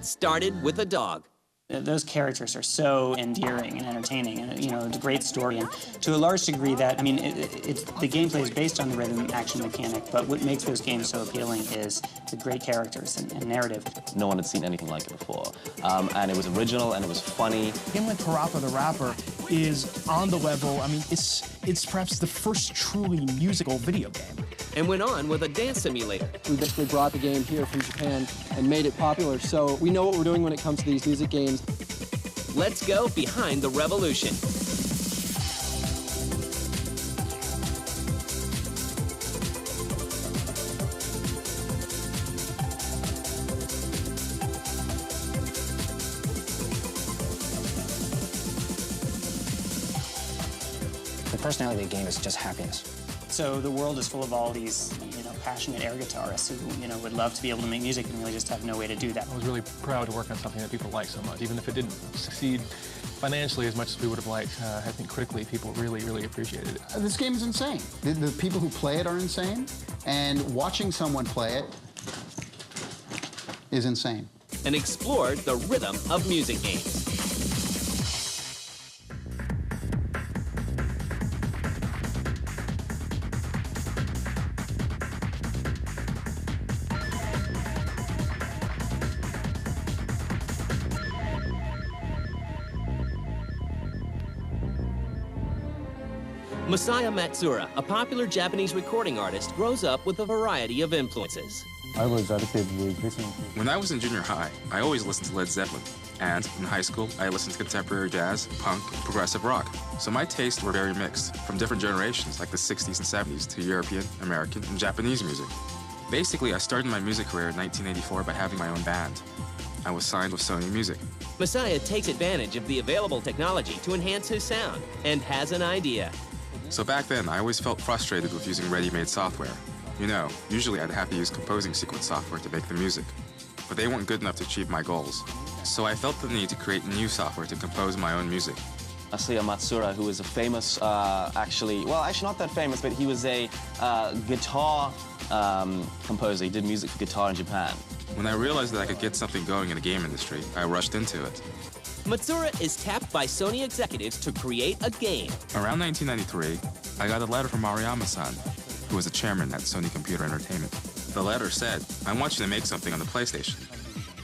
started with a dog. Those characters are so endearing and entertaining, and you know, it's a great story. And to a large degree, that the gameplay is based on the rhythm action mechanic. But what makes those games so appealing is the great characters and narrative. No one had seen anything like it before, and it was original and it was funny. A game like Parappa the Rapper is on the level. I mean, it's perhaps the first truly musical video game. And went on with a dance simulator. We basically brought the game here from Japan and made it popular, so we know what we're doing when it comes to these music games. Let's go behind the revolution. The personality of the game is just happiness. So the world is full of all these, passionate air guitarists who, would love to be able to make music and really just have no way to do that. I was really proud to work on something that people like so much. Even if it didn't succeed financially as much as we would have liked, I think critically people really, really appreciated it. This game is insane. The people who play it are insane, and watching someone play it is insane. And explored the rhythm of music games. Masaya Matsura, a popular Japanese recording artist, grows up with a variety of influences. I was relatively listening to... When I was in junior high, I always listened to Led Zeppelin. And in high school, I listened to contemporary jazz, punk, and progressive rock. So my tastes were very mixed, from different generations like the 60s and 70s to European, American, and Japanese music. Basically, I started my music career in 1984 by having my own band. I was signed with Sony Music. Masaya takes advantage of the available technology to enhance his sound and has an idea. So back then, I always felt frustrated with using ready-made software. Usually I'd have to use composing sequence software to make the music, but they weren't good enough to achieve my goals. So I felt the need to create new software to compose my own music. Masaya Matsura, who is a famous, actually not that famous, but he was a guitar composer. He did music for guitar in Japan. When I realized that I could get something going in the game industry, I rushed into it. Matsura is tapped by Sony executives to create a game. Around 1993, I got a letter from Maruyama-san, who was the chairman at Sony Computer Entertainment. The letter said, "I want you to make something on the PlayStation."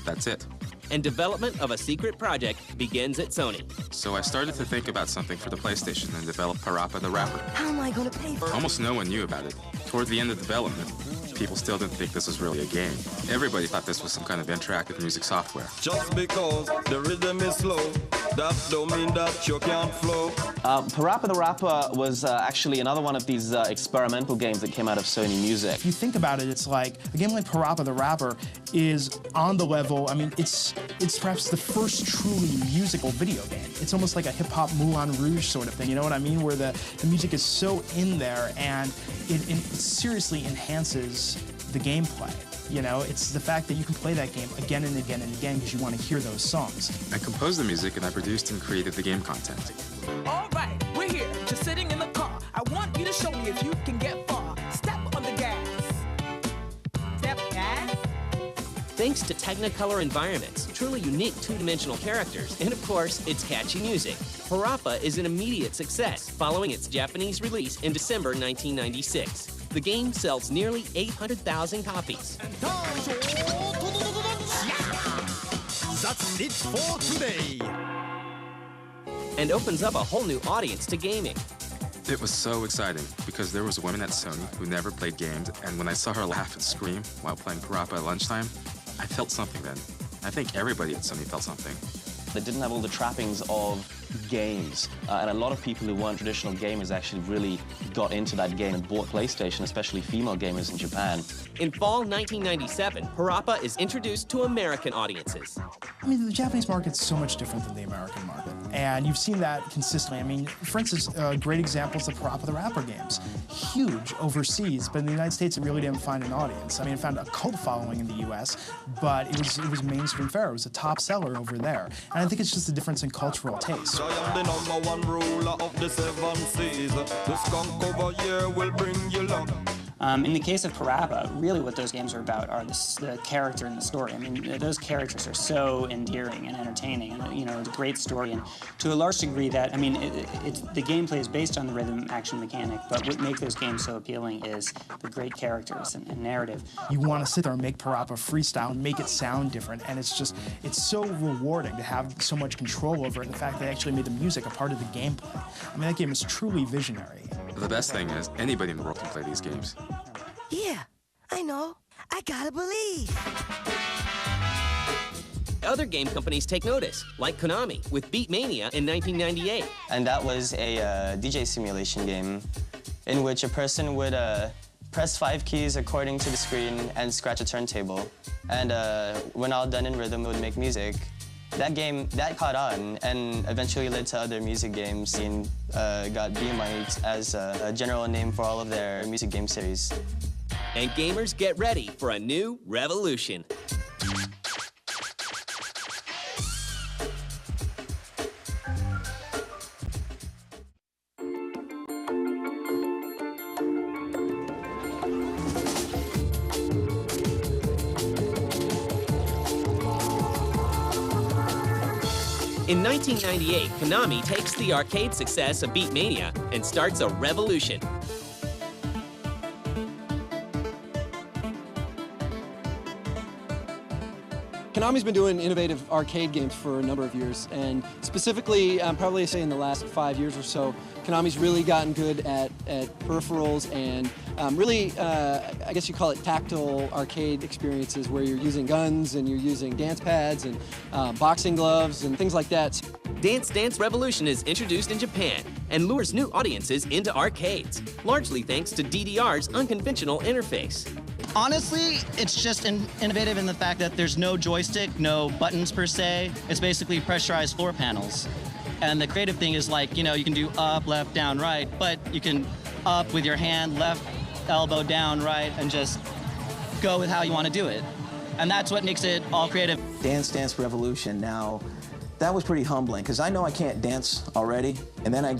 That's it. And development of a secret project begins at Sony. So I started to think about something for the PlayStation and developed Parappa the Rapper. How am I going to pay for it? Almost no one knew about it. Toward the end of development, people still didn't think this was really a game. Everybody thought this was some kind of interactive music software. Just because the rhythm is slow, that don't mean that you can't flow. Parappa the Rapper was actually another one of these experimental games that came out of Sony Music. If you think about it, it's like a game like Parappa the Rapper is on the level. I mean, it's perhaps the first truly musical video game. It's almost like a hip-hop Moulin Rouge sort of thing, you know what I mean? Where the music is so in there and it seriously enhances the gameplay. It's the fact that you can play that game again and again and again because you want to hear those songs. I composed the music and I produced and created the game content. All right, we're here, just sitting in the car. I want you to show me if you can get far. Step on the gas. Step gas. Thanks to Technicolor environments, truly unique two-dimensional characters, and of course, its catchy music, Parappa is an immediate success following its Japanese release in December 1996. The game sells nearly 800,000 copies. That's it for today. And opens up a whole new audience to gaming. It was so exciting because there was a woman at Sony who never played games, and when I saw her laugh and scream while playing Parappa at lunchtime, I felt something then. I think everybody at Sony felt something. They didn't have all the trappings of games, and a lot of people who weren't traditional gamers actually really got into that game and bought PlayStation, especially female gamers in Japan. In fall 1997, Parappa is introduced to American audiences. I mean, the Japanese market's so much different than the American market, and you've seen that consistently. I mean, for instance, great examples of Parappa the Rapper games. Huge overseas, but in the United States, it really didn't find an audience. I mean, it found a cult following in the U.S., but it was mainstream fare. It was a top seller over there. And I think it's just a difference in cultural taste. I am the #1 ruler of the 7 seas. The skunk over here will bring you luck. In the case of Parappa, really what those games are about are the character and the story. I mean, those characters are so endearing and entertaining, and it's a great story. And to a large degree, that the gameplay is based on the rhythm action mechanic. But what makes those games so appealing is the great characters and narrative. You want to sit there and make Parappa freestyle and make it sound different, and it's so rewarding to have so much control over it. And the fact that they actually made the music a part of the gameplay. I mean, that game is truly visionary. The best thing is anybody in the world can play these games. Yeah, I know. I gotta believe. Other game companies take notice, like Konami with Beatmania in 1998. And that was a DJ simulation game in which a person would press 5 keys according to the screen and scratch a turntable. And when all done in rhythm, it would make music. That game, that caught on and eventually led to other music games and got Beatmania as a general name for all of their music game series. And gamers get ready for a new revolution. In 1998, Konami takes the arcade success of Beatmania and starts a revolution. Konami's been doing innovative arcade games for a number of years, and specifically, probably say in the last 5 years or so, Konami's really gotten good at peripherals and really, I guess you call it tactile arcade experiences where you're using guns and you're using dance pads and boxing gloves and things like that. Dance Dance Revolution is introduced in Japan and lures new audiences into arcades, largely thanks to DDR's unconventional interface. Honestly, it's just innovative in the fact that there's no joystick, no buttons per se. It's basically pressurized floor panels. And the creative thing is like, you can do up, left, down, right, but you can up with your hand, left elbow down, right, and just go with how you want to do it. And that's what makes it all creative. Dance Dance Revolution, now, that was pretty humbling, because I know I can't dance already, and then I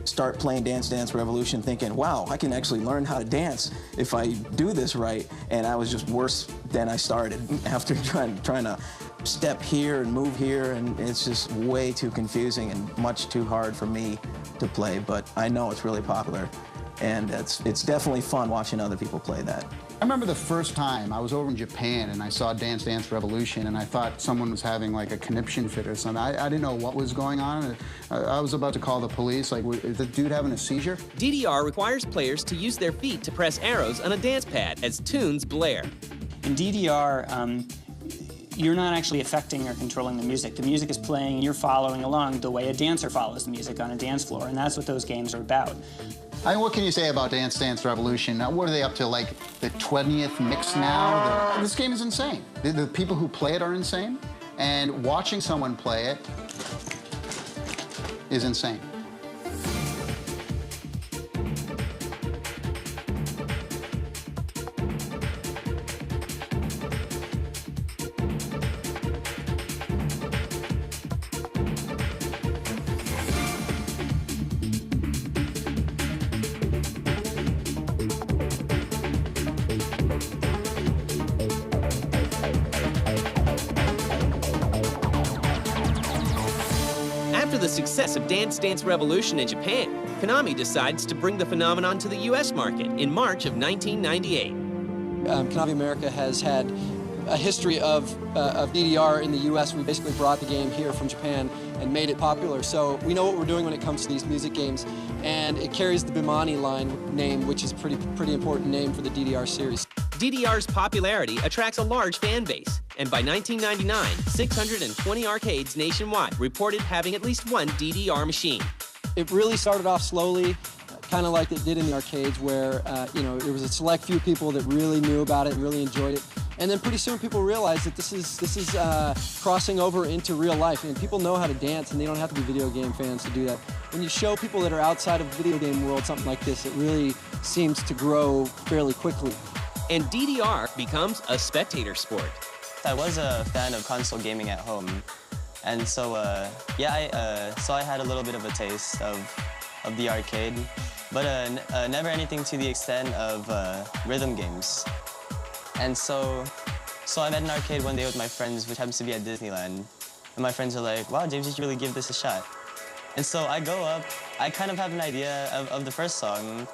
start playing Dance Dance Revolution thinking, wow, I can actually learn how to dance if I do this right, and I was just worse than I started after trying to step here and move here, and it's just way too confusing and much too hard for me to play, but I know it's really popular, and it's definitely fun watching other people play that. I remember the first time I was over in Japan and I saw Dance Dance Revolution and I thought someone was having like a conniption fit or something. I didn't know what was going on. I was about to call the police, like, is the dude having a seizure? DDR requires players to use their feet to press arrows on a dance pad as tunes blare. In DDR, you're not actually affecting or controlling the music. The music is playing and you're following along the way a dancer follows the music on a dance floor, and that's what those games are about. I mean, what can you say about Dance Dance Revolution? Now, what are they up to, like the 20th mix now? This game is insane. The people who play it are insane, and watching someone play it is insane. After the success of Dance Dance Revolution in Japan, Konami decides to bring the phenomenon to the US market in March of 1998. Konami America has had a history of DDR in the US. We basically brought the game here from Japan and made it popular. So we know what we're doing when it comes to these music games, and it carries the Bimani line name, which is a pretty important name for the DDR series. DDR's popularity attracts a large fan base, and by 1999, 620 arcades nationwide reported having at least one DDR machine. It really started off slowly, kind of like it did in the arcades, where there was a select few people that really knew about it and really enjoyed it. And then pretty soon people realized that this is crossing over into real life, and people know how to dance, and they don't have to be video game fans to do that. When you show people that are outside of the video game world something like this, it really seems to grow fairly quickly. And DDR becomes a spectator sport. I was a fan of console gaming at home, and so I had a little bit of a taste of of the arcade, but never anything to the extent of rhythm games. And so I'm at an arcade one day with my friends, which happens to be at Disneyland, and my friends are like, wow, James, you should really give this a shot. And so I go up, I kind of have an idea of the first song,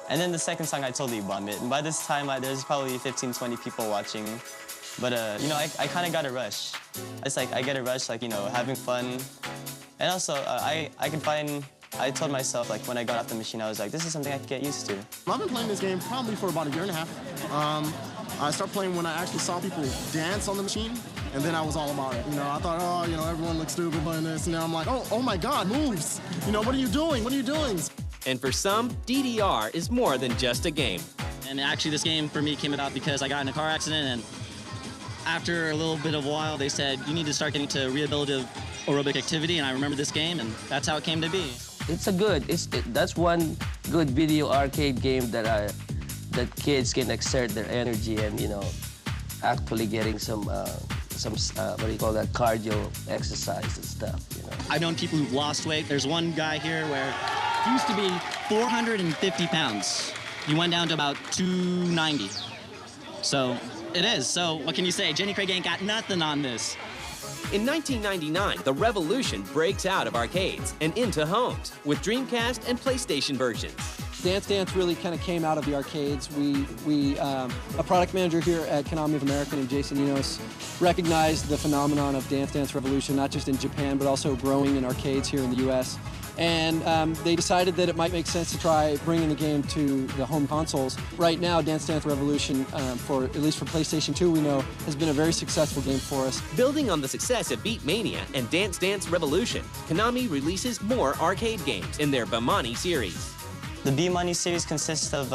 and then the second song I totally bomb it. And by this time, there's probably 15, 20 people watching. But, you know, I kind of got a rush. It's like, I get a rush, like, you know, having fun. And also, I told myself, like, when I got off the machine, I was like, this is something I could get used to. I've been playing this game probably for about a year and a half. I started playing when I actually saw people dance on the machine, and then I was all about it. You know, I thought, oh, you know, everyone looks stupid playing this, and now I'm like, oh my God, moves! You know, what are you doing? What are you doing? And for some, DDR is more than just a game. And actually, this game for me came about because I got in a car accident, and after a little bit of a while, they said, you need to start getting to rehabilitative aerobic activity, and I remember this game, and that's how it came to be. That's one good video arcade game that kids can exert their energy and, you know, actually getting some what do you call that, cardio exercise and stuff, you know. I've known people who've lost weight. There's one guy here where he used to be 450 pounds. He went down to about 290. So it is. So what can you say? Jenny Craig ain't got nothing on this. In 1999, the revolution breaks out of arcades and into homes with Dreamcast and PlayStation versions. Dance Dance really kind of came out of the arcades. A product manager here at Konami of America named Jason Enos recognized the phenomenon of Dance Dance Revolution, not just in Japan, but also growing in arcades here in the US. And they decided that it might make sense to try bringing the game to the home consoles. Right now, Dance Dance Revolution, at least for PlayStation 2, we know, has been a very successful game for us. Building on the success of Beat Mania and Dance Dance Revolution, Konami releases more arcade games in their Bemani series. The Bemani series consists of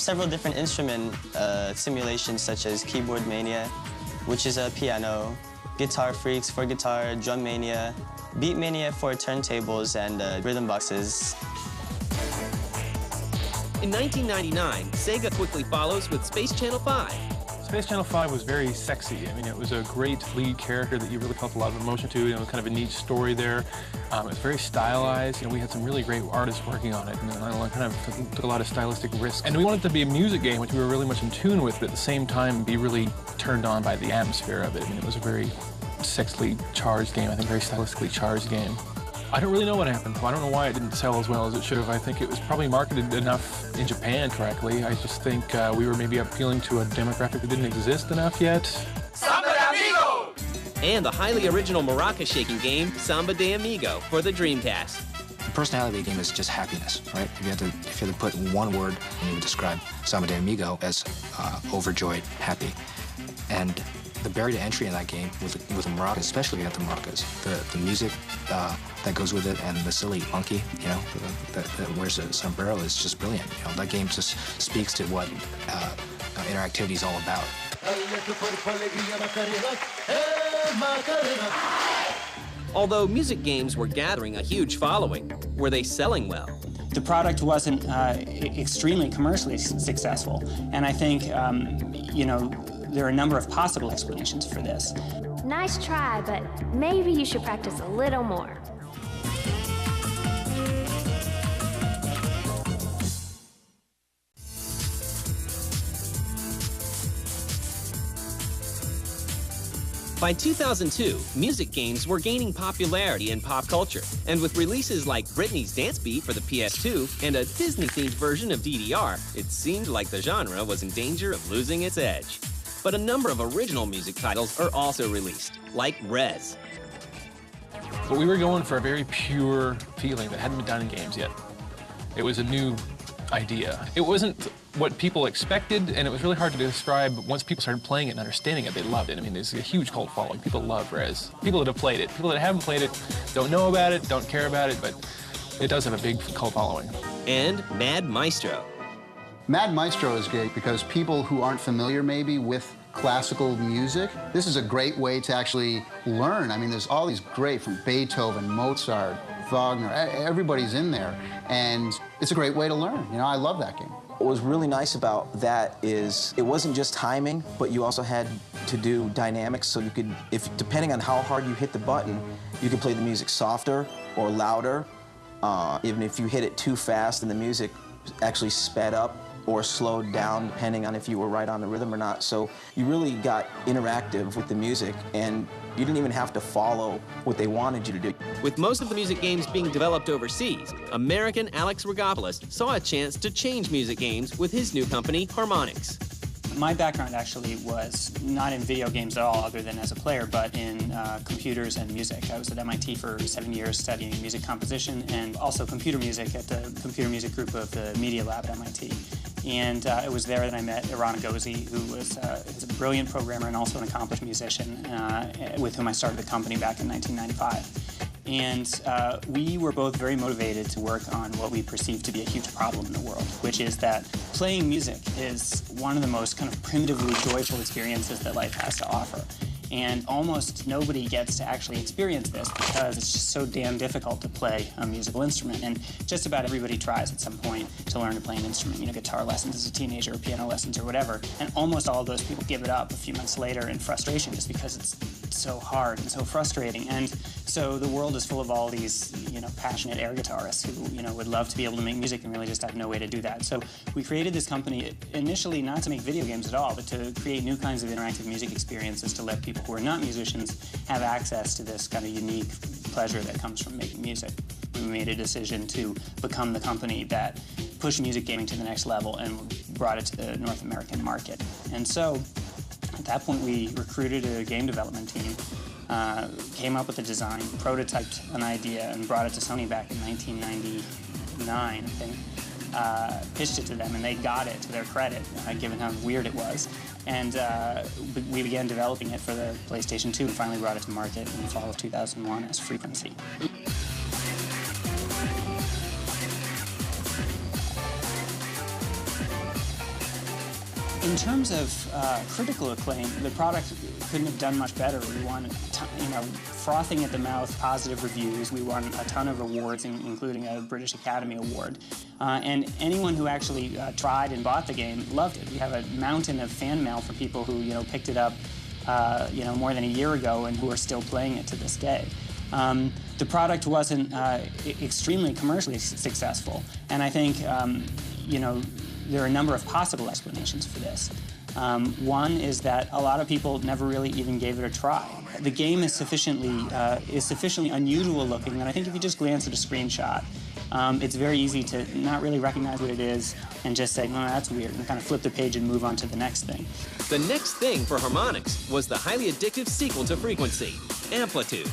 several different instrument simulations, such as Keyboard Mania, which is a piano, Guitar Freaks for guitar, Drum Mania, Beat Mania for turntables and rhythm boxes. In 1999, Sega quickly follows with Space Channel 5. Space Channel 5 was very sexy. I mean, it was a great lead character that you really felt a lot of emotion to. You know, kind of a neat story there. It was very stylized. You know, we had some really great artists working on it, and I kind of took a lot of stylistic risks. And we wanted it to be a music game, which we were really much in tune with, but at the same time be really turned on by the atmosphere of it. I mean, it was a very sexually charged game, I think, very stylistically charged game. I don't really know what happened. I don't know why it didn't sell as well as it should have. I think it was probably marketed enough in Japan correctly. I just think we were maybe appealing to a demographic that didn't exist enough yet. Samba de Amigo! And the highly original maraca-shaking game, Samba de Amigo, for the Dreamcast. The personality of the game is just happiness, right? If you had to put one word, and you would describe Samba de Amigo as overjoyed, happy. And the barrier to entry in that game with the maracas, especially at the maracas, the music that goes with it, and the silly monkey, you know, that wears a sombrero is just brilliant. You know, that game just speaks to what interactivity is all about. Although music games were gathering a huge following, were they selling well? The product wasn't extremely commercially successful, and I think, you know, there are a number of possible explanations for this. Nice try, but maybe you should practice a little more. By 2002, music games were gaining popularity in pop culture, and with releases like Britney's Dance Beat for the PS2 and a Disney-themed version of DDR, it seemed like the genre was in danger of losing its edge. But a number of original music titles are also released, like Rez. But we were going for a very pure feeling that hadn't been done in games yet. It was a new idea. It wasn't what people expected, and it was really hard to describe. But once people started playing it and understanding it, they loved it. I mean, there's a huge cult following. People love Rez. People that have played it. People that haven't played it don't know about it, don't care about it, but it does have a big cult following. And Mad Maestro. Mad Maestro is great because people who aren't familiar maybe with classical music, this is a great way to actually learn. I mean, there's all these great, from Beethoven, Mozart, Wagner, everybody's in there, and it's a great way to learn. You know, I love that game. What was really nice about that is it wasn't just timing, but you also had to do dynamics, so you could, depending on how hard you hit the button, you could play the music softer or louder, Even if you hit it too fast and the music actually sped up or slowed down, depending on if you were right on the rhythm or not. So you really got interactive with the music, and you didn't even have to follow what they wanted you to do. With most of the music games being developed overseas, American Alex Rogopoulos saw a chance to change music games with his new company, Harmonix. My background actually was not in video games at all, other than as a player, but in computers and music. I was at MIT for 7 years studying music composition and also computer music at the computer music group of the Media Lab at MIT. And it was there that I met Iran Agozi, who was a brilliant programmer and also an accomplished musician, with whom I started the company back in 1995. And we were both very motivated to work on what we perceived to be a huge problem in the world, which is that playing music is one of the most kind of primitively joyful experiences that life has to offer. And almost nobody gets to actually experience this because it's just so damn difficult to play a musical instrument. And just about everybody tries at some point to learn to play an instrument, you know, guitar lessons as a teenager, or piano lessons, or whatever. And almost all of those people give it up a few months later in frustration just because it's so hard and so frustrating. And so the world is full of all these, you know, passionate air guitarists who, you know, would love to be able to make music and really just have no way to do that. So we created this company initially not to make video games at all, but to create new kinds of interactive music experiences to let people who are not musicians have access to this kind of unique pleasure that comes from making music. We made a decision to become the company that pushed music gaming to the next level and brought it to the North American market. And so at that point we recruited a game development team, came up with a design, prototyped an idea, and brought it to Sony back in 1999, I think. Pitched it to them, and they got it to their credit, given how weird it was. And we began developing it for the PlayStation 2 and finally brought it to market in the fall of 2001 as Frequency. In terms of critical acclaim, the product couldn't have done much better. We won, you know, frothing at the mouth, positive reviews. We won a ton of awards, including a British Academy Award. And anyone who actually tried and bought the game loved it. We have a mountain of fan mail for people who, you know, picked it up, you know, more than a year ago and who are still playing it to this day. The product wasn't extremely commercially successful, and I think, you know, there are a number of possible explanations for this. One is that a lot of people never really even gave it a try. The game is sufficiently unusual looking that I think if you just glance at a screenshot, it's very easy to not really recognize what it is and just say, no, that's weird, and kind of flip the page and move on to the next thing. The next thing for Harmonix was the highly addictive sequel to Frequency, Amplitude.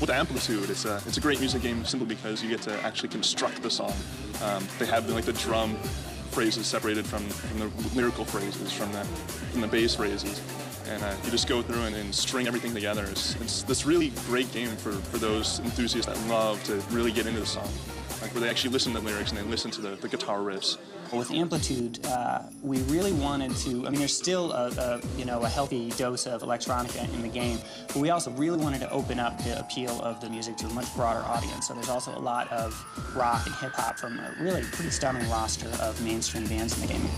With Amplitude, it's a great music game simply because you get to actually construct the song. They have the drum phrases separated from the lyrical phrases, from the bass phrases, and you just go through and string everything together. It's this really great game for those enthusiasts that love to really get into the song, where they actually listen to the lyrics and they listen to the guitar riffs. With Amplitude, we really wanted to, I mean, there's still a healthy dose of electronica in the game, but we also really wanted to open up the appeal of the music to a much broader audience. So there's also a lot of rock and hip-hop from a really pretty stunning roster of mainstream bands in the game.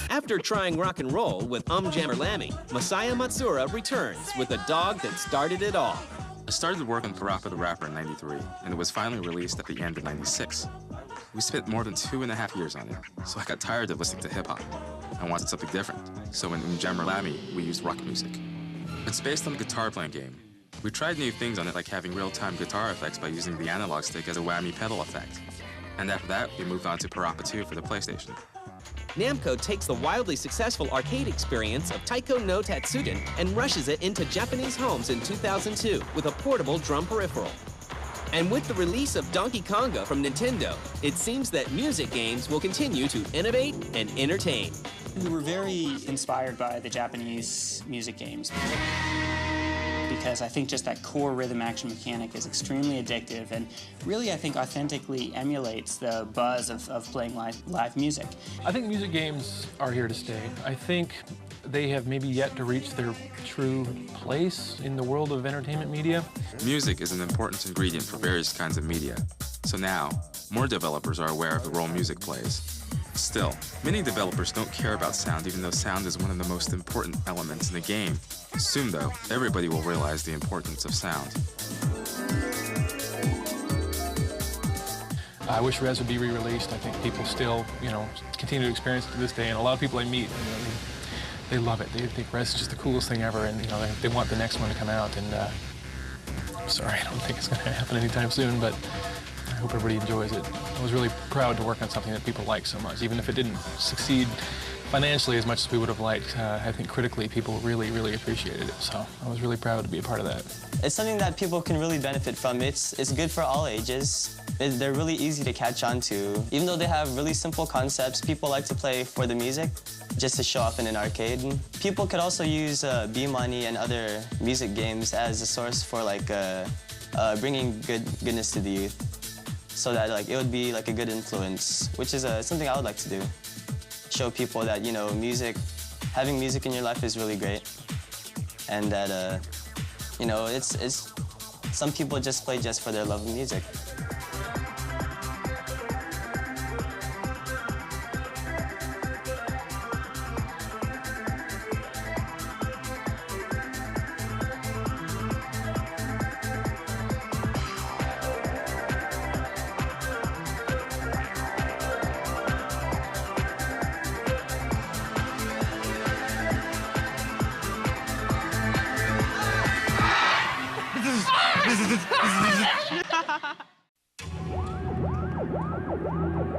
After trying rock and roll with Jammer Lammy, Masaya Matsuura returns with the dog that started it all. I started work on Parappa the Rapper in '93, and it was finally released at the end of '96. We spent more than 2.5 years on it, so I got tired of listening to hip-hop. I wanted something different, so in Jammer Lammy, we used rock music. It's based on a guitar-playing game. We tried new things on it, like having real-time guitar effects by using the analog stick as a whammy pedal effect. And after that, we moved on to Parappa 2 for the PlayStation. Namco takes the wildly successful arcade experience of Taiko no Tatsujin and rushes it into Japanese homes in 2002 with a portable drum peripheral. And with the release of Donkey Konga from Nintendo, it seems that music games will continue to innovate and entertain. We were very inspired by the Japanese music games, because I think just that core rhythm action mechanic is extremely addictive and really, I think, authentically emulates the buzz of playing live music. I think music games are here to stay. I think they have maybe yet to reach their true place in the world of entertainment media. Music is an important ingredient for various kinds of media. So now, more developers are aware of the role music plays. Still, many developers don't care about sound, even though sound is one of the most important elements in the game. Soon, though, everybody will realize the importance of sound. I wish Res would be re-released. I think people still, continue to experience it to this day, and a lot of people I meet, they love it. They think Res is just the coolest thing ever, and they want the next one to come out. And I'm sorry, I don't think it's going to happen anytime soon, but I hope everybody enjoys it. I was really proud to work on something that people like so much, even if it didn't succeed financially as much as we would have liked. I think critically, people really, really appreciated it. So I was really proud to be a part of that. It's something that people can really benefit from. It's good for all ages. They're really easy to catch on to. Even though they have really simple concepts, people like to play for the music, just to show off in an arcade. And people could also use B-Money and other music games as a source for bringing goodness to the youth, so that it would be a good influence, which is something I would like to do. Show people that having music in your life is really great, and that it's some people just play just for their love of music.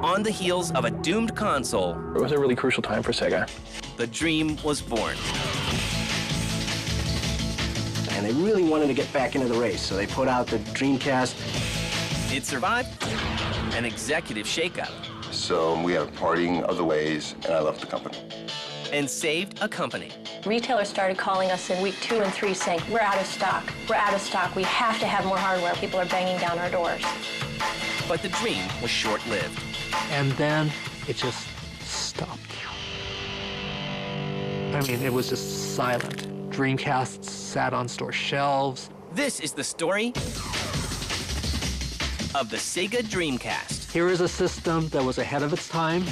On the heels of a doomed console, it was a really crucial time for Sega. The dream was born. And they really wanted to get back into the race, so they put out the Dreamcast. It survived an executive shakeup. So we had a parting of the ways, and I left the company. And saved a company. Retailers started calling us in week 2 and 3 saying, we're out of stock. We're out of stock. We have to have more hardware. People are banging down our doors. But the dream was short-lived. And then it just stopped. I mean, it was just silent. Dreamcasts sat on store shelves. This is the story of the Sega Dreamcast. Here is a system that was ahead of its time.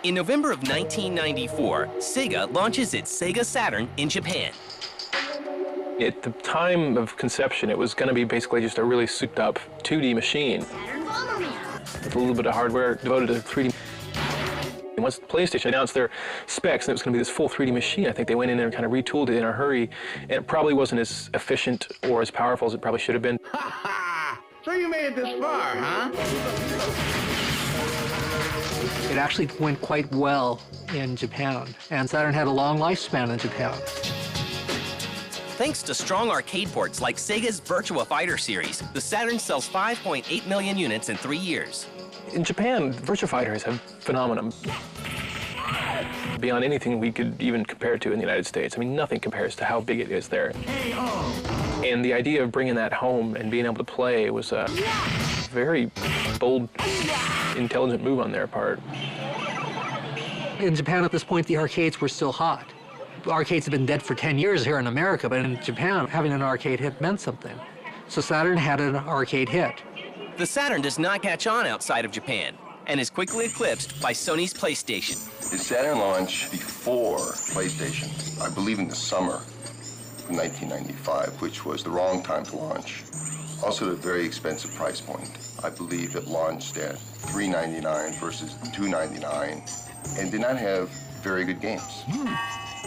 In November of 1994, Sega launches its Sega Saturn in Japan. At the time of conception, it was going to be basically just a really souped-up 2D machine with a little bit of hardware devoted to 3D. And once PlayStation announced their specs and it was going to be this full 3D machine, I think they went in there and kind of retooled it in a hurry, and it probably wasn't as efficient or as powerful as it probably should have been. So you made it this far, huh? It actually went quite well in Japan, and Saturn had a long lifespan in Japan. Thanks to strong arcade ports like Sega's Virtua Fighter series, the Saturn sells 5.8 million units in 3 years. In Japan, Virtua Fighter is a phenomenon beyond anything we could even compare to in the United States. I mean, nothing compares to how big it is there. And the idea of bringing that home and being able to play was a very bold, intelligent move on their part. In Japan at this point, the arcades were still hot. Arcades have been dead for 10 years here in America, but in Japan, having an arcade hit meant something. So Saturn had an arcade hit. The Saturn does not catch on outside of Japan and is quickly eclipsed by Sony's PlayStation. The Saturn launched before PlayStation, I believe in the summer of 1995, which was the wrong time to launch. Also at a very expensive price point. I believe it launched at $399 versus $299 and did not have very good games.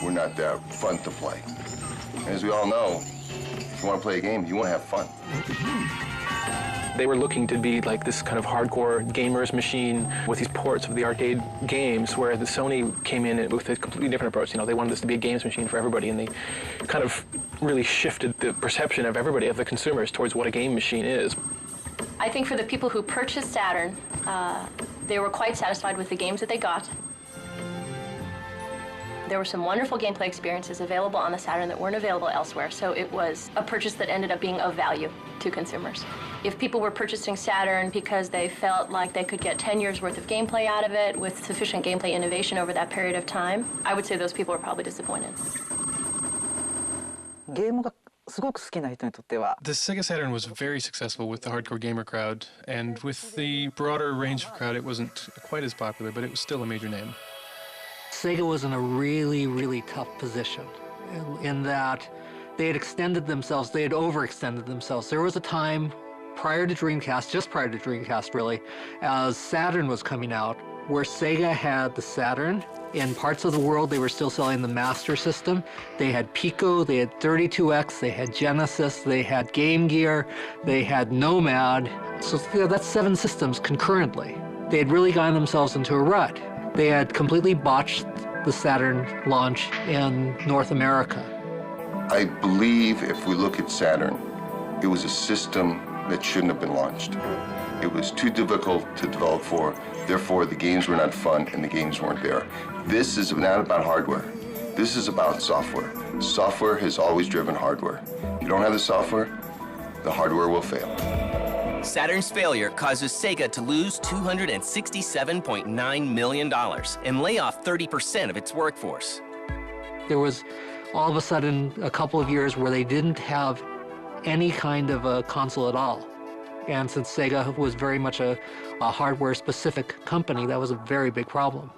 Were not that fun to play. And as we all know, if you want to play a game, you want to have fun. They were looking to be like this kind of hardcore gamers machine with these ports of the arcade games, where the Sony came in with a completely different approach. You know, they wanted this to be a games machine for everybody, and they kind of really shifted the perception of everybody, of the consumers, towards what a game machine is. I think for the people who purchased Saturn, they were quite satisfied with the games that they got. There were some wonderful gameplay experiences available on the Saturn that weren't available elsewhere, so it was a purchase that ended up being of value to consumers. If people were purchasing Saturn because they felt like they could get 10 years worth of gameplay out of it with sufficient gameplay innovation over that period of time, I would say those people were probably disappointed. The Sega Saturn was very successful with the hardcore gamer crowd, and with the broader range of crowd, it wasn't quite as popular, but it was still a major name. Sega was in a really, really tough position in that they had extended themselves, they had overextended themselves. There was a time prior to Dreamcast, just prior to Dreamcast really, as Saturn was coming out, where Sega had the Saturn. In parts of the world, they were still selling the Master System. They had Pico, they had 32X, they had Genesis, they had Game Gear, they had Nomad. So that's 7 systems concurrently. They had really gotten themselves into a rut. They had completely botched the Saturn launch in North America. I believe if we look at Saturn, it was a system that shouldn't have been launched. It was too difficult to develop for, therefore the games were not fun and the games weren't there. This is not about hardware. This is about software. Software has always driven hardware. If you don't have the software, the hardware will fail. Saturn's failure causes Sega to lose $267.9 million and lay off 30% of its workforce. There was all of a sudden a couple of years where they didn't have any kind of a console at all. And since Sega was very much a hardware-specific company, that was a very big problem.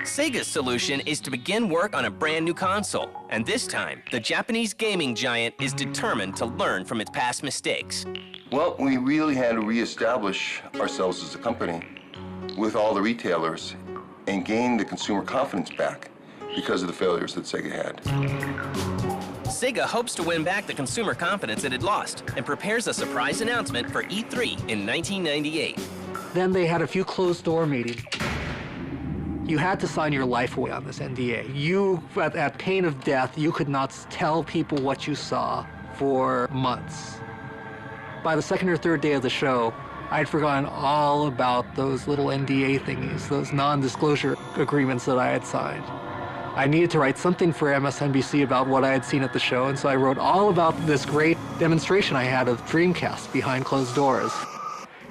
Sega's solution is to begin work on a brand new console, and this time, the Japanese gaming giant is determined to learn from its past mistakes. Well, we really had to reestablish ourselves as a company with all the retailers and gain the consumer confidence back because of the failures that Sega had. Sega hopes to win back the consumer confidence it had lost and prepares a surprise announcement for E3 in 1998. Then they had a few closed-door meetings. You had to sign your life away on this NDA. You, at pain of death, you could not tell people what you saw for months. By the second or third day of the show, I'd forgotten all about those little NDA thingies, those non-disclosure agreements that I had signed. I needed to write something for MSNBC about what I had seen at the show, and so I wrote all about this great demonstration I had of Dreamcast behind closed doors.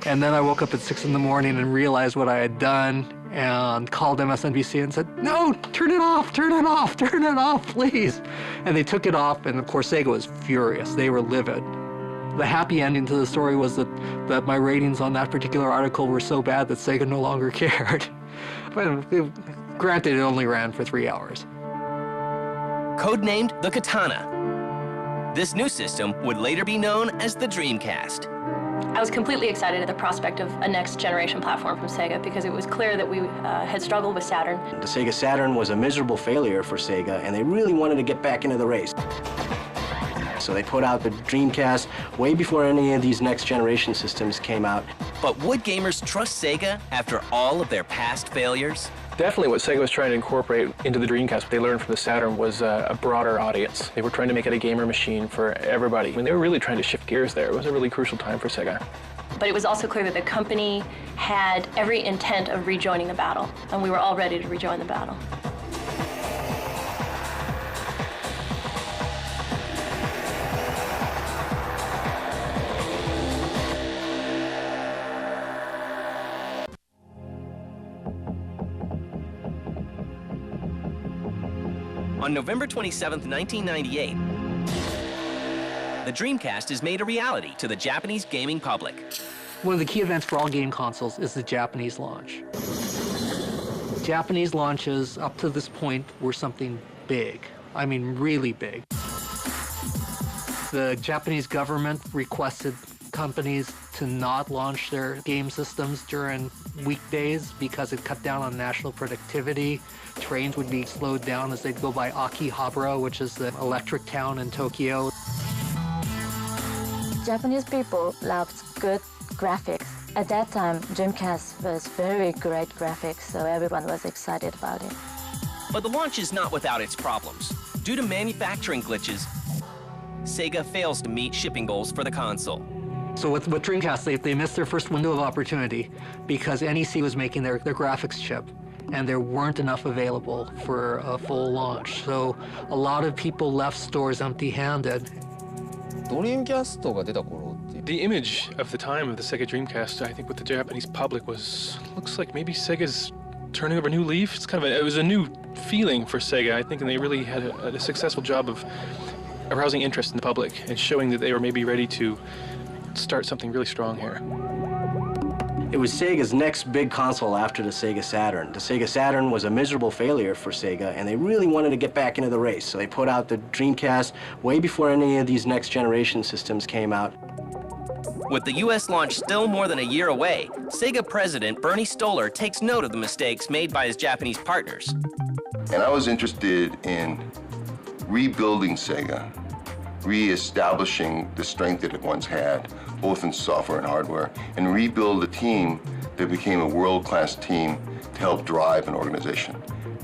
And then I woke up at 6 in the morning and realized what I had done and called MSNBC and said, "No, turn it off, turn it off, turn it off, please." And they took it off, and of course Sega was furious. They were livid. The happy ending to the story was that my ratings on that particular article were so bad that Sega no longer cared. But granted, it only ran for 3 hours. Codenamed the Katana. This new system would later be known as the Dreamcast. I was completely excited at the prospect of a next generation platform from Sega because it was clear that we had struggled with Saturn. The Sega Saturn was a miserable failure for Sega, and they really wanted to get back into the race. So they put out the Dreamcast way before any of these next generation systems came out. But would gamers trust Sega after all of their past failures? Definitely what Sega was trying to incorporate into the Dreamcast, what they learned from the Saturn, was a broader audience. They were trying to make it a gamer machine for everybody. I mean, they were really trying to shift gears there. It was a really crucial time for Sega. But it was also clear that the company had every intent of rejoining the battle, and we were all ready to rejoin the battle. On November 27, 1998, the Dreamcast is made a reality to the Japanese gaming public. One of the key events for all game consoles is the Japanese launch. Japanese launches up to this point were something big. I mean, really big. The Japanese government requested companies to not launch their game systems during weekdays because it cut down on national productivity. Trains would be slowed down as they'd go by Akihabara, which is the electric town in Tokyo. Japanese people loved good graphics. At that time, Dreamcast was very great graphics, so everyone was excited about it. But the launch is not without its problems. Due to manufacturing glitches, Sega fails to meet shipping goals for the console. So with Dreamcast, they missed their first window of opportunity because NEC was making their graphics chip. and there weren't enough available for a full launch. So a lot of people left stores empty-handed. The image of the time of the Sega Dreamcast, I think, with the Japanese public looks like maybe Sega's turning over a new leaf. It was a new feeling for Sega, I think, and they really had a successful job of arousing interest in the public and showing that they were maybe ready to start something really strong here. It was Sega's next big console after the Sega Saturn. The Sega Saturn was a miserable failure for Sega, and they really wanted to get back into the race, so they put out the Dreamcast way before any of these next generation systems came out. With the U.S. launch still more than a year away, Sega president Bernie Stolar takes note of the mistakes made by his Japanese partners. And I was interested in rebuilding Sega, re-establishing the strength that it once had, both in software and hardware, and rebuild a team that became a world-class team to help drive an organization.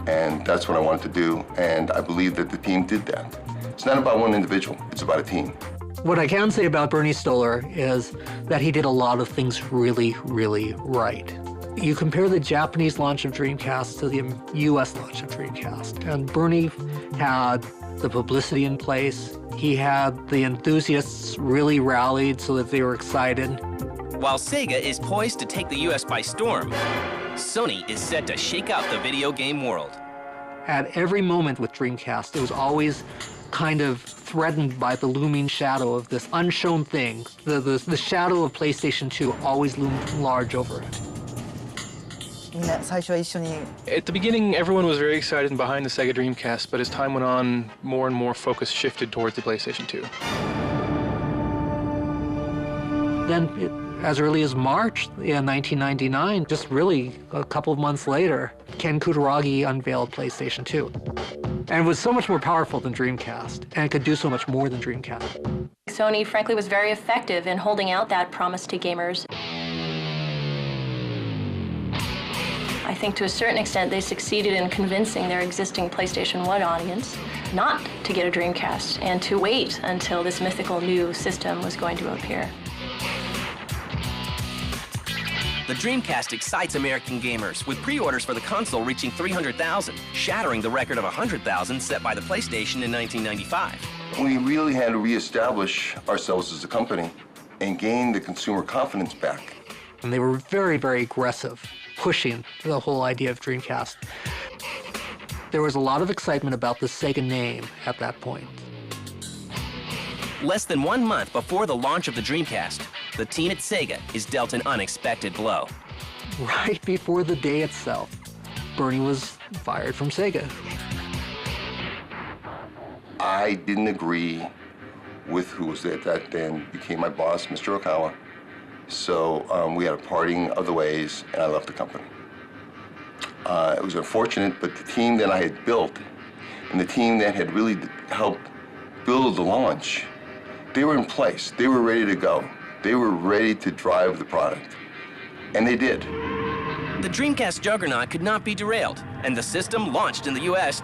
And that's what I wanted to do, and I believe that the team did that. It's not about one individual, it's about a team. What I can say about Bernie Stolar is that he did a lot of things really, really right. You compare the Japanese launch of Dreamcast to the US launch of Dreamcast, and Bernie had the publicity in place. He had the enthusiasts really rallied so that they were excited. While Sega is poised to take the US by storm, Sony is set to shake out the video game world. At every moment with Dreamcast, it was always kind of threatened by the looming shadow of this unshown thing. The shadow of PlayStation 2 always loomed large over it. At the beginning, everyone was very excited and behind the Sega Dreamcast, but as time went on, more and more focus shifted towards the PlayStation 2. Then, as early as March in 1999, just really a couple of months later, Ken Kutaragi unveiled PlayStation 2. And it was so much more powerful than Dreamcast, and it could do so much more than Dreamcast. Sony, frankly, was very effective in holding out that promise to gamers. I think to a certain extent they succeeded in convincing their existing PlayStation 1 audience not to get a Dreamcast and to wait until this mythical new system was going to appear. The Dreamcast excites American gamers, with pre-orders for the console reaching 300,000, shattering the record of 100,000 set by the PlayStation in 1995. We really had to reestablish ourselves as a company and gain the consumer confidence back. And they were very, very aggressive, pushing the whole idea of Dreamcast. There was a lot of excitement about the Sega name at that point. Less than 1 month before the launch of the Dreamcast, the team at Sega is dealt an unexpected blow. Right before the day itself, Bernie was fired from Sega. I didn't agree with who was at that then became my boss, Mr. Okawa. So we had a parting of the ways, and I left the company. It was unfortunate, but the team that I had built and the team that had really helped build the launch, they were in place. They were ready to go. They were ready to drive the product, and they did. The Dreamcast juggernaut could not be derailed, and the system launched in the U.S.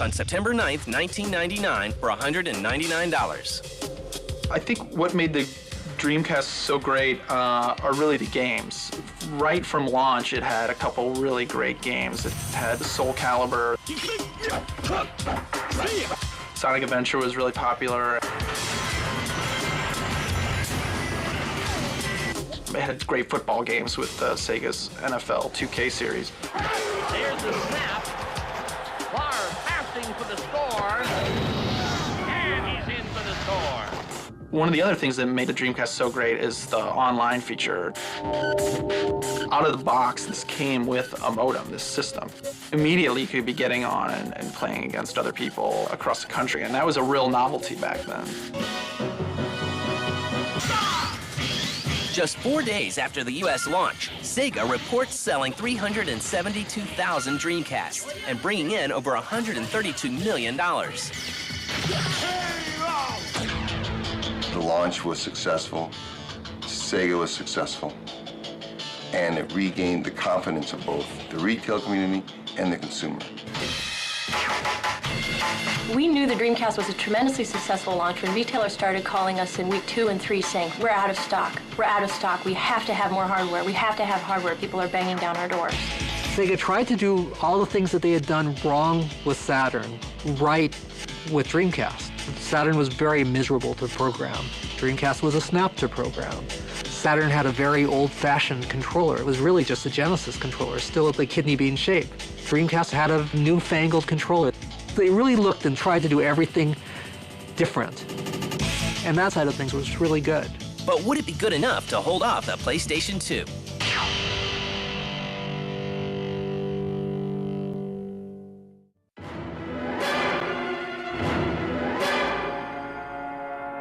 on September 9th, 1999 for $199. I think what made the Dreamcast so great are really the games. Right from launch, it had a couple really great games. It had Soul Calibur. Sonic Adventure was really popular. It had great football games with Sega's NFL 2K series. There's the snap. Favre passing for the score. And he's in for the score. One of the other things that made the Dreamcast so great is the online feature. Out of the box, this came with a modem, this system. Immediately, you could be getting on and playing against other people across the country, and that was a real novelty back then. Just 4 days after the U.S. launch, Sega reports selling 372,000 Dreamcasts and bringing in over $132 million. The launch was successful, Sega was successful, and it regained the confidence of both the retail community and the consumer. We knew the Dreamcast was a tremendously successful launch when retailers started calling us in week 2 and 3 saying, we're out of stock, we have to have more hardware, we have to have hardware, people are banging down our doors. Sega tried to do all the things that they had done wrong with Saturn, right with Dreamcast. Saturn was very miserable to program. Dreamcast was a snap to program. Saturn had a very old-fashioned controller. It was really just a Genesis controller, still at the kidney bean shape. Dreamcast had a newfangled controller. They really looked and tried to do everything different. And that side of things was really good. But would it be good enough to hold off the PlayStation 2?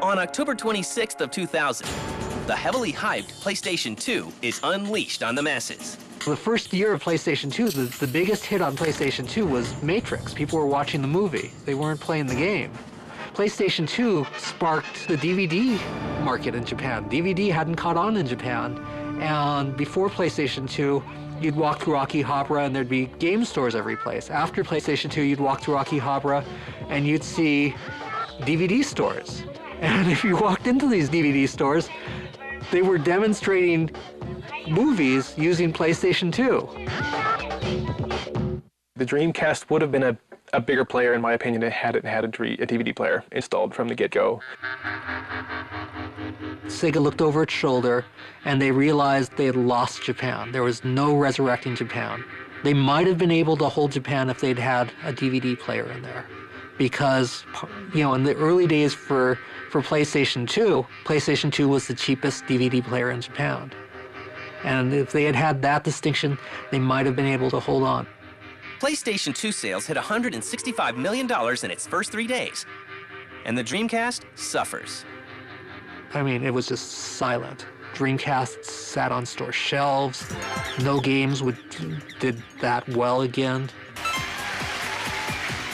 On October 26th of 2000, the heavily hyped PlayStation 2 is unleashed on the masses. The first year of PlayStation 2, the biggest hit on PlayStation 2 was Matrix. People were watching the movie. They weren't playing the game. PlayStation 2 sparked the DVD market in Japan. DVD hadn't caught on in Japan. And before PlayStation 2, you'd walk through Akihabara and there'd be game stores every place. After PlayStation 2, you'd walk through Akihabara and you'd see DVD stores. And if you walked into these DVD stores, they were demonstrating movies using PlayStation 2. The Dreamcast would have been a bigger player, in my opinion, had it had a DVD player installed from the get-go. Sega looked over its shoulder and they realized they had lost Japan. There was no resurrecting Japan. They might have been able to hold Japan if they'd had a DVD player in there. Because, you know, in the early days for PlayStation 2, PlayStation 2 was the cheapest DVD player in Japan. And if they had had that distinction, they might have been able to hold on. PlayStation 2 sales hit $165 million in its first 3 days, and the Dreamcast suffers. I mean, it was just silent. Dreamcast sat on store shelves. No games did that well again.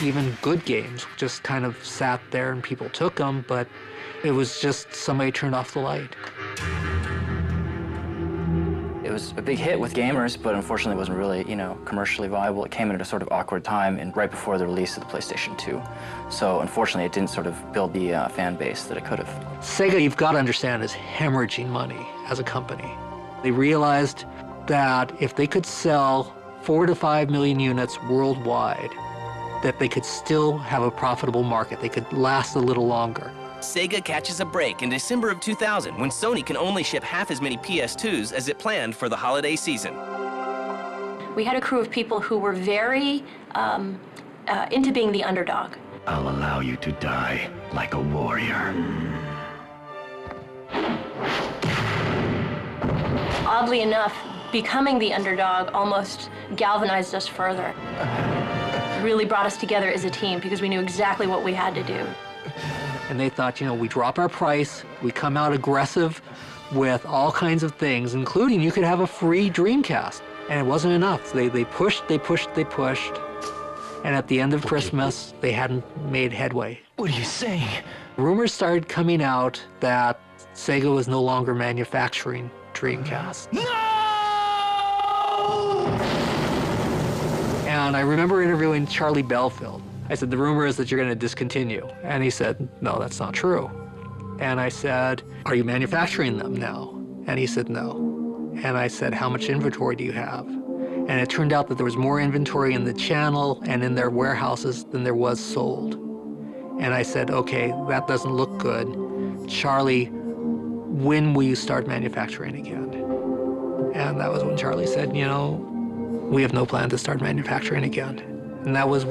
Even good games just kind of sat there and people took them, but it was just somebody turned off the light. It was a big hit with gamers, but unfortunately it wasn't really, commercially viable. It came at a sort of awkward time and right before the release of the PlayStation 2. So unfortunately it didn't sort of build the fan base that it could have. Sega, you've got to understand, is hemorrhaging money as a company. They realized that if they could sell 4 to 5 million units worldwide, that they could still have a profitable market. They could last a little longer. Sega catches a break in December of 2000 when Sony can only ship half as many PS2s as it planned for the holiday season. We had a crew of people who were very into being the underdog. I'll allow you to die like a warrior. Oddly enough, becoming the underdog almost galvanized us further. Really brought us together as a team because we knew exactly what we had to do. And they thought, we drop our price, we come out aggressive with all kinds of things, including you could have a free Dreamcast. And it wasn't enough. They pushed. And at the end of Christmas, they hadn't made headway. What are you saying? Rumors started coming out that Sega was no longer manufacturing Dreamcast. No! And I remember interviewing Charlie Belfield. I said, the rumor is that you're going to discontinue. And he said, no, that's not true. And I said, are you manufacturing them now? And he said, no. And I said, how much inventory do you have? And it turned out that there was more inventory in the channel and in their warehouses than there was sold. And I said, okay, that doesn't look good. Charlie, when will you start manufacturing again? And that was when Charlie said, we have no plan to start manufacturing again. And that was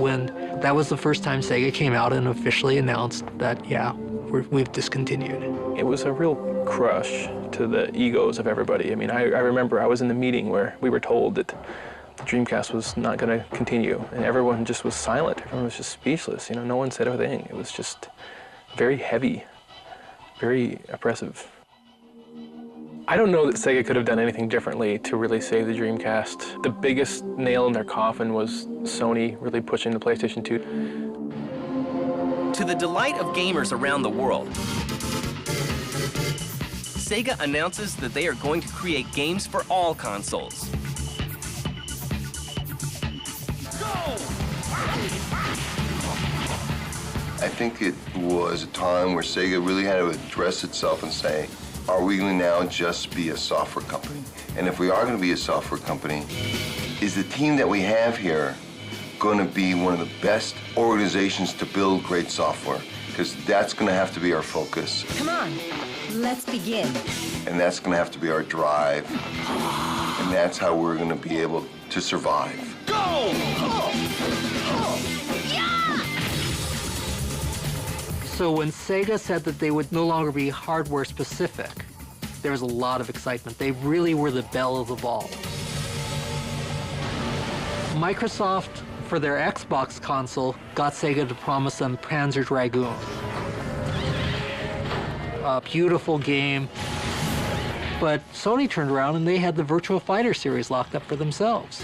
the first time Sega came out and officially announced that, yeah, we've discontinued. It was a real crush to the egos of everybody. I mean, I remember I was in the meeting where we were told that the Dreamcast was not going to continue, and everyone just was silent. Everyone was just speechless. No one said a thing. It was just very heavy, very oppressive. I don't know that Sega could have done anything differently to really save the Dreamcast. The biggest nail in their coffin was Sony really pushing the PlayStation 2. To the delight of gamers around the world, Sega announces that they are going to create games for all consoles. I think it was a time where Sega really had to address itself and say, are we going to now just be a software company? And if we are going to be a software company, is the team that we have here going to be one of the best organizations to build great software? Because that's going to have to be our focus. Come on, let's begin. And that's going to have to be our drive. And that's how we're going to be able to survive. Go! So when Sega said that they would no longer be hardware specific, there was a lot of excitement. They really were the belle of the ball. Microsoft, for their Xbox console, got Sega to promise them Panzer Dragoon. A beautiful game. But Sony turned around and they had the Virtua Fighter series locked up for themselves.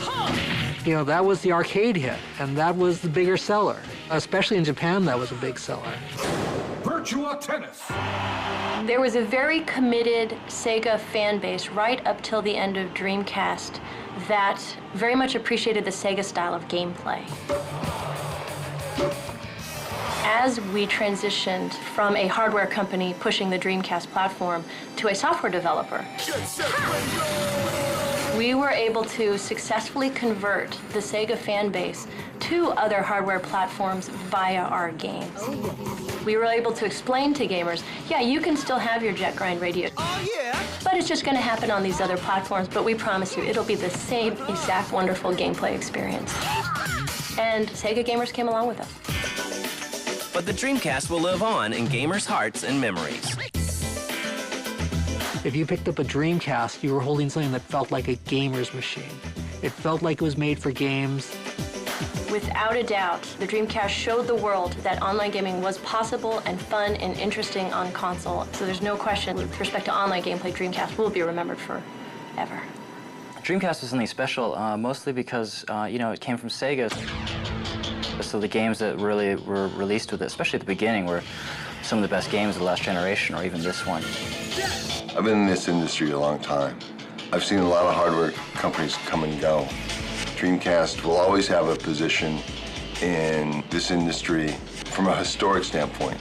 You know, that was the arcade hit, and that was the bigger seller. Especially in Japan, that was a big seller. Virtua Tennis. There was a very committed Sega fan base right up till the end of Dreamcast that very much appreciated the Sega style of gameplay. As we transitioned from a hardware company pushing the Dreamcast platform to a software developer, we were able to successfully convert the Sega fan base to other hardware platforms via our games. We were able to explain to gamers, yeah, you can still have your jet grind radio, but it's just going to happen on these other platforms, but we promise you it'll be the same exact wonderful gameplay experience. And Sega gamers came along with us. But the Dreamcast will live on in gamers' hearts and memories. If you picked up a Dreamcast, you were holding something that felt like a gamer's machine. It felt like it was made for games. Without a doubt, the Dreamcast showed the world that online gaming was possible and fun and interesting on console. So there's no question with respect to online gameplay, Dreamcast will be remembered forever. Dreamcast was something special, mostly because, you know, it came from Sega. So the games that really were released with it, especially at the beginning, were some of the best games of the last generation, or even this one. I've been in this industry a long time. I've seen a lot of hardware companies come and go. Dreamcast will always have a position in this industry from a historic standpoint.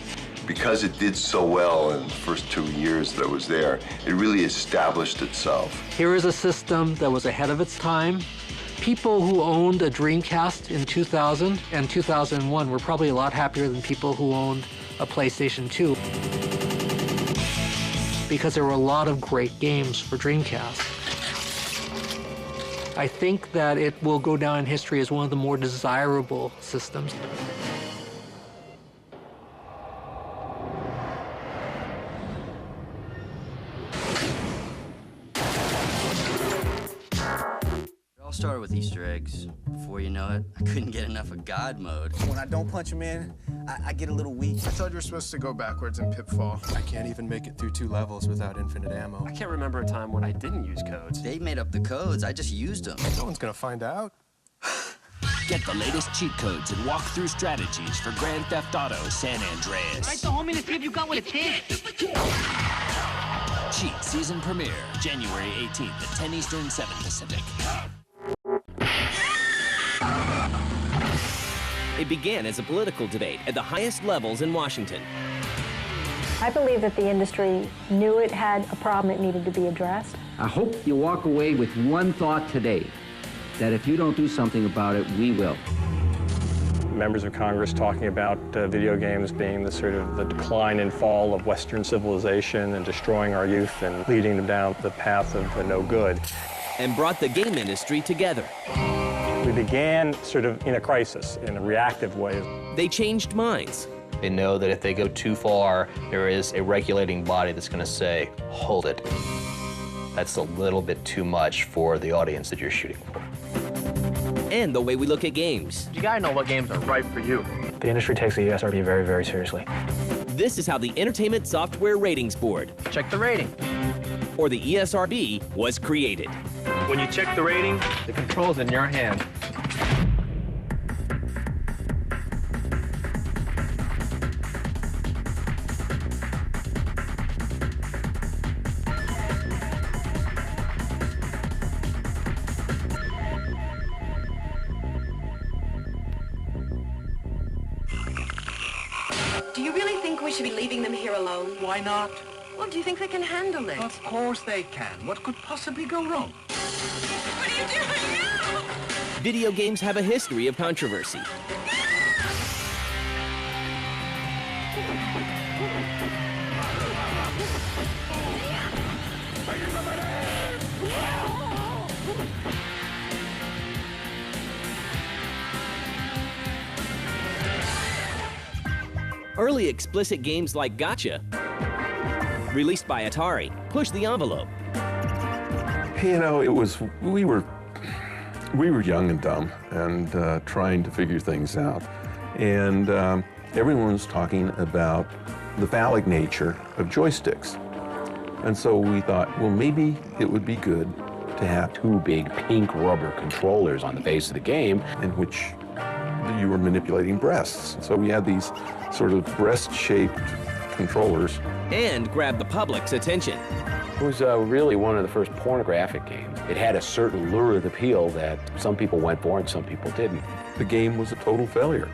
Because it did so well in the first 2 years that it was there, it really established itself. Here is a system that was ahead of its time. People who owned a Dreamcast in 2000 and 2001 were probably a lot happier than people who owned a PlayStation 2. Because there were a lot of great games for Dreamcast. I think that it will go down in history as one of the more desirable systems. It all started with Easter eggs. Before you know it, I couldn't get enough of God mode. When I don't punch him in, I get a little weak. I thought you were supposed to go backwards in Pitfall. I can't even make it through 2 levels without infinite ammo. I can't remember a time when I didn't use codes. They made up the codes, I just used them. No one's gonna find out. Get the latest cheat codes and walk-through strategies for Grand Theft Auto San Andreas. Right, the homie, to see if you got what it takes. Cheat season premiere, January 18th at 10 Eastern, 7 Pacific. It began as a political debate at the highest levels in Washington. I believe that the industry knew it had a problem that needed to be addressed. I hope you walk away with one thought today, that if you don't do something about it, we will. Members of Congress talking about video games being the sort of the decline and fall of Western civilization and destroying our youth and leading them down the path of no good. And brought the game industry together. We began sort of in a crisis, in a reactive way. They changed minds. They know that if they go too far, there is a regulating body that's going to say, hold it. That's a little bit too much for the audience that you're shooting for. And the way we look at games. You gotta know what games are right for you. The industry takes the ESRB very, very seriously. This is how the Entertainment Software Ratings Board, check the rating, or the ESRB, was created. When you check the rating, the control's in your hand. Do you really think we should be leaving them here alone? Why not? Well, do you think they can handle it? Of course they can. What could possibly go wrong? What are you doing now? Video games have a history of controversy. Early explicit games like Gotcha, released by Atari, pushed the envelope. You know, we were young and dumb and trying to figure things out. And everyone was talking about the phallic nature of joysticks. And so we thought, well, maybe it would be good to have two big pink rubber controllers on the face of the game in which you were manipulating breasts. So we had these sort of breast-shaped controllers. And grabbed the public's attention. It was really one of the first pornographic games. It had a certain lurid appeal that some people went for and some people didn't. The game was a total failure.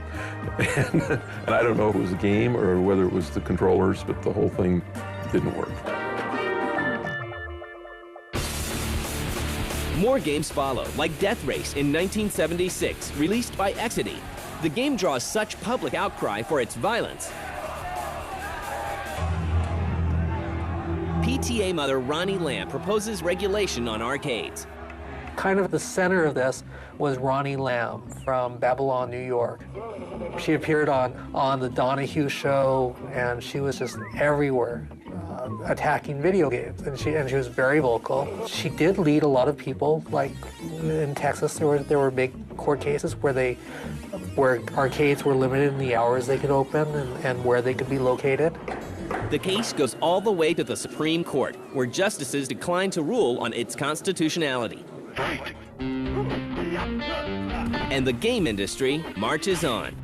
And I don't know if it was the game or whether it was the controllers, but the whole thing didn't work. More games follow, like Death Race in 1976, released by Exidy. The game draws such public outcry for its violence. PTA mother Ronnie Lamb proposes regulation on arcades. Kind of the center of this was Ronnie Lamb from Babylon, New York. She appeared on the Donahue show, and she was just everywhere attacking video games, and she was very vocal. She did lead a lot of people, like in Texas, there were big court cases where arcades were limited in the hours they could open and where they could be located. The case goes all the way to the Supreme Court, where justices decline to rule on its constitutionality. And the game industry marches on.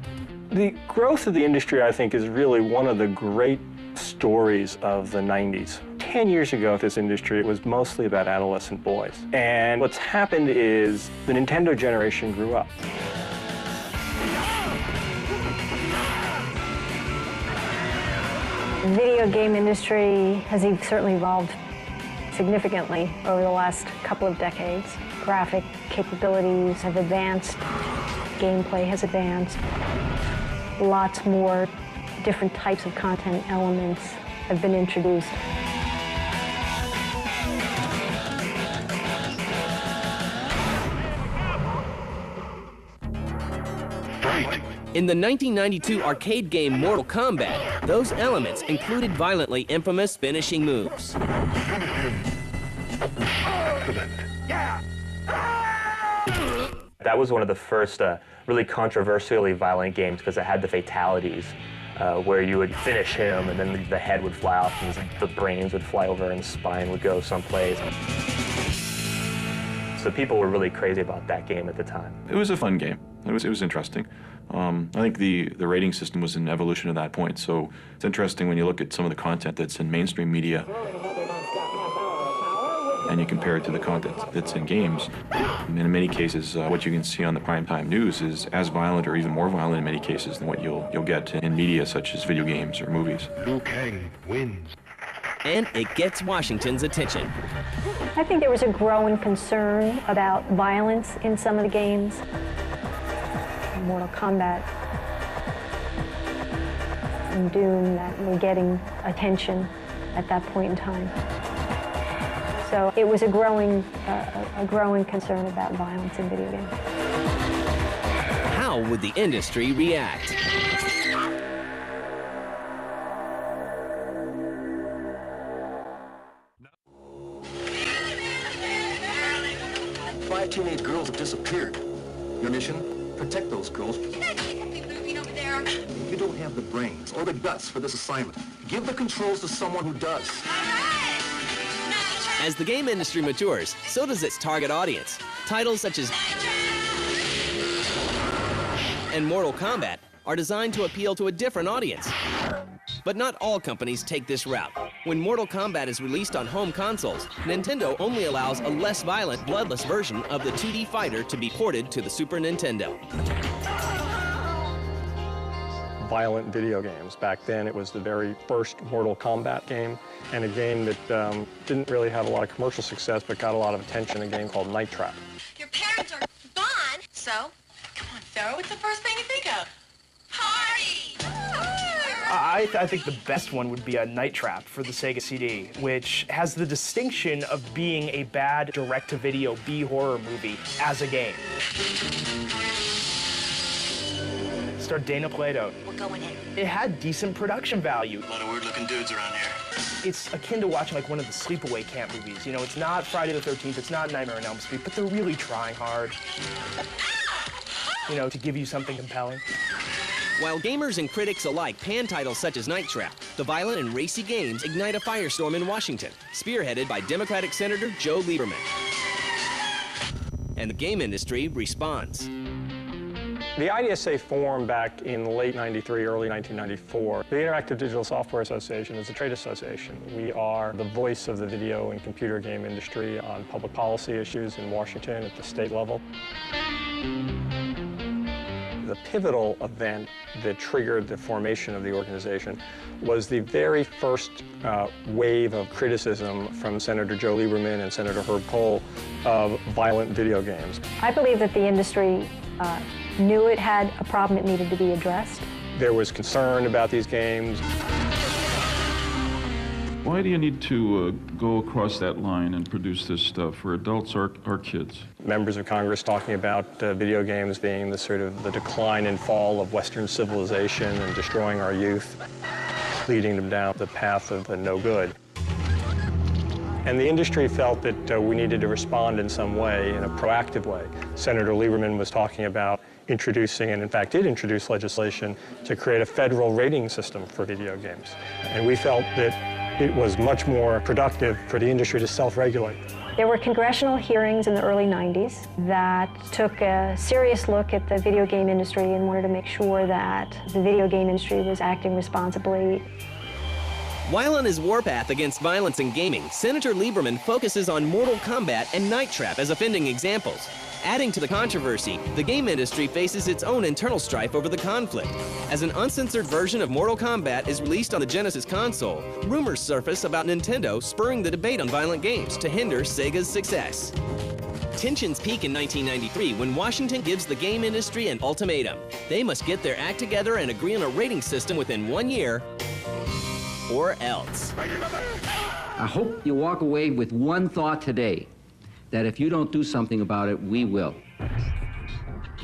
The growth of the industry, I think, is really one of the great stories of the 90s. 10 years ago, this industry was mostly about adolescent boys. And what's happened is the Nintendo generation grew up. The video game industry has certainly evolved significantly over the last couple of decades. Graphic capabilities have advanced, gameplay has advanced, lots more different types of content elements have been introduced. In the 1992 arcade game Mortal Kombat, those elements included violently infamous finishing moves. That was one of the first really controversially violent games because it had the fatalities where you would finish him and then the head would fly off and the brains would fly over and the spine would go someplace. So people were really crazy about that game at the time. It was a fun game. It was interesting. I think the rating system was an evolution at that point, so it's interesting when you look at some of the content that's in mainstream media and you compare it to the content that's in games. And in many cases, what you can see on the primetime news is as violent or even more violent in many cases than what you'll get in media such as video games or movies. Liu Kang wins. And it gets Washington's attention. I think there was a growing concern about violence in some of the games. Mortal Kombat and Doom that were getting attention at that point in time. So it was a growing concern about violence in video games. How would the industry react? Five teenage girls have disappeared. Your mission? Protect those girls. You don't have the brains or the guts for this assignment. Give the controls to someone who does. As the game industry matures, so does its target audience. Titles such as and Mortal Kombat are designed to appeal to a different audience. But not all companies take this route. When Mortal Kombat is released on home consoles, Nintendo only allows a less violent, bloodless version of the 2D fighter to be ported to the Super Nintendo. Violent video games. Back then, it was the very first Mortal Kombat game, and a game that didn't really have a lot of commercial success, but got a lot of attention, a game called Night Trap. Your parents are gone, So, come on, Sarah, what's the first thing you think of? Party! I think the best one would be a Night Trap for the Sega CD, which has the distinction of being a bad direct-to-video B-horror movie as a game. Starred Dana Plato. We're going in. It had decent production value. A lot of weird-looking dudes around here. It's akin to watching like one of the sleepaway camp movies. You know, it's not Friday the 13th, it's not Nightmare on Elm Street, but they're really trying hard, you know, to give you something compelling. While gamers and critics alike pan titles such as Night Trap, the violent and racy games ignite a firestorm in Washington, spearheaded by Democratic Senator Joe Lieberman. And the game industry responds. The IDSA formed back in late '93, early 1994. The Interactive Digital Software Association is a trade association. We are the voice of the video and computer game industry on public policy issues in Washington at the state level. The pivotal event that triggered the formation of the organization was the very first wave of criticism from Senator Joe Lieberman and Senator Herb Kohl of violent video games. I believe that the industry knew it had a problem that needed to be addressed. There was concern about these games. Why do you need to go across that line and produce this stuff for adults or kids? Members of Congress talking about video games being the sort of the decline and fall of Western civilization and destroying our youth, leading them down the path of the no good. And the industry felt that we needed to respond in some way, in a proactive way. Senator Lieberman was talking about introducing, and in fact did introduce legislation to create a federal rating system for video games. And we felt that it was much more productive for the industry to self-regulate. There were congressional hearings in the early 90s that took a serious look at the video game industry and wanted to make sure that the video game industry was acting responsibly. While on his warpath against violence in gaming, Senator Lieberman focuses on Mortal Kombat and Night Trap as offending examples. Adding to the controversy, the game industry faces its own internal strife over the conflict. As an uncensored version of Mortal Kombat is released on the Genesis console, rumors surface about Nintendo spurring the debate on violent games to hinder Sega's success. Tensions peak in 1993 when Washington gives the game industry an ultimatum. They must get their act together and agree on a rating system within 1 year, or else. I hope you walk away with one thought today, that if you don't do something about it, we will.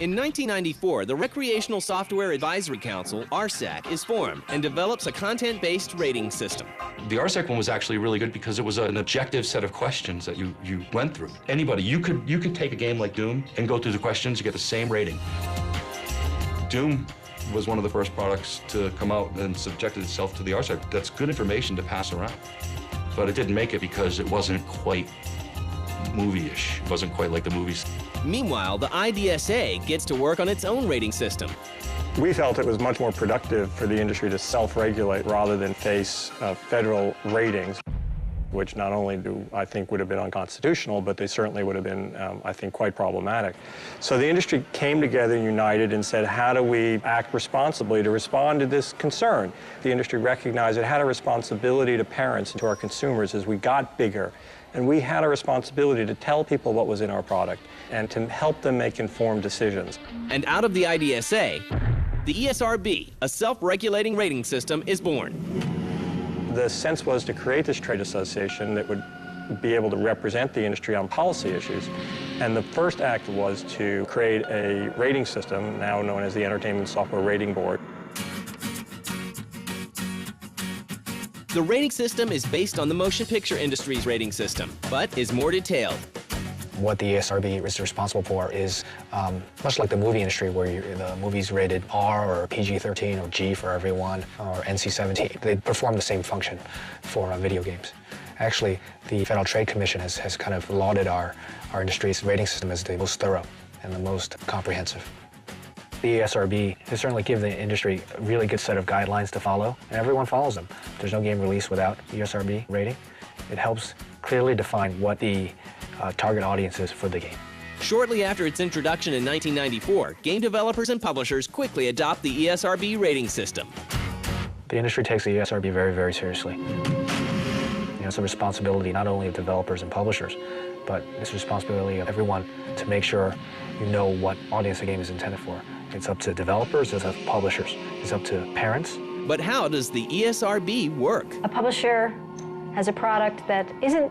In 1994, the Recreational Software Advisory Council, RSAC, is formed and develops a content-based rating system. The RSAC one was actually really good because it was an objective set of questions that you went through. Anybody, you could take a game like Doom and go through the questions, you get the same rating. Doom was one of the first products to come out and subjected itself to the RSAC. That's good information to pass around. But it didn't make it because it wasn't quite movie-ish. It wasn't quite like the movies. Meanwhile, the IDSA gets to work on its own rating system. We felt it was much more productive for the industry to self-regulate rather than face federal ratings, which not only I think would have been unconstitutional, but they certainly would have been, I think, quite problematic. So the industry came together united and said, how do we act responsibly to respond to this concern? The industry recognized it had a responsibility to parents and to our consumers as we got bigger. And we had a responsibility to tell people what was in our product and to help them make informed decisions. And out of the IDSA, the ESRB, a self-regulating rating system, is born. The sense was to create this trade association that would be able to represent the industry on policy issues. And the first act was to create a rating system, now known as the Entertainment Software Rating Board. The rating system is based on the motion picture industry's rating system, but is more detailed. What the ESRB is responsible for is much like the movie industry, where the movie's rated R or PG-13 or G for everyone, or NC-17. They perform the same function for video games. Actually, the Federal Trade Commission has kind of lauded our industry's rating system as the most thorough and the most comprehensive. The ESRB has certainly given the industry a really good set of guidelines to follow, and everyone follows them. There's no game released without ESRB rating. It helps clearly define what the target audience is for the game. Shortly after its introduction in 1994, game developers and publishers quickly adopt the ESRB rating system. The industry takes the ESRB very, very seriously. it's a responsibility not only of developers and publishers, but it's a responsibility of everyone to make sure you know what audience the game is intended for. It's up to developers, it's up to publishers, it's up to parents. But how does the ESRB work? A publisher has a product that isn't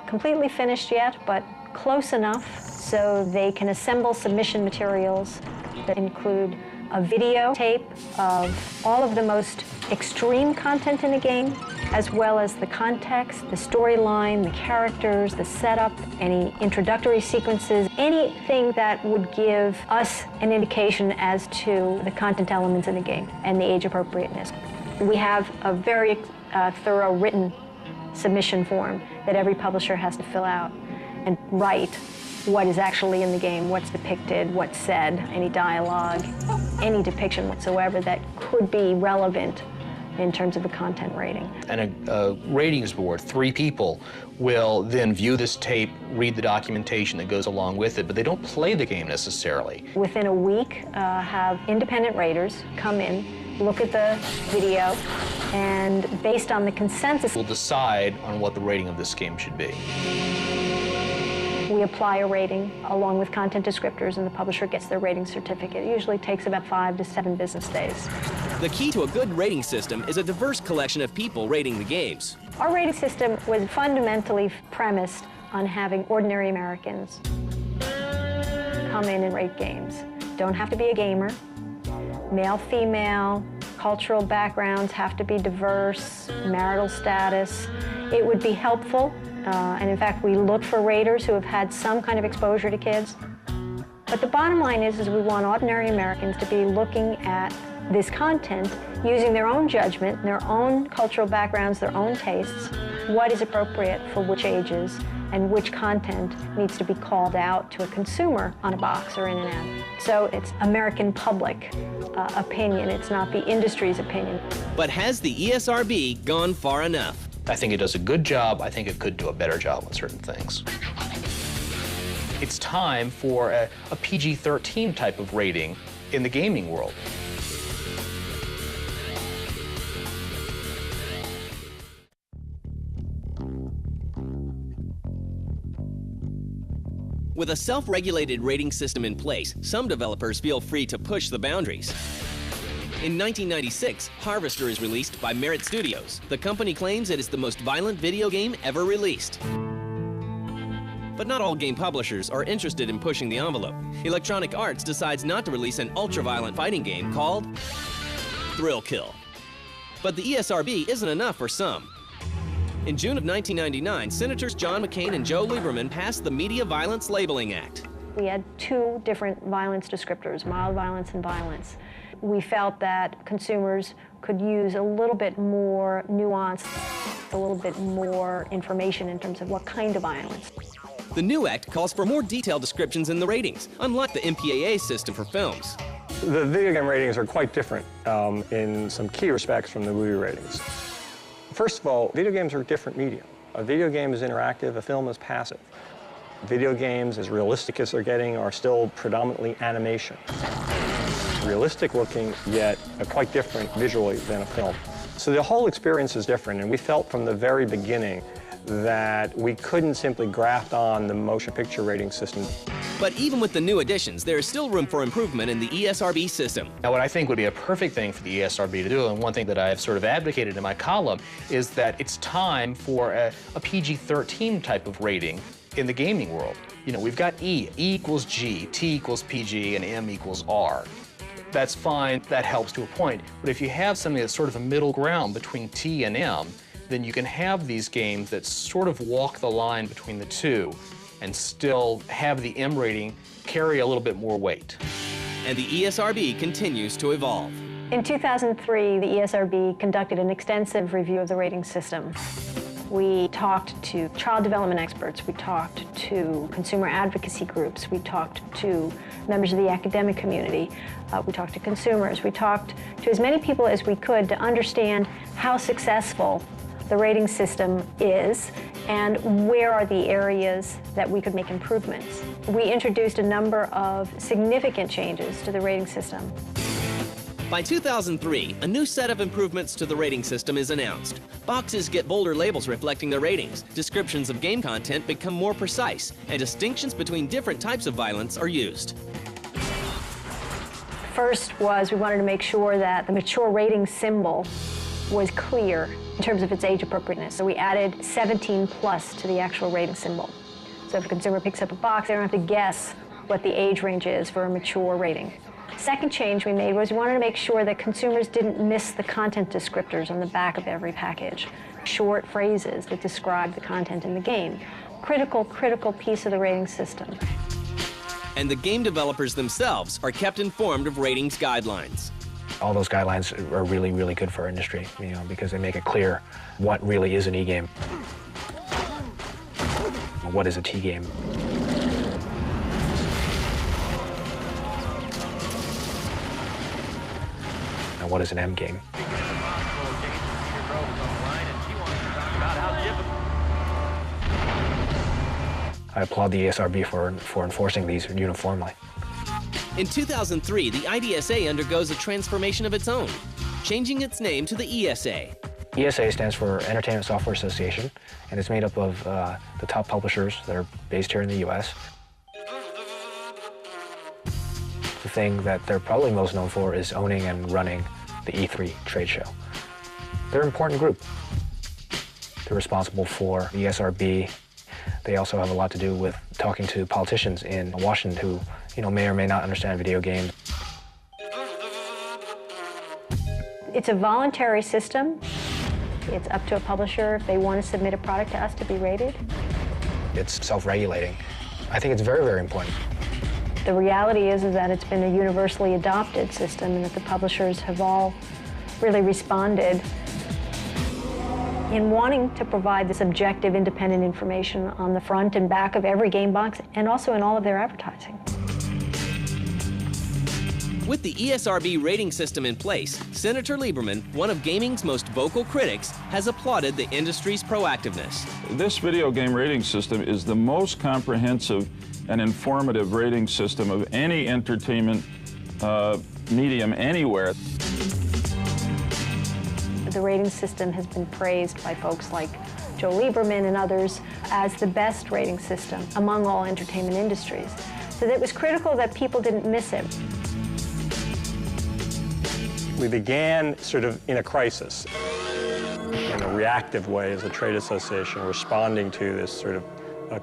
completely finished yet, but close enough so they can assemble submission materials that include a video tape of all of the most extreme content in the game, as well as the context, the storyline, the characters, the setup, any introductory sequences, anything that would give us an indication as to the content elements in the game and the age appropriateness. We have a very thorough written submission form that every publisher has to fill out and write what is actually in the game, what's depicted, what's said, any dialogue, any depiction whatsoever that could be relevant in terms of the content rating. And a ratings board, 3 people, will then view this tape, read the documentation that goes along with it, but they don't play the game necessarily. Within a week, have independent raters come in, look at the video, and based on the consensus, we'll decide on what the rating of this game should be. We apply a rating along with content descriptors, and the publisher gets their rating certificate. It usually takes about 5 to 7 business days. The key to a good rating system is a diverse collection of people rating the games. Our rating system was fundamentally premised on having ordinary Americans come in and rate games. Don't have to be a gamer. Male, female, cultural backgrounds have to be diverse, marital status. It would be helpful. And in fact, we look for raters who have had some kind of exposure to kids. But the bottom line is we want ordinary Americans to be looking at this content using their own judgment, their own cultural backgrounds, their own tastes, what is appropriate for which ages, and which content needs to be called out to a consumer on a box or in an ad. So it's American public opinion, it's not the industry's opinion. But has the ESRB gone far enough? I think it does a good job. I think it could do a better job on certain things. It's time for a PG-13 type of rating in the gaming world. With a self-regulated rating system in place, some developers feel free to push the boundaries. In 1996, Harvester is released by Merit Studios. The company claims it is the most violent video game ever released. But not all game publishers are interested in pushing the envelope. Electronic Arts decides not to release an ultra-violent fighting game called Thrill Kill. But the ESRB isn't enough for some. In June of 1999, Senators John McCain and Joe Lieberman passed the Media Violence Labeling Act. We had 2 different violence descriptors, mild violence and violence. We felt that consumers could use a little bit more nuance, a little bit more information in terms of what kind of violence. The new act calls for more detailed descriptions in the ratings, unlike the MPAA system for films. The video game ratings are quite different in some key respects from the movie ratings. First of all, video games are a different medium. A video game is interactive, a film is passive. Video games, as realistic as they're getting, are still predominantly animation. Realistic looking, yet quite different visually than a film. So the whole experience is different, and we felt from the very beginning that we couldn't simply graft on the motion picture rating system. But even with the new additions, there is still room for improvement in the ESRB system. Now, what I think would be a perfect thing for the ESRB to do, and one thing that I've sort of advocated in my column, is that it's time for a PG-13 type of rating in the gaming world. You know, we've got E equals G, T equals PG, and M equals R. That's fine, that helps to a point. But if you have something that's sort of a middle ground between T and M, then you can have these games that sort of walk the line between the two and still have the M rating carry a little bit more weight. And the ESRB continues to evolve. In 2003, the ESRB conducted an extensive review of the rating system. We talked to child development experts, we talked to consumer advocacy groups, we talked to members of the academic community, we talked to consumers, we talked to as many people as we could to understand how successful the rating system is and where are the areas that we could make improvements. We introduced a number of significant changes to the rating system. By 2003, a new set of improvements to the rating system is announced. Boxes get bolder labels reflecting their ratings, descriptions of game content become more precise, and distinctions between different types of violence are used. First was we wanted to make sure that the mature rating symbol was clear in terms of its age appropriateness. So we added 17 plus to the actual rating symbol. So if a consumer picks up a box, they don't have to guess what the age range is for a mature rating. Second change we made was we wanted to make sure that consumers didn't miss the content descriptors on the back of every package. Short phrases that describe the content in the game. Critical piece of the rating system. And the game developers themselves are kept informed of ratings guidelines. All those guidelines are really, really good for our industry, because they make it clear what really is an E-game. What is a T-game? And what is an M-game? I applaud the ESRB for enforcing these uniformly. In 2003, the IDSA undergoes a transformation of its own, changing its name to the ESA. ESA stands for Entertainment Software Association, and it's made up of the top publishers that are based here in the U.S. The thing that they're probably most known for is owning and running the E3 trade show. They're an important group. They're responsible for the ESRB. They also have a lot to do with talking to politicians in Washington who, may or may not understand video games. It's a voluntary system. It's up to a publisher if they want to submit a product to us to be rated. It's self-regulating. I think it's very, very important. The reality is that it's been a universally adopted system and that the publishers have all really responded in wanting to provide this objective, independent information on the front and back of every game box and also in all of their advertising. With the ESRB rating system in place, Senator Lieberman, one of gaming's most vocal critics, has applauded the industry's proactiveness. This video game rating system is the most comprehensive and informative rating system of any entertainment medium anywhere. The rating system has been praised by folks like Joe Lieberman and others as the best rating system among all entertainment industries. So that it was critical that people didn't miss it. We began sort of in a crisis, in a reactive way as a trade association, responding to this sort of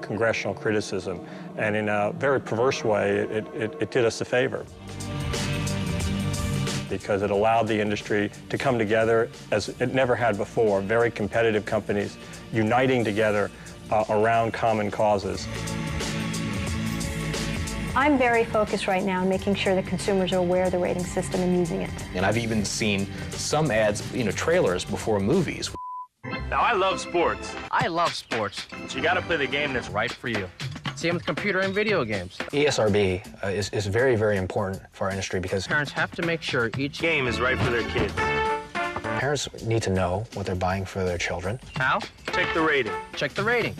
congressional criticism. And in a very perverse way, it did us a favor, because it allowed the industry to come together as it never had before, very competitive companies uniting together around common causes. I'm very focused right now on making sure that consumers are aware of the rating system and using it. And I've even seen some ads, trailers before movies. Now, I love sports. I love sports. But you gotta play the game that's right for you. Same with computer and video games. ESRB is very, very important for our industry because parents have to make sure each game is right for their kids. Parents need to know what they're buying for their children. How? Check the rating. Check the rating.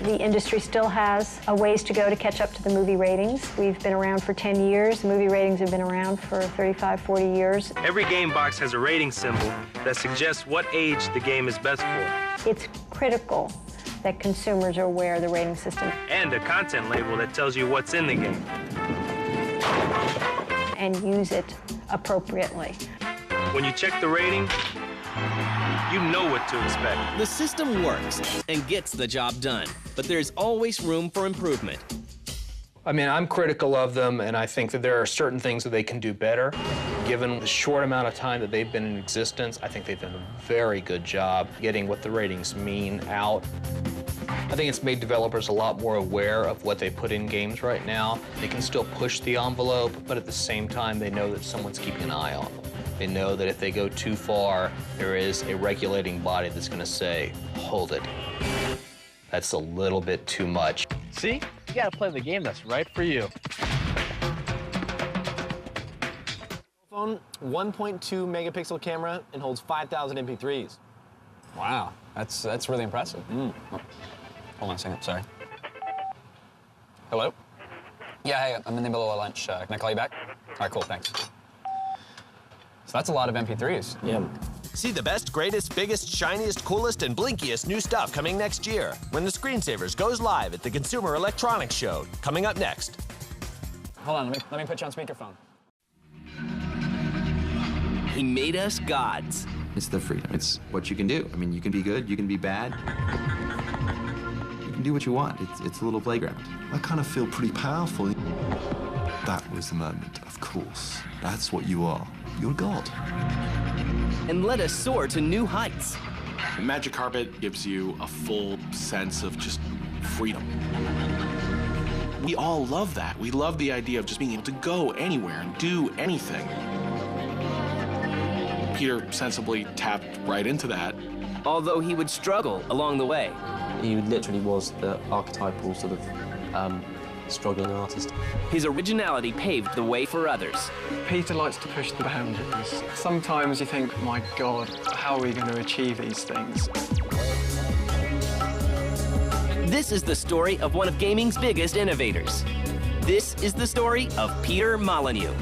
The industry still has a ways to go to catch up to the movie ratings. We've been around for 10 years. The movie ratings have been around for 35, 40 years. Every game box has a rating symbol that suggests what age the game is best for. It's critical that consumers are aware of the rating system. And a content label that tells you what's in the game. And use it appropriately. When you check the rating, you know what to expect. The system works and gets the job done, but there's always room for improvement. I mean, I'm critical of them, and I think that there are certain things that they can do better. Given the short amount of time that they've been in existence, I think they've done a very good job getting what the ratings mean out. I think it's made developers a lot more aware of what they put in games right now. They can still push the envelope, but at the same time, they know that someone's keeping an eye on them. They know that if they go too far, there is a regulating body that's going to say, hold it. That's a little bit too much. See? You gotta play the game that's right for you. Phone, 1.2 megapixel camera and holds 5,000 MP3s. Wow, that's really impressive. Oh, hold on a second, sorry. Hello? Yeah, hey, I'm in the middle of lunch. Can I call you back? All right, cool, thanks. So that's a lot of MP3s. Yeah. See the best, greatest, biggest, shiniest, coolest, and blinkiest new stuff coming next year when the Screensavers goes live at the Consumer Electronics Show. Coming up next. Hold on, let me put you on speakerphone. He made us gods. It's the freedom. It's what you can do. I mean, you can be good, you can be bad. You can do what you want. It's a little playground. I kind of feel pretty powerful. That was the moment, of course. That's what you are. You're God. And let us soar to new heights. Magic Carpet gives you a full sense of just freedom. We all love that. We love the idea of just being able to go anywhere and do anything. Peter sensibly tapped right into that. Although he would struggle along the way. He literally was the archetypal sort of struggling artist. His originality paved the way for others. Peter likes to push the boundaries. Sometimes you think, my God, how are we going to achieve these things? This is the story of one of gaming's biggest innovators. This is the story of Peter Molyneux.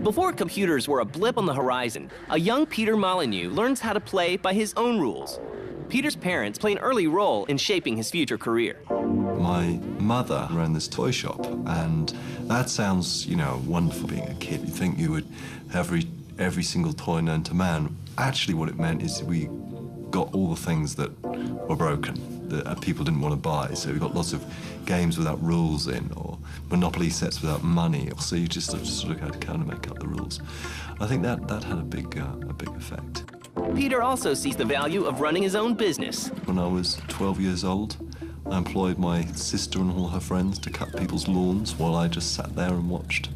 Before computers were a blip on the horizon, a young Peter Molyneux learns how to play by his own rules. Peter's parents play an early role in shaping his future career. My mother ran this toy shop, and that sounds, wonderful being a kid. You think you would have every single toy known to man. Actually, what it meant is we got all the things that were broken, that people didn't want to buy. So we got lots of games without rules in, or Monopoly sets without money. So you just sort of had to kind of make up the rules. I think that had a big effect. Peter also sees the value of running his own business. When I was 12 years old, I employed my sister and all her friends to cut people's lawns while I just sat there and watched,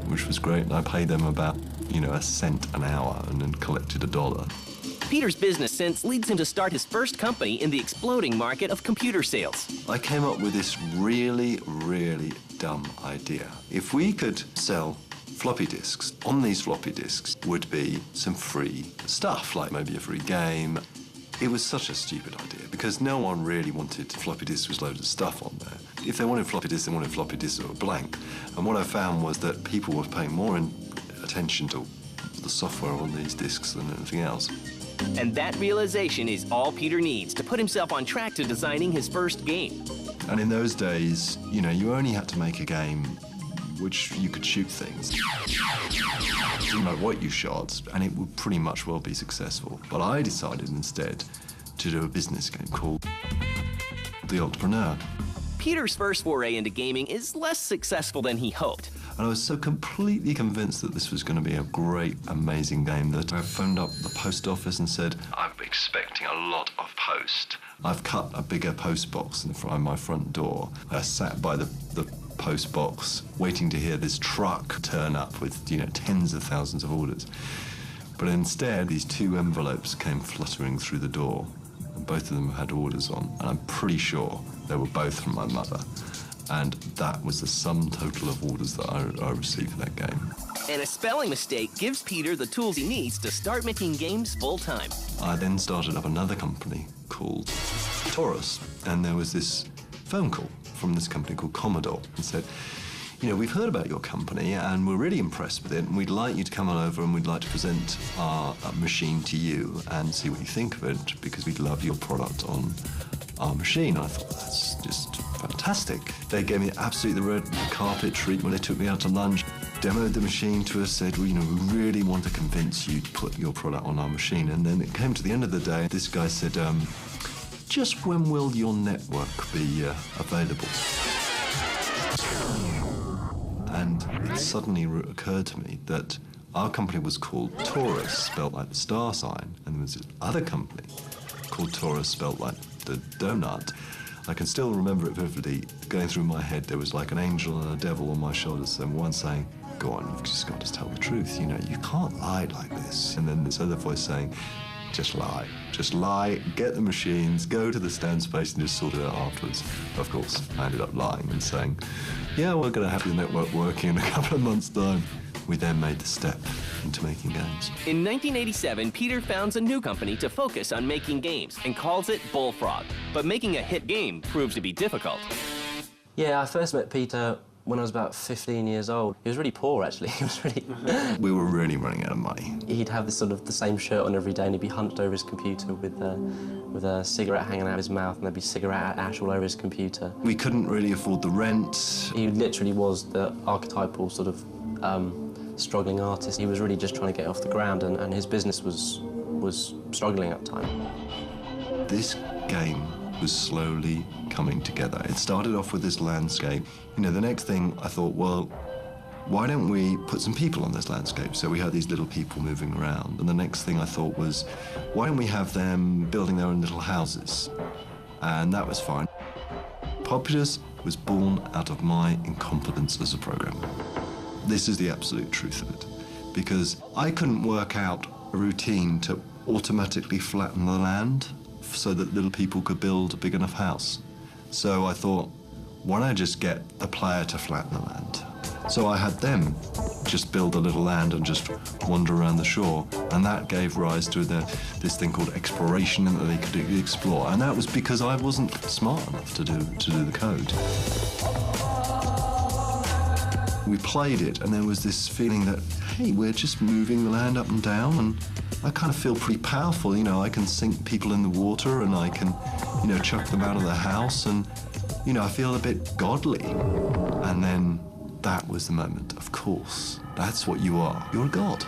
which was great. And I paid them about, a cent an hour and then collected $1. Peter's business sense leads him to start his first company in the exploding market of computer sales. I came up with this really, really dumb idea. If we could sell floppy disks, on these floppy disks would be some free stuff, like maybe a free game. It was such a stupid idea because no one really wanted floppy disks with loads of stuff on there. If they wanted floppy disks, they wanted floppy disks that were blank. And what I found was that people were paying more attention to the software on these disks than anything else. And that realization is all Peter needs to put himself on track to designing his first game. And in those days, you only had to make a game which you could shoot things. Didn't matter what you shot, and it would pretty much well be successful. But I decided instead to do a business game called The Entrepreneur. Peter's first foray into gaming is less successful than he hoped. And I was so completely convinced that this was going to be a great, amazing game that I phoned up the post office and said, I'm expecting a lot of post. I've cut a bigger post box in front of my front door. I sat by the post box waiting to hear this truck turn up with, tens of thousands of orders. But instead, these 2 envelopes came fluttering through the door, and both of them had orders on, and I'm pretty sure they were both from my mother. And that was the sum total of orders that I received for that game. And a spelling mistake gives Peter the tools he needs to start making games full-time. I then started up another company called Taurus, and there was this phone call from this company called Commodore and said, we've heard about your company and we're really impressed with it, and we'd like you to come on over and we'd like to present our machine to you and see what you think of it, because we'd love your product on our machine. I thought, that's just fantastic. They gave me absolutely the red carpet treatment. They took me out to lunch, demoed the machine to us, said, we really want to convince you to put your product on our machine. And then it came to the end of the day, this guy said, just when will your network be available? And it suddenly occurred to me that our company was called Taurus, spelled like the star sign, and there was this other company called Taurus, spelled like the donut. I can still remember it vividly. Going through my head, there was like an angel and a devil on my shoulders, and one saying, go on, you've just got to tell the truth, you can't lie like this. And then this other voice saying, just lie. Just lie, get the machines, go to the stand space and just sort it out afterwards. Of course, I ended up lying and saying, yeah, we're going to have the network working in a couple of months' time. We then made the step into making games. In 1987, Peter founds a new company to focus on making games and calls it Bullfrog. But making a hit game proves to be difficult. Yeah, I first met Peter when I was about 15 years old. He was really poor, actually. He was really... We were really running out of money. He'd have this sort of the same shirt on every day, and he'd be hunched over his computer with a cigarette hanging out of his mouth, and there'd be cigarette ash all over his computer. We couldn't really afford the rent. He literally was the archetypal sort of struggling artist. He was really just trying to get off the ground, and his business was struggling at the time. This game was slowly coming together. It started off with this landscape. You know, the next thing I thought, well, why don't we put some people on this landscape? So we had these little people moving around. And the next thing I thought was, why don't we have them building their own little houses? And that was fine. Populous was born out of my incompetence as a programmer. This is the absolute truth of it. Because I couldn't work out a routine to automatically flatten the land so that little people could build a big enough house. So I thought, why don't I just get the player to flatten the land? So I had them just build a little land and just wander around the shore, and that gave rise to this thing called exploration that they could explore, and that was because I wasn't smart enough to do the code. We played it, and there was this feeling that, hey, we're just moving the land up and down, and I kind of feel pretty powerful. You know, I can sink people in the water, and I can, you know, chuck them out of the house, and, you know, I feel a bit godly. And then that was the moment. Of course, that's what you are. You're a god.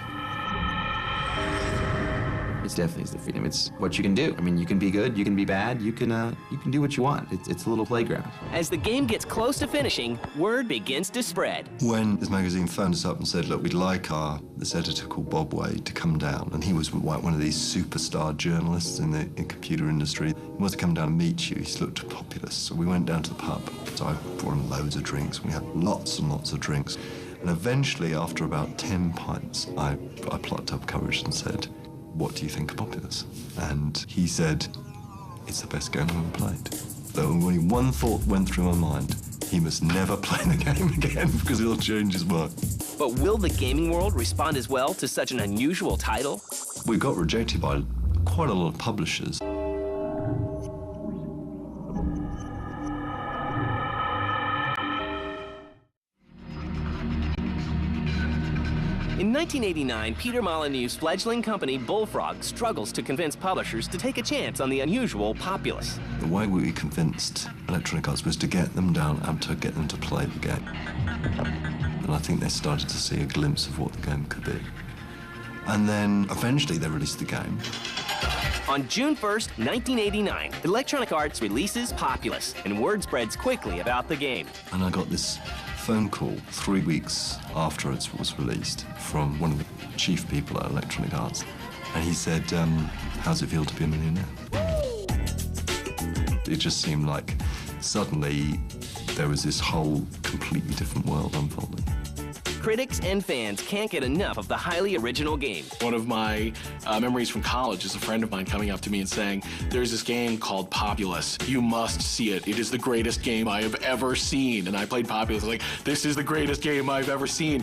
It's definitely the freedom. It's what you can do. I mean, you can be good, you can be bad, you can do what you want. It's a little playground. As the game gets close to finishing, word begins to spread. When this magazine phoned us up and said, look, we'd like this editor called Bob Wade to come down, and he was one of these superstar journalists in the computer industry. He wants to come down and meet you. He's looked populous. So we went down to the pub. So I brought him loads of drinks. We had lots and lots of drinks. And eventually, after about 10 pints, I plucked up courage and said, what do you think of Populous? And he said, it's the best game I've ever played. Though only one thought went through my mind, he must never play the game again because it'll change his mind. But will the gaming world respond as well to such an unusual title? We got rejected by quite a lot of publishers. In 1989, Peter Molyneux's fledgling company, Bullfrog, struggles to convince publishers to take a chance on the unusual Populous. The way we convinced Electronic Arts was to get them down and to get them to play the game. And I think they started to see a glimpse of what the game could be. And then eventually they released the game. On June 1st, 1989, Electronic Arts releases Populous, and word spreads quickly about the game. And I got this phone call 3 weeks after it was released from one of the chief people at Electronic Arts. And he said, how's it feel to be a millionaire? It just seemed like suddenly there was this whole completely different world unfolding. Critics and fans can't get enough of the highly original game. One of my memories from college is a friend of mine coming up to me and saying, there's this game called Populous. You must see it. It is the greatest game I have ever seen. And I played Populous. I was like, this is the greatest game I've ever seen.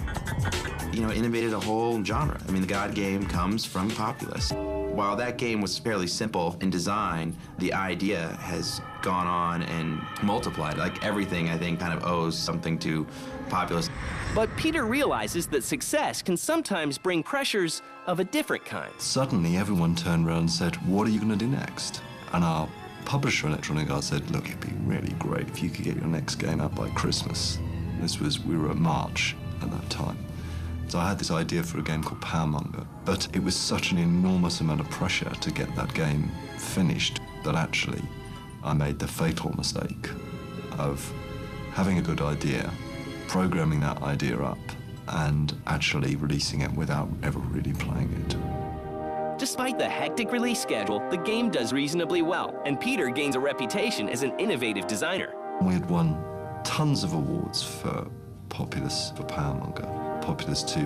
You know, innovated a whole genre. I mean, the God game comes from Populous. While that game was fairly simple in design, the idea has gone on and multiplied. Like everything, I think, kind of owes something to Populous. But Peter realizes that success can sometimes bring pressures of a different kind. Suddenly, everyone turned around and said, what are you going to do next? And our publisher, Electronic Arts, said, look, it'd be really great if you could get your next game out by Christmas. We were at March at that time. So I had this idea for a game called Powermonger, but it was such an enormous amount of pressure to get that game finished that actually I made the fatal mistake of having a good idea, programming that idea up, and actually releasing it without ever really playing it. Despite the hectic release schedule, the game does reasonably well, and Peter gains a reputation as an innovative designer. We had won tons of awards for Populous, for Powermonger. Populous 2,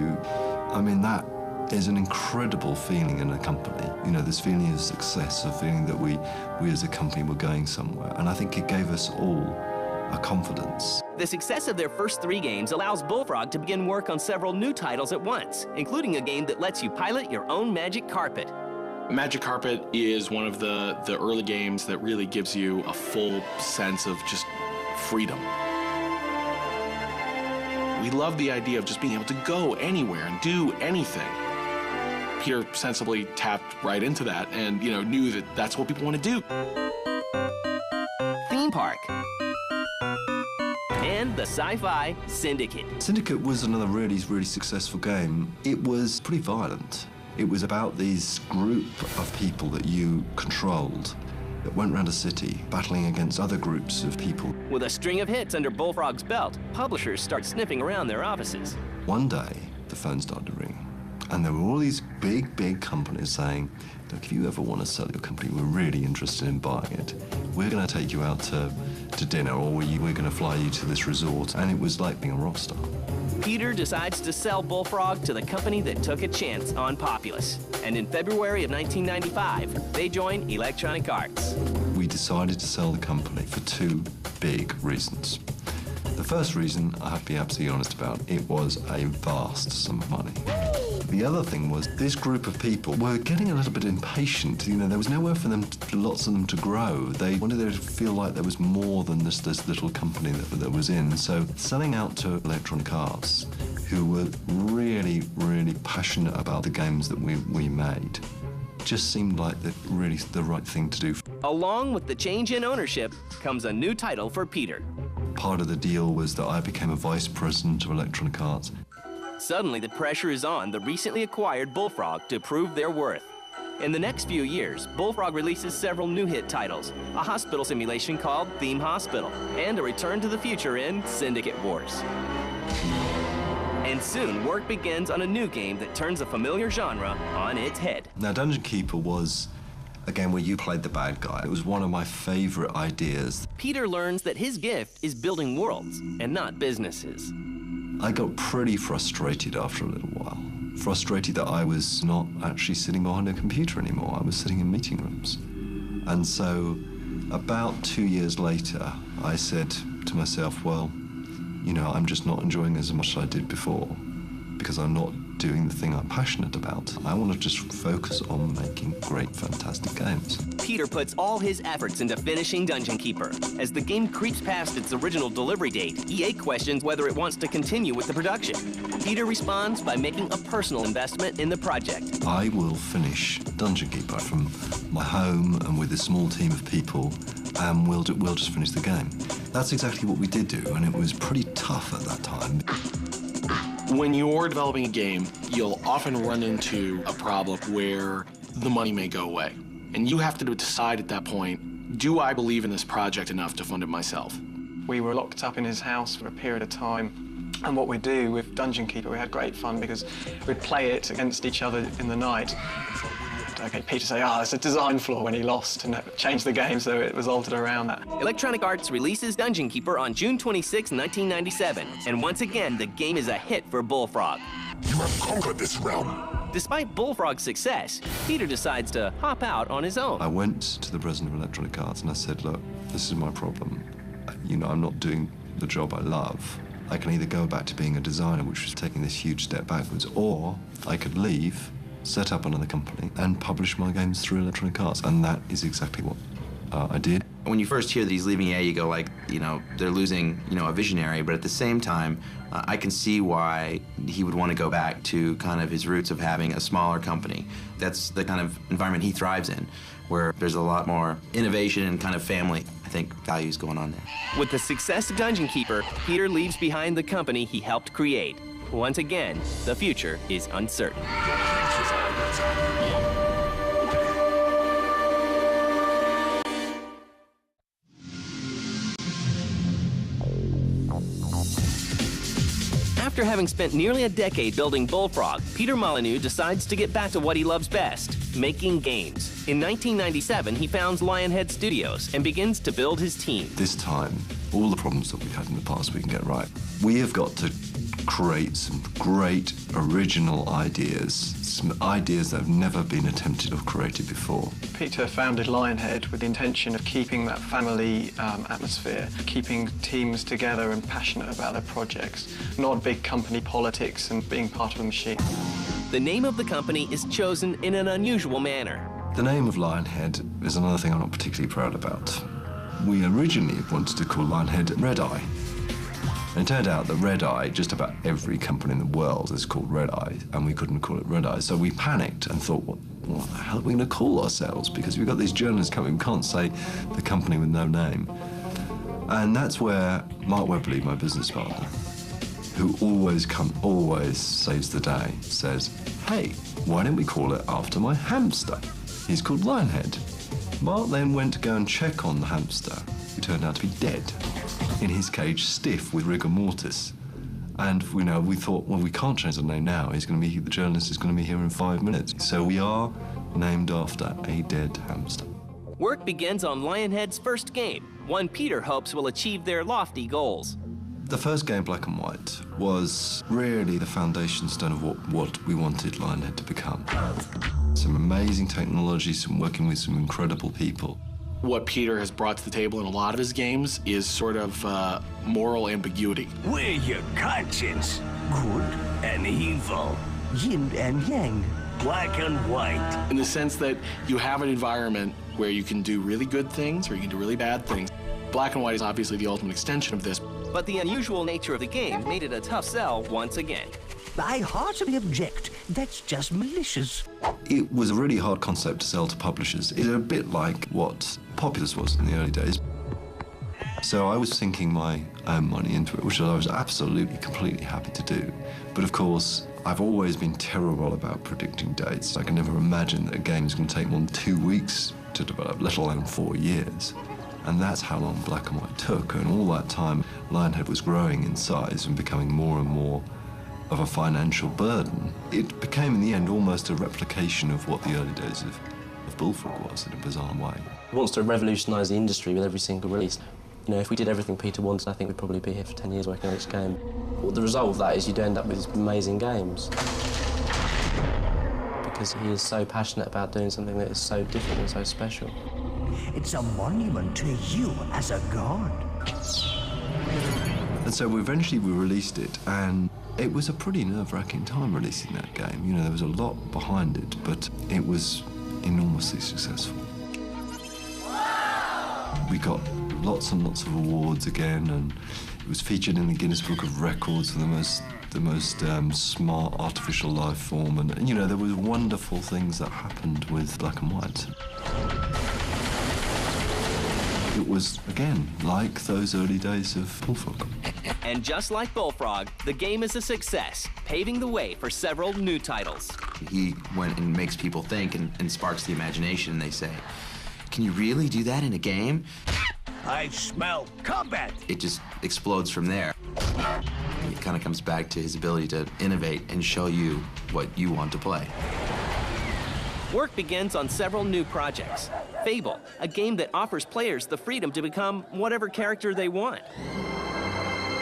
I mean, that is an incredible feeling in a company. You know, this feeling of success, a feeling that we as a company were going somewhere. And I think it gave us all a confidence. The success of their first 3 games allows Bullfrog to begin work on several new titles at once, including a game that lets you pilot your own magic carpet. Magic Carpet is one of the early games that really gives you a full sense of just freedom. We love the idea of just being able to go anywhere and do anything. Peter sensibly tapped right into that and, you know, knew that that's what people want to do. Theme Park. And the sci-fi Syndicate. Syndicate was another really successful game. It was pretty violent. It was about this group of people that you controlled that went around a city battling against other groups of people. With a string of hits under Bullfrog's belt, publishers start sniffing around their offices. One day, the phone started to ring, and there were all these big companies saying, look, if you ever want to sell your company, we're really interested in buying it. We're going to take you out to dinner, or we're going to fly you to this resort. And it was like being a rock star. Peter decides to sell Bullfrog to the company that took a chance on Populous. And in February of 1995, they join Electronic Arts. We decided to sell the company for 2 big reasons. The first reason, I have to be absolutely honest about, it was a vast sum of money. The other thing was this group of people were getting a little bit impatient. You know, there was nowhere for them, lots of them to grow. They wanted to feel like there was more than this little company that was in. So selling out to Electronic Arts, who were really passionate about the games that we made, just seemed like really the right thing to do. Along with the change in ownership comes a new title for Peter. Part of the deal was that I became a vice president of Electronic Arts. Suddenly, the pressure is on the recently acquired Bullfrog to prove their worth. In the next few years, Bullfrog releases several new hit titles, a hospital simulation called Theme Hospital, and a return to the future in Syndicate Wars. And soon, work begins on a new game that turns a familiar genre on its head. Now, Dungeon Keeper was a game where you played the bad guy. It was one of my favorite ideas. Peter learns that his gift is building worlds and not businesses. I got pretty frustrated after a little while. Frustrated that I was not actually sitting behind a computer anymore. I was sitting in meeting rooms. And so about 2 years later, I said to myself, well, you know, I'm just not enjoying as much as I did before because I'm not doing the thing I'm passionate about. I want to just focus on making great, fantastic games. Peter puts all his efforts into finishing Dungeon Keeper. As the game creeps past its original delivery date, EA questions whether it wants to continue with the production. Peter responds by making a personal investment in the project. I will finish Dungeon Keeper from my home and with a small team of people, and we'll just finish the game. That's exactly what we did do, and it was pretty tough at that time. When you're developing a game, you'll often run into a problem where the money may go away. And you have to decide at that point, do I believe in this project enough to fund it myself? We were locked up in his house for a period of time. And what we do with Dungeon Keeper, we had great fun because we'd play it against each other in the night. Okay, Peter say, it's a design flaw when he lost and changed the game so it was altered around that. Electronic Arts releases Dungeon Keeper on June 26, 1997. And once again, the game is a hit for Bullfrog. You have conquered this realm. Despite Bullfrog's success, Peter decides to hop out on his own. I went to the president of Electronic Arts and I said, look, this is my problem. You know, I'm not doing the job I love. I can either go back to being a designer, which was taking this huge step backwards, or I could leave, set up another company, and publish my games through Electronic Arts. And that is exactly what I did. When you first hear that he's leaving EA, you go like, you know, they're losing, you know, a visionary, but at the same time, I can see why he would want to go back to kind of his roots of having a smaller company. That's the kind of environment he thrives in, where there's a lot more innovation and kind of family, I think, values going on there. With the success of Dungeon Keeper, Peter leaves behind the company he helped create. Once again, the future is uncertain. After having spent nearly a decade building Bullfrog, Peter Molyneux decides to get back to what he loves best, making games. In 1997, he founds Lionhead Studios and begins to build his team. This time, all the problems that we've had in the past we can get right. We have got to create some great original ideas, some ideas that have never been attempted or created before. Peter founded Lionhead with the intention of keeping that family atmosphere, keeping teams together and passionate about their projects, not big company politics and being part of a machine. The name of the company is chosen in an unusual manner. The name of Lionhead is another thing I'm not particularly proud about. We originally wanted to call Lionhead Red Eye. And it turned out that Red Eye, just about every company in the world is called Red Eye, and we couldn't call it Red Eye. So we panicked and thought, what the hell are we going to call ourselves? Because we've got these journalists coming, we can't say the company with no name. And that's where Mark Webley, my business partner, who always saves the day, says, hey, why don't we call it after my hamster? He's called Lionhead. Mark then went to go and check on the hamster, who turned out to be dead, in his cage, stiff with rigor mortis. And we thought, well, we can't change the name now. The journalist is going to be here in 5 minutes. So we are named after a dead hamster. Work begins on Lionhead's first game, one Peter hopes will achieve their lofty goals. The first game, Black and White, was really the foundation stone of what we wanted Lionhead to become. Some amazing technology, working with some incredible people. What Peter has brought to the table in a lot of his games is sort of moral ambiguity. We're your conscience. Good and evil. Yin and yang. Black and white. In the sense that you have an environment where you can do really good things or you can do really bad things. Black and White is obviously the ultimate extension of this. But the unusual nature of the game made it a tough sell once again. I heartily object. That's just malicious. It was a really hard concept to sell to publishers. It's a bit like what Populous was in the early days. So I was sinking my own money into it, which I was absolutely, completely happy to do. But of course, I've always been terrible about predicting dates. I can never imagine that a game is going to take more than 2 weeks to develop, let alone 4 years. And that's how long Black and White took. And all that time, Lionhead was growing in size and becoming more and more of a financial burden. It became, in the end, almost a replication of what the early days of Bullfrog was, in a bizarre way. He wants to revolutionise the industry with every single release. If we did everything Peter wanted, I think we'd probably be here for 10 years working on each game. Well, the result of that is you'd end up with these amazing games. Because he is so passionate about doing something that is so different and so special. It's a monument to you as a god. And so eventually we released it, and it was a pretty nerve-wracking time releasing that game. There was a lot behind it, but it was enormously successful. We got lots and lots of awards again, and it was featured in the Guinness Book of Records for the most smart artificial life form, and there was wonderful things that happened with Black and White. It was, again, like those early days of Bullfrog. And just like Bullfrog, the game is a success, paving the way for several new titles. He went and makes people think and sparks the imagination, and they say, can you really do that in a game? I smell combat. It just explodes from there. It kind of comes back to his ability to innovate and show you what you want to play. Work begins on several new projects. Fable, a game that offers players the freedom to become whatever character they want.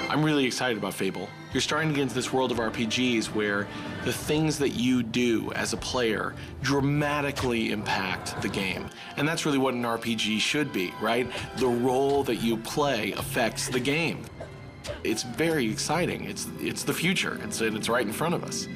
I'm really excited about Fable. You're starting to get into this world of RPGs where the things that you do as a player dramatically impact the game. And that's really what an RPG should be, right? The role that you play affects the game. It's very exciting. It's the future. It's right in front of us.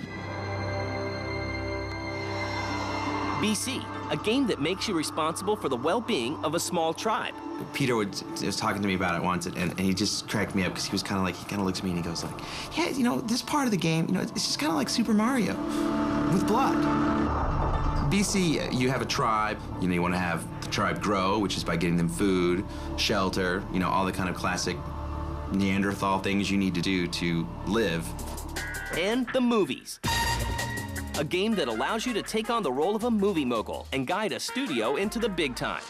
BC, a game that makes you responsible for the well-being of a small tribe. Peter was talking to me about it once, and he just cracked me up because he kind of looks at me and he goes like, yeah, this part of the game, it's just kind of like Super Mario with blood. BC, you have a tribe, you want to have the tribe grow, which is by getting them food, shelter, all the kind of classic Neanderthal things you need to do to live. And the movies. A game that allows you to take on the role of a movie mogul and guide a studio into the big time.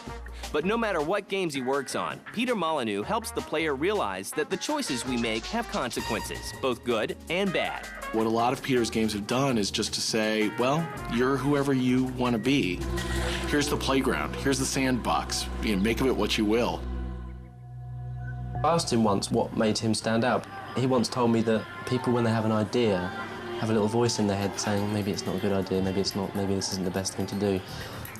But no matter what games he works on, Peter Molyneux helps the player realize that the choices we make have consequences, both good and bad. What a lot of Peter's games have done is just to say, well, you're whoever you want to be. Here's the playground, here's the sandbox, make of it what you will. I asked him once what made him stand out. He once told me that people, when they have an idea, have a little voice in their head saying, maybe it's not a good idea, maybe it's not, maybe this isn't the best thing to do.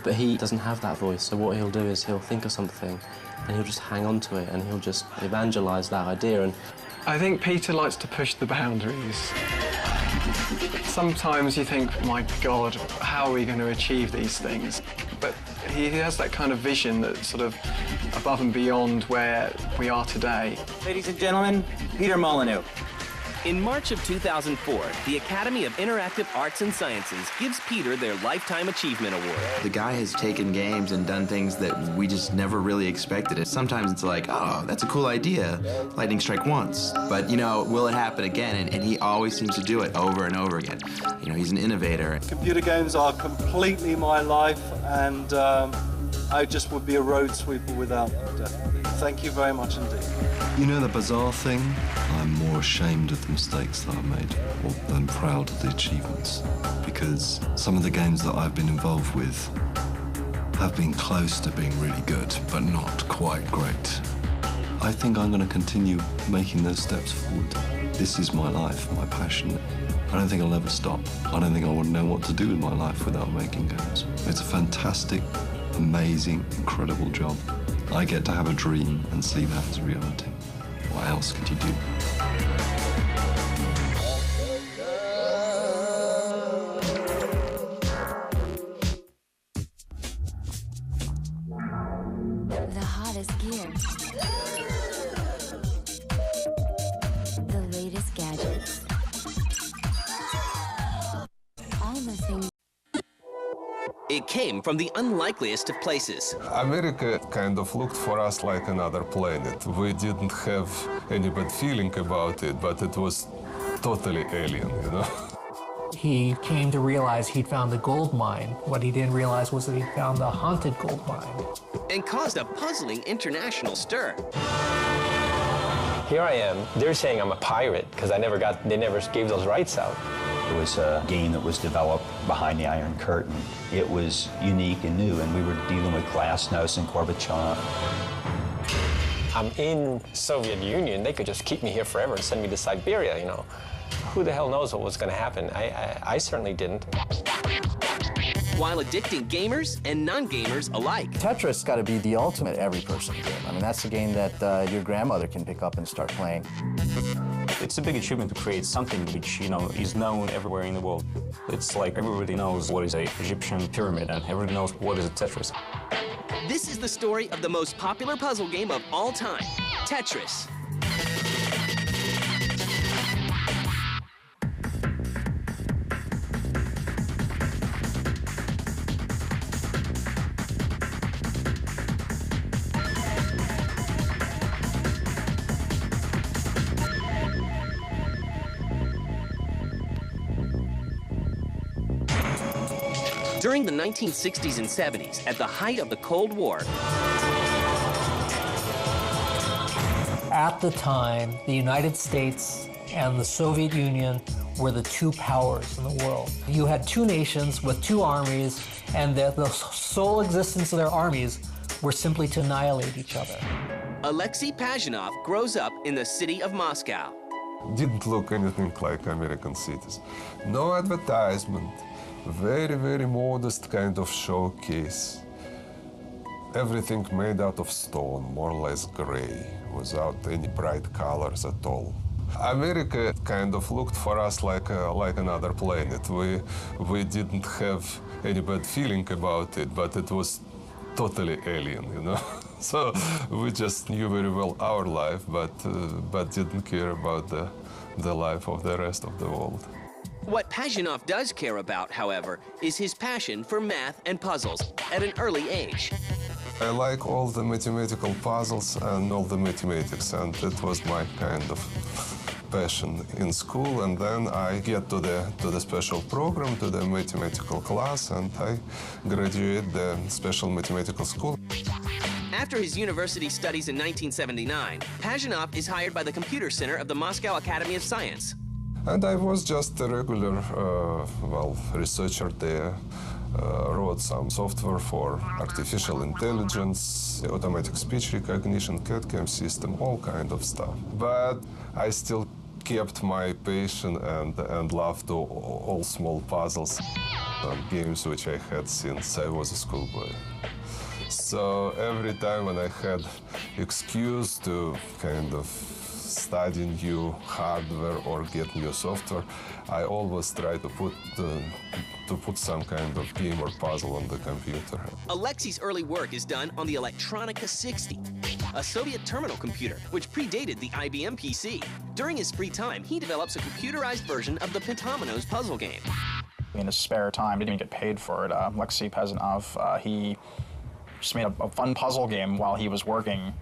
But he doesn't have that voice, so what he'll do is he'll think of something and he'll just hang on to it and he'll just evangelise that idea. And I think Peter likes to push the boundaries. Sometimes you think, my God, how are we going to achieve these things? But he has that kind of vision that's sort of above and beyond where we are today. Ladies and gentlemen, Peter Molyneux. In March of 2004, the Academy of Interactive Arts and Sciences gives Peter their Lifetime Achievement Award. The guy has taken games and done things that we just never really expected. Sometimes it's like, oh, that's a cool idea. Lightning strike once. But, you know, will it happen again? And he always seems to do it over and over again. You know, he's an innovator. Computer games are completely my life, and I just would be a road sweeper without them, definitely. Thank you very much indeed. You know the bizarre thing? I'm more ashamed of the mistakes that I've made than proud of the achievements. Because some of the games that I've been involved with have been close to being really good, but not quite great. I think I'm going to continue making those steps forward. This is my life, my passion. I don't think I'll ever stop. I don't think I would know what to do with my life without making games. It's a fantastic, amazing, incredible job. I get to have a dream and see that as reality. What else could you do? The hottest gear. The latest gadgets. All the things. It came from the unlikeliest of places. America kind of looked for us like another planet. We didn't have any bad feeling about it, but it was totally alien, you know? He came to realize he'd found a gold mine. What he didn't realize was that he'd found a haunted gold mine. And caused a puzzling international stir. Here I am. They're saying I'm a pirate because they never gave those rights out. It was a game that was developed behind the Iron Curtain. It was unique and new, and we were dealing with Glasnost and Gorbachev. I'm in Soviet Union. They could just keep me here forever and send me to Siberia, you know. Who the hell knows what was going to happen? I certainly didn't. While addicting gamers and non-gamers alike. Tetris got to be the ultimate every-person game. I mean, that's the game that your grandmother can pick up and start playing. It's a big achievement to create something which, you know, is known everywhere in the world. It's like everybody knows what is an Egyptian pyramid and everybody knows what is a Tetris. This is the story of the most popular puzzle game of all time, Tetris. During the 1960s and 70s, at the height of the Cold War, At the time, the United States and the Soviet Union were the two powers in the world. You had two nations with two armies, and the sole existence of their armies were simply to annihilate each other. Alexei Pajitnov grows up in the city of Moscow. Didn't look anything like American cities. No advertisement. Very, very modest kind of showcase. Everything made out of stone, more or less gray, without any bright colors at all. America kind of looked for us like another planet. We didn't have any bad feeling about it, but it was totally alien, you know? So we just knew very well our life, but didn't care about the life of the rest of the world. What Pajitnov does care about, however, is his passion for math and puzzles at an early age. I like all the mathematical puzzles and all the mathematics, and it was my kind of passion in school. And then I get to the special program, to the mathematical class, and I graduate the special mathematical school. After his university studies in 1979, Pajitnov is hired by the Computer Center of the Moscow Academy of Science. And I was just a regular, researcher there. Wrote some software for artificial intelligence, automatic speech recognition, CAD/CAM system, all kind of stuff. But I still kept my passion and love to all small puzzles and games which I had since I was a schoolboy. So every time when I had excuse to kind of study new hardware or get new software, I always try to put some kind of game or puzzle on the computer. Alexei's early work is done on the Electronica 60, a Soviet terminal computer which predated the IBM PC. During his free time, he develops a computerized version of the Pentominoes puzzle game. In his spare time, he didn't get paid for it. Alexei Pazanov, he just made a fun puzzle game while he was working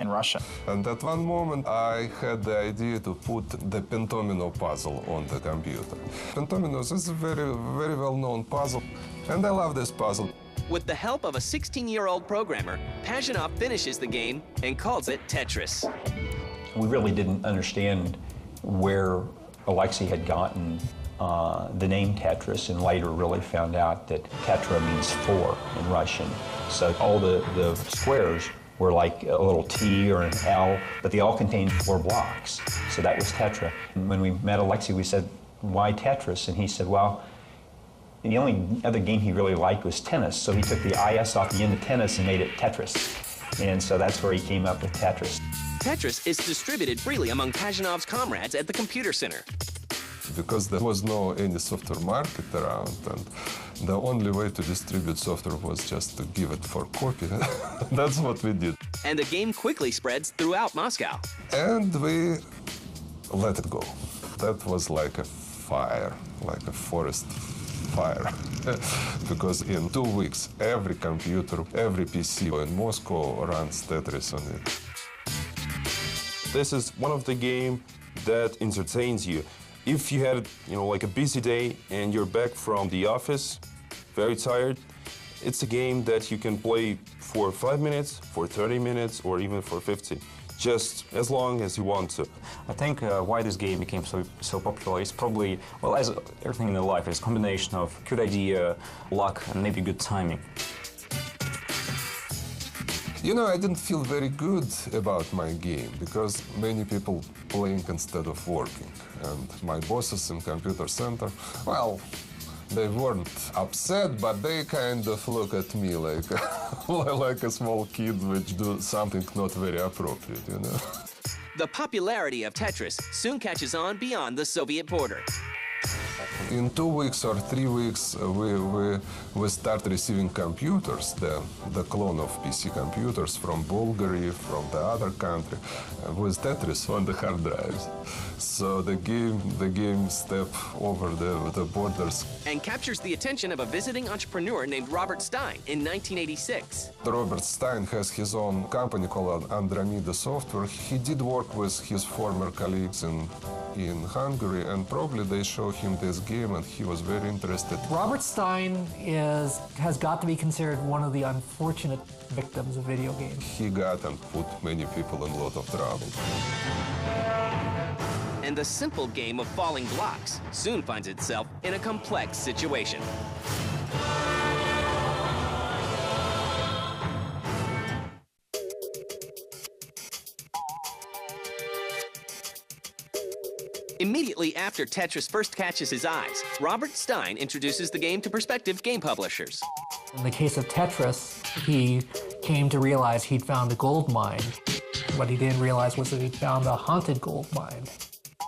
in Russia. And at one moment, I had the idea to put the Pentomino puzzle on the computer. Pentominoes is a very, very well-known puzzle, and I love this puzzle. With the help of a 16-year-old programmer, Pazanov finishes the game and calls it Tetris. We really didn't understand where Alexei had gotten the name Tetris, and later really found out that tetra means four in Russian. So all the squares were like a little T or an L, but they all contained 4 blocks. So that was tetra. And when we met Alexei, we said, why Tetris? And he said, well, the only other game he really liked was tennis. So he took the IS off the end of tennis and made it Tetris. And so that's where he came up with Tetris. Tetris is distributed freely among Pazanov's comrades at the computer center. Because there was no any software market around, and the only way to distribute software was just to give it for copy. That's what we did. And the game quickly spreads throughout Moscow. And we let it go. That was like a fire, like a forest fire. Because in 2 weeks, every computer, every PC in Moscow runs Tetris on it. This is one of the games that entertains you. If you had, like a busy day and you're back from the office, very tired, it's a game that you can play for 5 minutes, for 30 minutes, or even for 50, just as long as you want to. I think why this game became so popular is probably, well, as everything in life, it's a combination of good idea, luck, and maybe good timing. I didn't feel very good about my game because many people playing instead of working. And my bosses in computer center, well, they weren't upset, but they kind of look at me like, like a small kid which do something not very appropriate, The popularity of Tetris soon catches on beyond the Soviet border. In 2 weeks or 3 weeks, we start receiving computers, the clone of PC computers from Bulgaria, from the other country, with Tetris on the hard drives. So the game step over the borders. And captures the attention of a visiting entrepreneur named Robert Stein in 1986. Robert Stein has his own company called Andromeda Software. He did work with his former colleagues in Hungary, and probably they showed him this game and he was very interested. Robert Stein has got to be considered one of the unfortunate victims of video games. He got and put many people in a lot of trouble. And the simple game of falling blocks soon finds itself in a complex situation. Immediately after Tetris first catches his eyes, Robert Stein introduces the game to prospective game publishers. In the case of Tetris, he came to realize he'd found a gold mine. What he didn't realize was that he'd found a haunted gold mine.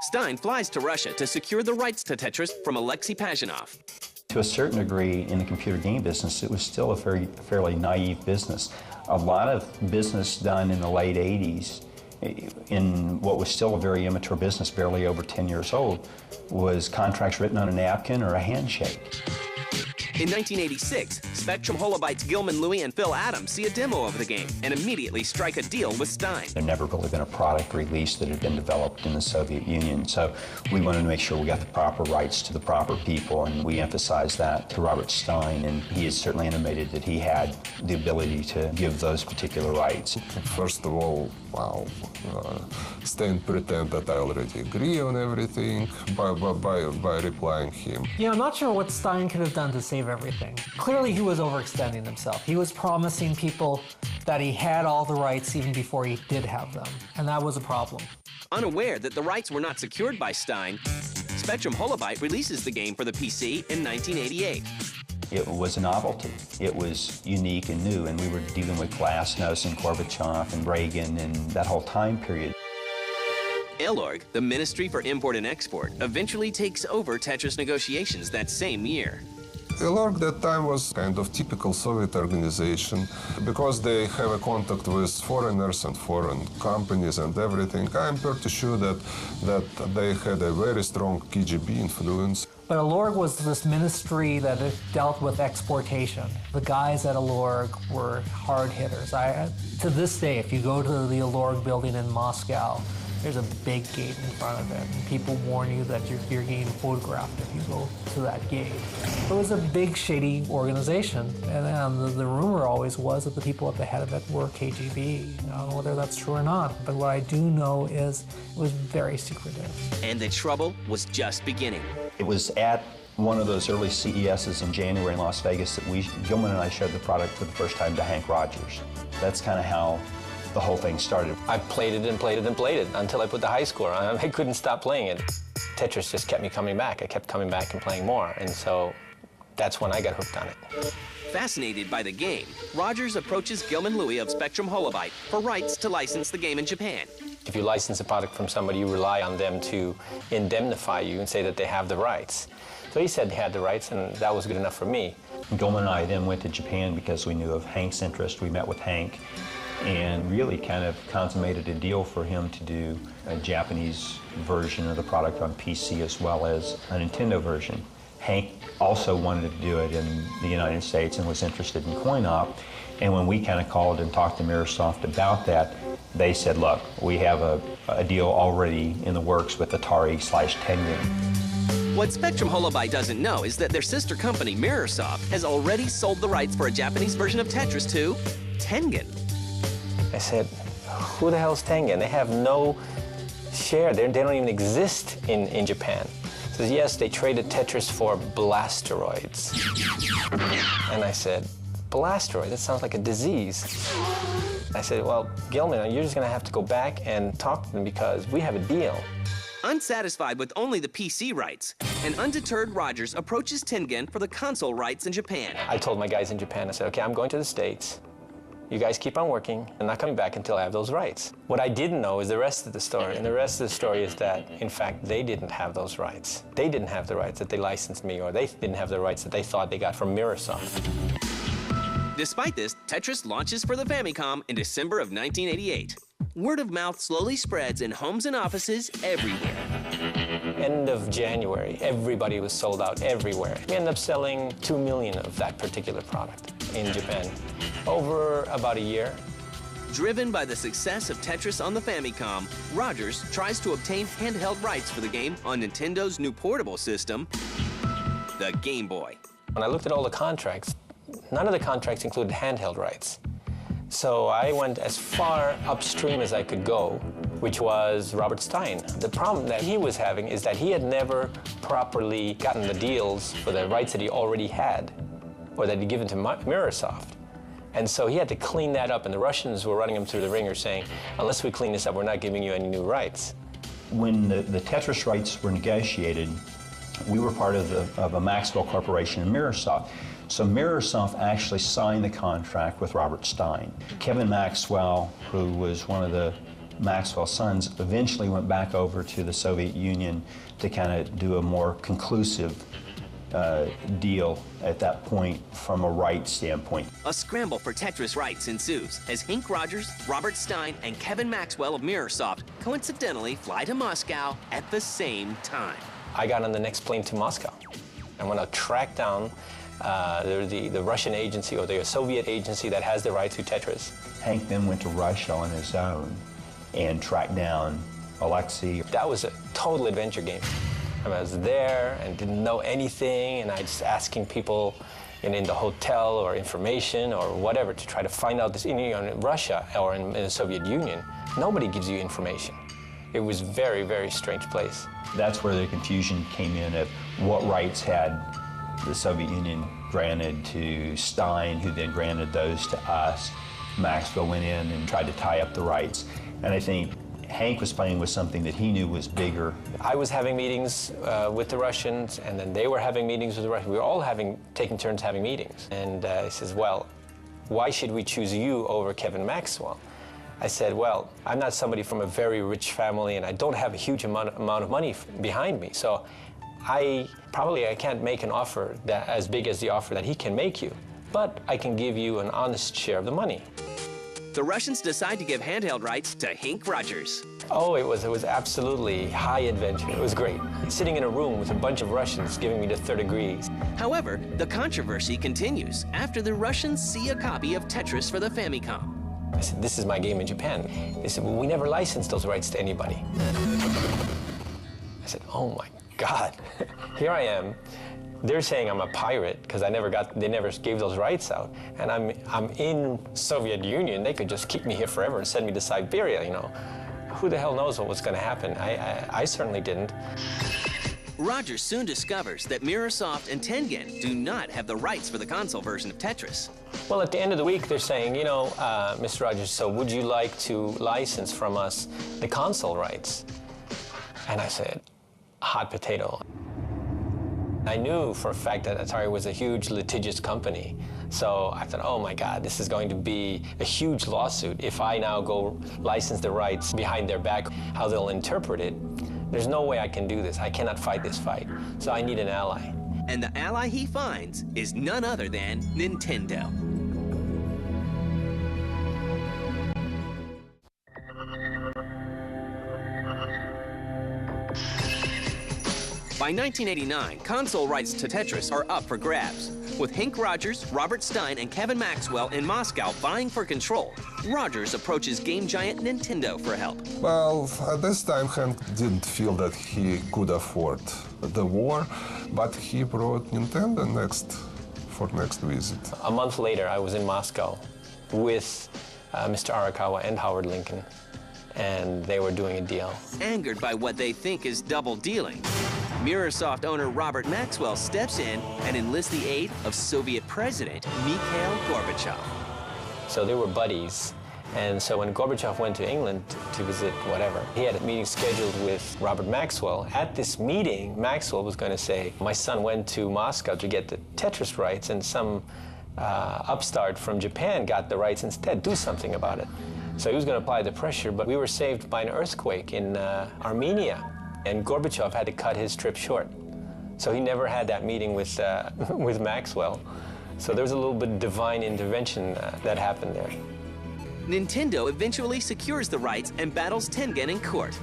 Stein flies to Russia to secure the rights to Tetris from Alexei Pazanov. To a certain degree, in the computer game business, it was still a fairly naive business. A lot of business done in the late 80s in what was still a very immature business, barely over 10 years old, was contracts written on a napkin or a handshake. In 1986, Spectrum Holobyte's Gilman Louie and Phil Adams see a demo of the game and immediately strike a deal with Stein. There never really been a product release that had been developed in the Soviet Union, so we wanted to make sure we got the proper rights to the proper people, and we emphasized that to Robert Stein, and he is certainly intimated that he had the ability to give those particular rights. First of all, Stein pretended that I already agree on everything by replying him. I'm not sure what Stein could have done to save everything. Clearly, he was overextending himself. He was promising people that he had all the rights even before he did have them, and that was a problem. Unaware that the rights were not secured by Stein, Spectrum Holobyte releases the game for the PC in 1988. It was a novelty. It was unique and new, and we were dealing with Glasnost and Gorbachev and Reagan and that whole time period. ELORG, the Ministry for Import and Export, eventually takes over Tetris negotiations that same year. ELORG that time was kind of typical Soviet organization because they have a contact with foreigners and foreign companies and everything. I'm pretty sure that they had a very strong KGB influence. But ELORG was this ministry that dealt with exportation. The guys at ELORG were hard hitters. To this day, if you go to the ELORG building in Moscow, there's a big gate in front of it, and people warn you that you're getting photographed if you go to that gate. It was a big, shady organization, and the rumor always was that the people at the head of it were KGB. I don't know whether that's true or not, but what I do know is it was very secretive. And the trouble was just beginning. It was at one of those early CESs in January in Las Vegas that Gilman and I showed the product for the first time to Hank Rogers. That's kind of how the whole thing started. I played it and played it and played it until I put the high score on. I couldn't stop playing it. Tetris just kept me coming back. I kept coming back and playing more, and so that's when I got hooked on it. Fascinated by the game, Rogers approaches Gilman Louis of Spectrum Holobyte for rights to license the game in Japan. If you license a product from somebody, you rely on them to indemnify you and say that they have the rights. So he said he had the rights, and that was good enough for me. Gilman and I then went to Japan because we knew of Hank's interest. We met with Hank and really kind of consummated a deal for him to do a Japanese version of the product on PC as well as a Nintendo version. Hank also wanted to do it in the United States and was interested in coin-op. And when we kind of called and talked to Mirrorsoft about that, they said, look, we have a deal already in the works with Atari/Tengen. What Spectrum Holobyte doesn't know is that their sister company, Mirrorsoft, has already sold the rights for a Japanese version of Tetris to Tengen. I said, who the hell's Tengen? They have no share. They don't even exist in Japan. He says, yes, they traded Tetris for blasteroids. And I said, blasteroid? That sounds like a disease. I said, well, Gilman, you're just going to have to go back and talk to them because we have a deal. Unsatisfied with only the PC rights, an undeterred Rogers approaches Tengen for the console rights in Japan. I told my guys in Japan, I said, okay, I'm going to the States. You guys keep on working. I'm not coming back until I have those rights. What I didn't know is the rest of the story. And the rest of the story is that, in fact, they didn't have those rights. They didn't have the rights that they licensed me, or they didn't have the rights that they thought they got from Mirrorsoft. Despite this, Tetris launches for the Famicom in December of 1988. Word of mouth slowly spreads in homes and offices everywhere. End of January, everybody was sold out everywhere. We ended up selling 2 million of that particular product in Japan over about a year. Driven by the success of Tetris on the Famicom, Rogers tries to obtain handheld rights for the game on Nintendo's new portable system, the Game Boy. When I looked at all the contracts, none of the contracts included handheld rights. So I went as far upstream as I could go, which was Robert Stein. The problem that he was having is that he had never properly gotten the deals for the rights that he already had, or that he'd given to Mirrorsoft. And so he had to clean that up, and the Russians were running him through the ringer saying, unless we clean this up, we're not giving you any new rights. When the Tetris rights were negotiated, we were part of a Maxwell Corporation and Mirrorsoft. So Mirrorsoft actually signed the contract with Robert Stein. Kevin Maxwell, who was one of the Maxwell sons, eventually went back over to the Soviet Union to kind of do a more conclusive deal at that point from a rights standpoint. A scramble for Tetris rights ensues as Hank Rogers, Robert Stein, and Kevin Maxwell of Mirrorsoft coincidentally fly to Moscow at the same time. I got on the next plane to Moscow. I want to track down the Russian agency or the Soviet agency that has the right to Tetris. Hank then went to Russia on his own and tracked down Alexei. That was a total adventure game. I was there and didn't know anything, and I was asking people in the hotel or information or whatever to try to find out this. In Russia or in the Soviet Union, nobody gives you information. It was a very, very strange place. That's where the confusion came in of what rights had the Soviet Union granted to Stein, who then granted those to us. Maxwell went in and tried to tie up the rights. And I think Hank was playing with something that he knew was bigger. I was having meetings with the Russians, and then they were having meetings with the Russians. We were all taking turns having meetings. And he says, well, why should we choose you over Kevin Maxwell? I said, well, I'm not somebody from a very rich family, and I don't have a huge amount of money behind me. So I can't make an offer as big as the offer that he can make you, but I can give you an honest share of the money. The Russians decide to give handheld rights to Hank Rogers. Oh, it was absolutely high adventure. It was great. Sitting in a room with a bunch of Russians giving me the third degrees. However, the controversy continues after the Russians see a copy of Tetris for the Famicom. I said, this is my game in Japan. They said, well, we never licensed those rights to anybody. I said, oh my God. Here I am. They're saying I'm a pirate because they never gave those rights out. And I'm in Soviet Union. They could just keep me here forever and send me to Siberia, you know. Who the hell knows what was going to happen? I certainly didn't. Rogers soon discovers that Mirrorsoft and Tengen do not have the rights for the console version of Tetris. Well, at the end of the week, they're saying, you know, Mr. Rogers, so would you like to license from us the console rights? And I said, hot potato. I knew for a fact that Atari was a huge litigious company. So I thought, oh my God, this is going to be a huge lawsuit. If I now go license the rights behind their back, how they'll interpret it, there's no way I can do this. I cannot fight this fight. So I need an ally. And the ally he finds is none other than Nintendo. By 1989, console rights to Tetris are up for grabs. With Hank Rogers, Robert Stein, and Kevin Maxwell in Moscow vying for control, Rogers approaches game giant Nintendo for help. Well, at this time, Hank didn't feel that he could afford the war, but he brought Nintendo for next visit. A month later, I was in Moscow with Mr. Arakawa and Howard Lincoln, and they were doing a deal. Angered by what they think is double dealing, Mirrorsoft owner Robert Maxwell steps in and enlists the aid of Soviet President Mikhail Gorbachev. So they were buddies, and so when Gorbachev went to England to visit whatever, he had a meeting scheduled with Robert Maxwell. At this meeting, Maxwell was going to say, my son went to Moscow to get the Tetris rights, and some upstart from Japan got the rights instead. Do something about it. So he was going to apply the pressure, but we were saved by an earthquake in Armenia. And Gorbachev had to cut his trip short. So he never had that meeting with Maxwell. So there was a little bit of divine intervention that happened there. Nintendo eventually secures the rights and battles Tengen in court.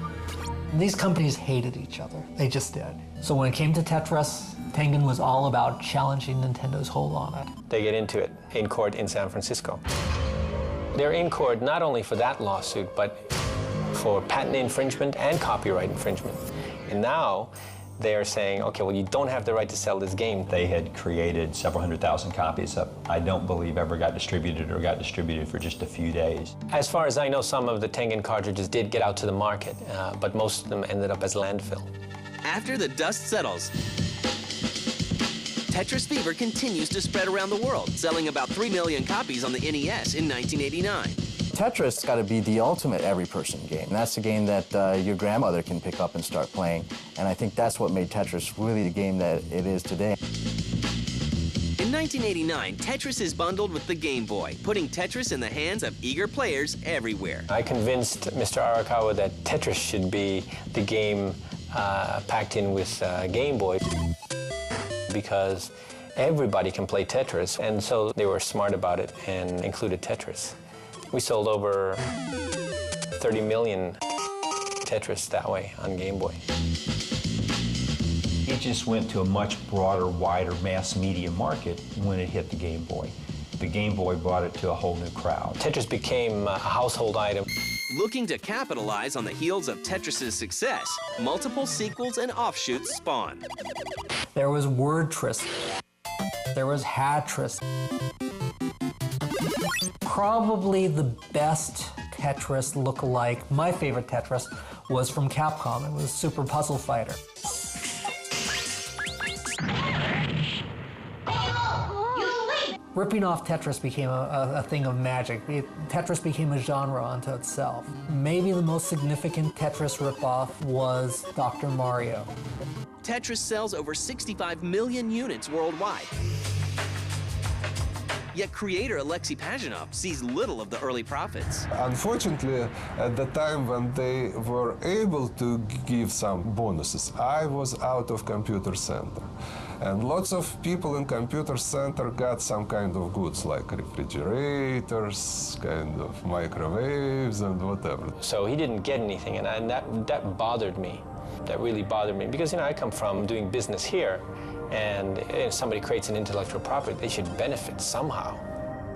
These companies hated each other. They just did. So when it came to Tetris, Tengen was all about challenging Nintendo's hold on it. They get into it in court in San Francisco. They're in court not only for that lawsuit, but for patent infringement and copyright infringement. And now they are saying, okay, well, you don't have the right to sell this game. They had created several 100,000 copies that I don't believe ever got distributed or got distributed for just a few days. As far as I know, some of the Tengen cartridges did get out to the market, but most of them ended up as landfill. After the dust settles, Tetris fever continues to spread around the world, selling about 3 million copies on the NES in 1989. Tetris got to be the ultimate every-person game. That's a game that your grandmother can pick up and start playing, and I think that's what made Tetris really the game that it is today. In 1989, Tetris is bundled with the Game Boy, putting Tetris in the hands of eager players everywhere. I convinced Mr. Arakawa that Tetris should be the game packed in with Game Boy, because everybody can play Tetris, and so they were smart about it and included Tetris. We sold over 30 million Tetris that way on Game Boy. It just went to a much broader, wider mass media market when it hit the Game Boy. The Game Boy brought it to a whole new crowd. Tetris became a household item. Looking to capitalize on the heels of Tetris's success, multiple sequels and offshoots spawned. There was Wordtris. There was Hatris. Probably the best Tetris look-alike, my favorite Tetris, was from Capcom. It was Super Puzzle Fighter. Ripping off Tetris became a thing of magic. Tetris became a genre unto itself. Maybe the most significant Tetris ripoff was Dr. Mario. Tetris sells over 65 million units worldwide. Yet creator Alexei Pajitnov sees little of the early profits. Unfortunately, at the time when they were able to give some bonuses, I was out of computer center. And lots of people in computer center got some kind of goods like refrigerators, kind of microwaves and whatever. So he didn't get anything, and that bothered me. That really bothered me because, you know, I come from doing business here, and if somebody creates an intellectual property, they should benefit somehow.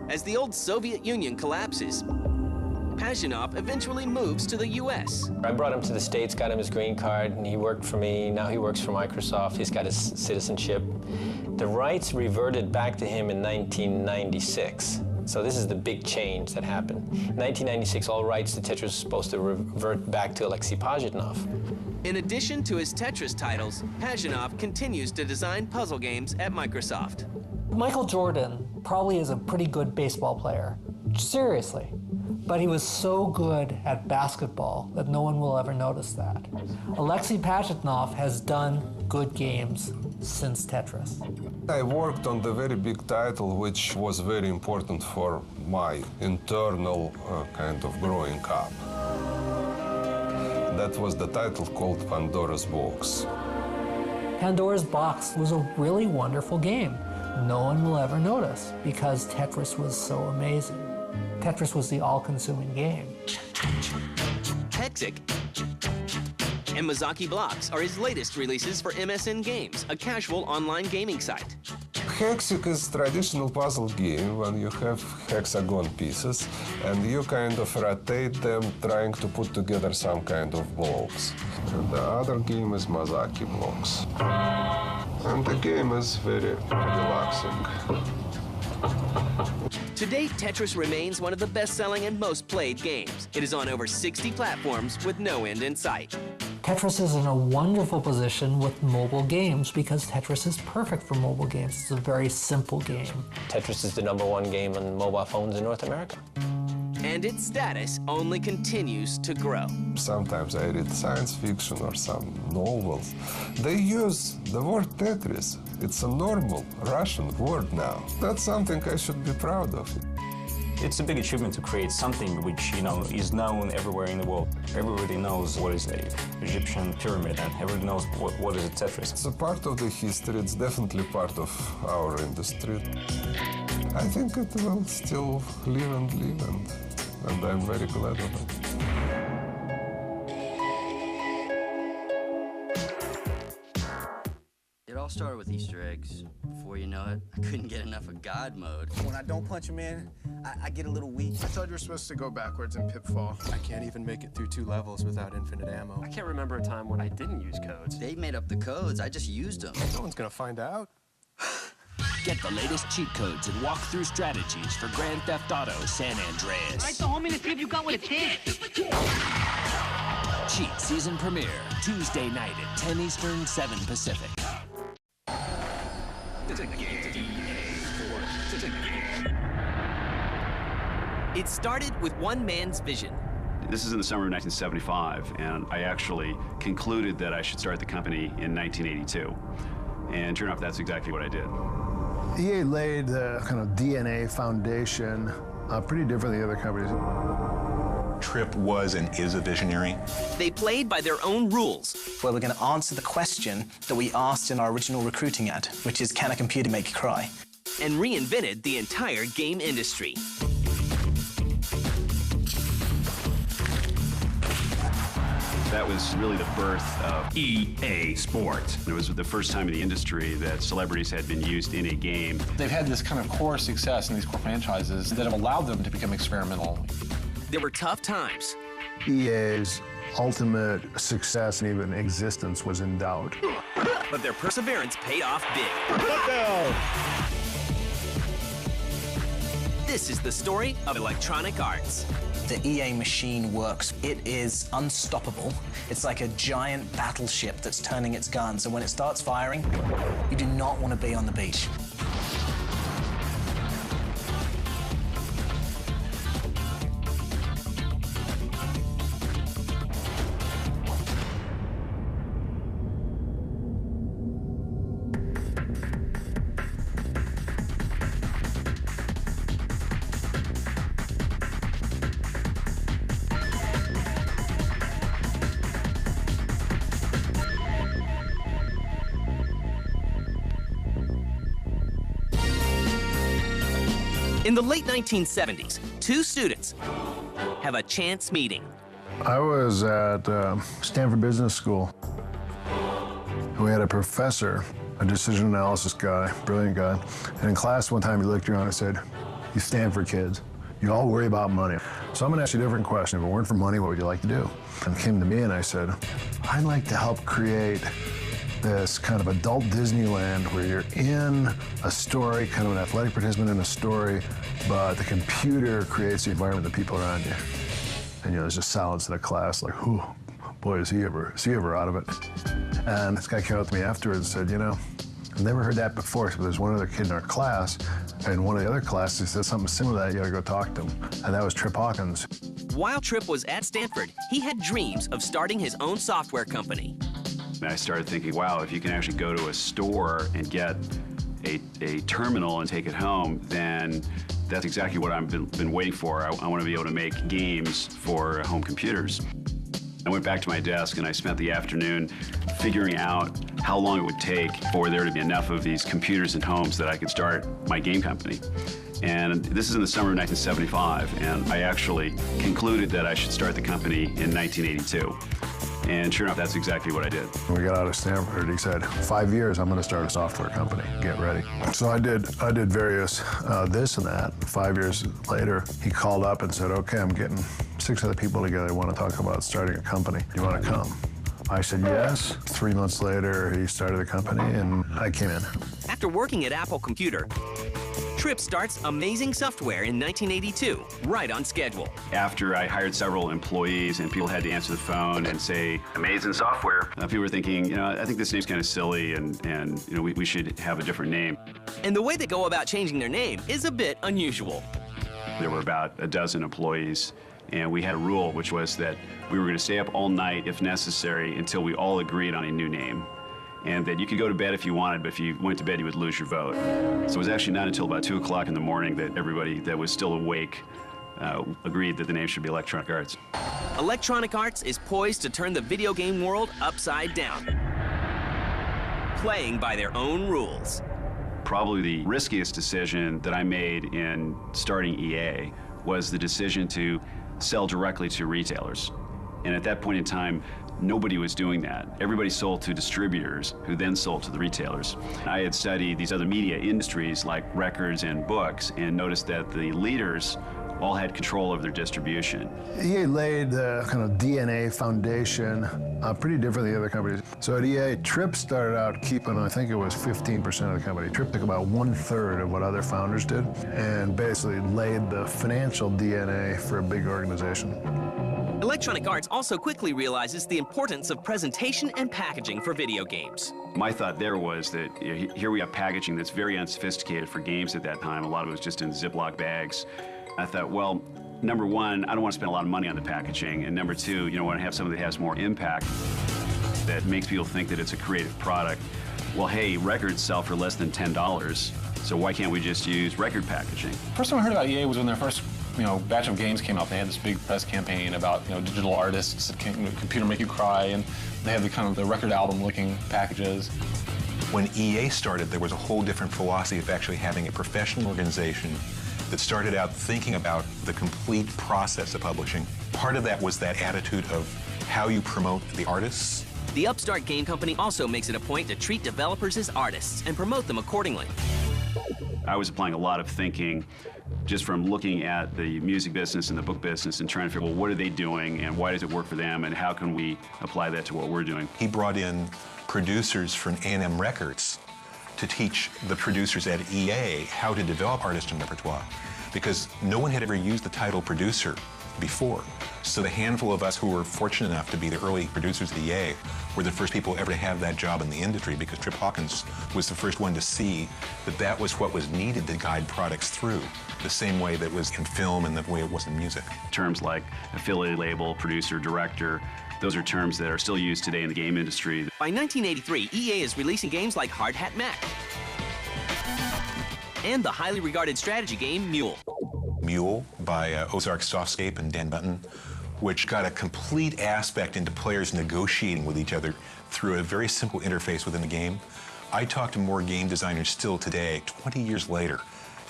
As the old Soviet Union collapses, Pajitnov eventually moves to the U.S. I brought him to the States, got him his green card, and he worked for me. Now he works for Microsoft. He's got his citizenship. The rights reverted back to him in 1996. So this is the big change that happened. In 1996, all rights to Tetris were supposed to revert back to Alexei Pajitnov. In addition to his Tetris titles, Pajitnov continues to design puzzle games at Microsoft. Michael Jordan probably is a pretty good baseball player, seriously. But he was so good at basketball that no one will ever notice that. Alexei Pajitnov has done good games since Tetris. I worked on the very big title, which was very important for my internal kind of growing up. That was the title called Pandora's Box. Pandora's Box was a really wonderful game. No one will ever notice because Tetris was so amazing. Tetris was the all-consuming game. Hexic and Mozaki Blocks are his latest releases for MSN Games, a casual online gaming site. Hexic is traditional puzzle game when you have hexagon pieces and you kind of rotate them trying to put together some kind of blocks. And the other game is Mozaki Blocks. And the game is very relaxing. To date, Tetris remains one of the best-selling and most played games. It is on over 60 platforms with no end in sight. Tetris is in a wonderful position with mobile games because Tetris is perfect for mobile games. It's a very simple game. Tetris is the #1 game on mobile phones in North America. And its status only continues to grow. Sometimes I read science fiction or some novels. They use the word Tetris. It's a normal Russian word now. That's something I should be proud of. It's a big achievement to create something which, you know, is known everywhere in the world. Everybody knows what is an Egyptian pyramid, and everybody knows what is a Tetris. It's a part of the history. It's definitely part of our industry. I think it will still live and I'm very glad of it. It all started with Easter eggs. Before you know it, I couldn't get enough of God mode. When I don't punch him in, I get a little weak. I thought you were supposed to go backwards in Pitfall. I can't even make it through 2 levels without infinite ammo. I can't remember a time when I didn't use codes. They made up the codes, I just used them. No one's gonna find out. Get the latest cheat codes and walk-through strategies for Grand Theft Auto San Andreas. All right, so homie, let's see if you got what it takes. Cheat season premiere, Tuesday night at 10 Eastern, 7 Pacific. It started with one man's vision. This is in the summer of 1975, and I actually concluded that I should start the company in 1982. And sure enough, that's exactly what I did. EA laid the kind of DNA foundation pretty different than the other companies. Tripp was and is a visionary. They played by their own rules. Well, we're going to answer the question that we asked in our original recruiting ad, which is, can a computer make you cry? And reinvented the entire game industry. That was really the birth of EA Sports. It was the first time in the industry that celebrities had been used in a game. They've had this kind of core success in these core franchises that have allowed them to become experimental. There were tough times. EA's ultimate success and even existence was in doubt. But their perseverance paid off big. This is the story of Electronic Arts. The EA machine works. It is unstoppable. It's like a giant battleship that's turning its guns, and when it starts firing, you do not want to be on the beach. In the late 1970s, two students have a chance meeting. I was at Stanford Business School. We had a professor, a decision analysis guy, brilliant guy. And in class one time he looked around and said, "You Stanford kids, you all worry about money. So I'm gonna ask you a different question. If it weren't for money, what would you like to do?" And he came to me and I said, "I'd like to help create this kind of adult Disneyland where you're in a story, kind of an athletic participant in a story, but the computer creates the environment, the people around you." And there's just silence in the class, like, "Whew, boy, is he ever out of it?" And this guy came up to me afterwards and said, "I've never heard that before." So there's one other kid in our class, and one of the other classes said something similar to that. You gotta go talk to him. And that was Trip Hawkins. While Trip was at Stanford, he had dreams of starting his own software company. And I started thinking, wow, if you can actually go to a store and get a terminal and take it home, then that's exactly what I've been waiting for. I want to be able to make games for home computers. I went back to my desk and I spent the afternoon figuring out how long it would take for there to be enough of these computers in homes that I could start my game company. And this is in the summer of 1975, and I actually concluded that I should start the company in 1982. And sure enough, that's exactly what I did. When we got out of Stanford, he said, 5 years, I'm gonna start a software company, get ready. So I did various this and that. 5 years later, he called up and said, "Okay, I'm getting 6 other people together who want to talk about starting a company. Do you want to come?" I said yes. 3 months later, he started the company and I came in. After working at Apple Computer, Trip starts Amazing Software in 1982, right on schedule. After I hired several employees and people had to answer the phone and say, "Amazing Software," people were thinking, I think this name's kind of silly and we should have a different name. And the way they go about changing their name is a bit unusual. There were about a dozen employees, and we had a rule, which was that we were going to stay up all night if necessary until we all agreed on a new name. And that you could go to bed if you wanted, but if you went to bed, you would lose your vote. So it was actually not until about 2 o'clock in the morning that everybody that was still awake agreed that the name should be Electronic Arts. Electronic Arts is poised to turn the video game world upside down, playing by their own rules. Probably the riskiest decision that I made in starting EA was the decision to sell directly to retailers. And at that point in time, nobody was doing that. Everybody sold to distributors who then sold to the retailers. I had studied these other media industries like records and books and noticed that the leaders all had control of their distribution. EA laid the kind of DNA foundation pretty different than the other companies. So at EA, Trip started out keeping, I think it was 15% of the company. Trip took about 1/3 of what other founders did and basically laid the financial DNA for a big organization. Electronic Arts also quickly realizes the importance of presentation and packaging for video games. My thought there was that here we have packaging that's very unsophisticated for games at that time. A lot of it was just in Ziploc bags. I thought, well, number one, I don't want to spend a lot of money on the packaging, and number two, I want to have something that has more impact, that makes people think that it's a creative product. Well, hey, records sell for less than $10, so why can't we just use record packaging? First time I heard about EA was when their first batch of games came out. They had this big press campaign about digital artists that can computer make you cry, and they had the kind of the record album looking packages. When EA started, there was a whole different philosophy of actually having a professional organization that started out thinking about the complete process of publishing. Part of that was that attitude of how you promote the artists. The upstart game company also makes it a point to treat developers as artists and promote them accordingly. I was applying a lot of thinking just from looking at the music business and the book business and trying to figure out, well, what are they doing and why does it work for them and how can we apply that to what we're doing? He brought in producers from A&M Records to teach the producers at EA how to develop artist and repertoire, because no one had ever used the title producer before. So the handful of us who were fortunate enough to be the early producers at EA were the first people ever to have that job in the industry, because Trip Hawkins was the first one to see that that was what was needed to guide products through, the same way that was in film and the way it was in music. Terms like affiliate label, producer, director, those are terms that are still used today in the game industry. By 1983, EA is releasing games like Hard Hat Mac and the highly regarded strategy game Mule. Mule by Ozark Softscape and Dan Button, which got a complete aspect into players negotiating with each other through a very simple interface within the game. I talk to more game designers still today, 20 years later,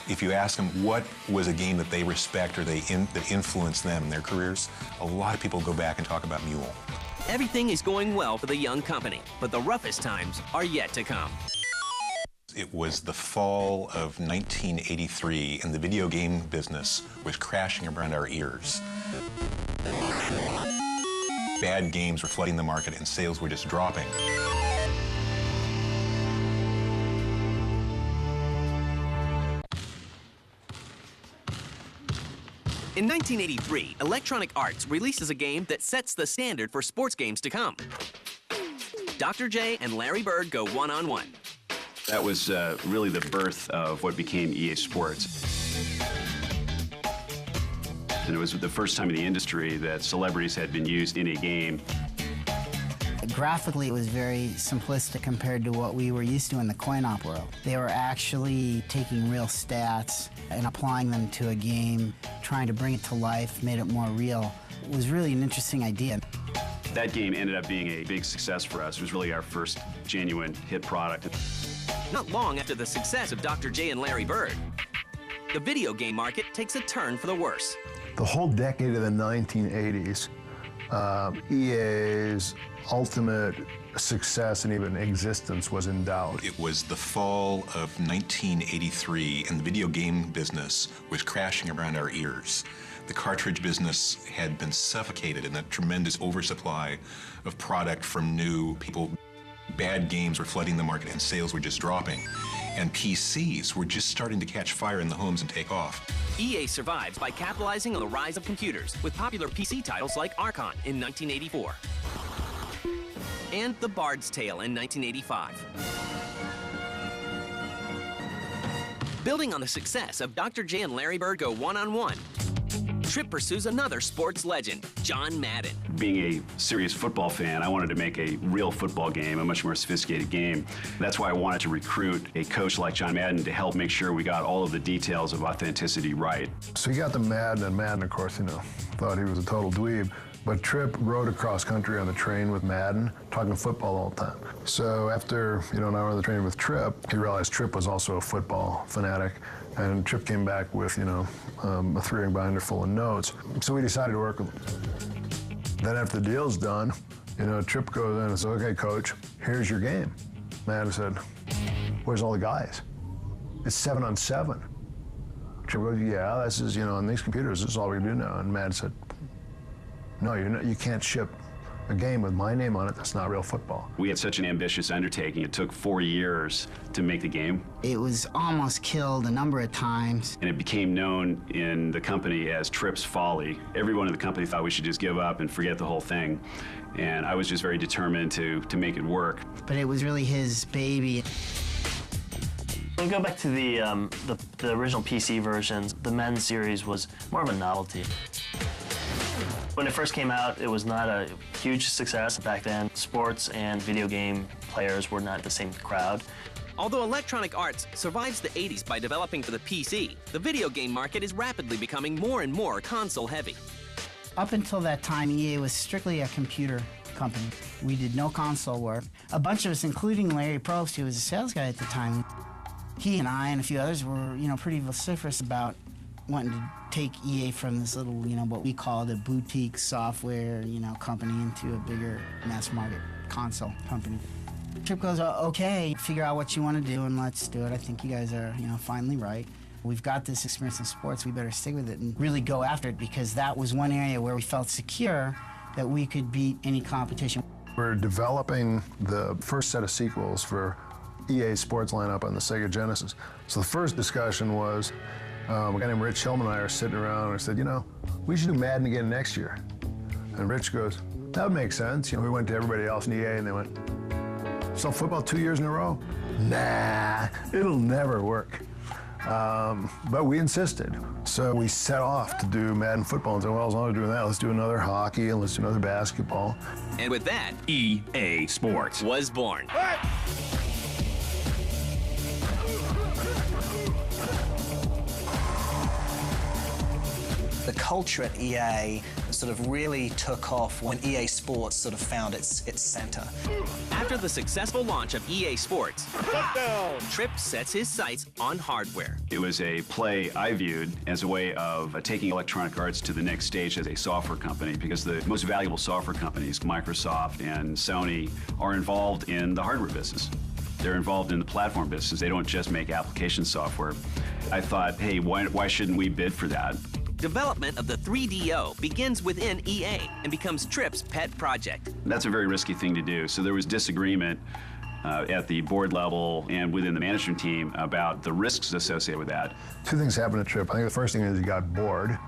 If you ask them what was a game that they respect or that influenced them in their careers, a lot of people go back and talk about Mule. Everything is going well for the young company, but the roughest times are yet to come. It was the fall of 1983, and the video game business was crashing around our ears. Bad games were flooding the market, and sales were just dropping. In 1983, Electronic Arts releases a game that sets the standard for sports games to come. Dr. J and Larry Bird go one-on-one. That was really the birth of what became EA Sports. And it was the first time in the industry that celebrities had been used in a game. Graphically, it was very simplistic compared to what we were used to in the coin-op world. They were actually taking real stats and applying them to a game, trying to bring it to life, made it more real. It was really an interesting idea. That game ended up being a big success for us. It was really our first genuine hit product. Not long after the success of Dr. J and Larry Bird, the video game market takes a turn for the worse. The whole decade of the 1980s, EA's ultimate success and even existence was in doubt. It was the fall of 1983, and the video game business was crashing around our ears. The cartridge business had been suffocated in that tremendous oversupply of product from new people. Bad games were flooding the market, and sales were just dropping. And PCs were just starting to catch fire in the homes and take off. EA survives by capitalizing on the rise of computers with popular PC titles like Archon in 1984 and The Bard's Tale in 1985. Building on the success of Dr. J and Larry Bird go one-on-one, Tripp pursues another sports legend, John Madden. Being a serious football fan, I wanted to make a real football game, a much more sophisticated game. That's why I wanted to recruit a coach like John Madden to help make sure we got all of the details of authenticity right. So he got the Madden, and Madden, of course, thought he was a total dweeb. But Tripp rode across country on the train with Madden, talking football all the time. So after, an hour on the train with Tripp, he realized Tripp was also a football fanatic. And Tripp came back with, a 3-ring binder full of notes. So we decided to work with him. Then after the deal's done, Tripp goes in and says, okay, coach, here's your game. Madden said, where's all the guys? It's 7-on-7. Tripp goes, yeah, this is, on these computers, this is all we do now. And Madden said, no, you can't ship a game with my name on it. That's not real football. We had such an ambitious undertaking. It took 4 years to make the game. It was almost killed a number of times. And it became known in the company as Tripp's Folly. Everyone in the company thought we should just give up and forget the whole thing. And I was just very determined to make it work. But it was really his baby. When we go back to the original PC versions, the men's series was more of a novelty. When it first came out, it was not a huge success. Back then, sports and video game players were not the same crowd. Although Electronic Arts survives the 80s by developing for the PC, the video game market is rapidly becoming more and more console-heavy. Up until that time, EA was strictly a computer company. We did no console work. A bunch of us, including Larry Probst, who was a sales guy at the time, he and I and a few others were, pretty vociferous about wanting to take EA from this little, what we called a boutique software, company into a bigger mass market console company. Tripp goes, okay, figure out what you want to do and let's do it. I think you guys are, finally right. We've got this experience in sports, we better stick with it and really go after it because that was one area where we felt secure that we could beat any competition. We're developing the first set of sequels for EA Sports lineup on the Sega Genesis. So the first discussion was, a guy named Rich Hillman and I are sitting around and I said, we should do Madden again next year. And Rich goes, that would make sense. We went to everybody else in EA and they went, so football 2 years in a row? Nah, it'll never work. But we insisted. So we set off to do Madden football and said, well, as long as we're doing that, let's do another hockey and let's do another basketball. And with that, EA Sports was born. The culture at EA sort of really took off when EA Sports sort of found its center. After the successful launch of EA Sports, Tripp sets his sights on hardware. It was a play I viewed as a way of taking Electronic Arts to the next stage as a software company, because the most valuable software companies, Microsoft and Sony, are involved in the hardware business. They're involved in the platform business. They don't just make application software. I thought, hey, why shouldn't we bid for that? Development of the 3DO begins within EA and becomes Tripp's pet project. That's a very risky thing to do. So there was disagreement at the board level and within the management team about the risks associated with that. Two things happened at Tripp. I think the first thing is he got bored.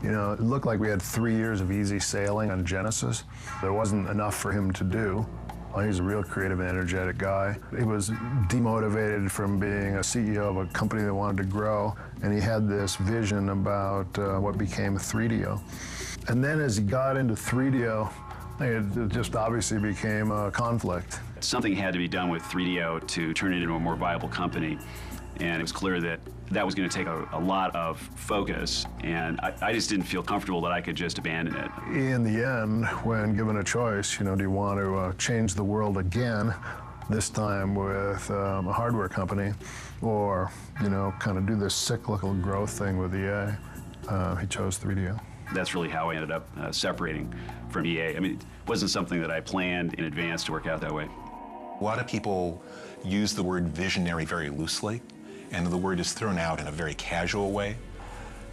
You know, it looked like we had 3 years of easy sailing on Genesis. There wasn't enough for him to do. He's a real creative and energetic guy. He was demotivated from being a CEO of a company that wanted to grow, and he had this vision about what became 3DO. And then as he got into 3DO, it just obviously became a conflict. Something had to be done with 3DO to turn it into a more viable company, and it was clear that that was going to take a lot of focus, and I just didn't feel comfortable that I could just abandon it. In the end, when given a choice, you know, do you want to change the world again, this time with a hardware company, or, you know, kind of do this cyclical growth thing with EA, he chose 3DO. That's really how I ended up separating from EA. I mean, it wasn't something that I planned in advance to work out that way. A lot of people use the word visionary very loosely, and the word is thrown out in a very casual way.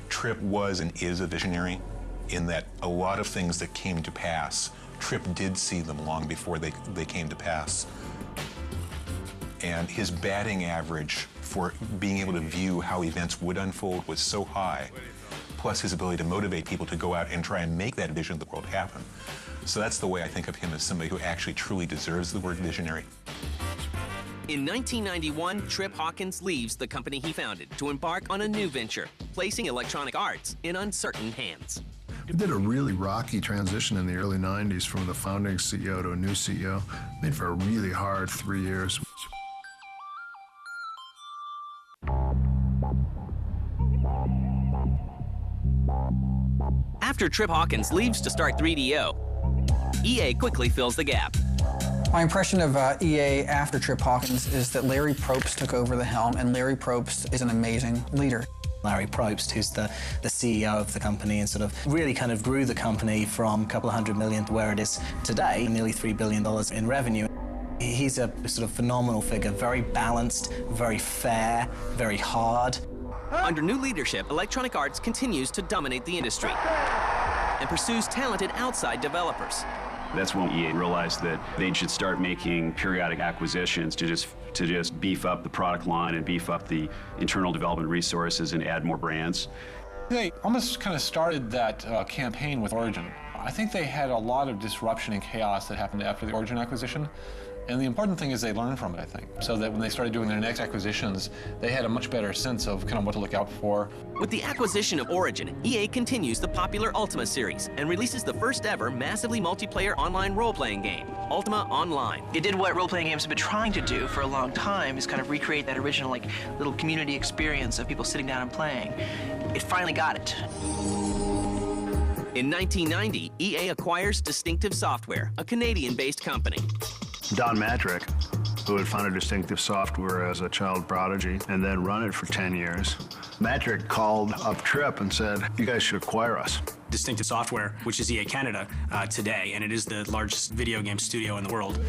Tripp was and is a visionary in that a lot of things that came to pass, Tripp did see them long before they came to pass. And his batting average for being able to view how events would unfold was so high, plus his ability to motivate people to go out and try and make that vision of the world happen. So that's the way I think of him, as somebody who actually truly deserves the word visionary. In 1991, Tripp Hawkins leaves the company he founded to embark on a new venture, placing Electronic Arts in uncertain hands. We did a really rocky transition in the early 90s from the founding CEO to a new CEO. Made for a really hard 3 years. After Tripp Hawkins leaves to start 3DO, EA quickly fills the gap. My impression of EA after Tripp Hawkins is that Larry Probst took over the helm, and Larry Probst is an amazing leader. Larry Probst, who's the CEO of the company and sort of really kind of grew the company from a couple of $100 million to where it is today, nearly $3 billion in revenue. He's a sort of phenomenal figure, very balanced, very fair, very hard. Under new leadership, Electronic Arts continues to dominate the industry and pursues talented outside developers. That's when EA realized that they should start making periodic acquisitions to just beef up the product line and beef up the internal development resources and add more brands. They almost kind of started that campaign with Origin. I think they had a lot of disruption and chaos that happened after the Origin acquisition. And the important thing is they learned from it, I think, so that when they started doing their next acquisitions, they had a much better sense of kind of what to look out for. With the acquisition of Origin, EA continues the popular Ultima series and releases the first ever massively multiplayer online role-playing game, Ultima Online. It did what role-playing games have been trying to do for a long time, is kind of recreate that original little community experience of people sitting down and playing. It finally got it. In 1990, EA acquires Distinctive Software, a Canadian-based company. Don Matrick, who had founded Distinctive Software as a child prodigy and then run it for 10 years. Matrick called up Tripp and said, "You guys should acquire us." Distinctive Software, which is EA Canada today, and it is the largest video game studio in the world.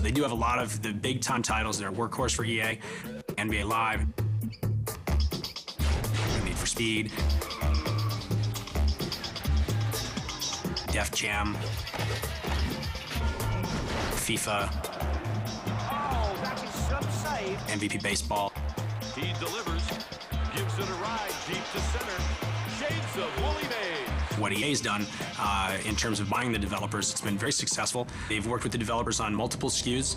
They do have a lot of the big-time titles. They're a workhorse for EA, NBA Live, Need for Speed, Def Jam, FIFA, MVP Baseball. He delivers, gives it a ride, deep to center, shades of Molyneux. What EA's done in terms of buying the developers, it's been very successful. They've worked with the developers on multiple SKUs.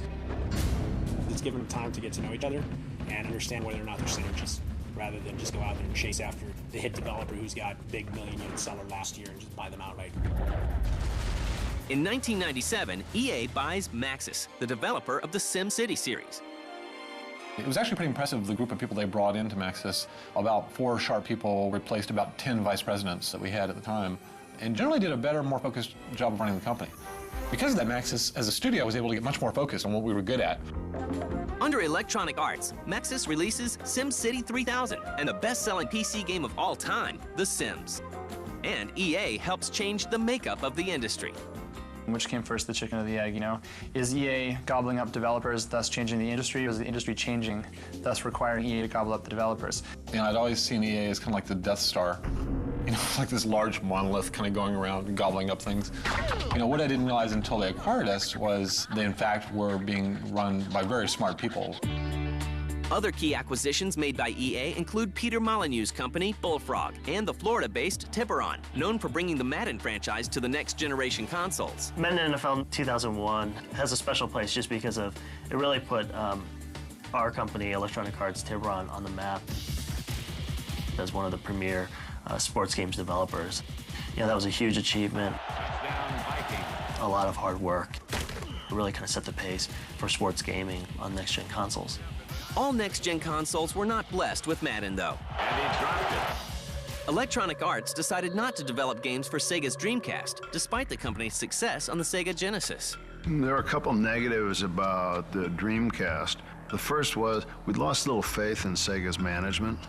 It's given them time to get to know each other and understand whether or not they're synergists, rather than just go out there and chase after the hit developer who's got big million-unit seller last year and just buy them outright. In 1997, EA buys Maxis, the developer of the SimCity series. It was actually pretty impressive, the group of people they brought into Maxis. About 4 sharp people replaced about 10 vice presidents that we had at the time, and generally did a better, more focused job of running the company. Because of that, Maxis, as a studio, was able to get much more focused on what we were good at. Under Electronic Arts, Maxis releases SimCity 3000 and the best-selling PC game of all time, The Sims. And EA helps change the makeup of the industry. Which came first, the chicken or the egg, you know? Is EA gobbling up developers, thus changing the industry, or is the industry changing, thus requiring EA to gobble up the developers? You know, I'd always seen EA as kind of like the Death Star. You know, like this large monolith kind of going around and gobbling up things. You know, what I didn't realize until they acquired us was they, in fact, were being run by very smart people. Other key acquisitions made by EA include Peter Molyneux's company, Bullfrog, and the Florida-based Tiburon, known for bringing the Madden franchise to the next-generation consoles. Madden NFL 2001 has a special place just because of, it really put our company, Electronic Arts Tiburon, on the map as one of the premier sports games developers. You know, that was a huge achievement. A lot of hard work. It really kind of set the pace for sports gaming on next-gen consoles. All next-gen consoles were not blessed with Madden, though. And he dropped it. Electronic Arts decided not to develop games for Sega's Dreamcast, despite the company's success on the Sega Genesis. There were a couple negatives about the Dreamcast. The first was we'd lost a little faith in Sega's management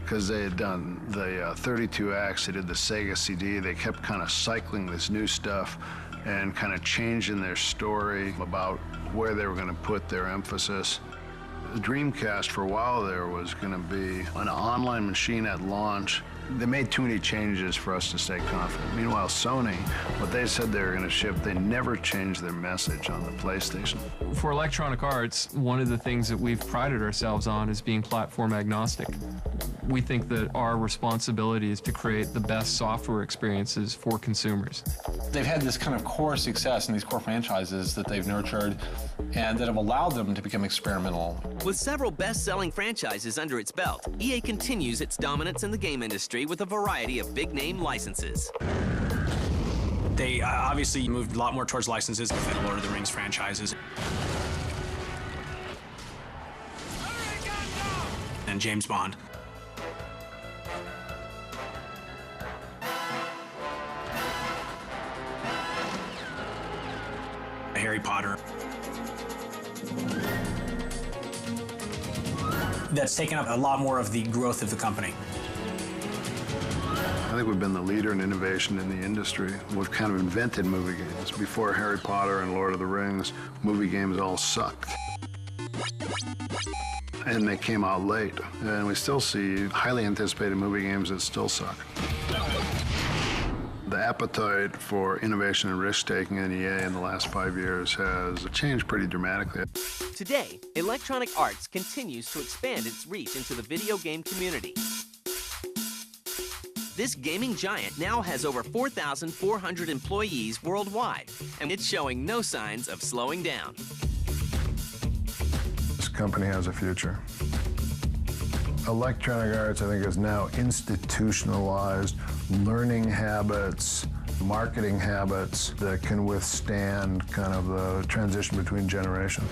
because they had done the 32 acts, they did the Sega CD, they kept kind of cycling this new stuff and kind of changing their story about where they were going to put their emphasis. The Dreamcast for a while there was going to be an online machine at launch. They made too many changes for us to stay confident. Meanwhile, Sony, what they said they were going to ship, they never changed their message on the PlayStation. For Electronic Arts, one of the things that we've prided ourselves on is being platform agnostic. We think that our responsibility is to create the best software experiences for consumers. They've had this kind of core success in these core franchises that they've nurtured and that have allowed them to become experimental. With several best-selling franchises under its belt, EA continues its dominance in the game industry with a variety of big-name licenses. They obviously moved a lot more towards licenses with the Lord of the Rings franchises. And James Bond. Harry Potter. That's taken up a lot more of the growth of the company. I think we've been the leader in innovation in the industry. We've kind of invented movie games. Before Harry Potter and Lord of the Rings, movie games all sucked. And they came out late. And we still see highly anticipated movie games that still suck. The appetite for innovation and risk-taking in EA in the last 5 years has changed pretty dramatically. Today, Electronic Arts continues to expand its reach into the video game community. This gaming giant now has over 4,400 employees worldwide, and it's showing no signs of slowing down. This company has a future. Electronic Arts, I think, is now institutionalized learning habits, marketing habits that can withstand kind of the transition between generations.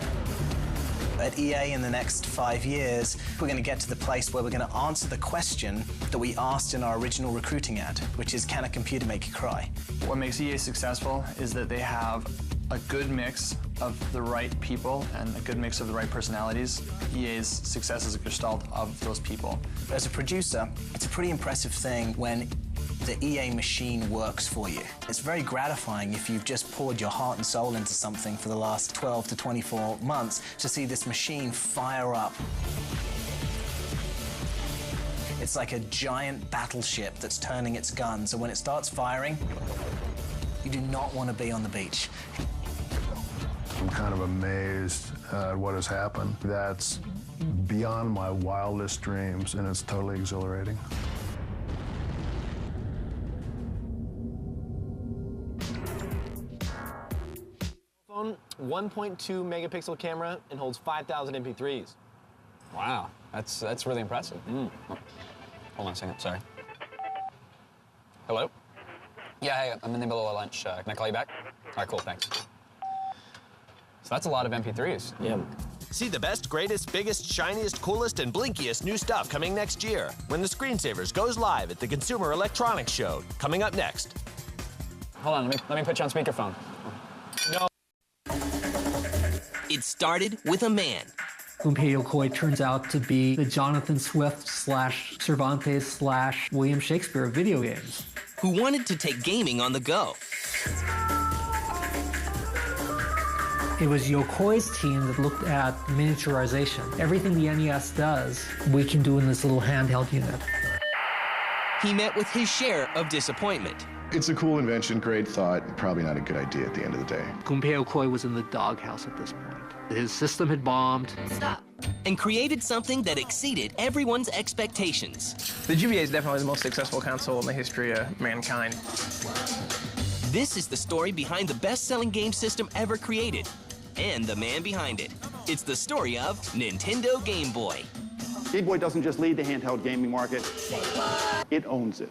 At EA in the next 5 years, we're going to get to the place where we're going to answer the question that we asked in our original recruiting ad, which is, can a computer make you cry? What makes EA successful is that they have a good mix of the right people and a good mix of the right personalities. EA's success is a gestalt of those people. As a producer, it's a pretty impressive thing when the EA machine works for you. It's very gratifying if you've just poured your heart and soul into something for the last 12 to 24 months to see this machine fire up. It's like a giant battleship that's turning its guns, and when it starts firing, you do not want to be on the beach. I'm kind of amazed at what has happened. That's beyond my wildest dreams, and it's totally exhilarating. Phone, 1.2 megapixel camera and holds 5,000 MP3s. Wow, that's really impressive. Hold on a second, sorry. Hello? Yeah, hey, I'm in the middle of lunch. Can I call you back? All right, cool, thanks. So that's a lot of MP3s. Yeah. See the best, greatest, biggest, shiniest, coolest, and blinkiest new stuff coming next year when the Screensavers goes live at the Consumer Electronics Show. Coming up next. Hold on, let me put you on speakerphone. No. It started with a man. Gunpei Yokoi turns out to be the Jonathan Swift / Cervantes / William Shakespeare of video games. Who wanted to take gaming on the go. It was Yokoi's team that looked at miniaturization. Everything the NES does, we can do in this little handheld unit. He met with his share of disappointment. It's a cool invention, great thought, probably not a good idea at the end of the day. Gunpei Yokoi was in the doghouse at this point. His system had bombed. Stop. And created something that exceeded everyone's expectations. The GBA is definitely the most successful console in the history of mankind. This is the story behind the best-selling game system ever created, and the man behind it. It's the story of Nintendo Game Boy. Game Boy doesn't just lead the handheld gaming market, it owns it.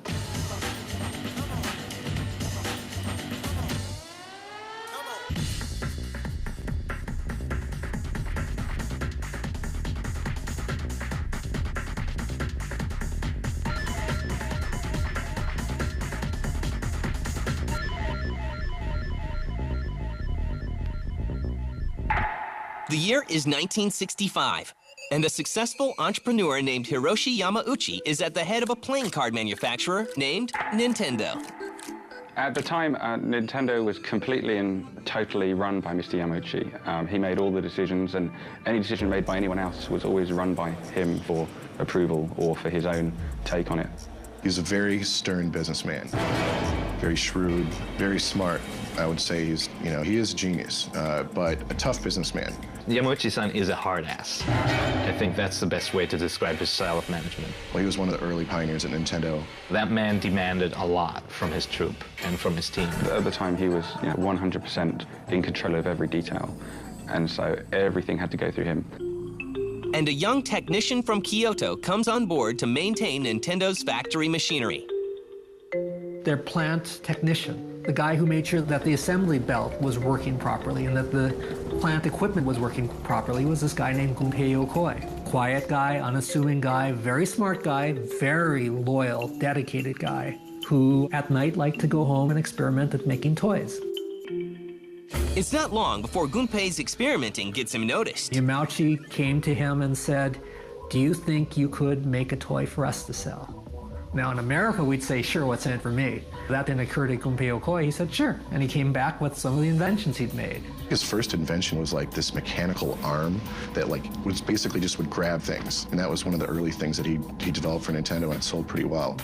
The year is 1965, and a successful entrepreneur named Hiroshi Yamauchi is at the head of a playing card manufacturer named Nintendo. At the time, Nintendo was completely and totally run by Mr. Yamauchi. He made all the decisions, and any decision made by anyone else was always run by him for approval or for his own take on it. He's a very stern businessman, very shrewd, very smart. I would say he is a genius, but a tough businessman. Yamauchi-san is a hard ass. I think that's the best way to describe his style of management. Well, he was one of the early pioneers at Nintendo. That man demanded a lot from his troupe and from his team. At the time, he was 100% in control of every detail, and so everything had to go through him. And a young technician from Kyoto comes on board to maintain Nintendo's factory machinery. Their plant technician, the guy who made sure that the assembly belt was working properly and that the plant equipment was working properly, was this guy named Gunpei Yokoi. Quiet guy, unassuming guy, very smart guy, very loyal, dedicated guy, who at night liked to go home and experiment at making toys. It's not long before Gunpei's experimenting gets him noticed. Yamauchi came to him and said, "Do you think you could make a toy for us to sell?" Now in America, we'd say, "Sure, what's in it for me?" That didn't occur to Gunpei Yokoi. He said, "Sure." And he came back with some of the inventions he'd made. His first invention was like this mechanical arm that was basically just would grab things. And that was one of the early things that he developed for Nintendo, and it sold pretty well.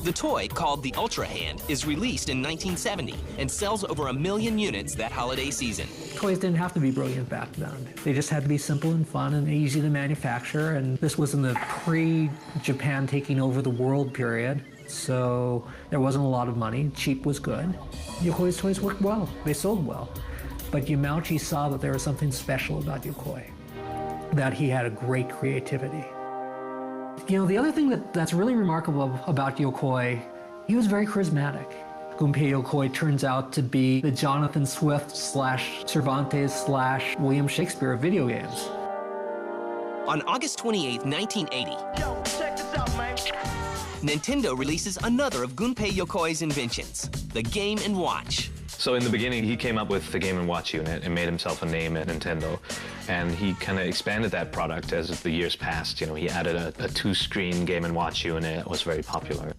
The toy, called the Ultra Hand, is released in 1970 and sells over 1 million units that holiday season. Toys didn't have to be brilliant back then. They just had to be simple and fun and easy to manufacture, and this was in the pre-Japan taking over the world period, so there wasn't a lot of money. Cheap was good. Yokoi's toys worked well. They sold well. But Yamauchi saw that there was something special about Yokoi, that he had a great creativity. The other thing that's really remarkable about Yokoi, he was very charismatic. Gunpei Yokoi turns out to be the Jonathan Swift / Cervantes / William Shakespeare of video games. On August 28, 1980, Nintendo releases another of Gunpei Yokoi's inventions, the Game & Watch. So in the beginning, he came up with the Game & Watch unit and made himself a name at Nintendo. And he kind of expanded that product as the years passed. He added a 2-screen Game & Watch unit. It was very popular.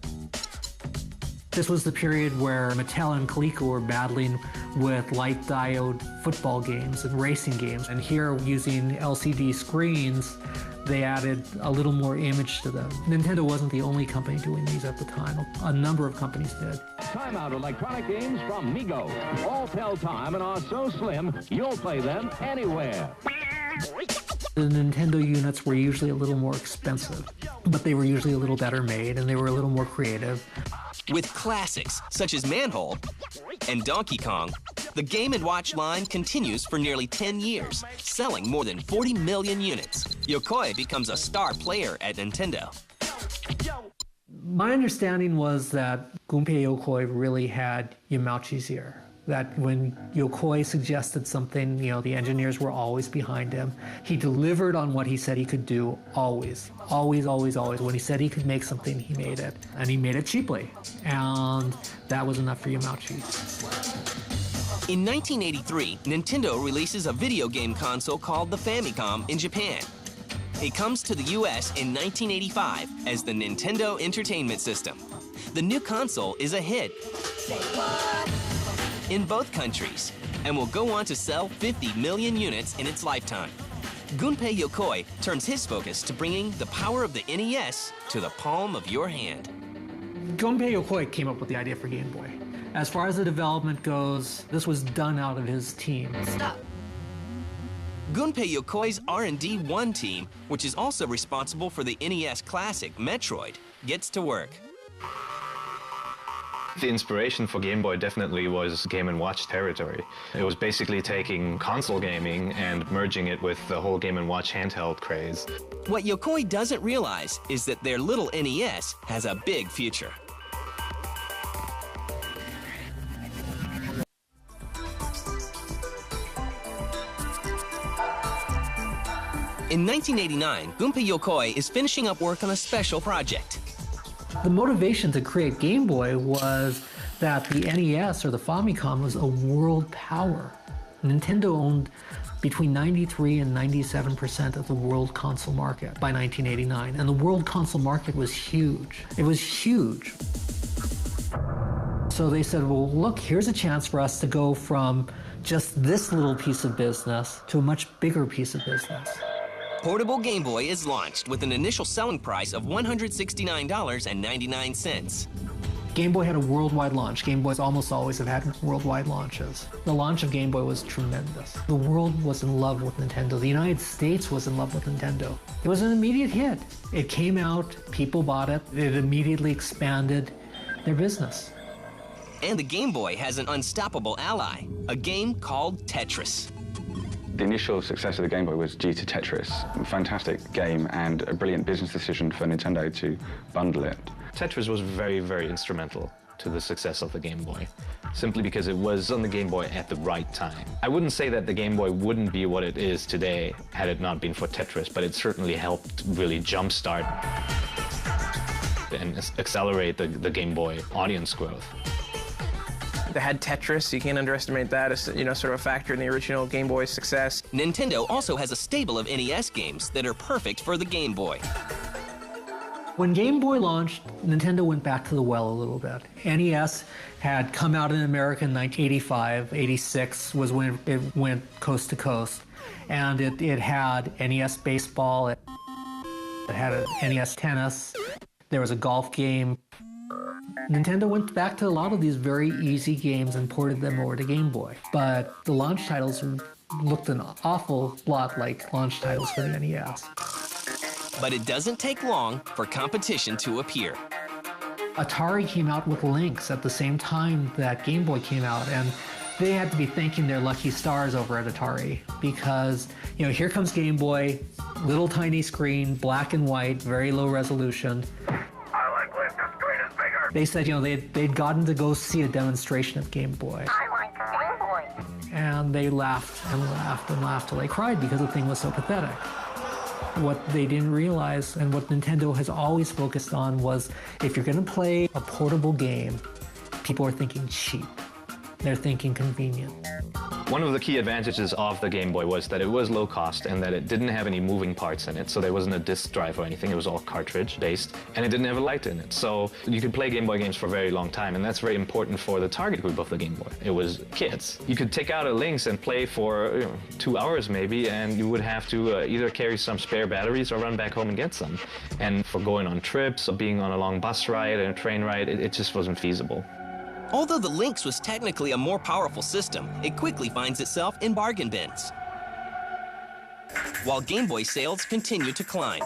This was the period where Mattel and Coleco were battling with light diode football games and racing games. And here, using LCD screens, they added a little more image to them. Nintendo wasn't the only company doing these at the time. A number of companies did. Timeout electronic games from Mego. All tell time and are so slim, you'll play them anywhere. The Nintendo units were usually a little more expensive, but they were usually a little better made and they were a little more creative. With classics such as Manhole and Donkey Kong, the Game & Watch line continues for nearly 10 years, selling more than 40 million units. Yokoi becomes a star player at Nintendo. My understanding was that Gunpei Yokoi really had Yamauchi's ear. that when Yokoi suggested something, the engineers were always behind him. He delivered on what he said he could do, always. Always, always, always. When he said he could make something, he made it. And he made it cheaply. And that was enough for Uematsu. In 1983, Nintendo releases a video game console called the Famicom in Japan. It comes to the US in 1985 as the Nintendo Entertainment System. The new console is a hit in both countries and will go on to sell 50 million units in its lifetime. Gunpei Yokoi turns his focus to bringing the power of the NES to the palm of your hand. Gunpei Yokoi came up with the idea for Game Boy. As far as the development goes, this was done out of his team. Stop. Gunpei Yokoi's R&D 1 team, which is also responsible for the NES classic Metroid, gets to work. The inspiration for Game Boy definitely was Game & Watch territory. It was basically taking console gaming and merging it with the whole Game & Watch handheld craze. What Yokoi doesn't realize is that their little NES has a big future. In 1989, Gunpei Yokoi is finishing up work on a special project. The motivation to create Game Boy was that the NES, or the Famicom, was a world power. Nintendo owned between 93 and 97% of the world console market by 1989, and the world console market was huge. It was huge. So they said, well, look, here's a chance for us to go from just this little piece of business to a much bigger piece of business. Portable Game Boy is launched with an initial selling price of $169.99. Game Boy had a worldwide launch. Game Boys almost always have had worldwide launches. The launch of Game Boy was tremendous. The world was in love with Nintendo. The United States was in love with Nintendo. It was an immediate hit. It came out, people bought it, it immediately expanded their business. And the Game Boy has an unstoppable ally, a game called Tetris. The initial success of the Game Boy was due to Tetris. A fantastic game and a brilliant business decision for Nintendo to bundle it. Tetris was very, very instrumental to the success of the Game Boy, simply because it was on the Game Boy at the right time. I wouldn't say that the Game Boy wouldn't be what it is today had it not been for Tetris, but it certainly helped really jumpstart and accelerate the Game Boy audience growth. They had Tetris, you can't underestimate that as, sort of a factor in the original Game Boy's success. Nintendo also has a stable of NES games that are perfect for the Game Boy. When Game Boy launched, Nintendo went back to the well a little bit. NES had come out in America in 1985, 86 was when it went coast to coast. And it had NES baseball, it had a NES tennis, there was a golf game. Nintendo went back to a lot of these very easy games and ported them over to Game Boy. But the launch titles looked an awful lot like launch titles for the NES. But it doesn't take long for competition to appear. Atari came out with Lynx at the same time that Game Boy came out, and they had to be thanking their lucky stars over at Atari because, here comes Game Boy, little tiny screen, black and white, very low resolution. They said, they'd gotten to go see a demonstration of Game Boy. I like Game Boy. And they laughed and laughed and laughed till they cried because the thing was so pathetic. What they didn't realize, and what Nintendo has always focused on, was if you're going to play a portable game, people are thinking cheap. They're thinking convenient. One of the key advantages of the Game Boy was that it was low cost and that it didn't have any moving parts in it. So there wasn't a disk drive or anything. It was all cartridge based, and it didn't have a light in it. So you could play Game Boy games for a very long time, and that's very important for the target group of the Game Boy. It was kids. You could take out a Lynx and play for 2 hours maybe, and you would have to either carry some spare batteries or run back home and get some. And for going on trips or being on a long bus ride and a train ride, it just wasn't feasible. Although the Lynx was technically a more powerful system, it quickly finds itself in bargain bins. While Game Boy sales continue to climb.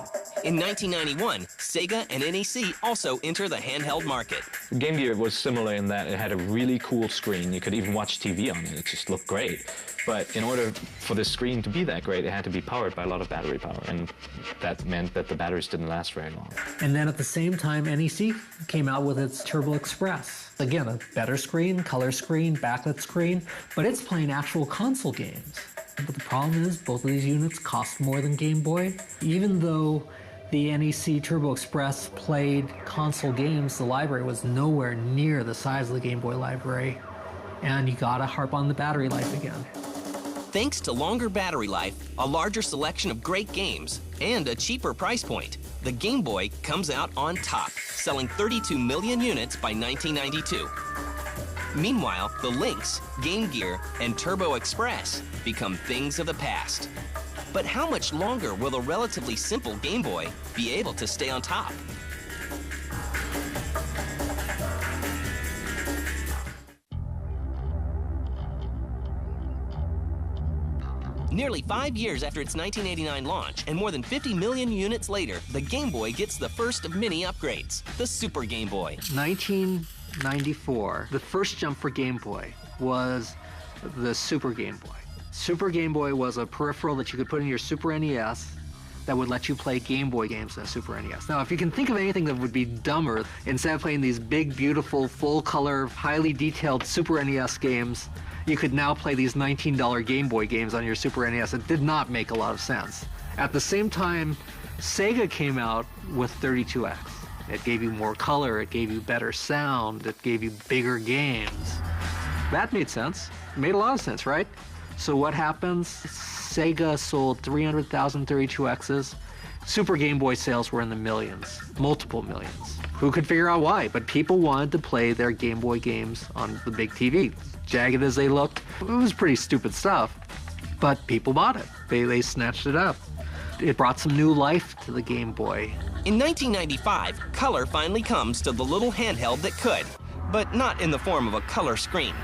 In 1991, Sega and NEC also enter the handheld market. Game Gear was similar in that it had a really cool screen. You could even watch TV on it. It just looked great. But in order for the screen to be that great, it had to be powered by a lot of battery power, and that meant that the batteries didn't last very long. And then at the same time, NEC came out with its Turbo Express. Again, a better screen, color screen, backlit screen, but it's playing actual console games. But the problem is both of these units cost more than Game Boy. Even though the NEC Turbo Express played console games, the library was nowhere near the size of the Game Boy library, and you gotta harp on the battery life again. Thanks to longer battery life, a larger selection of great games, and a cheaper price point, the Game Boy comes out on top, selling 32 million units by 1992. Meanwhile, the Lynx, Game Gear, and Turbo Express become things of the past. But how much longer will the relatively simple Game Boy be able to stay on top? Nearly 5 years after its 1989 launch, and more than 50 million units later, the Game Boy gets the first of many upgrades, the Super Game Boy. 1994, the first jump for Game Boy was the Super Game Boy. Super Game Boy was a peripheral that you could put in your Super NES that would let you play Game Boy games on a Super NES. Now, if you can think of anything that would be dumber, instead of playing these big, beautiful, full-color, highly detailed Super NES games, you could now play these $19 Game Boy games on your Super NES. It did not make a lot of sense. At the same time, Sega came out with 32X. It gave you more color, it gave you better sound, it gave you bigger games. That made sense. It made a lot of sense, right? So what happens? Sega sold 300,000 32Xs. Super Game Boy sales were in the millions, multiple millions. Who could figure out why? But people wanted to play their Game Boy games on the big TV. Jagged as they looked, it was pretty stupid stuff, but people bought it. They snatched it up. It brought some new life to the Game Boy. In 1995, color finally comes to the little handheld that could, but not in the form of a color screen.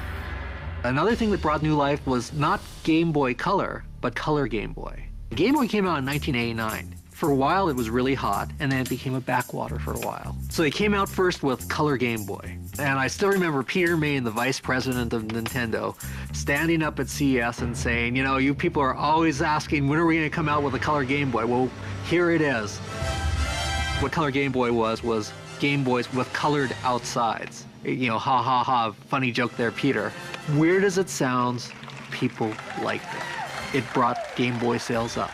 Another thing that brought new life was not Game Boy Color, but Color Game Boy. Game Boy came out in 1989. For a while, it was really hot, and then it became a backwater for a while. So they came out first with Color Game Boy. And I still remember Peter Main, the vice president of Nintendo, standing up at CES and saying, you know, you people are always asking, when are we going to come out with a Color Game Boy? Well, here it is. What Color Game Boy was Game Boys with colored outsides. You know, ha ha ha, funny joke there, Peter. Weird as it sounds, people liked it. It brought Game Boy sales up.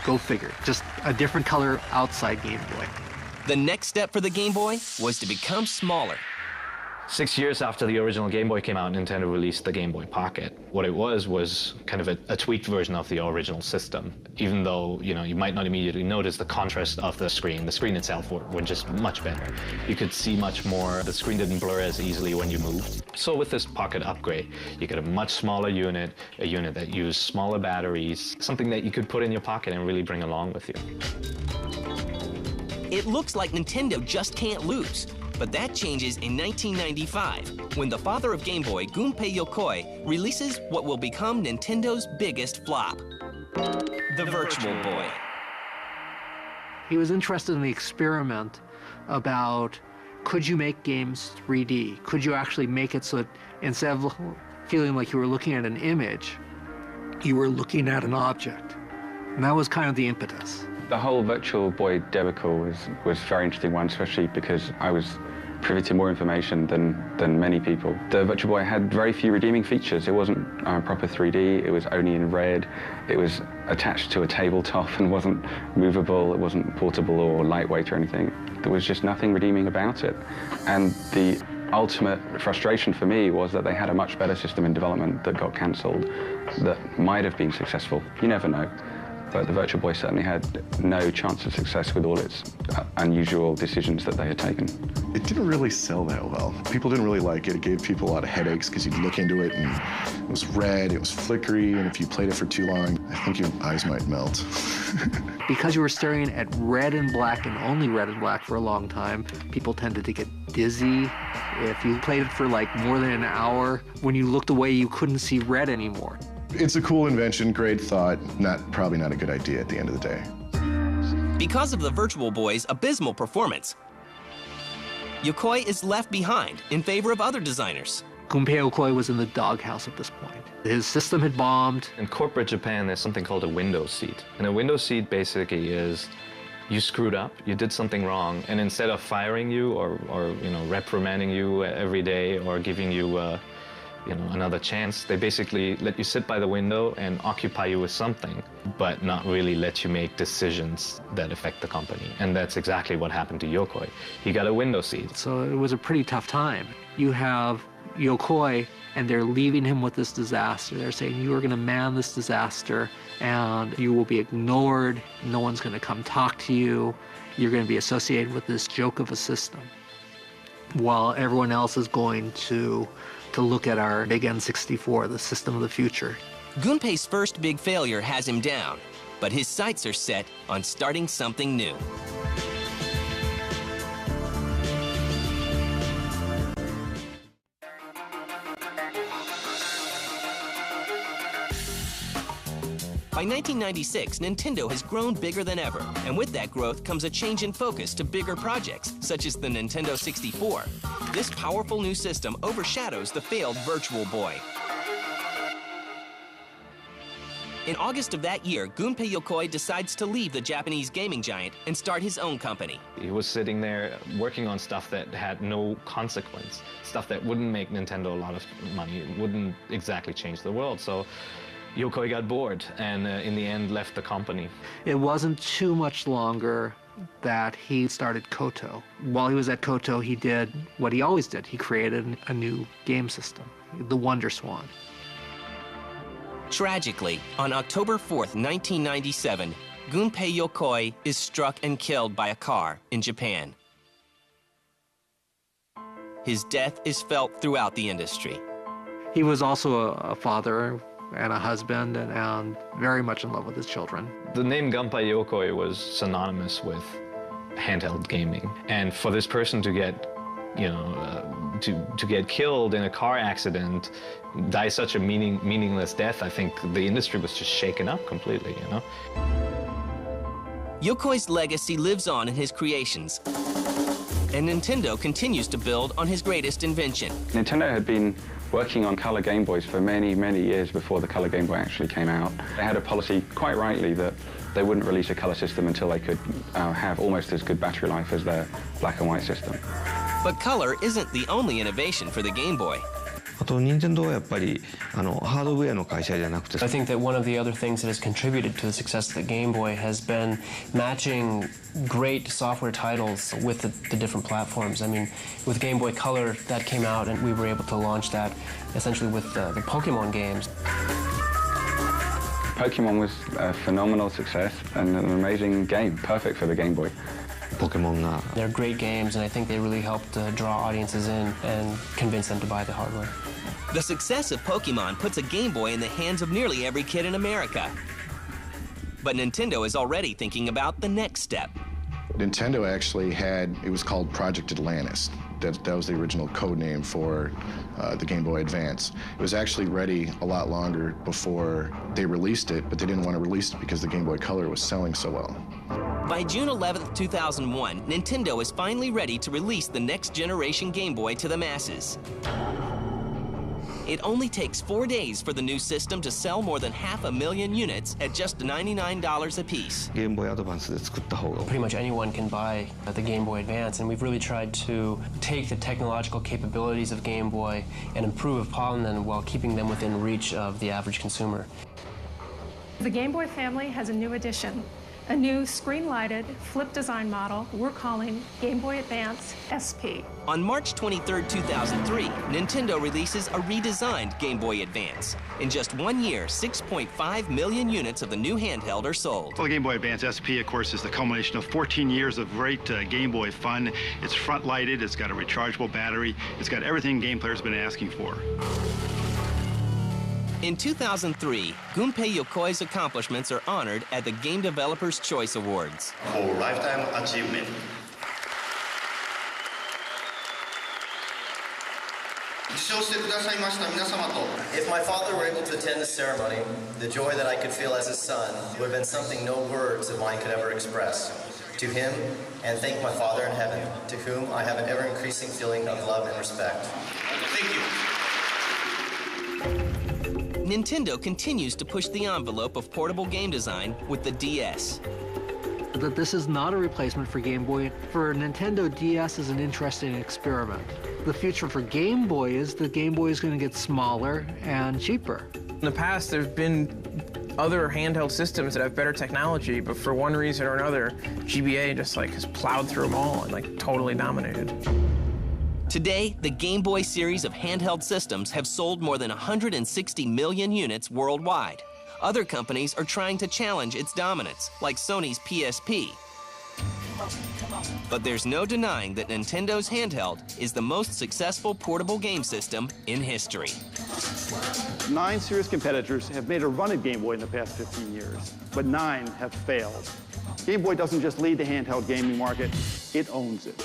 Go figure. Just a different color outside Game Boy. The next step for the Game Boy was to become smaller. 6 years after the original Game Boy came out, Nintendo released the Game Boy Pocket. What it was kind of a tweaked version of the original system. Even though, you know, you might not immediately notice the contrast of the screen itself were just much better. You could see much more. The screen didn't blur as easily when you moved. So with this Pocket upgrade, you get a much smaller unit, a unit that used smaller batteries, something that you could put in your pocket and really bring along with you. It looks like Nintendo just can't lose. But that changes in 1995, when the father of Game Boy, Gunpei Yokoi, releases what will become Nintendo's biggest flop, the Virtual Boy. He was interested in the experiment about, could you make games 3D? Could you actually make it so that instead of feeling like you were looking at an image, you were looking at an object? And that was kind of the impetus. The whole Virtual Boy debacle was a very interesting one, especially because I was privy to more information than many people. The Virtual Boy had very few redeeming features. It wasn't proper 3D, it was only in red, it was attached to a tabletop and wasn't movable, it wasn't portable or lightweight or anything. There was just nothing redeeming about it. And the ultimate frustration for me was that they had a much better system in development that got cancelled that might have been successful. You never know. But the Virtual Boy certainly had no chance of success with all its unusual decisions that they had taken. It didn't really sell that well. People didn't really like it. It gave people a lot of headaches because you'd look into it and it was red, it was flickery, and if you played it for too long, I think your eyes might melt. Because you were staring at red and black and only red and black for a long time, people tended to get dizzy. If you played it for like more than an hour, when you looked away, you couldn't see red anymore. It's a cool invention, great thought, probably not a good idea at the end of the day. Because of the Virtual Boy's abysmal performance, Yokoi is left behind in favor of other designers. Gunpei Yokoi was in the doghouse at this point. His system had bombed. In corporate Japan, there's something called a window seat. And a window seat basically is you screwed up, you did something wrong, and instead of firing you or reprimanding you every day or giving you another chance, they basically let you sit by the window and occupy you with something, but not really let you make decisions that affect the company. And that's exactly what happened to Yokoi. He got a window seat. So it was a pretty tough time. You have Yokoi, and they're leaving him with this disaster. They're saying, you are going to man this disaster, and you will be ignored. No one's going to come talk to you. You're going to be associated with this joke of a system, while everyone else is going to look at our big N64, the system of the future. Gunpei's first big failure has him down, but his sights are set on starting something new. By 1996, Nintendo has grown bigger than ever, and with that growth comes a change in focus to bigger projects, such as the Nintendo 64. This powerful new system overshadows the failed Virtual Boy. In August of that year, Gunpei Yokoi decides to leave the Japanese gaming giant and start his own company. He was sitting there working on stuff that had no consequence, stuff that wouldn't make Nintendo a lot of money, wouldn't exactly change the world. So Yokoi got bored and in the end left the company. It wasn't too much longer that he started Koto. While he was at Koto, he did what he always did. He created a new game system, the Wonder Swan. Tragically, on October 4th, 1997, Gunpei Yokoi is struck and killed by a car in Japan. His death is felt throughout the industry. He was also a father and a husband, and very much in love with his children. The name Gunpei Yokoi was synonymous with handheld gaming, and for this person to get, to get killed in a car accident, die such a meaningless death, I think the industry was just shaken up completely, Yokoi's legacy lives on in his creations, and Nintendo continues to build on his greatest invention. Nintendo had been working on color Game Boys for many, many years before the color Game Boy actually came out. They had a policy, quite rightly, that they wouldn't release a color system until they could have almost as good battery life as their black and white system. But color isn't the only innovation for the Game Boy. I think that one of the other things that has contributed to the success of the Game Boy has been matching great software titles with the different platforms. I mean, with Game Boy Color, that came out and we were able to launch that essentially with the Pokemon games. Pokemon was a phenomenal success and an amazing game, perfect for the Game Boy. They're great games, and I think they really helped draw audiences in and convince them to buy the hardware. The success of Pokemon puts a Game Boy in the hands of nearly every kid in America. But Nintendo is already thinking about the next step. Nintendo actually had, it was called Project Atlantis. That was the original code name for the Game Boy Advance. It was actually ready a lot longer before they released it, but they didn't want to release it because the Game Boy Color was selling so well. By June 11th, 2001, Nintendo is finally ready to release the next generation Game Boy to the masses. It only takes 4 days for the new system to sell more than 500,000 units at just $99 a piece. Pretty much anyone can buy the Game Boy Advance, and we've really tried to take the technological capabilities of Game Boy and improve upon them while keeping them within reach of the average consumer. The Game Boy family has a new addition. A new screen-lighted, flip design model we're calling Game Boy Advance SP. On March 23, 2003, Nintendo releases a redesigned Game Boy Advance. In just 1 year, 6.5 million units of the new handheld are sold. Well, the Game Boy Advance SP, of course, is the culmination of 14 years of great Game Boy fun. It's front-lighted, it's got a rechargeable battery, it's got everything game players have been asking for. In 2003, Gunpei Yokoi's accomplishments are honored at the Game Developers' Choice Awards. For lifetime achievement. If my father were able to attend the ceremony, the joy that I could feel as his son would have been something no words of mine could ever express. to him and thank my Father in heaven, to whom I have an ever-increasing feeling of love and respect. Thank you. Nintendo continues to push the envelope of portable game design with the DS. That this is not a replacement for Game Boy. For Nintendo, DS is an interesting experiment. The future for Game Boy is that Game Boy is going to get smaller and cheaper. In the past, there's been other handheld systems that have better technology, but for one reason or another, GBA just has plowed through them all and totally dominated. Today, the Game Boy series of handheld systems have sold more than 160 million units worldwide. Other companies are trying to challenge its dominance, like Sony's PSP. But there's no denying that Nintendo's handheld is the most successful portable game system in history. 9 serious competitors have made a run at Game Boy in the past 15 years, but 9 have failed. Game Boy doesn't just lead the handheld gaming market, it owns it.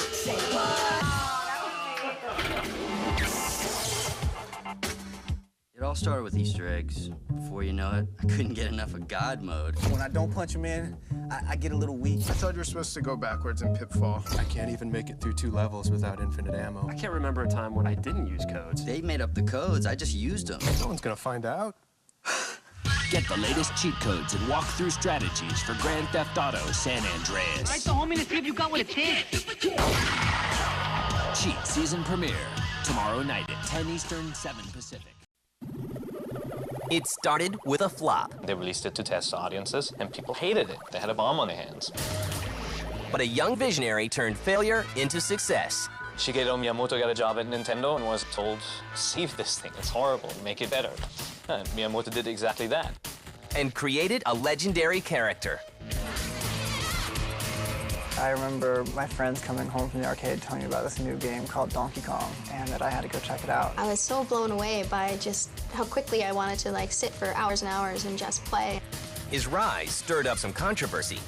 It all started with Easter eggs. Before you know it, I couldn't get enough of God mode. When I don't punch him in, I get a little weak. I thought you were supposed to go backwards in Pitfall. I can't even make it through 2 levels without infinite ammo. I can't remember a time when I didn't use codes. They made up the codes, I just used them. No one's gonna find out. Get the latest cheat codes and walk-through strategies for Grand Theft Auto San Andreas. All right, so homie, let's see if you got what it takes. Cheat season premiere, tomorrow night at 10 Eastern, 7 Pacific. It started with a flop. They released it to test audiences, and people hated it. They had a bomb on their hands. But a young visionary turned failure into success. Shigeru Miyamoto got a job at Nintendo and was told, save this thing, it's horrible, make it better. And Miyamoto did exactly that. And created a legendary character. I remember my friends coming home from the arcade telling me about this new game called Donkey Kong, and that I had to go check it out. I was so blown away by just how quickly I wanted to sit for hours and hours and just play. His rise stirred up some controversy.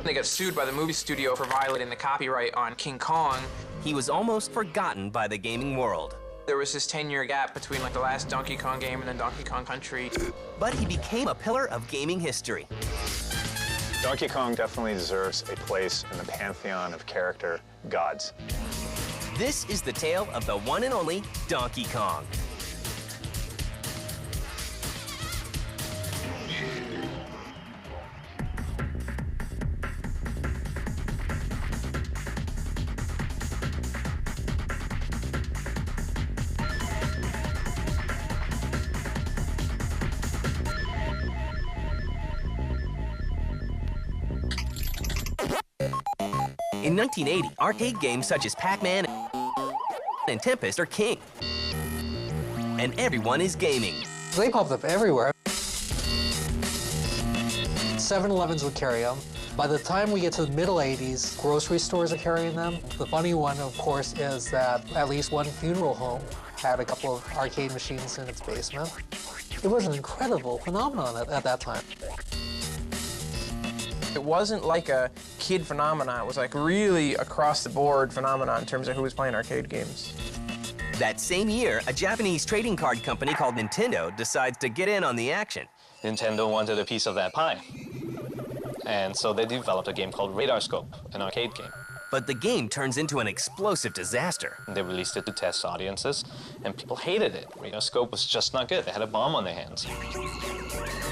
They got sued by the movie studio for violating the copyright on King Kong. He was almost forgotten by the gaming world. There was this 10-year gap between the last Donkey Kong game and then Donkey Kong Country. But he became a pillar of gaming history. Donkey Kong definitely deserves a place in the pantheon of character gods. This is the tale of the one and only Donkey Kong. In 1980, arcade games such as Pac-Man and Tempest are king. And everyone is gaming. They popped up everywhere. 7-Elevens would carry them. By the time we get to the middle 80s, grocery stores are carrying them. The funny one, of course, is that at least one funeral home had a couple of arcade machines in its basement. It was an incredible phenomenon at that time. It wasn't like a kid phenomenon. It was really across-the-board phenomenon in terms of who was playing arcade games. That same year, a Japanese trading card company called Nintendo decides to get in on the action. Nintendo wanted a piece of that pie. And so they developed a game called Radar Scope, an arcade game. But the game turns into an explosive disaster. They released it to test audiences, and people hated it. Radar Scope was just not good. They had a bomb on their hands.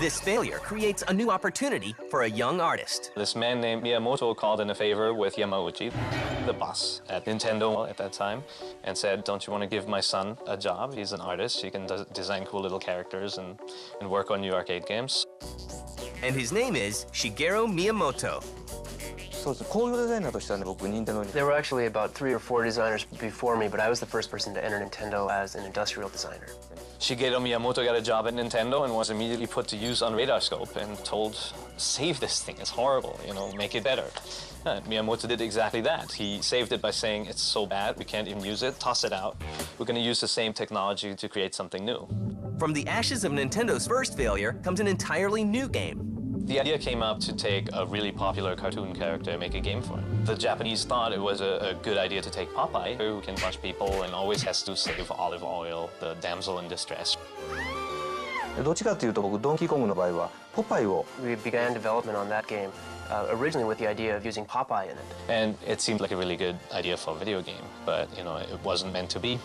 This failure creates a new opportunity for a young artist. This man named Miyamoto called in a favor with Yamauchi, the boss at Nintendo at that time, and said, don't you want to give my son a job? He's an artist. He can design cool little characters and work on new arcade games. And his name is Shigeru Miyamoto. There were actually about 3 or 4 designers before me, but I was the first person to enter Nintendo as an industrial designer. Shigeru Miyamoto got a job at Nintendo and was immediately put to use on Radar Scope and told, save this thing, it's horrible, make it better. Miyamoto did exactly that. He saved it by saying, it's so bad, we can't even use it, toss it out. We're going to use the same technology to create something new. From the ashes of Nintendo's first failure comes an entirely new game. The idea came up to take a really popular cartoon character and make a game for it. The Japanese thought it was a good idea to take Popeye, who can punch people and always has to save Olive Oil, the damsel in distress. We began development on that game originally with the idea of using Popeye in it. And it seemed like a really good idea for a video game, but, you know, it wasn't meant to be.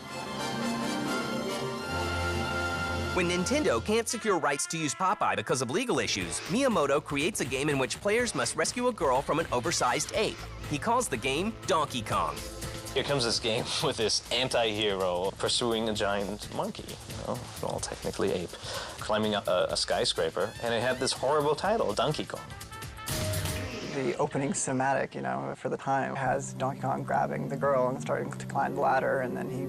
When Nintendo can't secure rights to use Popeye because of legal issues, Miyamoto creates a game in which players must rescue a girl from an oversized ape. He calls the game Donkey Kong. Here comes this game with this anti-hero pursuing a giant monkey, you know, well, technically ape, climbing up a skyscraper, and it had this horrible title, Donkey Kong. The opening cinematic, you know, for the time has Donkey Kong grabbing the girl and starting to climb the ladder, and then he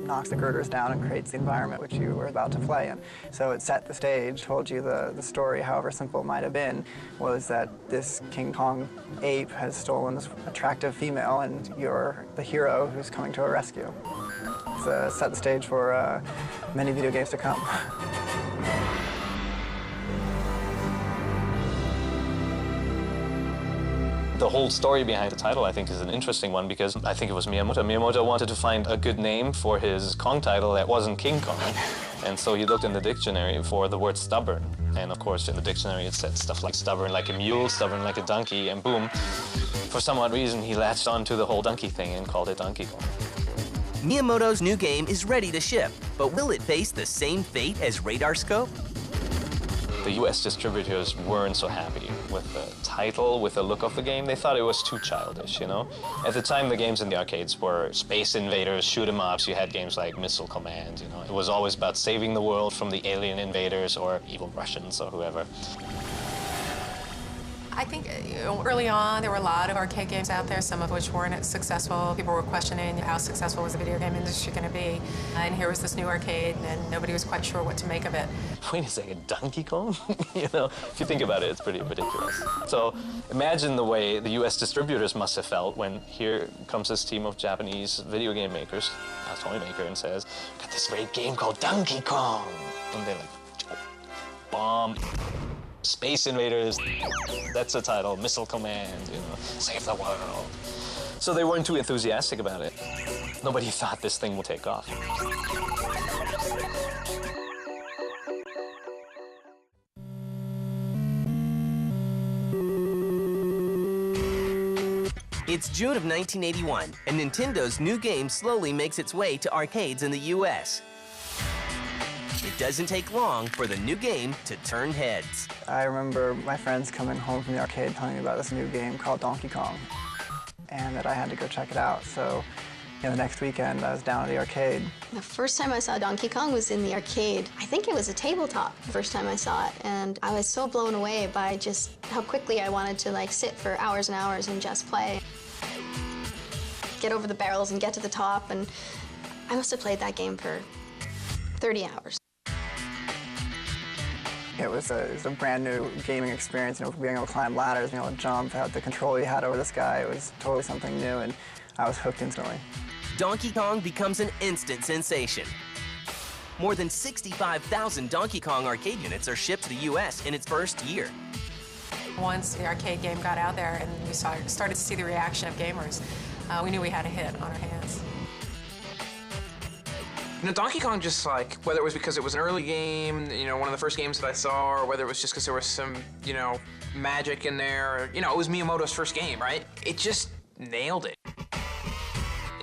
knocks the girders down and creates the environment which you were about to play in. So it set the stage, told you the story, however simple it might have been, was that this King Kong ape has stolen this attractive female and you're the hero who's coming to her rescue. It's set the stage for many video games to come. The whole story behind the title, I think, is an interesting one because I think it was Miyamoto. Miyamoto wanted to find a good name for his Kong title that wasn't King Kong. And so he looked in the dictionary for the word stubborn. And of course, in the dictionary, it said stuff like stubborn like a mule, stubborn like a donkey, and boom. For some odd reason, he latched onto the whole donkey thing and called it Donkey Kong. Miyamoto's new game is ready to ship, but will it face the same fate as Radar Scope? The US distributors weren't so happy with the title, with the look of the game. They thought it was too childish, you know? At the time, the games in the arcades were Space Invaders, shoot 'em ups. You had games like Missile Command, you know? It was always about saving the world from the alien invaders or evil Russians or whoever. I think early on, there were a lot of arcade games out there, some of which weren't successful. People were questioning how successful was the video game industry going to be. And here was this new arcade, and nobody was quite sure what to make of it. Wait a second, Donkey Kong? You know, if you think about it, it's pretty ridiculous. So imagine the way the US distributors must have felt when here comes this team of Japanese video game makers, a toy maker, and says, got this great game called Donkey Kong. And they're like, bomb. Space Invaders, that's the title, Missile Command, you know, save the world. So they weren't too enthusiastic about it. Nobody thought this thing would take off. It's June of 1981, and Nintendo's new game slowly makes its way to arcades in the US. It doesn't take long for the new game to turn heads. I remember my friends coming home from the arcade telling me about this new game called Donkey Kong, and that I had to go check it out. So, you know, the next weekend I was down at the arcade. The first time I saw Donkey Kong was in the arcade. I think it was a tabletop the first time I saw it, and I was so blown away by just how quickly I wanted to like sit for hours and hours and just play. Get over the barrels and get to the top, and I must have played that game for 30 hours. It was a brand new gaming experience, you know, being able to climb ladders, being able to jump, out the control you had over the sky. It was totally something new, and I was hooked instantly. Donkey Kong becomes an instant sensation. More than 65,000 Donkey Kong arcade units are shipped to the US in its first year. Once the arcade game got out there and we started to see the reaction of gamers, we knew we had a hit on our hands. You know, Donkey Kong just like, whether it was because it was an early game, you know, one of the first games that I saw, or whether it was just because there was some, you know, magic in there, you know, it was Miyamoto's first game, right? It just nailed it.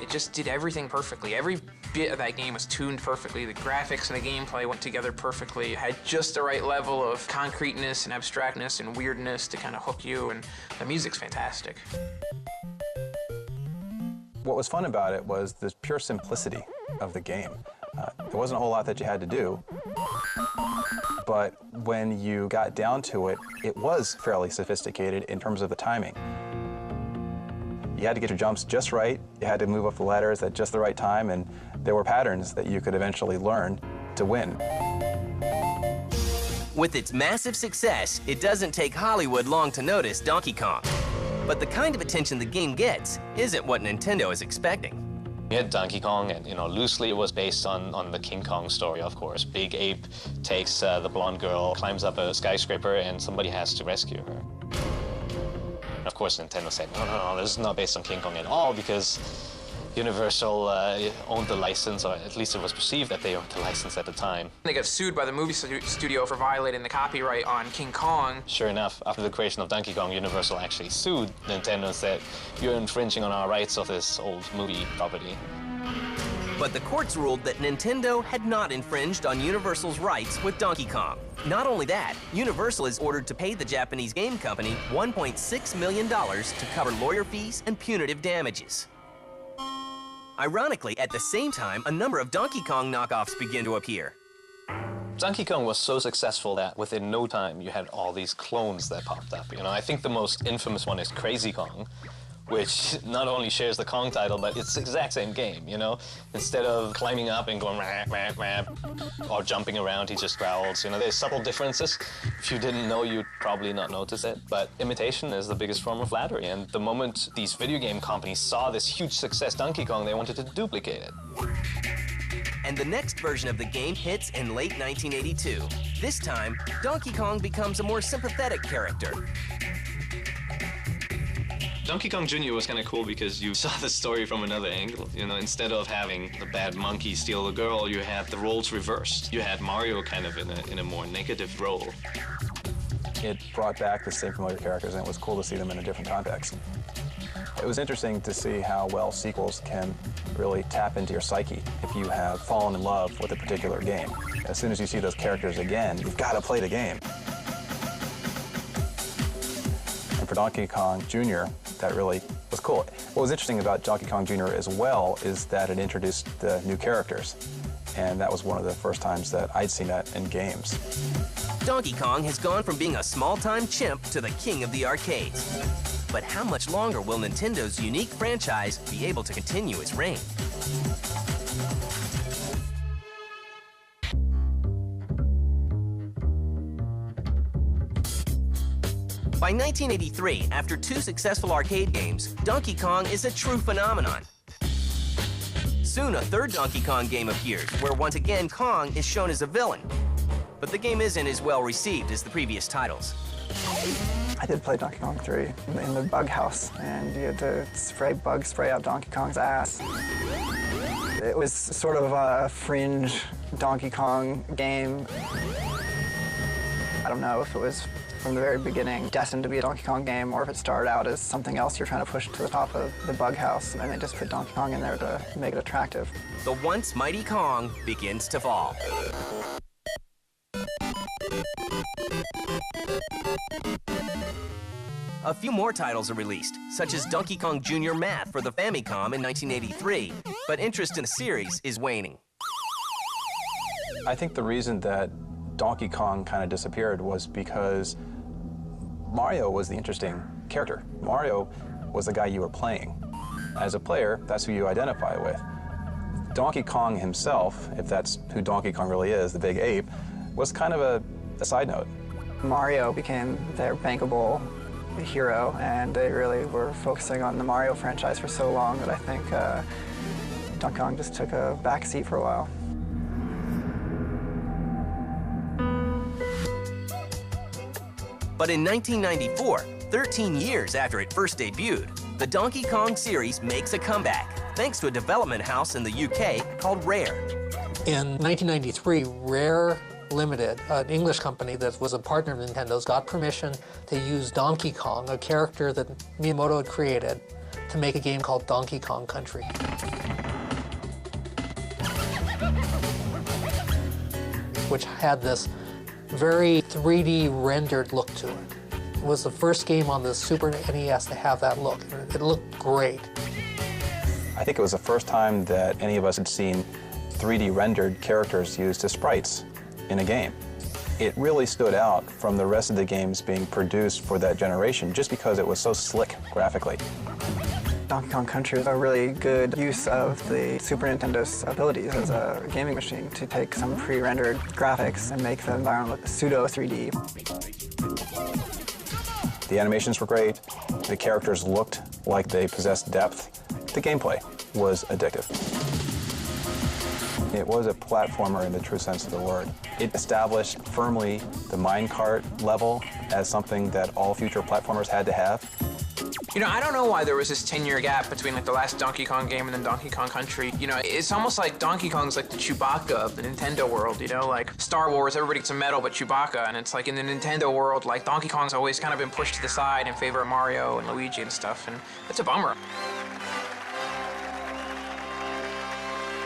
It just did everything perfectly. Every bit of that game was tuned perfectly. The graphics and the gameplay went together perfectly. It had just the right level of concreteness and abstractness and weirdness to kind of hook you, and the music's fantastic. What was fun about it was the pure simplicity of the game. There wasn't a whole lot that you had to do, but when you got down to it, it was fairly sophisticated in terms of the timing. You had to get your jumps just right, you had to move up the ladders at just the right time, and there were patterns that you could eventually learn to win. With its massive success, it doesn't take Hollywood long to notice Donkey Kong. But the kind of attention the game gets isn't what Nintendo is expecting. You had Donkey Kong, and, you know, loosely it was based on the King Kong story, of course. Big ape takes the blonde girl, climbs up a skyscraper, and somebody has to rescue her. Of course, Nintendo said, no, this is not based on King Kong at all, because, Universal owned the license, or at least it was perceived that they owned the license at the time. They got sued by the movie studio for violating the copyright on King Kong. Sure enough, after the creation of Donkey Kong, Universal actually sued Nintendo and said, "You're infringing on our rights of this old movie property." But the courts ruled that Nintendo had not infringed on Universal's rights with Donkey Kong. Not only that, Universal is ordered to pay the Japanese game company $1.6 million to cover lawyer fees and punitive damages. Ironically, at the same time, a number of Donkey Kong knockoffs begin to appear. Donkey Kong was so successful that within no time you had all these clones that popped up. You know, I think the most infamous one is Crazy Kong, which not only shares the Kong title, but it's the exact same game, you know? Instead of climbing up and going rah, rah, rah, or jumping around, he just growls. You know, there's subtle differences. If you didn't know, you'd probably not notice it. But imitation is the biggest form of flattery. And the moment these video game companies saw this huge success, Donkey Kong, they wanted to duplicate it. And the next version of the game hits in late 1982. This time, Donkey Kong becomes a more sympathetic character. Donkey Kong Jr. was kind of cool because you saw the story from another angle. You know, instead of having the bad monkey steal the girl, you had the roles reversed. You had Mario kind of in a more negative role. It brought back the same familiar characters, and it was cool to see them in a different context. It was interesting to see how well sequels can really tap into your psyche if you have fallen in love with a particular game. As soon as you see those characters again, you've got to play the game. And for Donkey Kong Jr., that really was cool. What was interesting about Donkey Kong Jr. as well is that it introduced the new characters. And that was one of the first times that I'd seen that in games. Donkey Kong has gone from being a small-time chimp to the king of the arcades. But how much longer will Nintendo's unique franchise be able to continue its reign? By 1983, after 2 successful arcade games, Donkey Kong is a true phenomenon. Soon, a 3rd Donkey Kong game appears, where once again Kong is shown as a villain. But the game isn't as well received as the previous titles. I did play Donkey Kong 3 in the bug house, and you had to spray out Donkey Kong's ass. It was sort of a fringe Donkey Kong game. I don't know if it was from the very beginning destined to be a Donkey Kong game, or if it started out as something else you're trying to push to the top of the bug house, and they just put Donkey Kong in there to make it attractive. The once mighty Kong begins to fall. A few more titles are released, such as Donkey Kong Jr. Math for the Famicom in 1983, but interest in the series is waning. I think the reason that Donkey Kong kind of disappeared was because Mario was the interesting character. Mario was the guy you were playing. As a player, that's who you identify with. Donkey Kong himself, if that's who Donkey Kong really is, the big ape, was kind of a side note. Mario became their bankable hero, and they really were focusing on the Mario franchise for so long that I think Donkey Kong just took a back seat for a while. But in 1994, 13 years after it first debuted, the Donkey Kong series makes a comeback, thanks to a development house in the UK called Rare. In 1993, Rare Limited, an English company that was a partner of Nintendo's, got permission to use Donkey Kong, a character that Miyamoto had created, to make a game called Donkey Kong Country. Which had this very 3D rendered look to it. It was the first game on the Super NES to have that look. It looked great. I think it was the first time that any of us had seen 3D rendered characters used as sprites in a game. It really stood out from the rest of the games being produced for that generation just because it was so slick graphically. Donkey Kong Country was a really good use of the Super Nintendo's abilities as a gaming machine to take some pre-rendered graphics and make the environment look pseudo 3D. The animations were great, the characters looked like they possessed depth, the gameplay was addictive. It was a platformer in the true sense of the word. It established firmly the minecart level as something that all future platformers had to have. You know, I don't know why there was this 10-year gap between like the last Donkey Kong game and then Donkey Kong Country. You know, it's almost like Donkey Kong's like the Chewbacca of the Nintendo world, you know? Like Star Wars, everybody gets a medal but Chewbacca, and it's like in the Nintendo world, like Donkey Kong's always kind of been pushed to the side in favor of Mario and Luigi and stuff, and it's a bummer.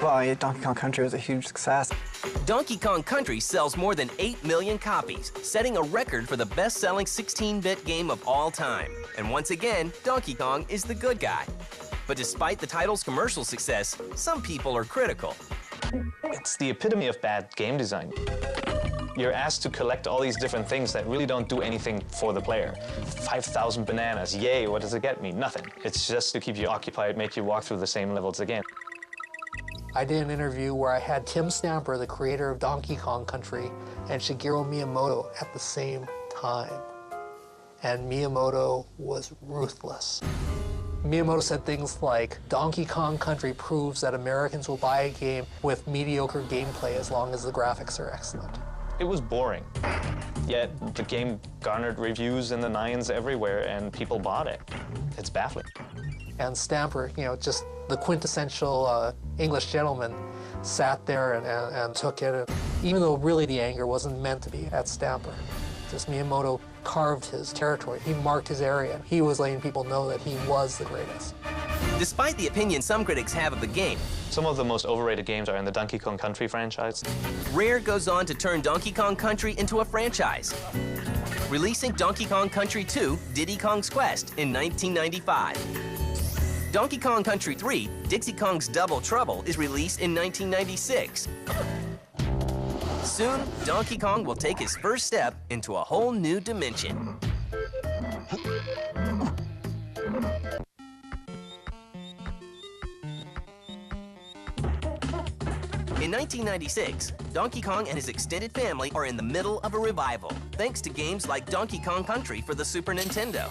Well, Donkey Kong Country was a huge success. Donkey Kong Country sells more than 8 million copies, setting a record for the best-selling 16-bit game of all time. And once again, Donkey Kong is the good guy. But despite the title's commercial success, some people are critical. It's the epitome of bad game design. You're asked to collect all these different things that really don't do anything for the player. 5,000 bananas, yay, what does it get me? Nothing. It's just to keep you occupied, make you walk through the same levels again. I did an interview where I had Tim Stamper, the creator of Donkey Kong Country, and Shigeru Miyamoto at the same time. And Miyamoto was ruthless. Miyamoto said things like, Donkey Kong Country proves that Americans will buy a game with mediocre gameplay as long as the graphics are excellent. It was boring, yet the game garnered reviews in the 9s everywhere and people bought it. It's baffling. And Stamper, you know, just the quintessential English gentleman, sat there and took it. And even though really the anger wasn't meant to be at Stamper. Just Miyamoto carved his territory. He marked his area. He was letting people know that he was the greatest. Despite the opinion some critics have of the game, some of the most overrated games are in the Donkey Kong Country franchise. Rare goes on to turn Donkey Kong Country into a franchise, releasing Donkey Kong Country 2, Diddy Kong's Quest in 1995. Donkey Kong Country 3, Dixie Kong's Double Trouble is released in 1996. Soon, Donkey Kong will take his first step into a whole new dimension. In 1996, Donkey Kong and his extended family are in the middle of a revival, thanks to games like Donkey Kong Country for the Super Nintendo.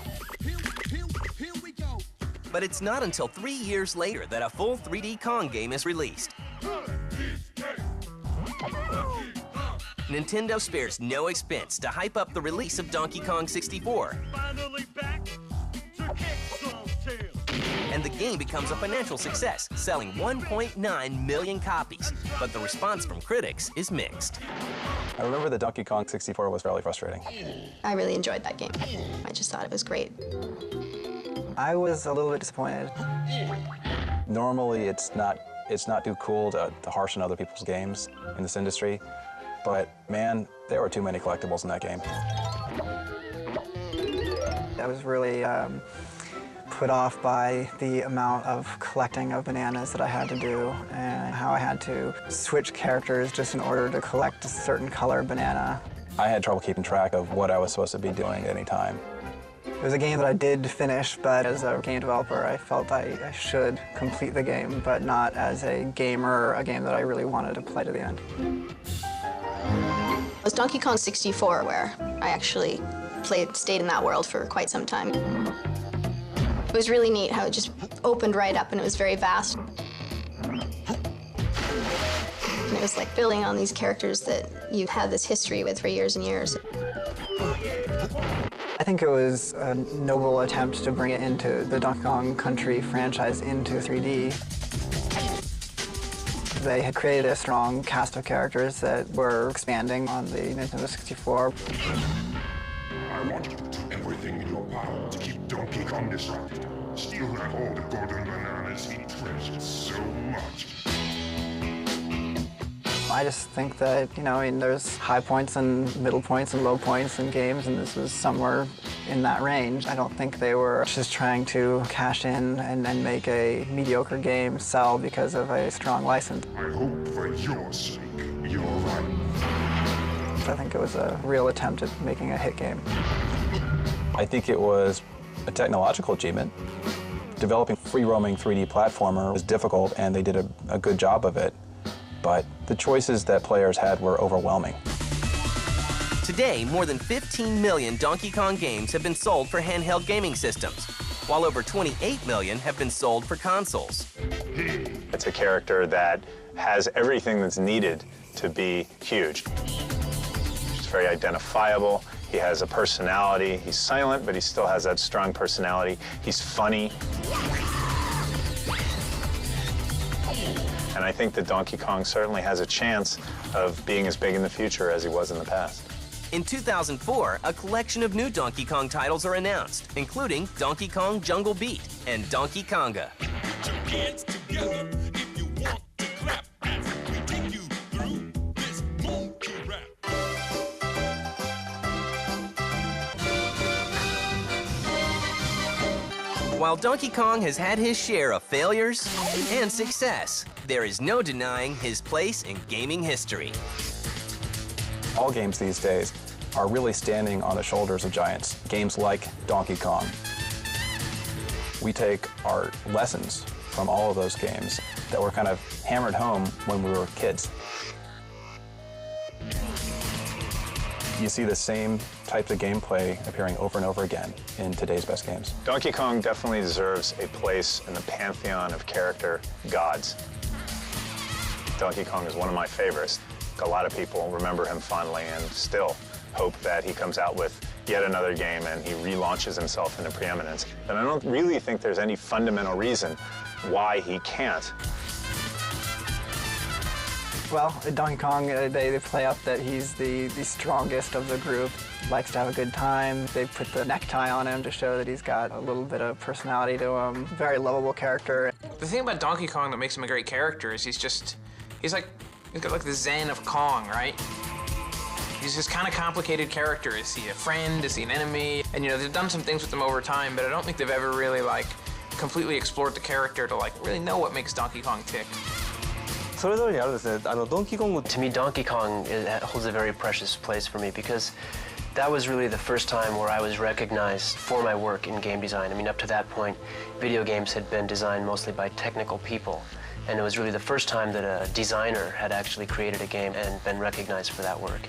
But it's not until 3 years later that a full 3D Kong game is released. Nintendo spares no expense to hype up the release of Donkey Kong 64. And the game becomes a financial success, selling 1.9 million copies. But the response from critics is mixed. I remember that Donkey Kong 64 was fairly frustrating. I really enjoyed that game. I just thought it was great. I was a little bit disappointed. Normally, it's not too cool to harsh on other people's games in this industry, but man, there were too many collectibles in that game. I was really put off by the amount of collecting of bananas that I had to do and how I had to switch characters just in order to collect a certain color banana. I had trouble keeping track of what I was supposed to be doing at any time. It was a game that I did finish, but as a game developer, I felt I should complete the game, but not as a gamer, a game that I really wanted to play to the end. It was Donkey Kong 64 where I actually stayed in that world for quite some time. It was really neat how it just opened right up and it was very vast. And it was like building on these characters that you had this history with for years and years. I think it was a noble attempt to bring it into the Donkey Kong Country franchise into 3D. They had created a strong cast of characters that were expanding on the Nintendo 64. I want you to do everything in your power to keep Donkey Kong distracted. Steal that all the golden bananas he treasures so much. I just think that, you know, I mean, there's high points and middle points and low points in games, and this was somewhere in that range. I don't think they were just trying to cash in and make a mediocre game sell because of a strong license. I hope for your sake, you're right. I think it was a real attempt at making a hit game. I think it was a technological achievement. Developing free-roaming 3D platformer was difficult, and they did a good job of it. But the choices that players had were overwhelming. Today, more than 15 million Donkey Kong games have been sold for handheld gaming systems, while over 28 million have been sold for consoles. It's a character that has everything that's needed to be huge. It's very identifiable. He has a personality. He's silent, but he still has that strong personality. He's funny. And I think that Donkey Kong certainly has a chance of being as big in the future as he was in the past. In 2004, a collection of new Donkey Kong titles are announced, including Donkey Kong Jungle Beat and Donkey Konga. While Donkey Kong has had his share of failures and success, there is no denying his place in gaming history. All games these days are really standing on the shoulders of giants. Games like Donkey Kong. We take our lessons from all of those games that were kind of hammered home when we were kids. You see the same types of gameplay appearing over and over again in today's best games. Donkey Kong definitely deserves a place in the pantheon of character gods. Donkey Kong is one of my favorites. A lot of people remember him fondly and still hope that he comes out with yet another game and he relaunches himself into preeminence. And I don't really think there's any fundamental reason why he can't. Well, Donkey Kong, they play up that he's the strongest of the group, likes to have a good time. They put the necktie on him to show that he's got a little bit of personality to him. Very lovable character. The thing about Donkey Kong that makes him a great character is he's got like the zen of Kong, right? He's this kind of complicated character. Is he a friend? Is he an enemy? And you know, they've done some things with him over time, but I don't think they've ever really like completely explored the character to like really know what makes Donkey Kong tick. To me, Donkey Kong holds a very precious place for me because that was really the first time where I was recognized for my work in game design. I mean, up to that point, video games had been designed mostly by technical people. And it was really the first time that a designer had actually created a game and been recognized for that work.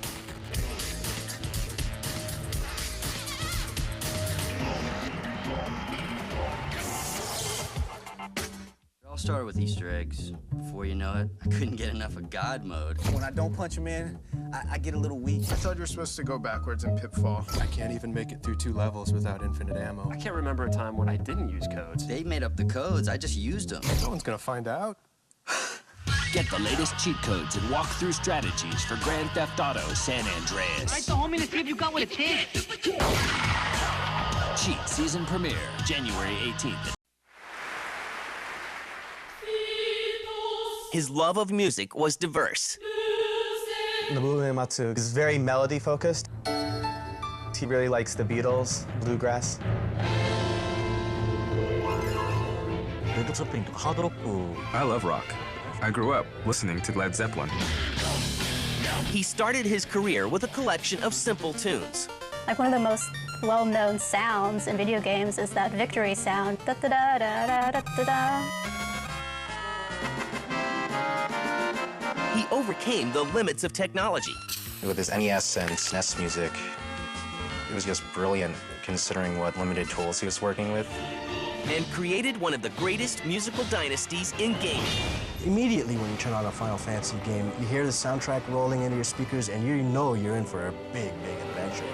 It all started with Easter eggs. Before you know it, I couldn't get enough of God mode. When I don't punch him in, I get a little weak. I thought you were supposed to go backwards in Pitfall. I can't even make it through 2 levels without infinite ammo. I can't remember a time when I didn't use codes. They made up the codes, I just used them. No one's gonna find out. Get the latest cheat codes and walk-through strategies for Grand Theft Auto San Andreas. Right, the homie, let's see if you got what it takes. Cheat season premiere, January 18th. His love of music was diverse. Nobuo Uematsu is very melody-focused. He really likes the Beatles, bluegrass. I love rock. I grew up listening to Led Zeppelin. He started his career with a collection of simple tunes. Like one of the most well-known sounds in video games is that victory sound. Da da da da da da da. He overcame the limits of technology. With his NES and SNES music, it was just brilliant considering what limited tools he was working with. And created one of the greatest musical dynasties in gaming. Immediately when you turn on a Final Fantasy game, you hear the soundtrack rolling into your speakers and you know you're in for a big, big adventure.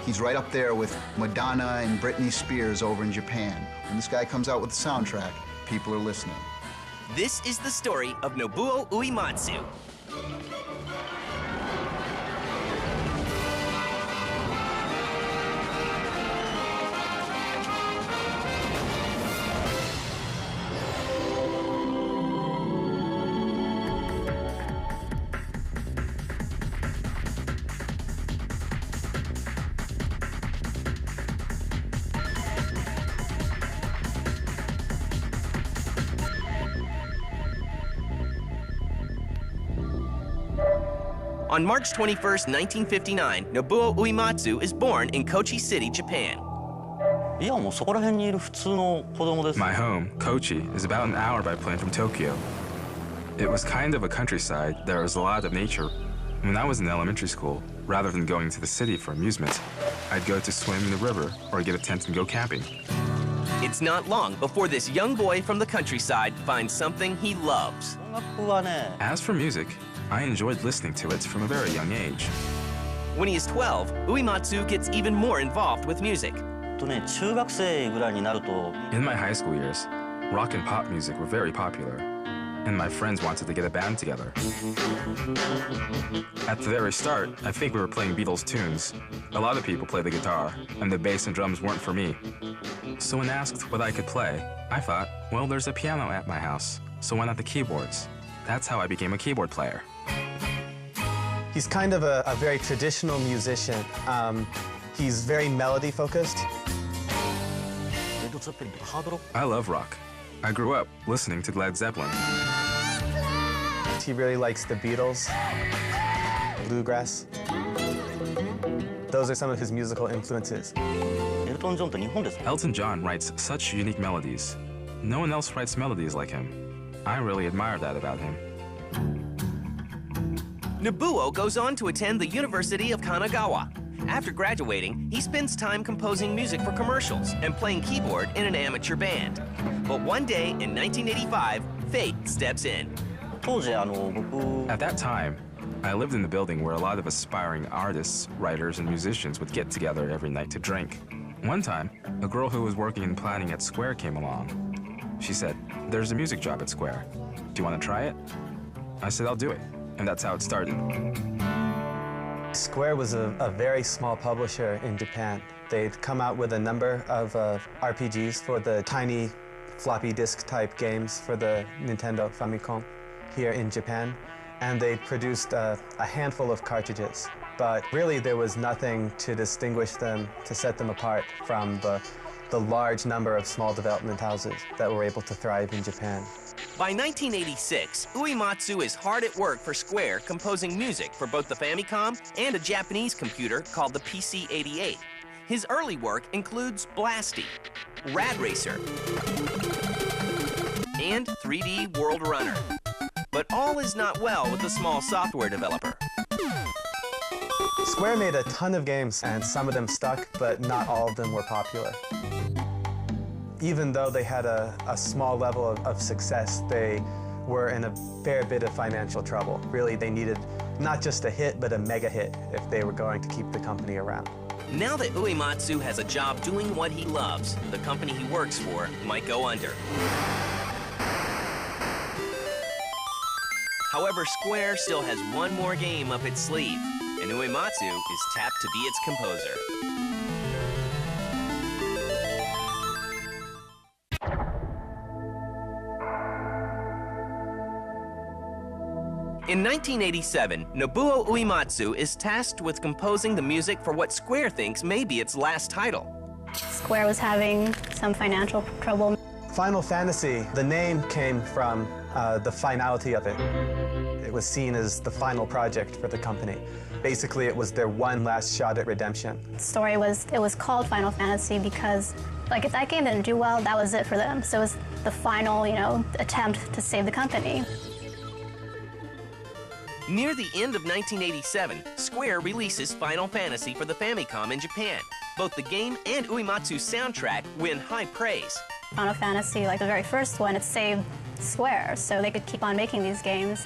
He's right up there with Madonna and Britney Spears over in Japan. When this guy comes out with a soundtrack, people are listening. This is the story of Nobuo Uematsu. On March 21st, 1959, Nobuo Uematsu is born in Kochi City, Japan. My home, Kochi, is about an hour by plane from Tokyo. It was kind of a countryside. There was a lot of nature. When I was in elementary school, rather than going to the city for amusement, I'd go to swim in the river or get a tent and go camping. It's not long before this young boy from the countryside finds something he loves. As for music, I enjoyed listening to it from a very young age. When he is 12, Uematsu gets even more involved with music. In my high school years, rock and pop music were very popular, and my friends wanted to get a band together. At the very start, I think we were playing Beatles tunes. A lot of people play the guitar, and the bass and drums weren't for me. So when asked what I could play, I thought, well, there's a piano at my house, so why not the keyboards? That's how I became a keyboard player. He's kind of a very traditional musician. He's very melody-focused. I love rock. I grew up listening to Led Zeppelin. He really likes the Beatles, bluegrass. Those are some of his musical influences. Elton John writes such unique melodies. No one else writes melodies like him. I really admire that about him. Nobuo goes on to attend the University of Kanagawa. After graduating, he spends time composing music for commercials and playing keyboard in an amateur band. But one day in 1985, fate steps in. At that time, I lived in the building where a lot of aspiring artists, writers, and musicians would get together every night to drink. One time, a girl who was working in planning at Square came along. She said, "There's a music job at Square. Do you want to try it?" I said, "I'll do it." And that's how it started. Square was a very small publisher in Japan. They'd come out with a number of RPGs for the tiny floppy disk type games for the Nintendo Famicom here in Japan, and they produced a handful of cartridges. But really there was nothing to distinguish them, to set them apart from the large number of small development houses that were able to thrive in Japan. By 1986, Uematsu is hard at work for Square, composing music for both the Famicom and a Japanese computer called the PC-88. His early work includes Blasty, Rad Racer, and 3D World Runner. But all is not well with the small software developer. Square made a ton of games, and some of them stuck, but not all of them were popular. Even though they had a small level of success, they were in a fair bit of financial trouble. Really, they needed not just a hit, but a mega hit if they were going to keep the company around. Now that Uematsu has a job doing what he loves, the company he works for might go under. However, Square still has one more game up its sleeve, and Uematsu is tapped to be its composer. In 1987, Nobuo Uematsu is tasked with composing the music for what Square thinks may be its last title. Square was having some financial trouble. Final Fantasy, the name came from the finality of it. It was seen as the final project for the company. Basically, it was their one last shot at redemption. The story was, it was called Final Fantasy because, like, if that game didn't do well, that was it for them. So it was the final, attempt to save the company. Near the end of 1987, Square releases Final Fantasy for the Famicom in Japan. Both the game and Uematsu's soundtrack win high praise. Final Fantasy, like the very first one, it saved Square, so they could keep on making these games.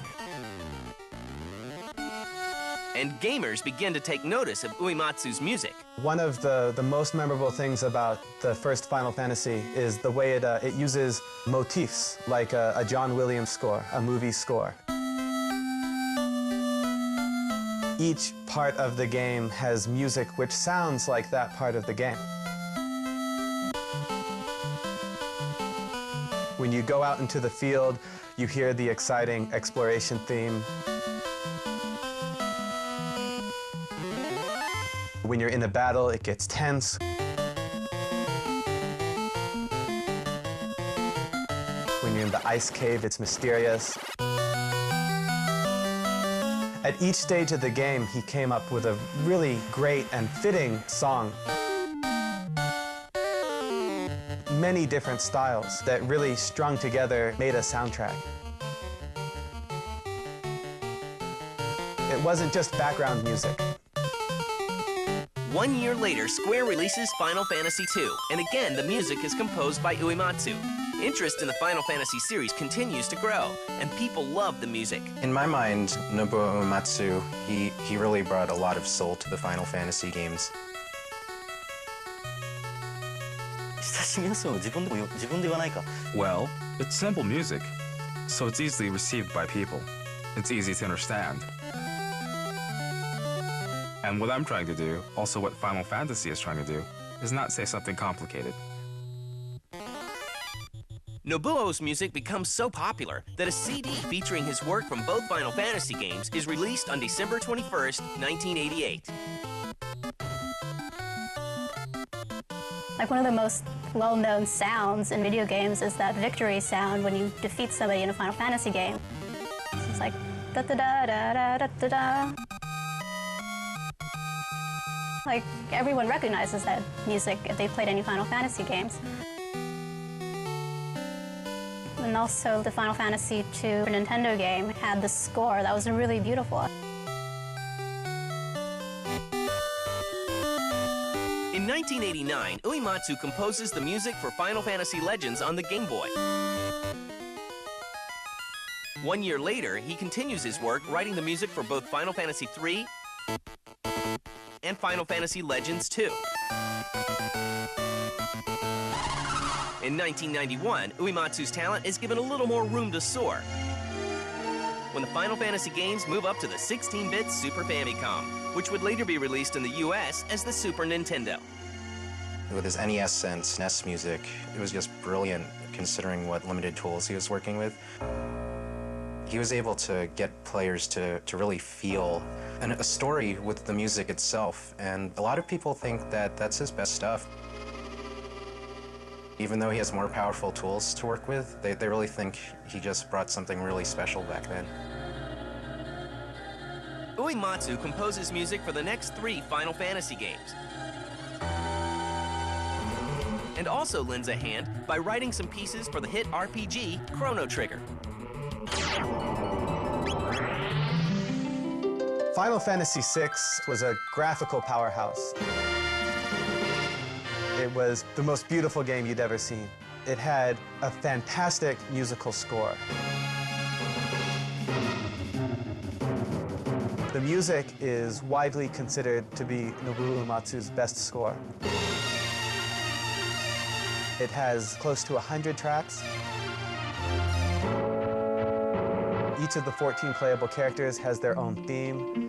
And gamers begin to take notice of Uematsu's music. One of the most memorable things about the first Final Fantasy is the way it uses motifs, like a John Williams score, a movie score. Each part of the game has music which sounds like that part of the game. When you go out into the field, you hear the exciting exploration theme. When you're in a battle, it gets tense. When you're in the ice cave, it's mysterious. At each stage of the game, he came up with a really great and fitting song. Many different styles that really strung together made a soundtrack. It wasn't just background music. 1 year later, Square releases Final Fantasy II, and again, the music is composed by Uematsu. Interest in the Final Fantasy series continues to grow, and people love the music. In my mind, Nobuo Uematsu, he really brought a lot of soul to the Final Fantasy games. Well, it's simple music, so it's easily received by people. It's easy to understand. And what I'm trying to do, also what Final Fantasy is trying to do, is not say something complicated. Nobuo's music becomes so popular that a CD featuring his work from both Final Fantasy games is released on December 21st, 1988. Like one of the most well-known sounds in video games is that victory sound when you defeat somebody in a Final Fantasy game. It's like da-da-da-da-da-da-da. Like everyone recognizes that music if they've played any Final Fantasy games. And also the Final Fantasy II Nintendo game had the score that was really beautiful. In 1989, Uematsu composes the music for Final Fantasy Legends on the Game Boy. 1 year later, he continues his work writing the music for both Final Fantasy III and Final Fantasy Legends II. In 1991, Uematsu's talent is given a little more room to soar when the Final Fantasy games move up to the 16-bit Super Famicom, which would later be released in the US as the Super Nintendo. With his NES and SNES music, it was just brilliant considering what limited tools he was working with. He was able to get players to really feel a story with the music itself, and a lot of people think that that's his best stuff. Even though he has more powerful tools to work with, they really think he just brought something really special back then. Uematsu composes music for the next 3 Final Fantasy games, and also lends a hand by writing some pieces for the hit RPG Chrono Trigger. Final Fantasy VI was a graphical powerhouse. It was the most beautiful game you'd ever seen. It had a fantastic musical score. The music is widely considered to be Nobuo Uematsu's best score. It has close to 100 tracks. Each of the 14 playable characters has their own theme.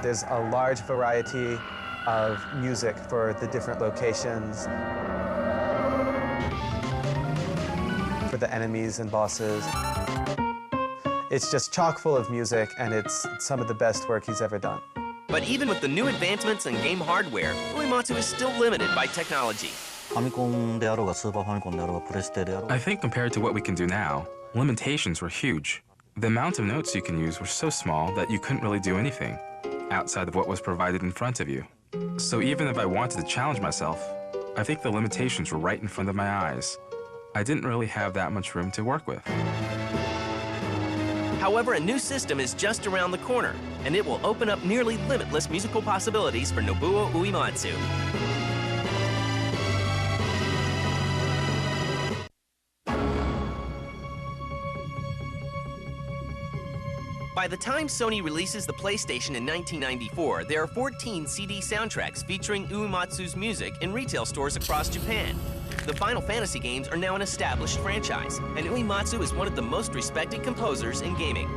There's a large variety of music for the different locations, for the enemies and bosses. It's just chock full of music, and it's some of the best work he's ever done. But even with the new advancements in game hardware, Uematsu is still limited by technology. I think compared to what we can do now, limitations were huge. The amount of notes you can use were so small that you couldn't really do anything outside of what was provided in front of you. So even if I wanted to challenge myself, I think the limitations were right in front of my eyes. I didn't really have that much room to work with. However, a new system is just around the corner, and it will open up nearly limitless musical possibilities for Nobuo Uematsu. By the time Sony releases the PlayStation in 1994, there are 14 CD soundtracks featuring Uematsu's music in retail stores across Japan. The Final Fantasy games are now an established franchise, and Uematsu is one of the most respected composers in gaming.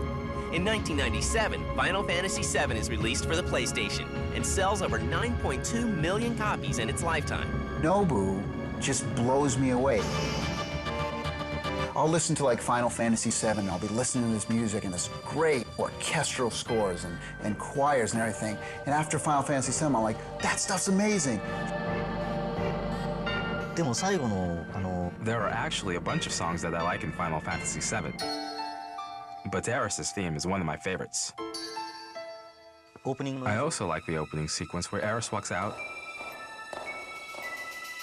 In 1997, Final Fantasy VII is released for the PlayStation and sells over 9.2 million copies in its lifetime. Nobu just blows me away. I'll listen to like Final Fantasy VII, I'll be listening to this music and this great orchestral scores and choirs and everything. And after Final Fantasy VII, I'm like, that stuff's amazing. There are actually a bunch of songs that I like in Final Fantasy VII. But Aeris' theme is one of my favorites. I also like the opening sequence where Aeris walks out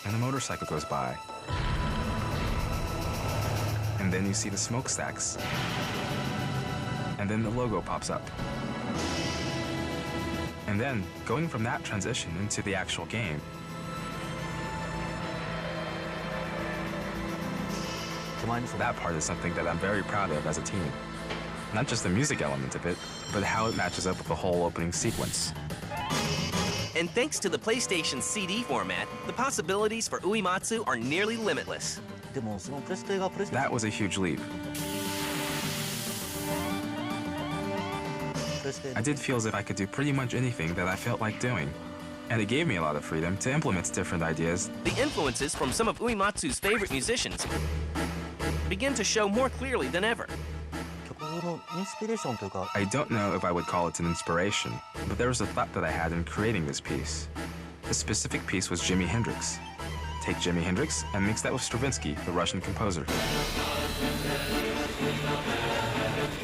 and a motorcycle goes by. And then you see the smokestacks. And then the logo pops up. And then, going from that transition into the actual game, that part is something that I'm very proud of as a team. Not just the music element of it, but how it matches up with the whole opening sequence. And thanks to the PlayStation CD format, the possibilities for Uematsu are nearly limitless. That was a huge leap. I did feel as if I could do pretty much anything that I felt like doing. And it gave me a lot of freedom to implement different ideas. The influences from some of Uematsu's favorite musicians begin to show more clearly than ever. I don't know if I would call it an inspiration, but there was a thought that I had in creating this piece. The specific piece was Jimi Hendrix. Take Jimi Hendrix and mix that with Stravinsky, the Russian composer.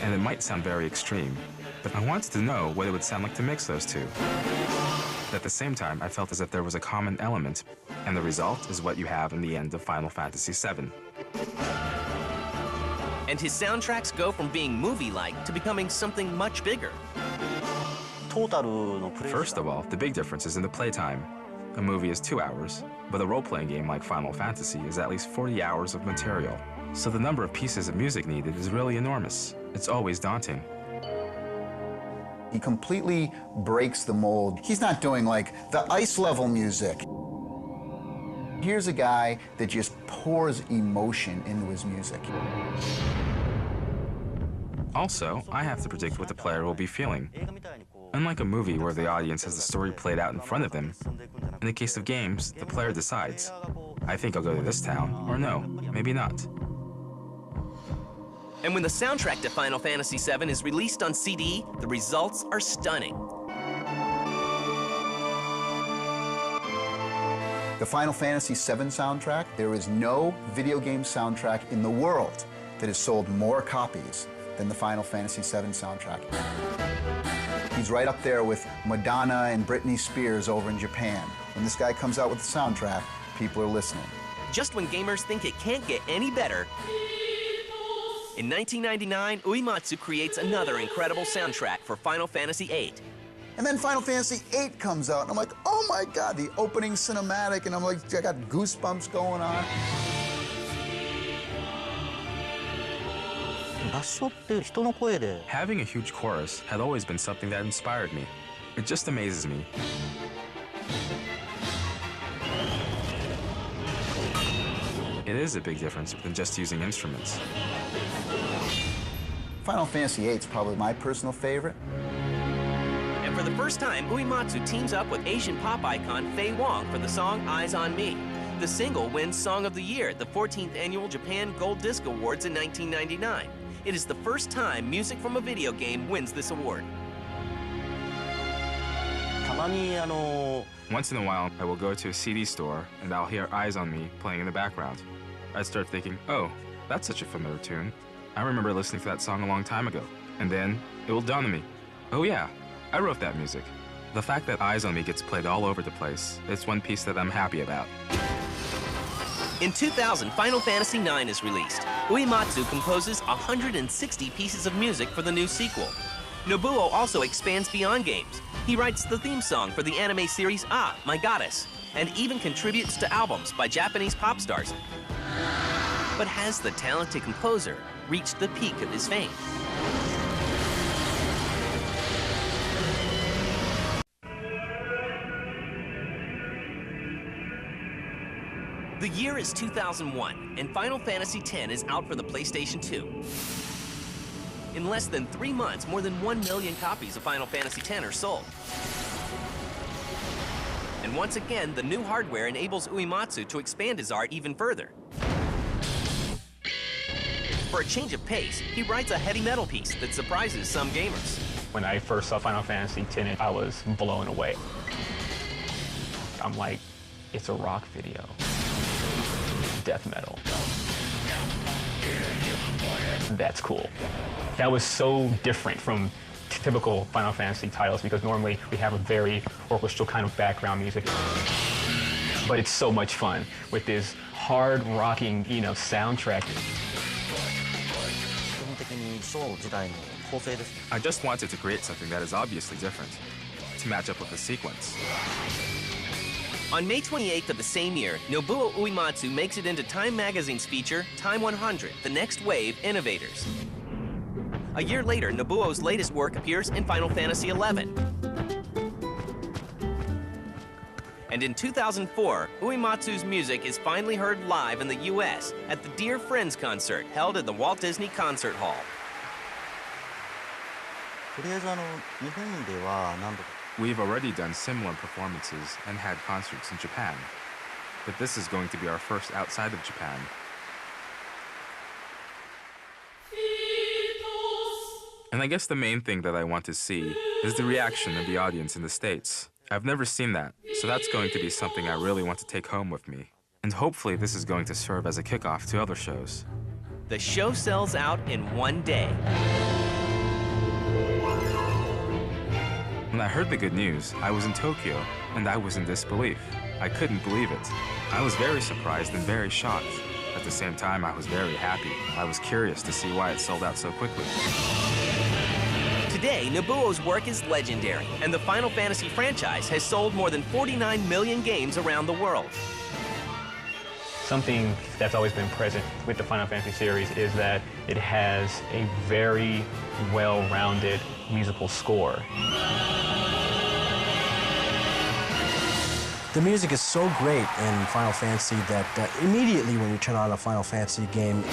And it might sound very extreme, but I wanted to know what it would sound like to mix those two. At the same time, I felt as if there was a common element, and the result is what you have in the end of Final Fantasy VII. And his soundtracks go from being movie-like to becoming something much bigger. First of all, the big difference is in the playtime. A movie is 2 hours, but a role-playing game like Final Fantasy is at least 40 hours of material. So the number of pieces of music needed is really enormous. It's always daunting. He completely breaks the mold. He's not doing like the ice level music. Here's a guy that just pours emotion into his music. Also, I have to predict what the player will be feeling. Unlike a movie where the audience has the story played out in front of them, in the case of games, the player decides. I think I'll go to this town, or no, maybe not. And when the soundtrack to Final Fantasy VII is released on CD, the results are stunning. The Final Fantasy VII soundtrack, there is no video game soundtrack in the world that has sold more copies than the Final Fantasy VII soundtrack. He's right up there with Madonna and Britney Spears over in Japan. When this guy comes out with the soundtrack, people are listening. Just when gamers think it can't get any better, in 1999, Uematsu creates another incredible soundtrack for Final Fantasy VIII. And then Final Fantasy VIII comes out, and I'm like, oh my God, the opening cinematic, and I'm like, I got goosebumps going on. Having a huge chorus had always been something that inspired me. It just amazes me. It is a big difference than just using instruments. Final Fantasy VIII is probably my personal favorite. And for the first time, Uematsu teams up with Asian pop icon Faye Wong for the song Eyes on Me. The single wins Song of the Year at the 14th Annual Japan Gold Disc Awards in 1999. It is the first time music from a video game wins this award. Once in a while, I will go to a CD store and I'll hear Eyes on Me playing in the background. I'd start thinking, oh, that's such a familiar tune. I remember listening to that song a long time ago. And then it will dawn on me, oh yeah, I wrote that music. The fact that Eyes on Me gets played all over the place is one piece that I'm happy about. In 2000, Final Fantasy IX is released. Uematsu composes 160 pieces of music for the new sequel. Nobuo also expands beyond games. He writes the theme song for the anime series Ah, My Goddess, and even contributes to albums by Japanese pop stars. But has the talented composer reached the peak of his fame? The year is 2001, and Final Fantasy X is out for the PlayStation 2. In less than 3 months, more than 1 million copies of Final Fantasy X are sold. And once again, the new hardware enables Uematsu to expand his art even further. For a change of pace, he writes a heavy metal piece that surprises some gamers. When I first saw Final Fantasy X, I was blown away. I'm like, it's a rock video. Death metal. That's cool. That was so different from typical Final Fantasy titles because normally we have a very orchestral kind of background music. But it's so much fun with this hard rocking, soundtrack. I just wanted to create something that is obviously different. to match up with the sequence. On May 28th of the same year, Nobuo Uematsu makes it into Time Magazine's feature, Time 100, The Next Wave Innovators. A year later, Nobuo's latest work appears in Final Fantasy XI. And in 2004, Uematsu's music is finally heard live in the US at the Dear Friends concert held at the Walt Disney Concert Hall. We've already done similar performances and had concerts in Japan, but this is going to be our first outside of Japan. And I guess the main thing that I want to see is the reaction of the audience in the States. I've never seen that, so that's going to be something I really want to take home with me. And hopefully this is going to serve as a kickoff to other shows. The show sells out in one day. When I heard the good news, I was in Tokyo, and I was in disbelief. I couldn't believe it. I was very surprised and very shocked. At the same time, I was very happy. I was curious to see why it sold out so quickly. Today, Nobuo's work is legendary, and the Final Fantasy franchise has sold more than 49 million games around the world. Something that's always been present with the Final Fantasy series is that it has a very well-rounded musical score. The music is so great in Final Fantasy that immediately when you turn on a Final Fantasy game,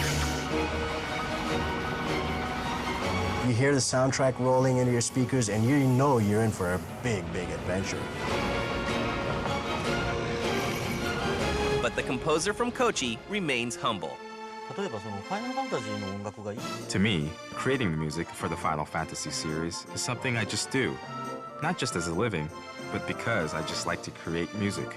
you hear the soundtrack rolling into your speakers and you know you're in for a big, big adventure. But the composer from Kochi remains humble. To me, creating the music for the Final Fantasy series is something I just do. Not just as a living, but because I just like to create music.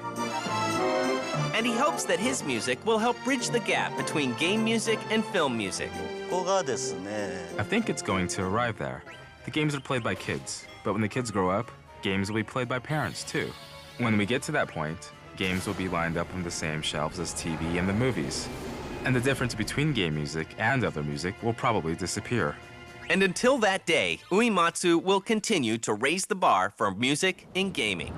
And he hopes that his music will help bridge the gap between game music and film music. I think it's going to arrive there. The games are played by kids, but when the kids grow up, games will be played by parents too. When we get to that point, games will be lined up on the same shelves as TV and the movies. And the difference between game music and other music will probably disappear. And until that day, Uematsu will continue to raise the bar for music in gaming.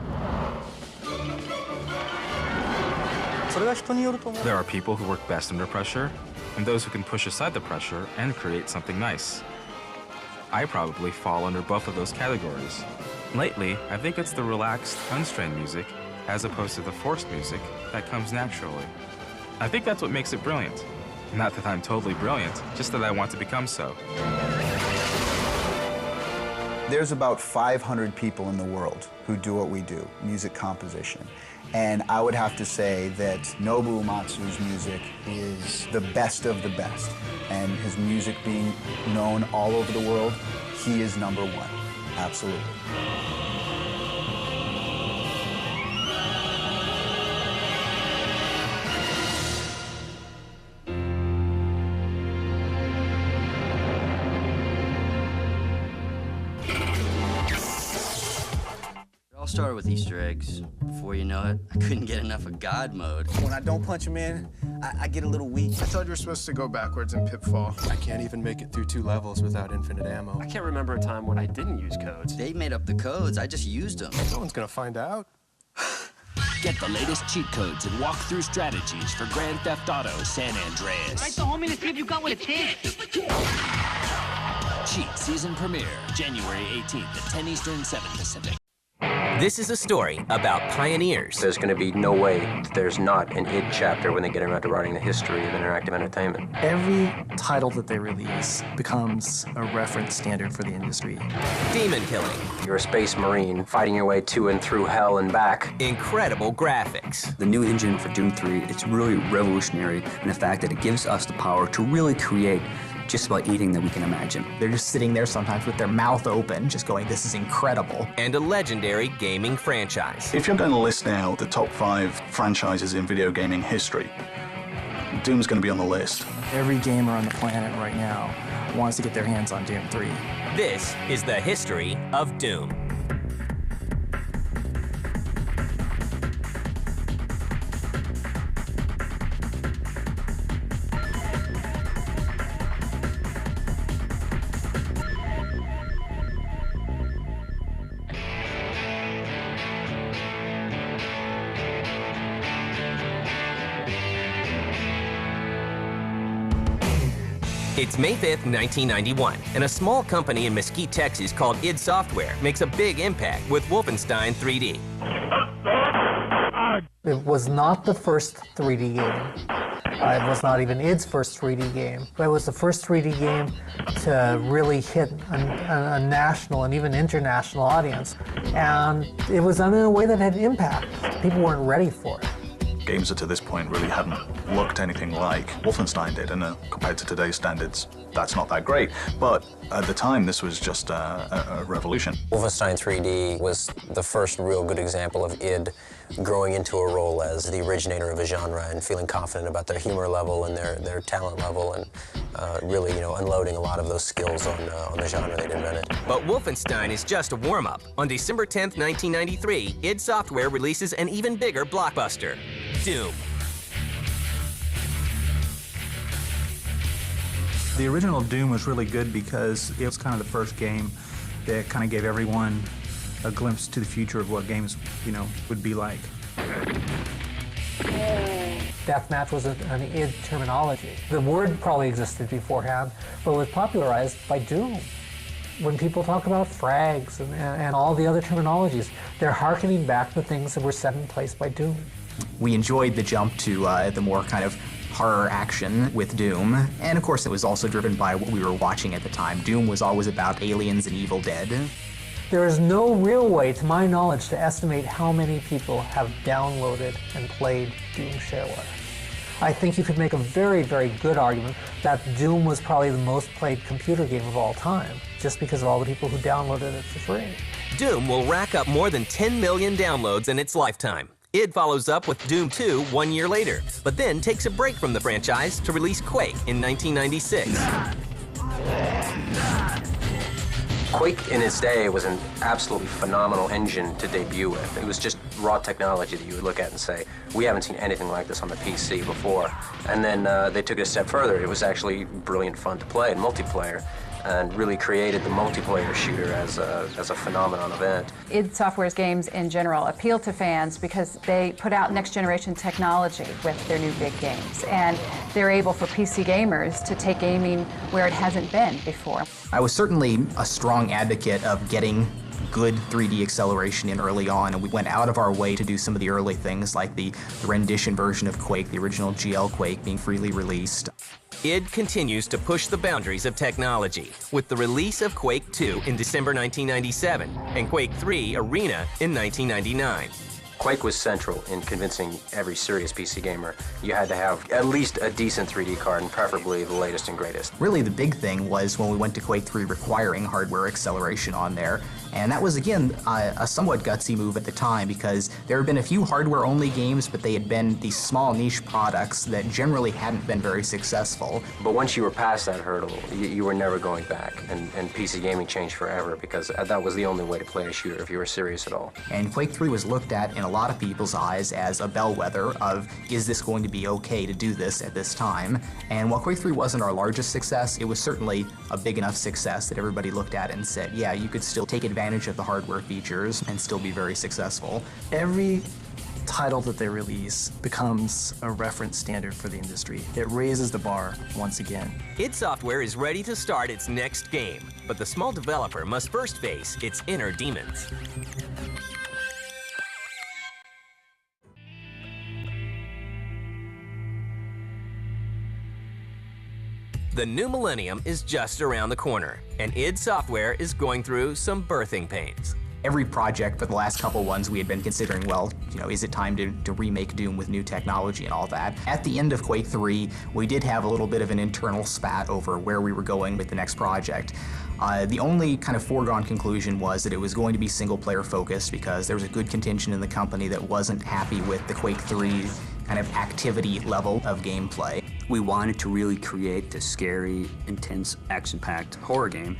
There are people who work best under pressure, and those who can push aside the pressure and create something nice. I probably fall under both of those categories. Lately, I think it's the relaxed, unstrained music, as opposed to the forced music, that comes naturally. I think that's what makes it brilliant. Not that I'm totally brilliant, just that I want to become so. There's about 500 people in the world who do what we do, music composition. And I would have to say that Nobuo Uematsu's music is the best of the best. And his music being known all over the world, he is #1. Absolutely. It all started with Easter eggs. Before you know it, I couldn't get enough of God mode. When I don't punch him in, I get a little weak. I thought you were supposed to go backwards in Pitfall. I can't even make it through 2 levels without infinite ammo. I can't remember a time when I didn't use codes. They made up the codes, I just used them. No one's gonna find out. Get the latest cheat codes and walkthrough strategies for Grand Theft Auto San Andreas. Write the homie to see if you got what it takes. Cheat season premiere, January 18th at 10 Eastern, 7 Pacific. This is a story about pioneers. There's going to be no way that there's not an id chapter when they get around to writing the history of interactive entertainment. Every title that they release becomes a reference standard for the industry. Demon killing. You're a space marine fighting your way to and through hell and back. Incredible graphics. The new engine for Doom 3, it's really revolutionary in the fact that it gives us the power to really create just about anything that we can imagine. They're just sitting there sometimes with their mouth open, just going, this is incredible. And a legendary gaming franchise. If you're going to list now the top 5 franchises in video gaming history, Doom's going to be on the list. Every gamer on the planet right now wants to get their hands on Doom 3. This is the history of Doom. It's May 5th, 1991, and a small company in Mesquite, Texas called id Software makes a big impact with Wolfenstein 3D. It was not the first 3D game. It was not even id's first 3D game, but it was the first 3D game to really hit a national and even international audience. And it was done in a way that had impact. People weren't ready for it. Games that to this point really hadn't looked anything like Wolfenstein did, and compared to today's standards, that's not that great. But at the time, this was just a revolution. Wolfenstein 3D was the first real good example of id growing into a role as the originator of a genre and feeling confident about their humor level and their talent level, and really, unloading a lot of those skills on the genre they'd invented. But Wolfenstein is just a warm-up. On December 10th, 1993, id Software releases an even bigger blockbuster, Doom. The original Doom was really good because it was kind of the first game that kind of gave everyone a glimpse to the future of what games, would be like. Deathmatch was an id terminology. The word probably existed beforehand, but was popularized by Doom. When people talk about frags and all the other terminologies, they're hearkening back to things that were set in place by Doom. We enjoyed the jump to the more kind of horror action with Doom, and of course it was also driven by what we were watching at the time. Doom was always about aliens and Evil Dead. There is no real way, to my knowledge, to estimate how many people have downloaded and played Doom shareware. I think you could make a very, very good argument that Doom was probably the most played computer game of all time, just because of all the people who downloaded it for free. Doom will rack up more than 10 million downloads in its lifetime. id follows up with Doom 2 1 year later, but then takes a break from the franchise to release Quake in 1996. Quake in its day was an absolutely phenomenal engine to debut with. It was just raw technology that you would look at and say, we haven't seen anything like this on the PC before. And then they took it a step further. It was actually brilliant fun to play in multiplayer, and really created the multiplayer shooter as a phenomenon event. id Software's games in general appeal to fans because they put out next generation technology with their new big games, and they're able for PC gamers to take gaming where it hasn't been before. I was certainly a strong advocate of getting good 3D acceleration in early on, and we went out of our way to do some of the early things like the rendition version of Quake, the original GL Quake, being freely released. id continues to push the boundaries of technology with the release of Quake 2 in December 1997 and Quake 3 Arena in 1999. Quake was central in convincing every serious PC gamer you had to have at least a decent 3D card, and preferably the latest and greatest. Really, the big thing was when we went to Quake 3 requiring hardware acceleration on there. And that was, again, a somewhat gutsy move at the time, because there had been a few hardware-only games, but they had been these small niche products that generally hadn't been very successful. But once you were past that hurdle, you were never going back, and PC gaming changed forever, because that was the only way to play a shooter if you were serious at all. And Quake 3 was looked at in a lot of people's eyes as a bellwether of, is this going to be okay to do this at this time? And while Quake 3 wasn't our largest success, it was certainly a big enough success that everybody looked at it and said, yeah, you could still take advantage of the hardware features and still be very successful. Every title that they release becomes a reference standard for the industry. It raises the bar once again. id Software is ready to start its next game, but the small developer must first face its inner demons. The new millennium is just around the corner, and id Software is going through some birthing pains. Every project for the last couple ones we had been considering, well, is it time to remake Doom with new technology and all that? At the end of Quake 3, we did have a little bit of an internal spat over where we were going with the next project. The only kind of foregone conclusion was that it was going to be single-player focused, because there was a good contingent in the company that wasn't happy with the Quake 3 kind of activity level of gameplay. We wanted to really create this scary, intense, action-packed horror game,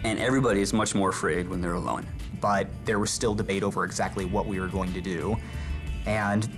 and everybody is much more afraid when they're alone. But there was still debate over exactly what we were going to do, and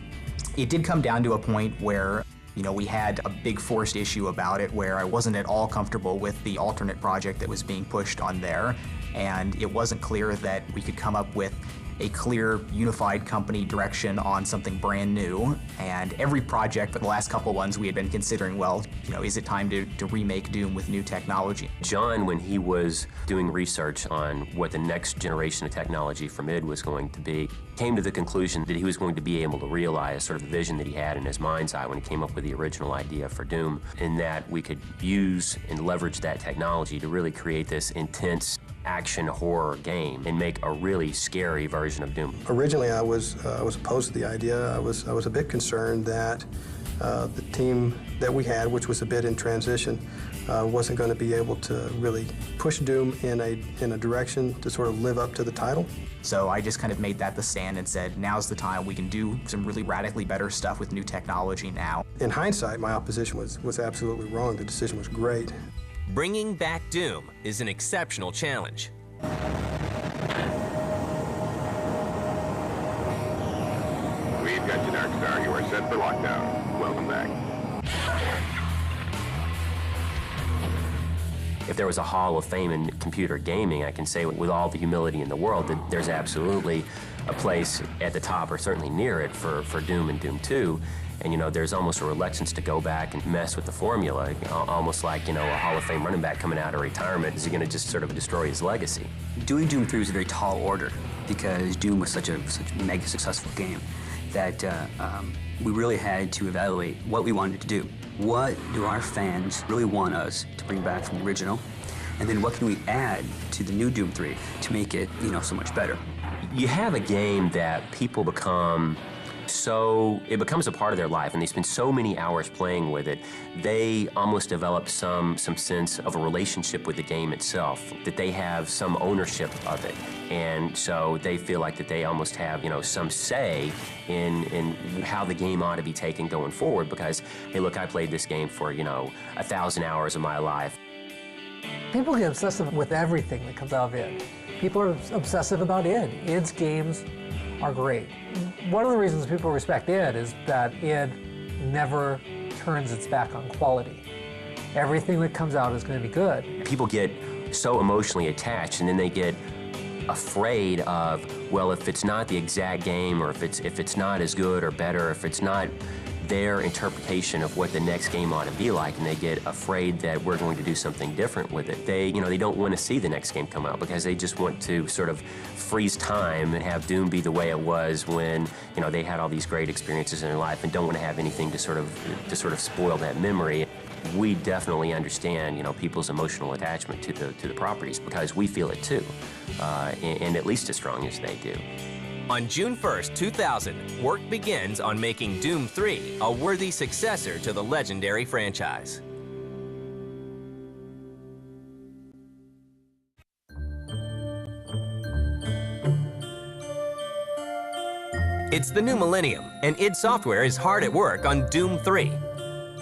it did come down to a point where we had a big forced issue about it, where I wasn't at all comfortable with the alternate project that was being pushed on there, and it wasn't clear that we could come up with a clear, unified company direction on something brand new. And every project, for the last couple ones, we had been considering, well, is it time to remake Doom with new technology? John, when he was doing research on what the next generation of technology from id was going to be, came to the conclusion that he was going to be able to realize sort of the vision that he had in his mind's eye when he came up with the original idea for Doom, in that we could use and leverage that technology to really create this intense action horror game and make a really scary version of Doom. Originally, I was opposed to the idea. I was a bit concerned that the team that we had, which was a bit in transition, wasn't going to be able to really push Doom in a direction to sort of live up to the title. So I just kind of made that the stand and said, now's the time. We can do some really radically better stuff with new technology now. In hindsight, my opposition was absolutely wrong. The decision was great. Bringing back Doom is an exceptional challenge. We've got you, Darkstar. You are set for lockdown. Welcome back. If there was a Hall of Fame in computer gaming, I can say with all the humility in the world that there's absolutely a place at the top, or certainly near it, for Doom and Doom 2. And, there's almost a reluctance to go back and mess with the formula, almost like, a Hall of Fame running back coming out of retirement. Is he going to just sort of destroy his legacy? Doing Doom 3 was a very tall order because Doom was such a mega successful game that we really had to evaluate what we wanted to do. What do our fans really want us to bring back from the original? And then what can we add to the new Doom 3 to make it, so much better? You have a game that people it becomes a part of their life, and they spend so many hours playing with it, they almost develop some sense of a relationship with the game itself, that they have some ownership of it. And so they feel like that they almost have, some say in how the game ought to be taken going forward, because, hey, look, I played this game for, 1,000 hours of my life. People get obsessive with everything that comes out of id. People are obsessive about id. Id's games are great. One of the reasons people respect id is that id never turns its back on quality. Everything that comes out is going to be good. People get so emotionally attached, and then they get afraid of, well, if it's not the exact game, or if it's not as good or better, if it's not their interpretation of what the next game ought to be like, and they get afraid that we're going to do something different with it. They don't want to see the next game come out because they just want to sort of freeze time and have Doom be the way it was when, they had all these great experiences in their life, and don't want to have anything to sort of spoil that memory. We definitely understand, people's emotional attachment to the properties, because we feel it too, and at least as strong as they do. On June 1st, 2000, work begins on making Doom 3 a worthy successor to the legendary franchise. It's the new millennium, and id Software is hard at work on Doom 3.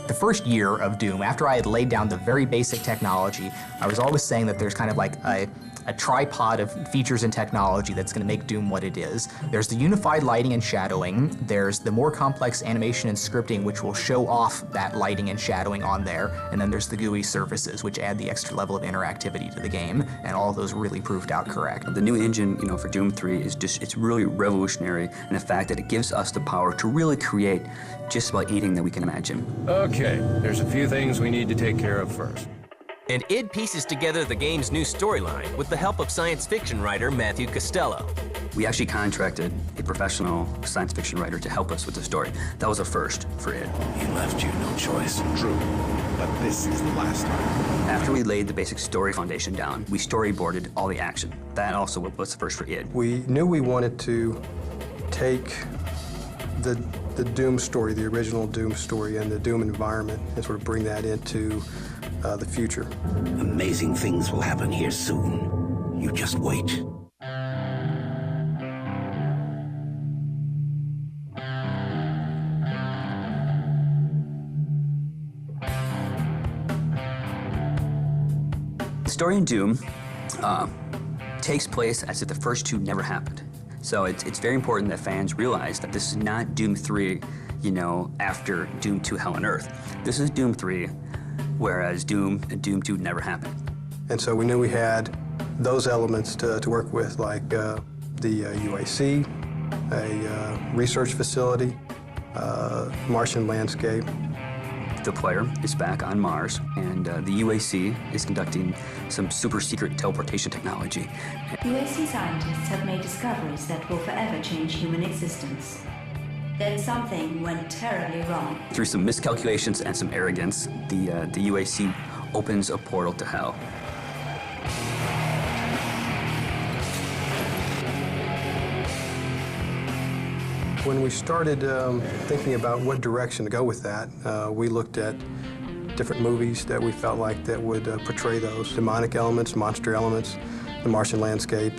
The first year of Doom, after I had laid down the very basic technology, I was always saying that there's kind of like a tripod of features and technology that's going to make Doom what it is. There's the unified lighting and shadowing. There's the more complex animation and scripting, which will show off that lighting and shadowing on there. And then there's the GUI surfaces, which add the extra level of interactivity to the game. And all of those really proved out correct. The new engine, for Doom 3 is it's really revolutionary in the fact that it gives us the power to really create just about anything that we can imagine. Okay, there's a few things we need to take care of first. And id pieces together the game's new storyline with the help of science fiction writer Matthew Costello. We actually contracted a professional science fiction writer to help us with the story. That was a first for id. He left you no choice. True, but this is the last time. After we laid the basic story foundation down, we storyboarded all the action. That also was the first for id. We knew we wanted to take the Doom story, the original Doom story, and the Doom environment, and sort of bring that into the future. Amazing things will happen here soon. You just wait. The story in Doom takes place as if the first two never happened. So it's very important that fans realize that this is not Doom 3, after Doom 2 Hell on Earth. This is Doom 3, whereas Doom and Doom 2 never happened. And so we knew we had those elements to work with, like the the UAC, a research facility, Martian landscape. The player is back on Mars, and the UAC is conducting some super secret teleportation technology. UAC scientists have made discoveries that will forever change human existence. Then something went terribly wrong. Through some miscalculations and some arrogance, the UAC opens a portal to hell. When we started thinking about what direction to go with that, we looked at different movies that we felt like that would portray those demonic elements, monster elements, the Martian landscape,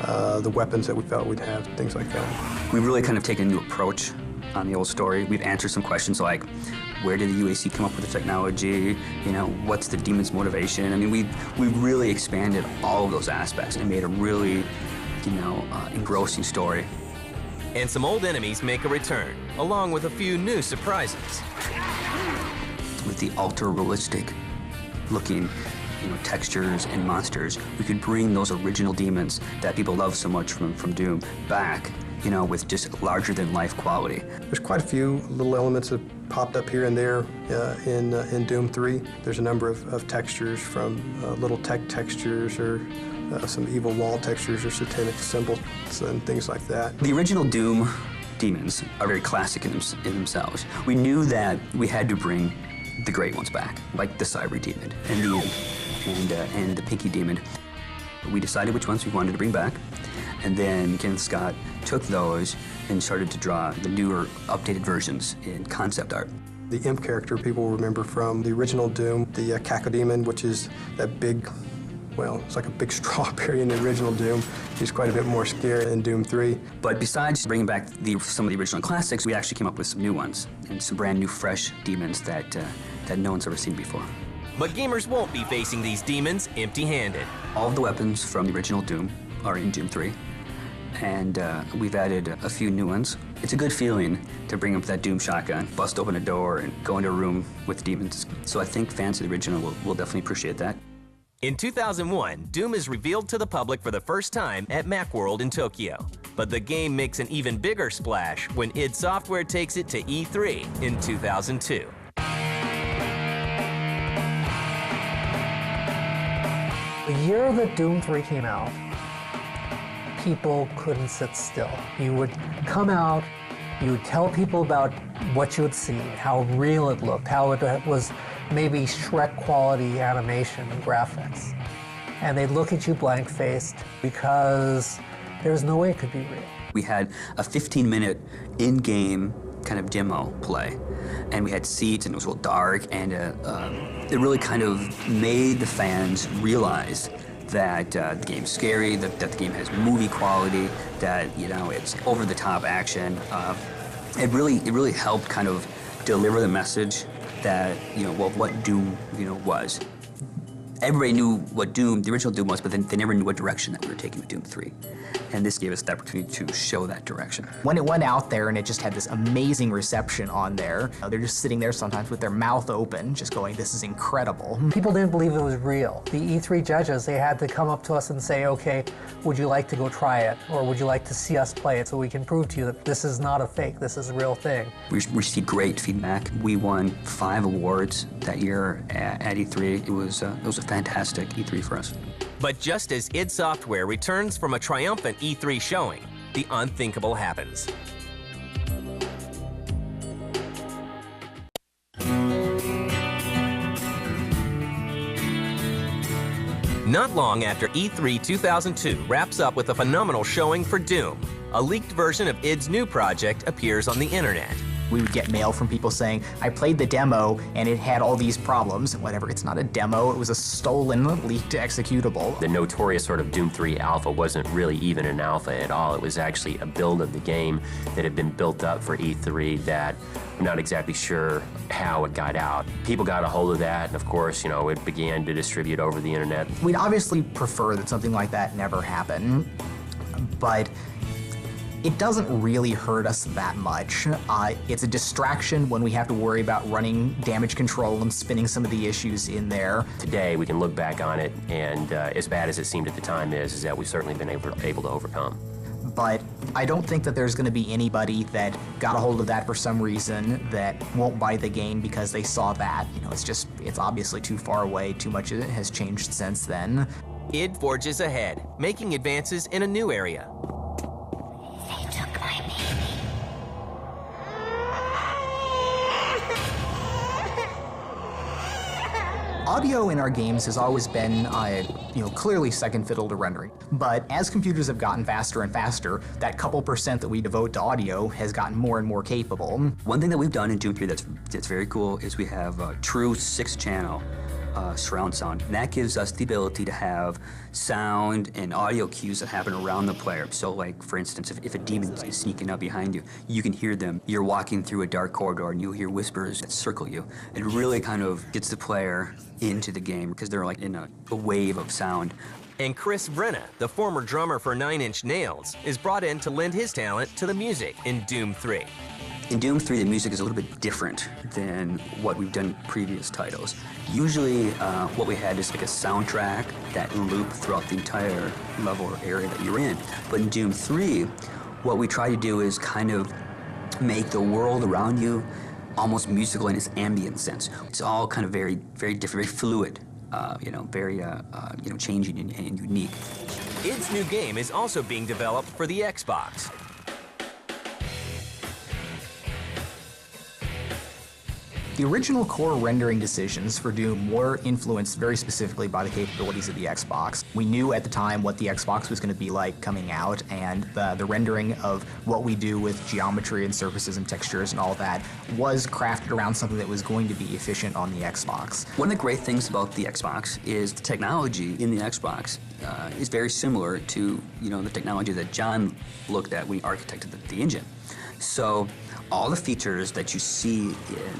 the weapons that we felt we'd have, things like that. We've really kind of taken a new approach on the old story. We've answered some questions like, where did the UAC come up with the technology? You know, what's the demon's motivation? I mean, we've really expanded all of those aspects and made a really, engrossing story. And some old enemies make a return, along with a few new surprises. With the ultra-realistic looking, textures and monsters, we could bring those original demons that people love so much from Doom back, with just larger-than-life quality. There's quite a few little elements that popped up here and there in Doom 3. There's a number of textures, from little tech textures or some evil wall textures or satanic symbols and things like that. The original Doom demons are very classic in themselves. We knew that we had to bring the great ones back, like the Cyber Demon and the Pinky Demon. We decided which ones we wanted to bring back, and then Kenneth Scott took those and started to draw the newer, updated versions in concept art. The Imp character people remember from the original Doom, the Cacodemon, which is that big, well, it's like a big strawberry in the original Doom. He's quite a bit more scary in Doom 3. But besides bringing back some of the original classics, we actually came up with some new ones and some brand new, fresh demons that no one's ever seen before. But gamers won't be facing these demons empty-handed. All of the weapons from the original Doom are in Doom 3, and we've added a few new ones. It's a good feeling to bring up that Doom shotgun, bust open a door, and go into a room with demons. So I think fans of the original will definitely appreciate that. In 2001, Doom is revealed to the public for the first time at Macworld in Tokyo. But the game makes an even bigger splash when id Software takes it to E3 in 2002. The year that Doom 3 came out, people couldn't sit still. You would come out, you would tell people about what you had seen, how real it looked, how it was maybe Shrek quality animation and graphics. And they'd look at you blank-faced because there's no way it could be real. We had a 15-minute in-game kind of demo play, and we had seats, and it was real dark, and it really kind of made the fans realize that the game's scary, that the game has movie quality, that it's over-the-top action. It really helped kind of deliver the message that what Doom was. Everybody knew what Doom, the original Doom was, but they never knew what direction that we were taking with Doom 3. And this gave us the opportunity to show that direction. When it went out there and it just had this amazing reception on there, they're just sitting there sometimes with their mouth open, just going, this is incredible. People didn't believe it was real. The E3 judges, they had to come up to us and say, okay, would you like to go try it? Or would you like to see us play it so we can prove to you that this is not a fake, this is a real thing? We received great feedback. We won 5 awards that year at E3. It was a fantastic E3 for us. But just as id Software returns from a triumphant E3 showing, the unthinkable happens. Not long after E3 2002 wraps up with a phenomenal showing for Doom, a leaked version of id's new project appears on the internet. We would get mail from people saying, I played the demo and it had all these problems. Whatever, it's not a demo, it was a stolen, leaked executable. The notorious sort of Doom 3 alpha wasn't really even an alpha at all. It was actually a build of the game that had been built up for E3 that I'm not exactly sure how it got out. People got a hold of that, and of course, it began to distribute over the internet. We'd obviously prefer that something like that never happen, but it doesn't really hurt us that much. It's a distraction when we have to worry about running damage control and spinning some of the issues in there. Today, we can look back on it, and as bad as it seemed at the time is that we've certainly been able to overcome. but I don't think that there's going to be anybody that got a hold of that for some reason that won't buy the game because they saw that. You know, it's obviously too far away, too much of it has changed since then. id forges ahead, making advances in a new area. Audio in our games has always been, clearly second fiddle to rendering. But as computers have gotten faster and faster, that couple percent that we devote to audio has gotten more and more capable. One thing that we've done in Doom 3 that's very cool is we have a true 6-channel surround sound. And that gives us the ability to have sound and audio cues that happen around the player. So like, for instance, if a demon is sneaking up behind you, you can hear them. You're walking through a dark corridor and you'll hear whispers that circle you. It really kind of gets the player into the game because they're like in a wave of sound. And Chris Brenna, the former drummer for 9 Inch Nails, is brought in to lend his talent to the music in Doom 3. In Doom 3, the music is a little bit different than what we've done in previous titles. Usually, what we had is like a soundtrack that looped throughout the entire level or area that you're in. But in Doom 3, what we try to do is kind of make the world around you almost musical in its ambient sense. It's all kind of very, very different, very fluid, very changing and unique. id's new game is also being developed for the Xbox. The original core rendering decisions for Doom were influenced very specifically by the capabilities of the Xbox. We knew at the time what the Xbox was going to be like coming out, and the rendering of what we do with geometry and surfaces and textures and all that was crafted around something that was going to be efficient on the Xbox. One of the great things about the Xbox is the technology in the Xbox is very similar to the technology that John looked at when he architected the engine. So all the features that you see in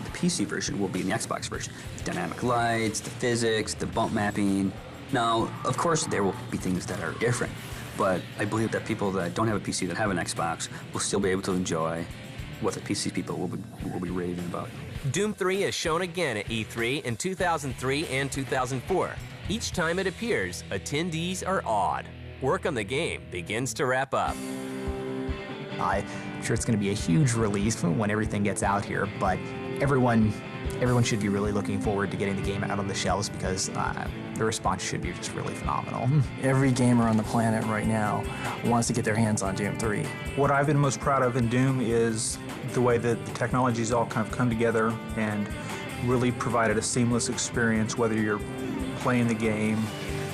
the PC version will be in the Xbox version. The dynamic lights, the physics, the bump mapping. Now, of course, there will be things that are different, but I believe that people that don't have a PC that have an Xbox will still be able to enjoy what the PC people will be raving about. Doom 3 is shown again at E3 in 2003 and 2004. Each time it appears, attendees are awed. Work on the game begins to wrap up. I'm sure it's going to be a huge release when everything gets out here, but everyone should be really looking forward to getting the game out on the shelves because the response should be just really phenomenal. Every gamer on the planet right now wants to get their hands on Doom 3. What I've been most proud of in Doom is the way that the technologies all kind of come together and really provided a seamless experience, whether you're playing the game,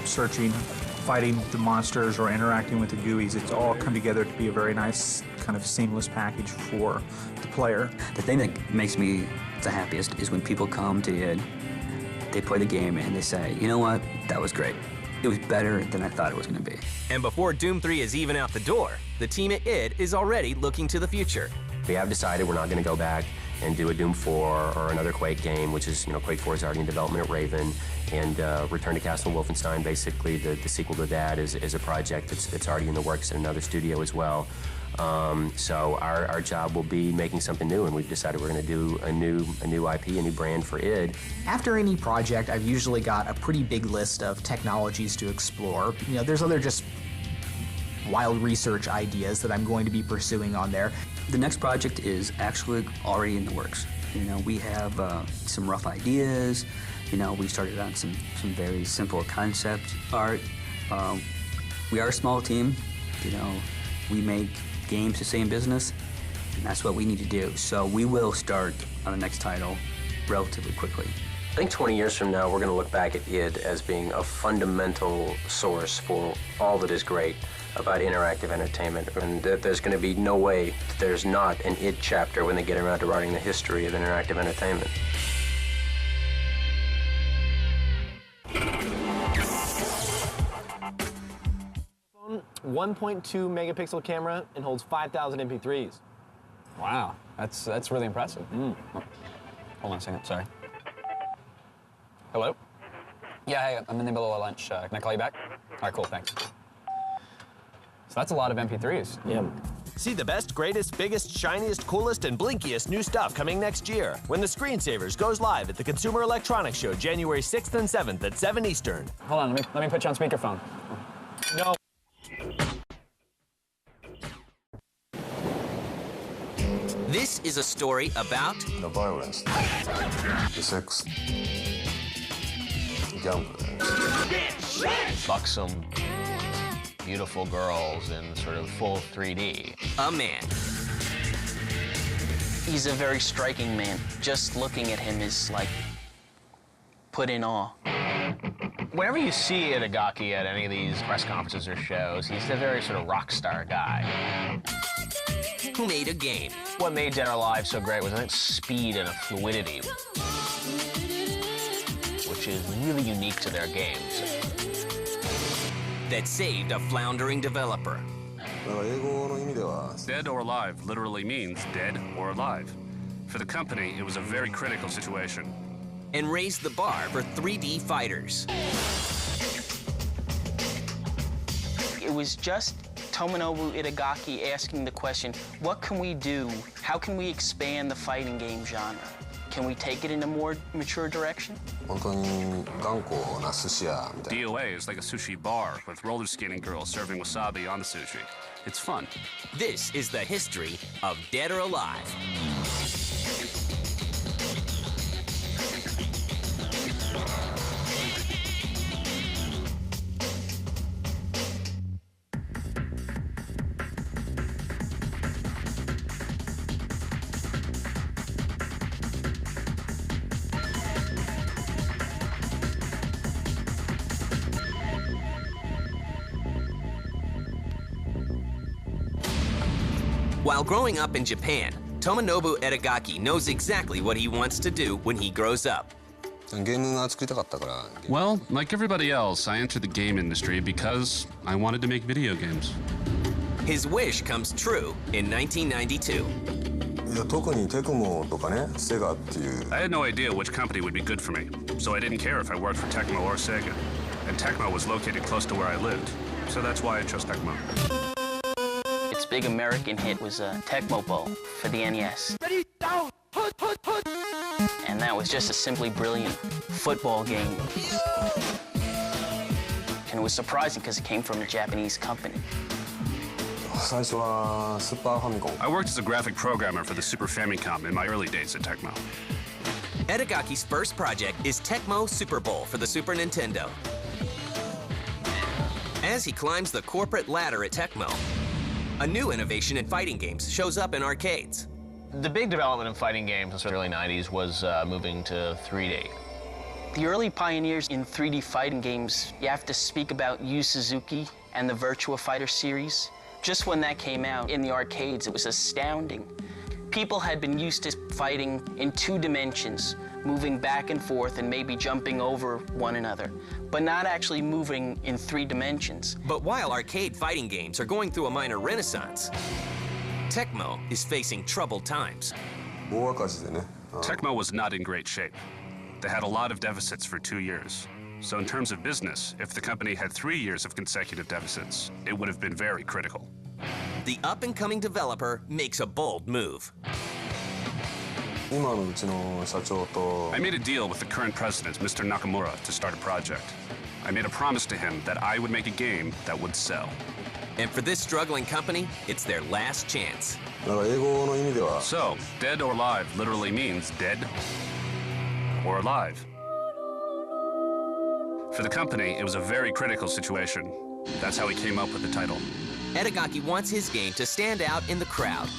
searching, fighting the monsters, or interacting with the GUIs. It's all come together to be a very nice kind of seamless package for the player. The thing that makes me the happiest is when people come to id, they play the game and they say, you know what, that was great. It was better than I thought it was going to be. And before Doom 3 is even out the door, the team at id is already looking to the future. We have decided we're not going to go back and do a Doom 4 or another Quake game, which is, Quake 4 is already in development at Raven, and Return to Castle Wolfenstein, basically the sequel to that, is a project that's already in the works in another studio as well. So our job will be making something new, and we've decided we're going to do a new IP, a new brand for id. After any project, I've usually got a pretty big list of technologies to explore. There's other just wild research ideas that I'm going to be pursuing on there. The next project is actually already in the works. We have some rough ideas. We started on some very simple concept art. We are a small team. We make games to stay in business, and that's what we need to do. So we will start on the next title relatively quickly. I think 20 years from now, we're going to look back at id as being a fundamental source for all that is great about interactive entertainment, and that there's going to be no way that there's not an id chapter when they get around to writing the history of interactive entertainment. Phone, 1.2 megapixel camera and holds 5,000 MP3s. Wow, that's really impressive. Hold on a second, sorry. Hello? Yeah, hey, I'm in the middle of lunch. Can I call you back? All right, cool, thanks. So that's a lot of MP3s. Yeah. See the best, greatest, biggest, shiniest, coolest, and blinkiest new stuff coming next year when the Screensavers goes live at the Consumer Electronics Show January 6th and 7th at 7 Eastern. Hold on, let me put you on speakerphone. No. This is a story about the violence, the sex, gambling. Buxom, beautiful girls in sort of full 3D. A man. He's a very striking man. Just looking at him is like put in awe. Whenever you see Itagaki at any of these press conferences or shows, he's a very sort of rock star guy. Who made a game. What made Dead or Alive so great was, I think, speed and a fluidity, which is really unique to their games. That saved a floundering developer. Dead or alive literally means dead or alive. For the company, it was a very critical situation. And raised the bar for 3D fighters. It was just Tomonobu Itagaki asking the question, what can we do? How can we expand the fighting game genre? Can we take it in a more mature direction? DOA is like a sushi bar with roller skating girls serving wasabi on the sushi. It's fun. This is the history of Dead or Alive. While growing up in Japan, Tomonobu Itagaki knows exactly what he wants to do when he grows up. Well, like everybody else, I entered the game industry because I wanted to make video games. His wish comes true in 1992. I had no idea which company would be good for me, so I didn't care if I worked for Tecmo or Sega. And Tecmo was located close to where I lived, so that's why I chose Tecmo. Its big American hit was Tecmo Bowl for the NES. And that was just a simply brilliant football game. And it was surprising because it came from a Japanese company. I worked as a graphic programmer for the Super Famicom in my early days at Tecmo. Itagaki's first project is Tecmo Super Bowl for the Super Nintendo. As he climbs the corporate ladder at Tecmo, a new innovation in fighting games shows up in arcades. The big development in fighting games in the early 90s was moving to 3D. The early pioneers in 3D fighting games, you have to speak about Yu Suzuki and the Virtua Fighter series. Just when that came out in the arcades, it was astounding. People had been used to fighting in 2 dimensions, moving back and forth and maybe jumping over one another, but not actually moving in 3 dimensions. But while arcade fighting games are going through a minor renaissance, Tecmo is facing troubled times. Tecmo was not in great shape. They had a lot of deficits for 2 years. So in terms of business, if the company had 3 years of consecutive deficits, it would have been very critical. The up-and-coming developer makes a bold move. I made a deal with the current president, Mr. Nakamura, to start a project. I made a promise to him that I would make a game that would sell. And for this struggling company, it's their last chance. So, Dead or Alive literally means dead or alive. For the company, it was a very critical situation. That's how he came up with the title. Itagaki wants his game to stand out in the crowd.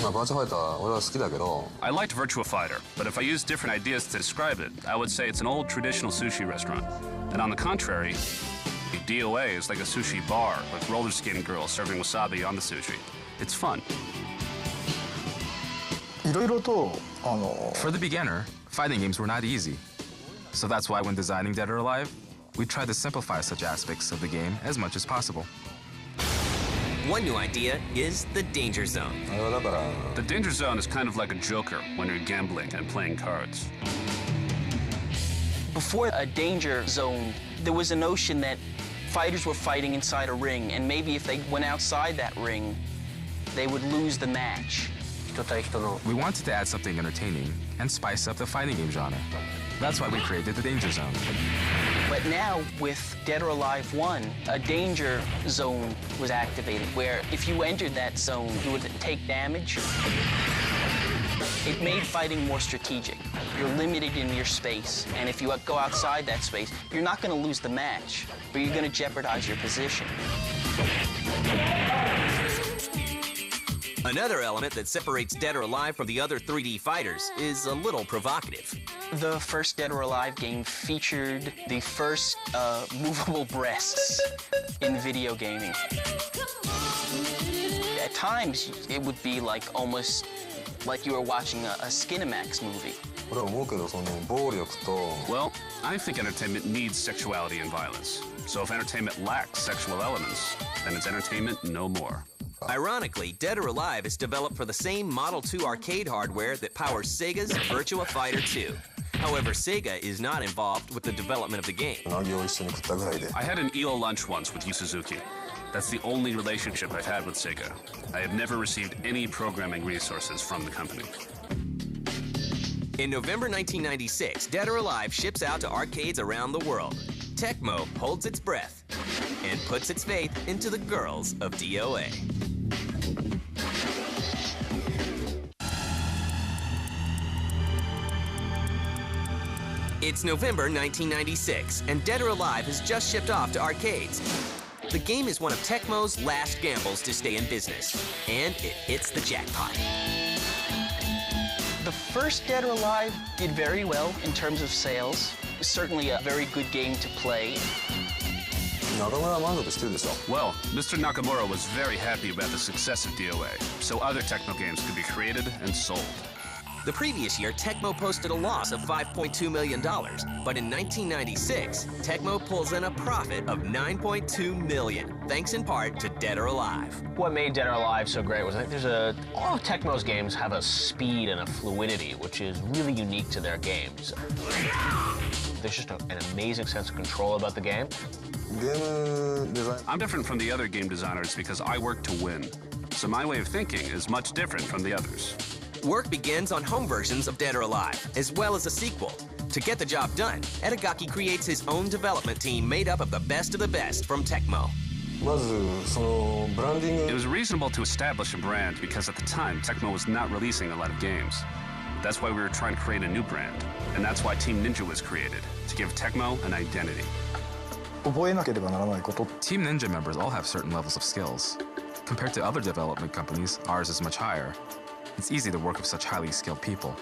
I liked Virtua Fighter, but if I used different ideas to describe it, I would say it's an old traditional sushi restaurant. And on the contrary, DOA is like a sushi bar with roller skating girls serving wasabi on the sushi. It's fun. For the beginner, fighting games were not easy. So that's why when designing Dead or Alive, we tried to simplify such aspects of the game as much as possible. One new idea is the danger zone. The danger zone is kind of like a joker when you're gambling and playing cards. Before a danger zone, there was a notion that fighters were fighting inside a ring, and maybe if they went outside that ring, they would lose the match. We wanted to add something entertaining and spice up the fighting game genre. That's why we created the danger zone. But now, with Dead or Alive 1, a danger zone was activated, where if you entered that zone, you would take damage. It made fighting more strategic. You're limited in your space, and if you go outside that space, you're not going to lose the match, but you're going to jeopardize your position. Another element that separates Dead or Alive from the other 3D fighters is a little provocative. The first Dead or Alive game featured the first movable breasts in video gaming. At times, it would be like almost like you were watching a Skinamax movie. Well, I think entertainment needs sexuality and violence. So if entertainment lacks sexual elements, then it's entertainment no more. Ironically, Dead or Alive is developed for the same Model 2 arcade hardware that powers Sega's Virtua Fighter 2. However, Sega is not involved with the development of the game. I had an EO lunch once with Yu Suzuki. That's the only relationship I've had with Sega. I have never received any programming resources from the company. In November 1996, Dead or Alive ships out to arcades around the world. Tecmo holds its breath and puts its faith into the girls of DOA. It's November 1996, and Dead or Alive has just shipped off to arcades. The game is one of Tecmo's last gambles to stay in business, and it hits the jackpot. The first Dead or Alive did very well in terms of sales. It was certainly a very good game to play. Well, Mr. Nakamura was very happy about the success of DOA, so other Tecmo games could be created and sold. The previous year, Tecmo posted a loss of $5.2 million, but in 1996, Tecmo pulls in a profit of $9.2 million, thanks in part to Dead or Alive. What made Dead or Alive so great was that all of Tecmo's games have a speed and a fluidity, which is really unique to their games. There's just an amazing sense of control about the game. I'm different from the other game designers because I work to win. So my way of thinking is much different from the others. Work begins on home versions of Dead or Alive, as well as a sequel. To get the job done, Edegaki creates his own development team made up of the best from Tecmo. It was reasonable to establish a brand because at the time, Tecmo was not releasing a lot of games. That's why we were trying to create a new brand. And that's why Team Ninja was created, to give Tecmo an identity. Team Ninja members all have certain levels of skills. Compared to other development companies, ours is much higher. It's easy to work with such highly skilled people.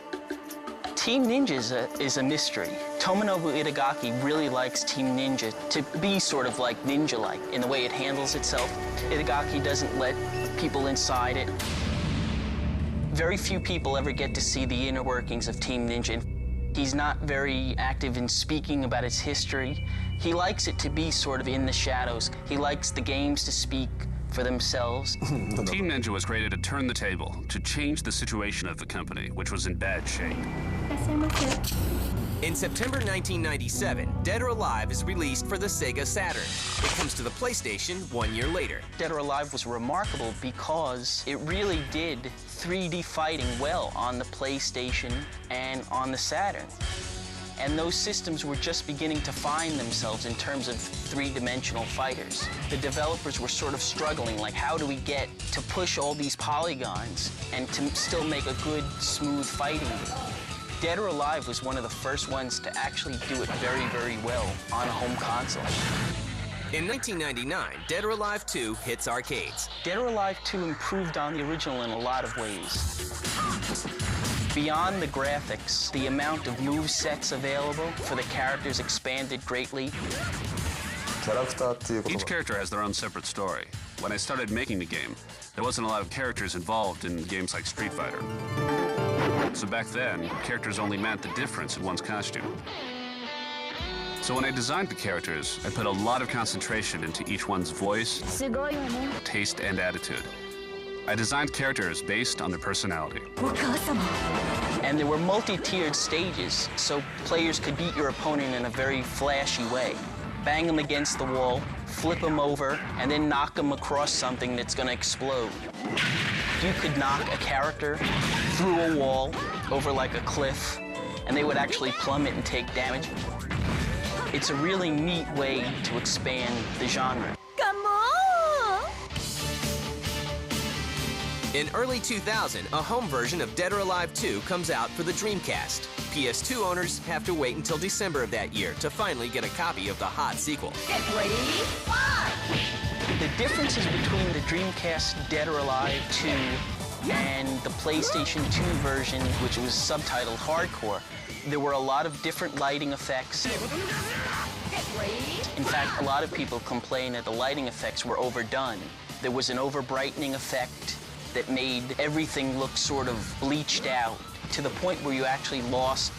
Team Ninja is a mystery. Tomonobu Itagaki really likes Team Ninja to be sort of like Ninja-like in the way it handles itself. Itagaki doesn't let people inside it. Very few people ever get to see the inner workings of Team Ninja. He's not very active in speaking about its history. He likes it to be sort of in the shadows. He likes the games to speak for themselves. Team Ninja was created to turn the table, to change the situation of the company, which was in bad shape. In September 1997, Dead or Alive is released for the Sega Saturn. It comes to the PlayStation 1 year later. Dead or Alive was remarkable because it really did 3D fighting well on the PlayStation and on the Saturn. And those systems were just beginning to find themselves in terms of three-dimensional fighters. The developers were sort of struggling, like how do we get to push all these polygons and to still make a good, smooth fighting game? Dead or Alive was one of the first ones to actually do it very, very well on a home console. In 1999, Dead or Alive 2 hits arcades. Dead or Alive 2 improved on the original in a lot of ways. Beyond the graphics, the amount of move sets available for the characters expanded greatly. Each character has their own separate story. When I started making the game, there wasn't a lot of characters involved in games like Street Fighter. So back then, characters only meant the difference in one's costume. So when I designed the characters, I put a lot of concentration into each one's voice, taste, and attitude. I designed characters based on their personality. And there were multi-tiered stages, so players could beat your opponent in a very flashy way. Bang them against the wall, flip them over, and then knock them across something that's going to explode. You could knock a character through a wall, over like a cliff, and they would actually plummet and take damage. It's a really neat way to expand the genre. Come on! In early 2000, a home version of Dead or Alive 2 comes out for the Dreamcast. PS2 owners have to wait until December of that year to finally get a copy of the hot sequel. Get ready, fight! The differences between the Dreamcast Dead or Alive 2 and the PlayStation 2 version, which was subtitled Hardcore, there were a lot of different lighting effects. In fact, a lot of people complain that the lighting effects were overdone. There was an over-brightening effect that made everything look sort of bleached out to the point where you actually lost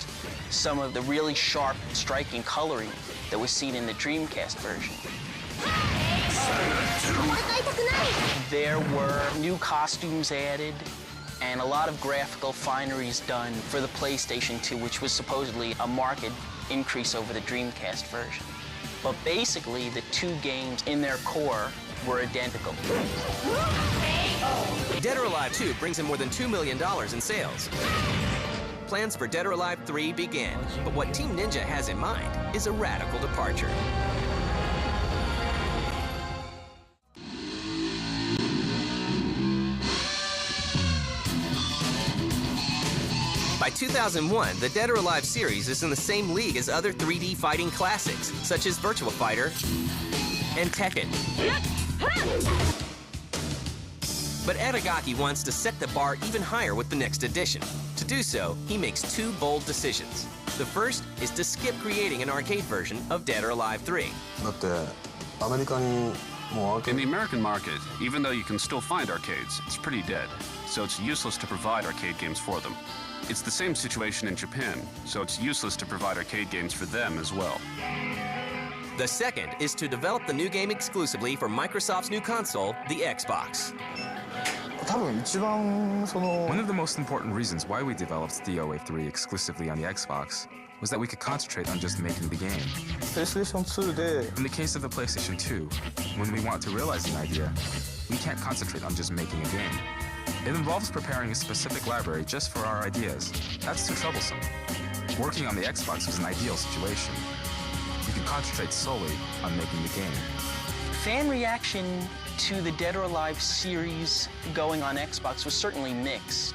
some of the really sharp, striking coloring that was seen in the Dreamcast version. There were new costumes added and a lot of graphical fineries done for the PlayStation 2, which was supposedly a marked increase over the Dreamcast version. But basically, the two games in their core were identical. Dead or Alive 2 brings in more than $2 million in sales. Plans for Dead or Alive 3 begin, but what Team Ninja has in mind is a radical departure. By 2001, the Dead or Alive series is in the same league as other 3D fighting classics, such as Virtua Fighter and Tekken. But Itagaki wants to set the bar even higher with the next edition. To do so, he makes two bold decisions. The first is to skip creating an arcade version of Dead or Alive 3. In the American market, even though you can still find arcades, it's pretty dead, so it's useless to provide arcade games for them. It's the same situation in Japan, so it's useless to provide arcade games for them as well. The second is to develop the new game exclusively for Microsoft's new console, the Xbox. One of the most important reasons why we developed DOA 3 exclusively on the Xbox was that we could concentrate on just making the game. In the case of the PlayStation 2, when we want to realize an idea, we can't concentrate on just making a game. It involves preparing a specific library just for our ideas. That's too troublesome. Working on the Xbox was an ideal situation. You could concentrate solely on making the game. Fan reaction to the Dead or Alive series going on Xbox was certainly mixed.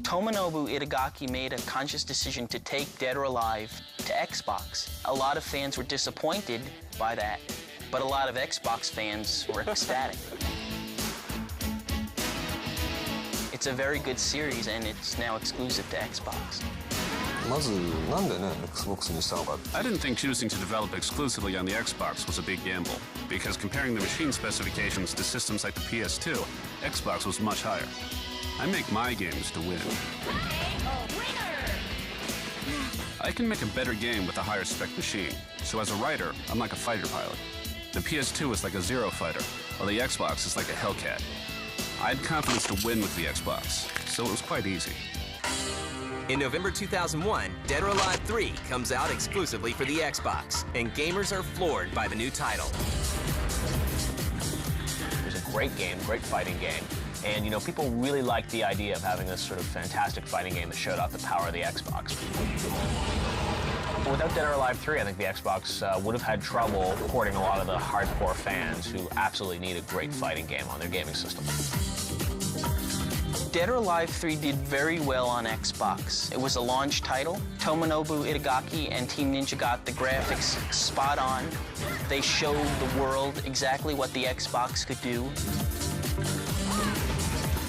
Tomonobu Itagaki made a conscious decision to take Dead or Alive to Xbox. A lot of fans were disappointed by that, but a lot of Xbox fans were ecstatic. It's a very good series, and it's now exclusive to Xbox. I didn't think choosing to develop exclusively on the Xbox was a big gamble, because comparing the machine specifications to systems like the PS2, Xbox was much higher. I make my games to win. I can make a better game with a higher spec machine, so as a writer, I'm like a fighter pilot. The PS2 is like a Zero fighter, while the Xbox is like a Hellcat. I had confidence to win with the Xbox, so it was quite easy. In November 2001, Dead or Alive 3 comes out exclusively for the Xbox, and gamers are floored by the new title. It was a great game, great fighting game. And, you know, people really liked the idea of having this sort of fantastic fighting game that showed off the power of the Xbox. But without Dead or Alive 3, I think the Xbox would have had trouble porting a lot of the hardcore fans who absolutely need a great fighting game on their gaming system. Dead or Alive 3 did very well on Xbox. It was a launch title. Tomonobu Itagaki and Team Ninja got the graphics spot on. They showed the world exactly what the Xbox could do.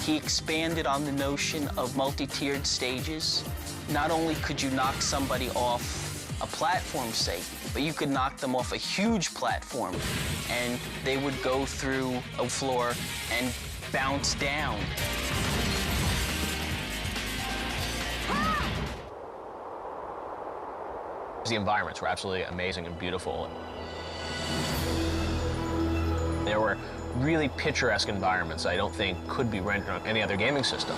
He expanded on the notion of multi-tiered stages. Not only could you knock somebody off a platform, say, but you could knock them off a huge platform, and they would go through a floor and bounce down. The environments were absolutely amazing and beautiful. There were really picturesque environments I don't think could be rendered on any other gaming system.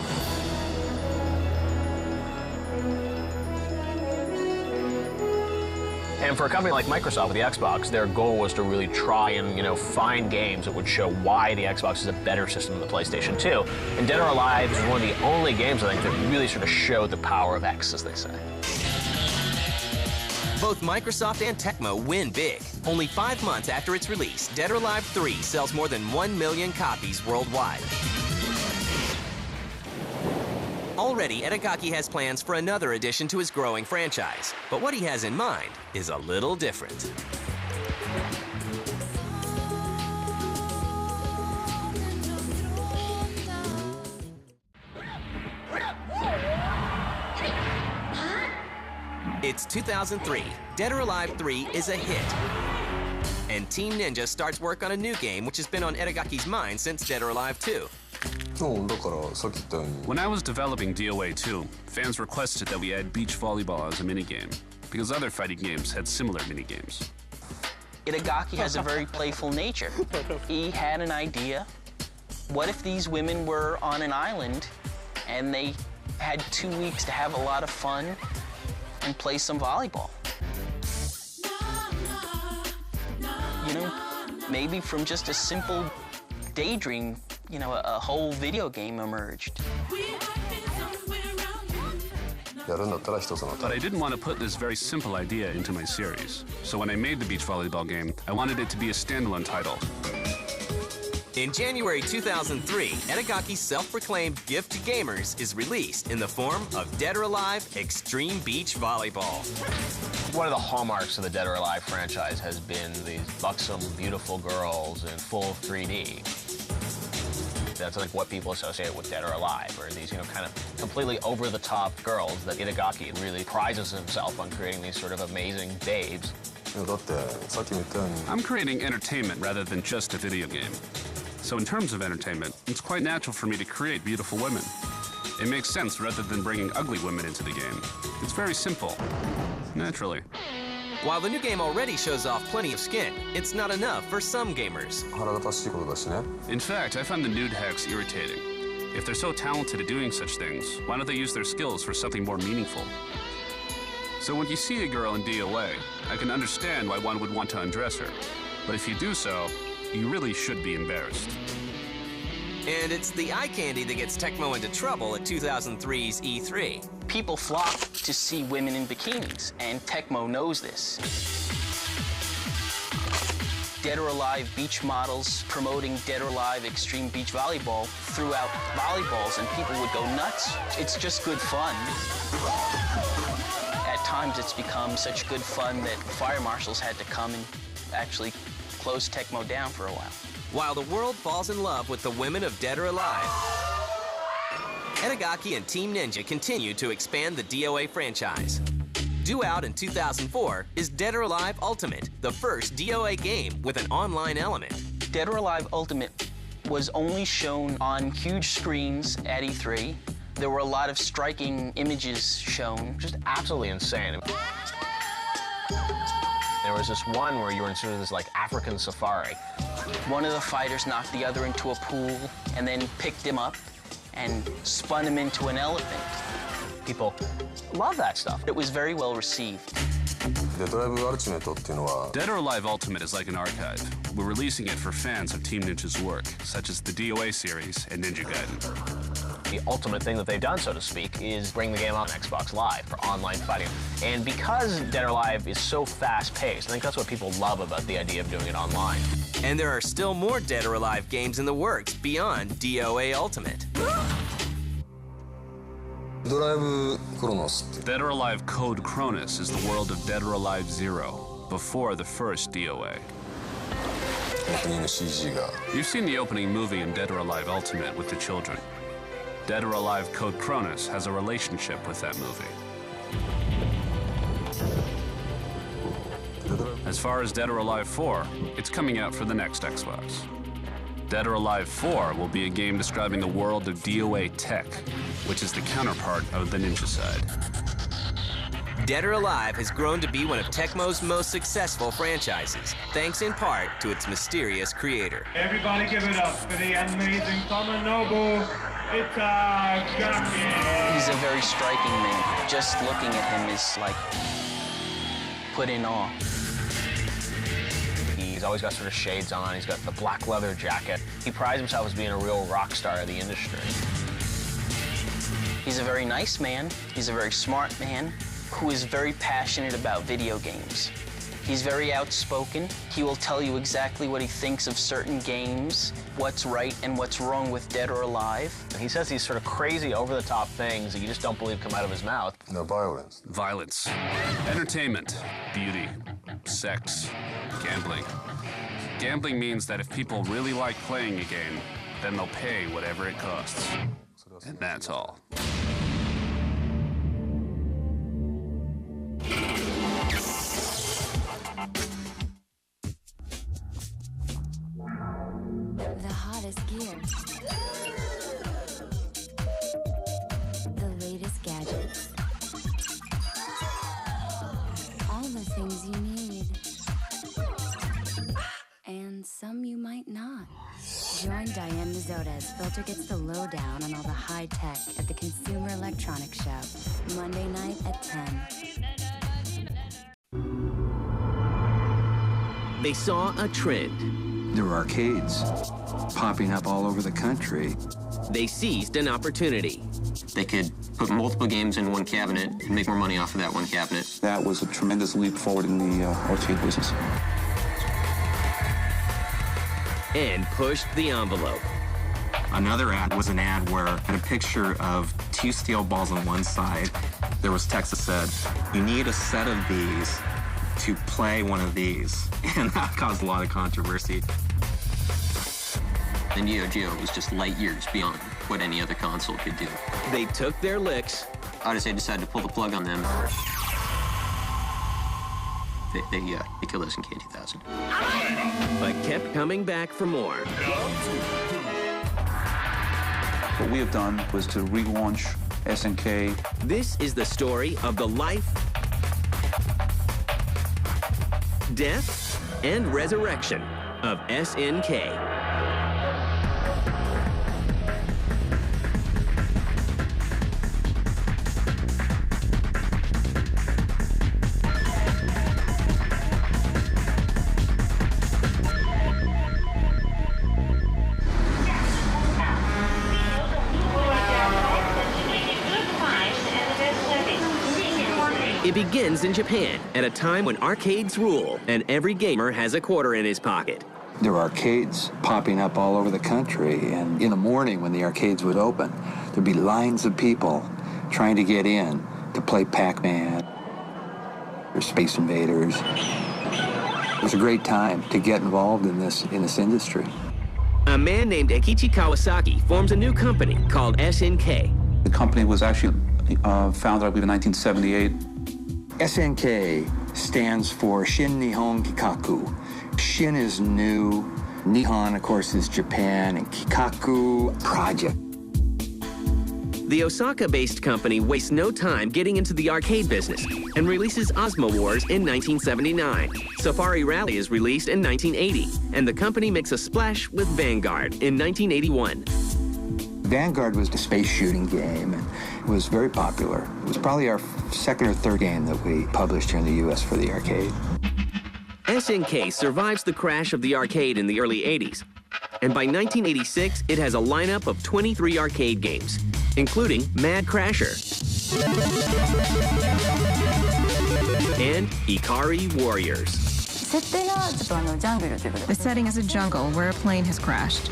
And for a company like Microsoft with the Xbox, their goal was to really try and, you know, find games that would show why the Xbox is a better system than the PlayStation 2. And Dead or Alive is one of the only games, I think, that really sort of showed the power of X, as they say. Both Microsoft and Tecmo win big. Only 5 months after its release, Dead or Alive 3 sells more than 1 million copies worldwide. Already, Itagaki has plans for another addition to his growing franchise, but what he has in mind is a little different. It's 2003. Dead or Alive 3 is a hit. And Team Ninja starts work on a new game which has been on Itagaki's mind since Dead or Alive 2. When I was developing DOA 2, fans requested that we add beach volleyball as a minigame, because other fighting games had similar minigames. Itagaki has a very playful nature. He had an idea. What if these women were on an island and they had 2 weeks to have a lot of fun and play some volleyball? You know, maybe from just a simple daydream, you know, a whole video game emerged. But I didn't want to put this very simple idea into my series. So when I made the beach volleyball game, I wanted it to be a standalone title. In January 2003, Itagaki's self-proclaimed gift to gamers is released in the form of Dead or Alive Extreme Beach Volleyball. One of the hallmarks of the Dead or Alive franchise has been these buxom, beautiful girls in full 3D. That's like what people associate with Dead or Alive, or these, you know, kind of completely over-the-top girls that Itagaki really prizes himself on creating these sort of amazing babes. I'm creating entertainment rather than just a video game. So in terms of entertainment, it's quite natural for me to create beautiful women. It makes sense rather than bringing ugly women into the game. It's very simple. Naturally. While the new game already shows off plenty of skin, it's not enough for some gamers. In fact, I find the nude hacks irritating. If they're so talented at doing such things, why don't they use their skills for something more meaningful? So when you see a girl in DOA, I can understand why one would want to undress her. But if you do so, you really should be embarrassed. And it's the eye candy that gets Tecmo into trouble at 2003's E3. People flock to see women in bikinis, and Tecmo knows this. Dead or Alive beach models promoting Dead or Alive Extreme Beach Volleyball threw out volleyballs, and people would go nuts. It's just good fun. At times, it's become such good fun that fire marshals had to come and actually close Tecmo down for a while. While the world falls in love with the women of Dead or Alive, Itagaki and Team Ninja continue to expand the DOA franchise. Due out in 2004 is Dead or Alive Ultimate, the first DOA game with an online element. Dead or Alive Ultimate was only shown on huge screens at E3. There were a lot of striking images shown. Just absolutely insane. There was this one where you were in sort of this like African safari. One of the fighters knocked the other into a pool and then picked him up and spun him into an elephant. People love that stuff. It was very well received. Dead or Alive Ultimate is like an archive. We're releasing it for fans of Team Ninja's work, such as the DOA series and Ninja Gaiden. The ultimate thing that they've done, so to speak, is bring the game on Xbox Live for online fighting. And because Dead or Alive is so fast-paced, I think that's what people love about the idea of doing it online. And there are still more Dead or Alive games in the works beyond DOA Ultimate. Dead or Alive Code Cronus is the world of Dead or Alive 0, before the first DOA. You've seen the opening movie in Dead or Alive Ultimate with the children. Dead or Alive Code Cronus has a relationship with that movie. As far as Dead or Alive 4, it's coming out for the next Xbox. Dead or Alive 4 will be a game describing the world of DOA Tech, which is the counterpart of the Ninja side. Dead or Alive has grown to be one of Tecmo's most successful franchises, thanks in part to its mysterious creator. Everybody give it up for the amazing Nobuo. He's a very striking man. Just looking at him is like put in awe. He's always got sort of shades on. He's got the black leather jacket. He prides himself as being a real rock star of the industry. He's a very nice man. He's a very smart man. who is very passionate about video games. He's very outspoken. He will tell you exactly what he thinks of certain games, what's right and what's wrong with Dead or Alive. He says these sort of crazy, over-the-top things that you just don't believe come out of his mouth. No violence. Violence. Entertainment. Beauty. Sex. Gambling. Gambling means that if people really like playing a game, then they'll pay whatever it costs. And that's all. The hottest gear. The latest gadgets. All the things you need. And some you might not. Join Diane Mazzotta as Filter gets the lowdown on all the high tech at the Consumer Electronics Show, Monday night at 10. They saw a trend. There were arcades popping up all over the country. They seized an opportunity. They could put multiple games in one cabinet and make more money off of that one cabinet. That was a tremendous leap forward in the arcade business. And pushed the envelope. Another ad was an ad where it had a picture of 2 steel balls on one side. There was text that said, "You need a set of these to play one of these." And that caused a lot of controversy. The Neo Geo was just light years beyond what any other console could do. They took their licks. Odyssey decided to pull the plug on them. They killed us in K2000. But kept coming back for more. What we have done was to relaunch SNK. This is the story of the life, death, and resurrection of SNK. It begins in Japan at a time when arcades rule and every gamer has a quarter in his pocket. There were arcades popping up all over the country, and in the morning when the arcades would open, there'd be lines of people trying to get in to play Pac-Man or Space Invaders. It was a great time to get involved in this industry. A man named Eikichi Kawasaki forms a new company called SNK. The company was actually founded, I believe, in 1978. SNK stands for Shin Nihon Kikaku. Shin is new, Nihon, of course, is Japan, and Kikaku, project. The Osaka-based company wastes no time getting into the arcade business and releases Osmo Wars in 1979. Safari Rally is released in 1980, and the company makes a splash with Vanguard in 1981. Vanguard was a space shooting game, and it was very popular. It was probably our second or third game that we published here in the U.S. for the arcade. SNK survives the crash of the arcade in the early 80s, and by 1986, it has a lineup of 23 arcade games, including Mad Crasher and Ikari Warriors. The setting is a jungle where a plane has crashed.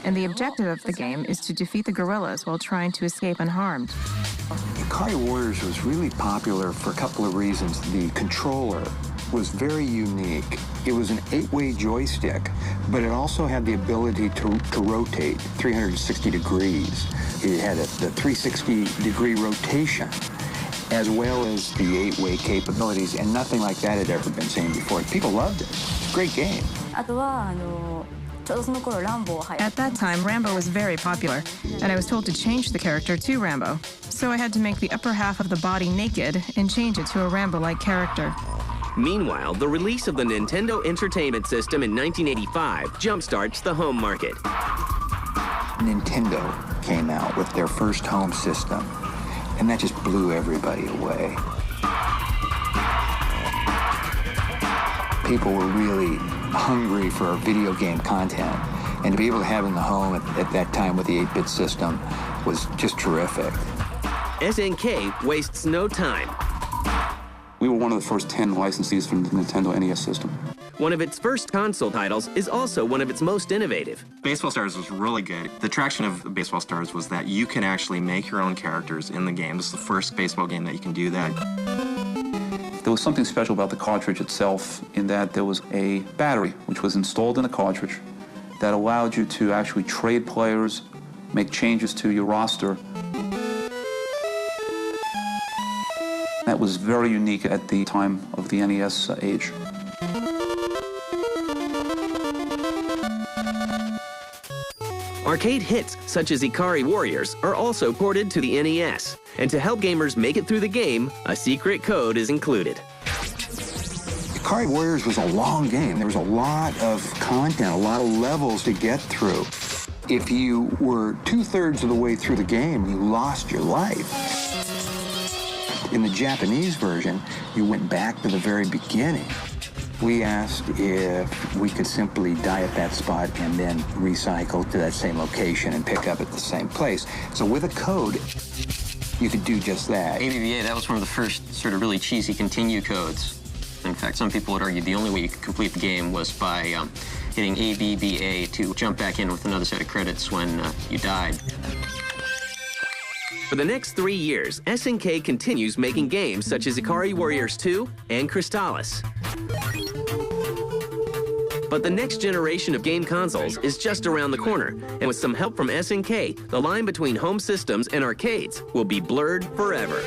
And the objective of the game is to defeat the gorillas while trying to escape unharmed. Ikari Warriors was really popular for a couple of reasons. The controller was very unique. It was an 8-way joystick, but it also had the ability to rotate 360 degrees. It had the 360-degree rotation, as well as the 8-way capabilities, and nothing like that had ever been seen before. People loved it. It's a great game. At that time, Rambo was very popular, and I was told to change the character to Rambo. So I had to make the upper half of the body naked and change it to a Rambo-like character. Meanwhile, the release of the Nintendo Entertainment System in 1985 jumpstarts the home market. Nintendo came out with their first home system, and that just blew everybody away. People were really hungry for video game content, and to be able to have it in the home at that time with the 8-bit system was just terrific. SNK wastes no time. We were one of the first 10 licensees from the Nintendo NES system. One of its first console titles is also one of its most innovative. Baseball Stars was really good. The attraction of Baseball Stars was that you can actually make your own characters in the game. This is the first baseball game that you can do that. There was something special about the cartridge itself in that there was a battery which was installed in the cartridge that allowed you to actually trade players, make changes to your roster. That was very unique at the time of the NES age. Arcade hits such as Ikari Warriors are also ported to the NES, and to help gamers make it through the game, a secret code is included. Ikari Warriors was a long game. There was a lot of content, a lot of levels to get through. If you were 2/3 of the way through the game, you lost your life. In the Japanese version, you went back to the very beginning. We asked if we could simply die at that spot and then recycle to that same location and pick up at the same place. So with a code, you could do just that. ABBA, that was one of the first sort of really cheesy continue codes. In fact, some people would argue the only way you could complete the game was by hitting ABBA to jump back in with another set of credits when you died. For the next 3 years, SNK continues making games such as Ikari Warriors 2 and Crystalis. But the next generation of game consoles is just around the corner, and with some help from SNK, the line between home systems and arcades will be blurred forever.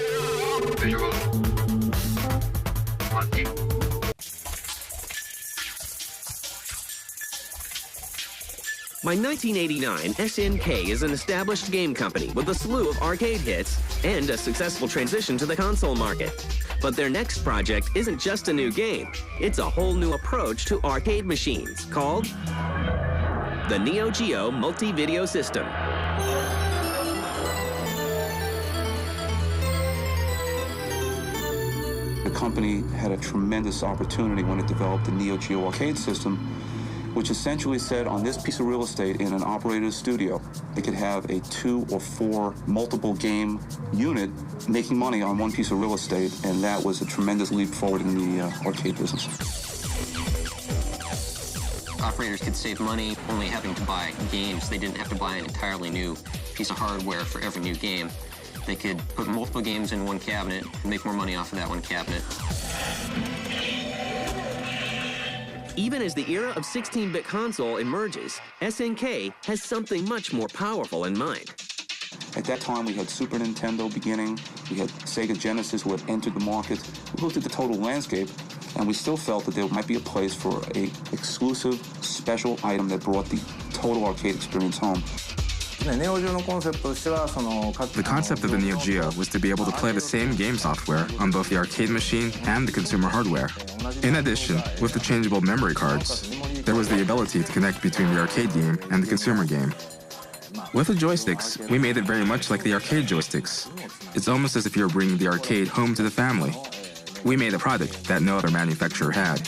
By 1989, SNK is an established game company with a slew of arcade hits and a successful transition to the console market. But their next project isn't just a new game, it's a whole new approach to arcade machines called the Neo Geo Multi-Video System. The company had a tremendous opportunity when it developed the Neo Geo arcade system, which essentially said on this piece of real estate in an operator's studio, they could have a 2 or 4 multiple game unit making money on one piece of real estate, and that was a tremendous leap forward in the arcade business. Operators could save money only having to buy games. They didn't have to buy an entirely new piece of hardware for every new game. They could put multiple games in one cabinet and make more money off of that one cabinet. Even as the era of 16-bit console emerges, SNK has something much more powerful in mind. At that time, we had Super Nintendo beginning, we had Sega Genesis who had entered the market. We looked at the total landscape, and we still felt that there might be a place for an exclusive, special item that brought the total arcade experience home. The concept of the Neo Geo was to be able to play the same game software on both the arcade machine and the consumer hardware. In addition, with the changeable memory cards, there was the ability to connect between the arcade game and the consumer game. With the joysticks, we made it very much like the arcade joysticks. It's almost as if you're bringing the arcade home to the family. We made a product that no other manufacturer had.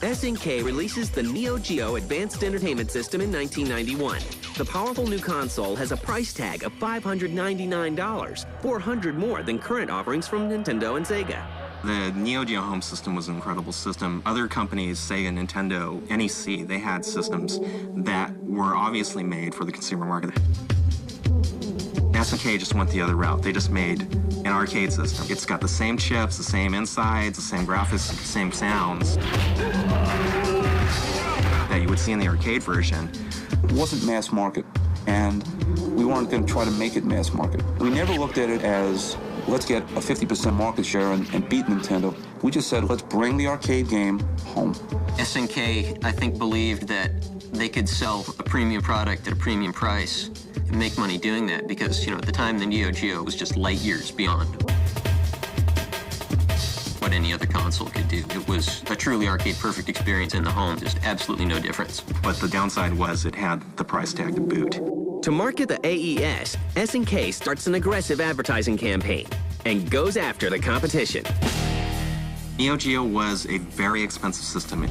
SNK releases the Neo Geo Advanced Entertainment System in 1991. The powerful new console has a price tag of $599, $400 more than current offerings from Nintendo and Sega. The Neo Geo home system was an incredible system. Other companies, Sega, Nintendo, NEC, they had systems that were obviously made for the consumer market. SNK just went the other route. They just made an arcade system. It's got the same chips, the same insides, the same graphics, the same sounds that you would see in the arcade version. It wasn't mass market, and we weren't going to try to make it mass market. We never looked at it as, let's get a 50% market share and beat Nintendo. We just said, let's bring the arcade game home. SNK, I think, believed that they could sell a premium product at a premium price and make money doing that because, at the time, the Neo Geo was just light years beyond what any other console could do. It was a truly arcade-perfect experience in the home, just absolutely no difference. But the downside was it had the price tag to boot. To market the AES, SNK starts an aggressive advertising campaign and goes after the competition. Neo Geo was a very expensive system.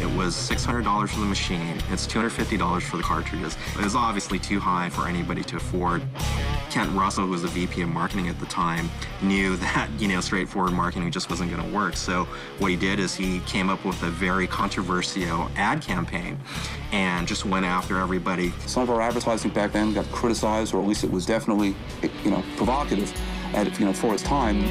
It was $600 for the machine. It's $250 for the cartridges. It was obviously too high for anybody to afford. Kent Russell, who was the VP of marketing at the time, knew that, straightforward marketing just wasn't going to work. So what he did is he came up with a very controversial ad campaign and just went after everybody. Some of our advertising back then got criticized, or at least it was definitely, provocative for its time.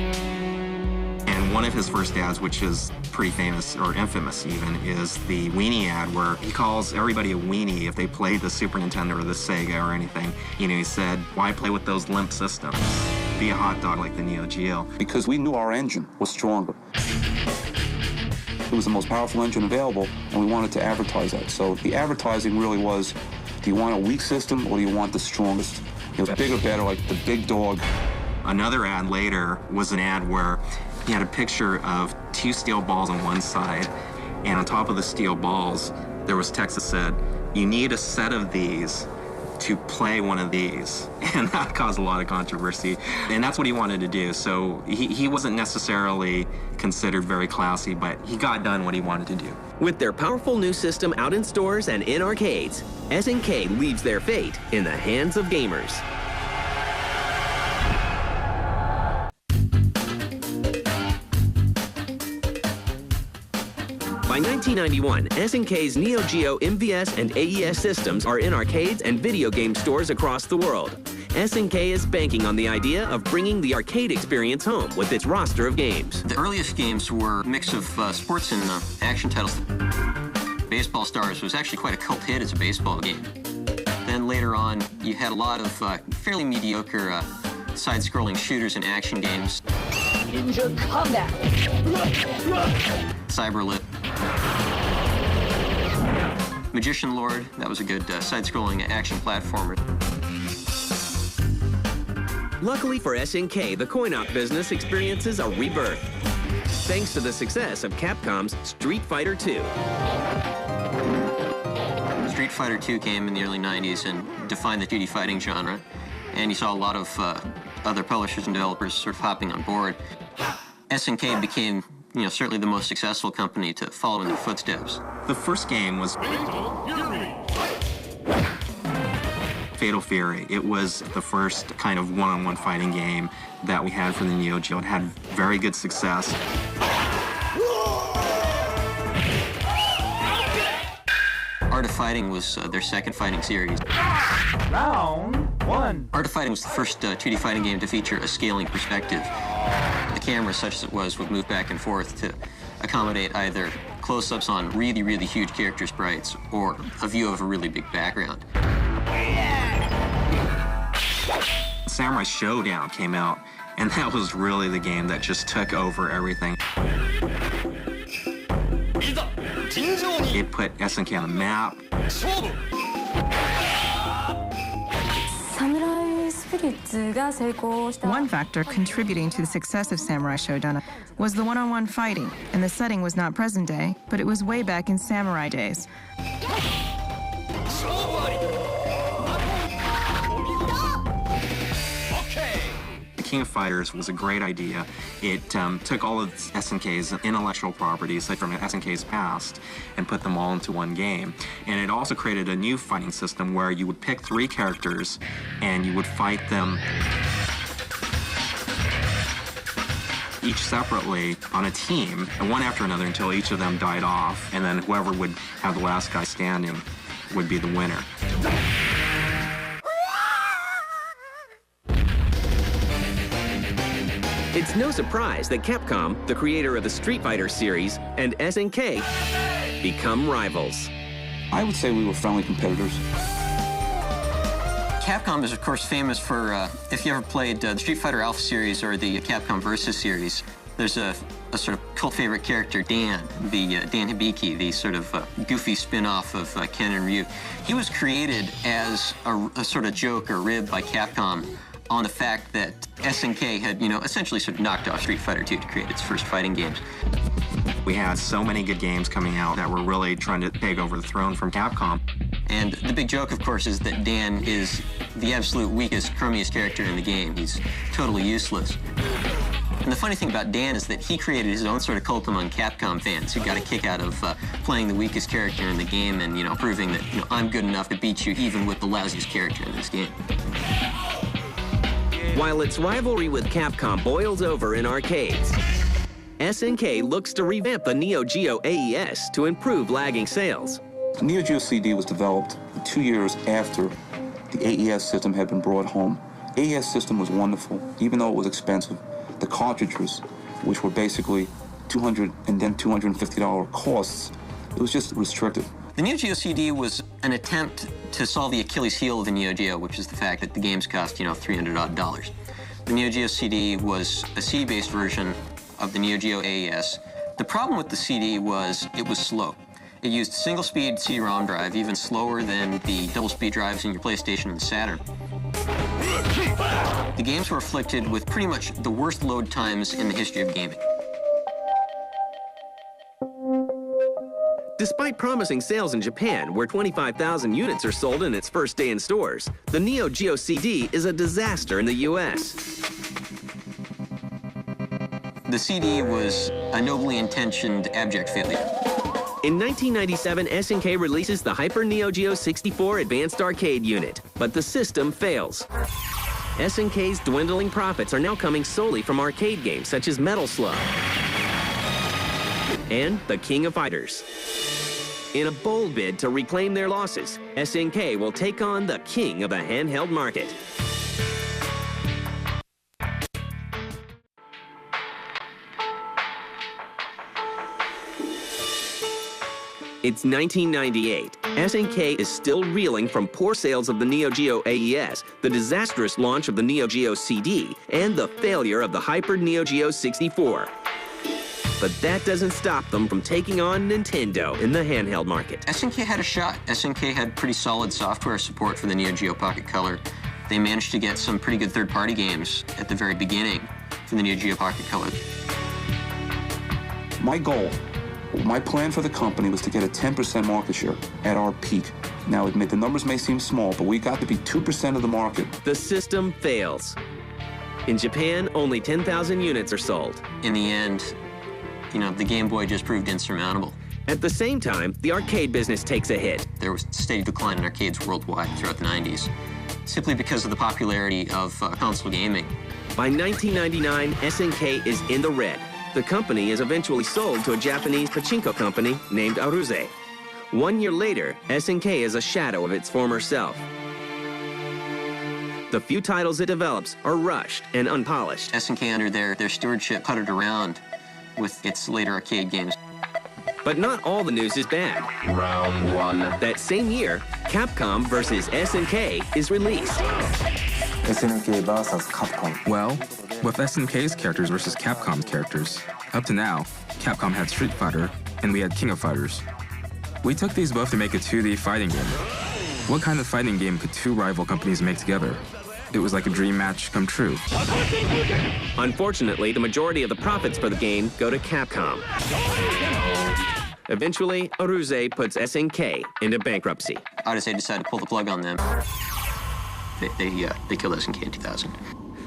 And one of his first ads, which is pretty famous, or infamous even, is the weenie ad where he calls everybody a weenie if they played the Super Nintendo or the Sega or anything. He said, why play with those limp systems? Be a hot dog like the Neo Geo. Because we knew our engine was stronger. It was the most powerful engine available, and we wanted to advertise that. So the advertising really was, do you want a weak system or do you want the strongest? Bigger, better, like the big dog. Another ad later was an ad where he had a picture of 2 steel balls on one side, and on top of the steel balls, there was text that said, you need a set of these to play one of these. And that caused a lot of controversy. And that's what he wanted to do. So he wasn't necessarily considered very classy, but he got done what he wanted to do. With their powerful new system out in stores and in arcades, SNK leaves their fate in the hands of gamers. By 1991, SNK's Neo Geo MVS and AES systems are in arcades and video game stores across the world. SNK is banking on the idea of bringing the arcade experience home with its roster of games. The earliest games were a mix of sports and action titles. Baseball Stars was actually quite a cult hit as a baseball game. Then later on, you had a lot of fairly mediocre side-scrolling shooters and action games. Ninja Combat! Cyberlit. Magician Lord, that was a good side-scrolling action platformer. Luckily for SNK, the coin-op business experiences a rebirth, thanks to the success of Capcom's Street Fighter II. Street Fighter II came in the early 90s and defined the 2D fighting genre, and you saw a lot of other publishers and developers sort of hopping on board. SNK became, certainly the most successful company to follow in their footsteps. The first game was Fatal Fury. It was the first kind of one-on-one fighting game that we had for the Neo Geo. It had very good success. Art of Fighting was their second fighting series. Round 1. Art of Fighting was the first 2D fighting game to feature a scaling perspective. The camera, such as it was, would move back and forth to accommodate either close-ups on really, really huge character sprites or a view of a really big background. Samurai Showdown came out, and that was really the game that just took over everything. It put SNK on the map. One factor contributing to the success of Samurai Showdown was the one-on-one fighting, and the setting was not present day, but it was way back in samurai days. King of Fighters was a great idea. It took all of SNK's intellectual properties from SNK's past and put them all into one game. And it also created a new fighting system where you would pick 3 characters and you would fight them each separately on a team, and one after another until each of them died off, and then whoever would have the last guy standing would be the winner. It's no surprise that Capcom, the creator of the Street Fighter series, and SNK become rivals. I would say we were friendly competitors. Capcom is, of course, famous for, if you ever played the Street Fighter Alpha series or the Capcom Versus series, there's a sort of cult favorite character, Dan, Dan Hibiki, the sort of goofy spin-off of Ken and Ryu. He was created as a sort of joke or rib by Capcom on the fact that SNK had, essentially sort of knocked off Street Fighter II to create its first fighting games. We had so many good games coming out that were really trying to take over the throne from Capcom. And the big joke, of course, is that Dan is the absolute weakest, crummiest character in the game. He's totally useless. And the funny thing about Dan is that he created his own sort of cult among Capcom fans who got a kick out of playing the weakest character in the game and, proving that, I'm good enough to beat you even with the lousiest character in this game. While its rivalry with Capcom boils over in arcades, SNK looks to revamp the Neo Geo AES to improve lagging sales. The Neo Geo CD was developed 2 years after the AES system had been brought home. AES system was wonderful, even though it was expensive. The cartridges, which were basically $200 and then $250 costs, it was just restrictive. The Neo Geo CD was an attempt to solve the Achilles heel of the Neo Geo, which is the fact that the games cost, $300-odd. The Neo Geo CD was a CD-based version of the Neo Geo AES. The problem with the CD was it was slow. It used single-speed CD-ROM drive, even slower than the double-speed drives in your PlayStation and Saturn. The games were afflicted with pretty much the worst load times in the history of gaming. Despite promising sales in Japan, where 25,000 units are sold in its first day in stores, the Neo Geo CD is a disaster in the US. The CD was a nobly intentioned abject failure. In 1997, SNK releases the Hyper Neo Geo 64 Advanced Arcade unit, but the system fails. SNK's dwindling profits are now coming solely from arcade games such as Metal Slug and The King of Fighters. In a bold bid to reclaim their losses, SNK will take on the king of the handheld market. It's 1998. SNK is still reeling from poor sales of the Neo Geo AES, the disastrous launch of the Neo Geo CD, and the failure of the Hyper Neo Geo 64. But that doesn't stop them from taking on Nintendo in the handheld market. SNK had a shot. SNK had pretty solid software support for the Neo Geo Pocket Color. They managed to get some pretty good third-party games at the very beginning for the Neo Geo Pocket Color. My plan for the company was to get a 10% market share at our peak. Now, admit the numbers may seem small, but we got to be 2% of the market. The system fails. In Japan, only 10,000 units are sold. In the end, the Game Boy just proved insurmountable. At the same time, the arcade business takes a hit. There was a steady decline in arcades worldwide throughout the 90s, simply because of the popularity of console gaming. By 1999, SNK is in the red. The company is eventually sold to a Japanese pachinko company named Aruze. 1 year later, SNK is a shadow of its former self. The few titles it develops are rushed and unpolished. SNK, under their stewardship, puttered around with its later arcade games. But not all the news is bad. Round one. That same year, Capcom vs. SNK is released. SNK vs. Capcom. Well, with SNK's characters versus Capcom's characters, up to now, Capcom had Street Fighter, and we had King of Fighters. We took these both to make a 2D fighting game. What kind of fighting game could two rival companies make together? It was like a dream match come true. Unfortunately, the majority of the profits for the game go to Capcom. Eventually, Aruze puts SNK into bankruptcy. Aruze decided to pull the plug on them. They killed SNK in 2000.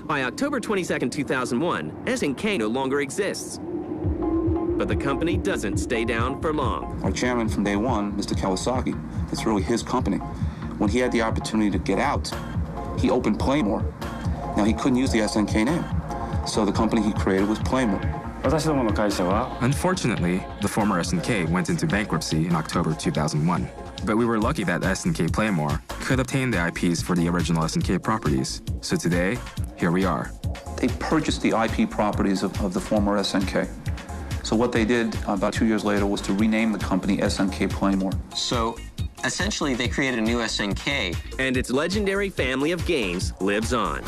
By October 22, 2001, SNK no longer exists. But the company doesn't stay down for long. Our chairman from day one, Mr. Kawasaki, it's really his company. When he had the opportunity to get out, he opened Playmore. Now, he couldn't use the SNK name, so the company he created was Playmore. Unfortunately, the former SNK went into bankruptcy in October 2001. But we were lucky that SNK Playmore could obtain the IPs for the original SNK properties. So today, here we are. They purchased the IP properties of the former SNK. So what they did about 2 years later was to rename the company SNK Playmore. So essentially, they created a new SNK. And its legendary family of games lives on.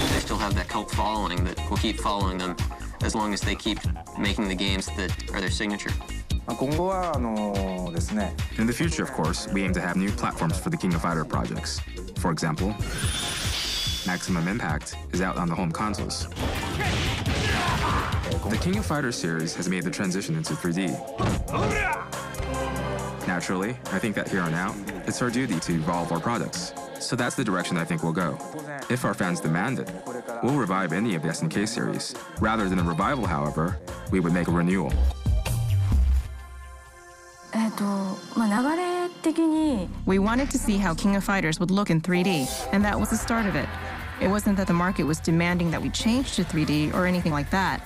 They still have that cult following that will keep following them as long as they keep making the games that are their signature. In the future, of course, we aim to have new platforms for the King of Fighter projects. For example, Maximum Impact is out on the home consoles. The King of Fighters series has made the transition into 3D. Naturally, I think that here on out, it's our duty to evolve our products. So that's the direction I think we'll go. If our fans demand it, we'll revive any of the SNK series. Rather than a revival, however, we would make a renewal. We wanted to see how King of Fighters would look in 3D, and that was the start of it. It wasn't that the market was demanding that we change to 3D or anything like that.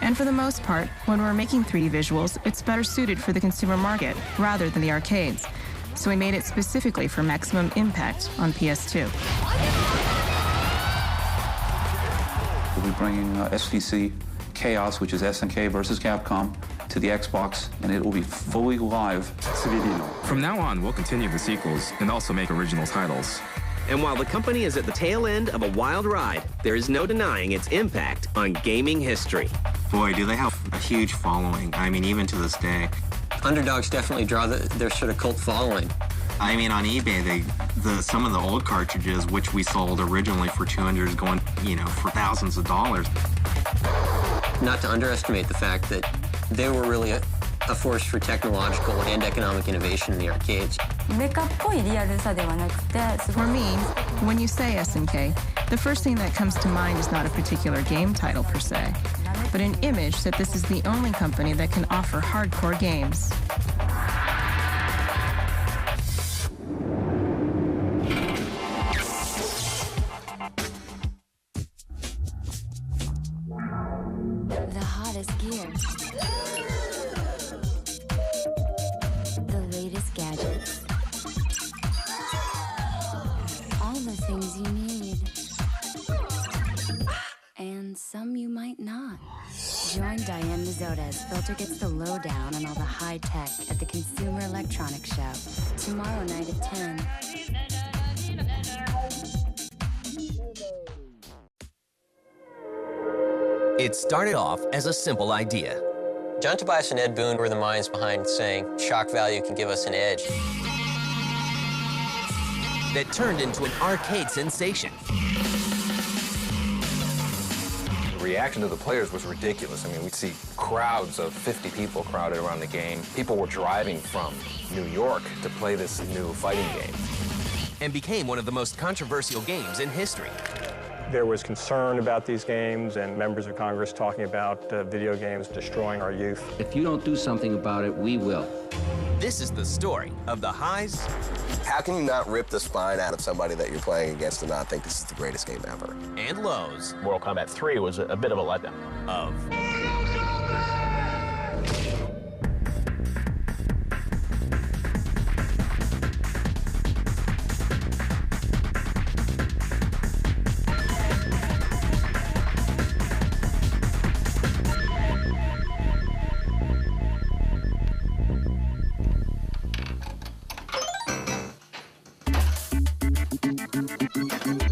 And for the most part, when we're making 3D visuals, it's better suited for the consumer market rather than the arcades. So we made it specifically for maximum impact on PS2. We'll be bringing SVC Chaos, which is SNK versus Capcom, to the Xbox, and it will be fully live 3D. From now on, we'll continue the sequels and also make original titles. And while the company is at the tail end of a wild ride, there is no denying its impact on gaming history. Boy, do they have a huge following. I mean, even to this day. Underdogs definitely draw their sort of cult following. I mean, on eBay, some of the old cartridges, which we sold originally for $200, going, for thousands of dollars. Not to underestimate the fact that they were really a force for technological and economic innovation in the arcades. For me, when you say SNK, the first thing that comes to mind is not a particular game title per se, but an image that this is the only company that can offer hardcore games. The hottest gear. The latest gadgets. All the things you need. And some you might not. Join Diane Mazzotta as Filter gets the lowdown on all the high tech at the Consumer Electronics Show. Tomorrow night at 10. It started off as a simple idea. John Tobias and Ed Boon were the minds behind saying shock value can give us an edge. That turned into an arcade sensation. The reaction to the players was ridiculous. I mean, we'd see crowds of 50 people crowded around the game. People were driving from New York to play this new fighting game. And became one of the most controversial games in history. There was concern about these games and members of Congress talking about video games destroying our youth. If you don't do something about it, we will. This is the story of the highs. How can you not rip the spine out of somebody that you're playing against and not think this is the greatest game ever? And lows. Mortal Kombat 3 was a bit of a letdown. Of.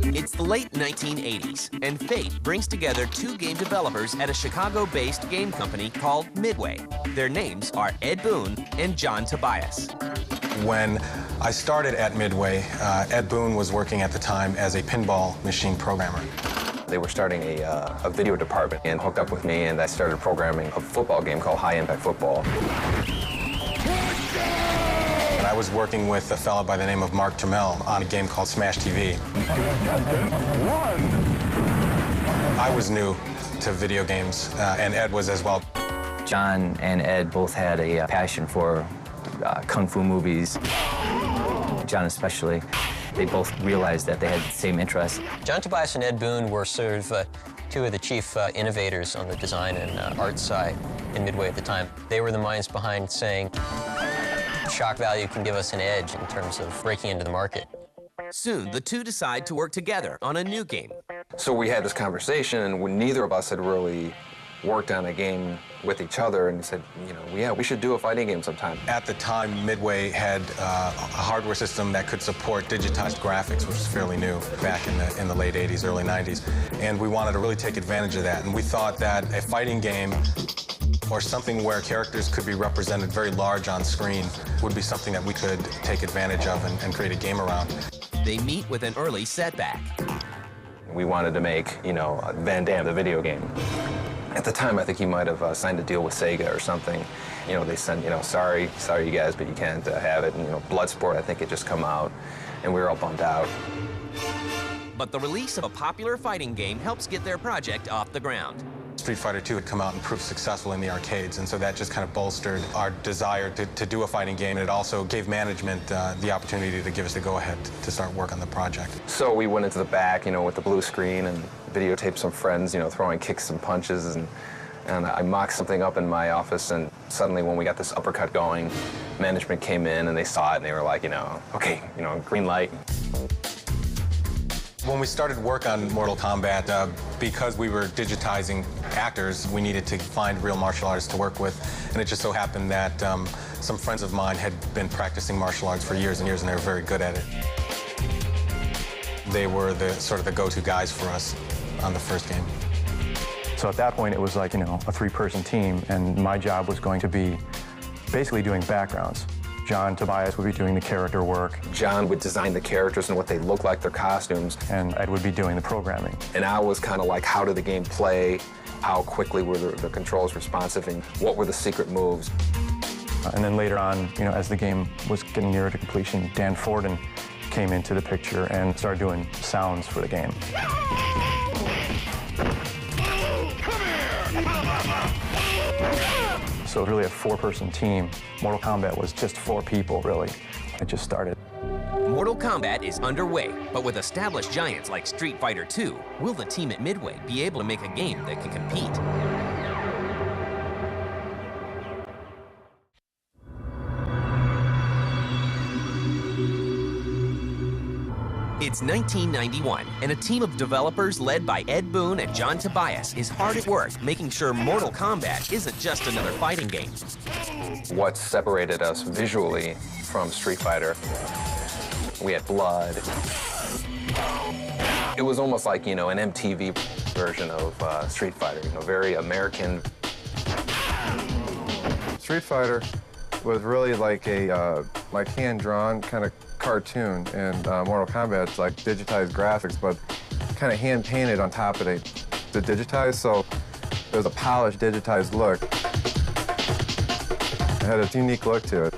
It's the late 1980s, and fate brings together two game developers at a Chicago-based game company called Midway. Their names are Ed Boon and John Tobias. When I started at Midway, Ed Boon was working at the time as a pinball machine programmer. They were starting a video department and hooked up with me, and I started programming a football game called High Impact Football. And I was working with a fellow by the name of Mark Trammell on a game called Smash TV. I was new to video games, and Ed was as well. John and Ed both had a passion for kung fu movies. John especially. They both realized that they had the same interests. John Tobias and Ed Boon were sort of two of the chief innovators on the design and art side in Midway at the time. They were the minds behind saying shock value can give us an edge in terms of breaking into the market. Soon, the two decide to work together on a new game. So we had this conversation, and neither of us had really worked on a game with each other, and said, yeah, we should do a fighting game sometime. At the time, Midway had a hardware system that could support digitized graphics, which was fairly new back in the late 80s, early 90s. And we wanted to really take advantage of that. And we thought that a fighting game or something where characters could be represented very large on screen would be something that we could take advantage of and create a game around. They meet with an early setback. We wanted to make, Van Damme, the video game. At the time, I think he might have signed a deal with Sega or something. You know, they sent, you know, sorry you guys, but you can't have it. And, you know, Bloodsport, I think, had just come out, and we were all bummed out. But the release of a popular fighting game helps get their project off the ground. Street Fighter II had come out and proved successful in the arcades, and so that just kind of bolstered our desire to do a fighting game. And it also gave management the opportunity to give us the go-ahead to start work on the project. So we went into the back, you know, with the blue screen and videotaped some friends, you know, throwing kicks and punches, and I mocked something up in my office, and suddenly when we got this uppercut going, management came in and they saw it and they were like, you know, okay, you know, green light. When we started work on Mortal Kombat, because we were digitizing actors, we needed to find real martial artists to work with, and it just so happened that some friends of mine had been practicing martial arts for years and years, and they were very good at it. They were the sort of the go-to guys for us on the first game. So at that point, it was like, you know, a 3-person team, and my job was going to be basically doing backgrounds. John Tobias would be doing the character work. John would design the characters and what they look like, their costumes. And Ed would be doing the programming. And I was kind of like, how did the game play? How quickly were the controls responsive? And what were the secret moves? And then later on, you know, as the game was getting nearer to completion, Dan Forden came into the picture and started doing sounds for the game. So really a 4-person team. Mortal Kombat was just 4 people, really. It just started. Mortal Kombat is underway, but with established giants like Street Fighter II, will the team at Midway be able to make a game that can compete? It's 1991, and a team of developers led by Ed Boon and John Tobias is hard at work making sure Mortal Kombat isn't just another fighting game. What separated us visually from Street Fighter, we had blood. It was almost like, you know, an MTV version of Street Fighter, you know, very American. Street Fighter was really like a like hand-drawn kind of cartoon, and Mortal Kombat's like digitized graphics, but kind of hand-painted on top of the digitized, so it was a polished, digitized look. It had a unique look to it.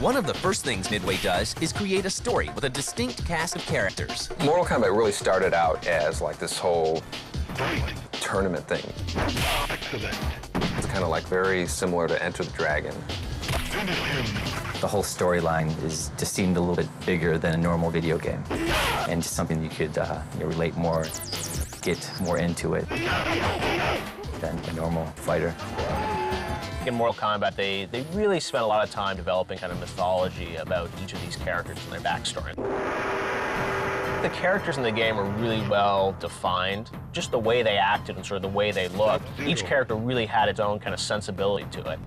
One of the first things Midway does is create a story with a distinct cast of characters. Mortal Kombat really started out as like this whole tournament thing. It's kind of like very similar to Enter the Dragon. The whole storyline just seemed a little bit bigger than a normal video game, and just something you could relate more, get more into it than a normal fighter. In Mortal Kombat, they really spent a lot of time developing kind of mythology about each of these characters and their backstory. The characters in the game are really well defined. Just the way they acted and sort of the way they looked. Each character really had its own kind of sensibility to it.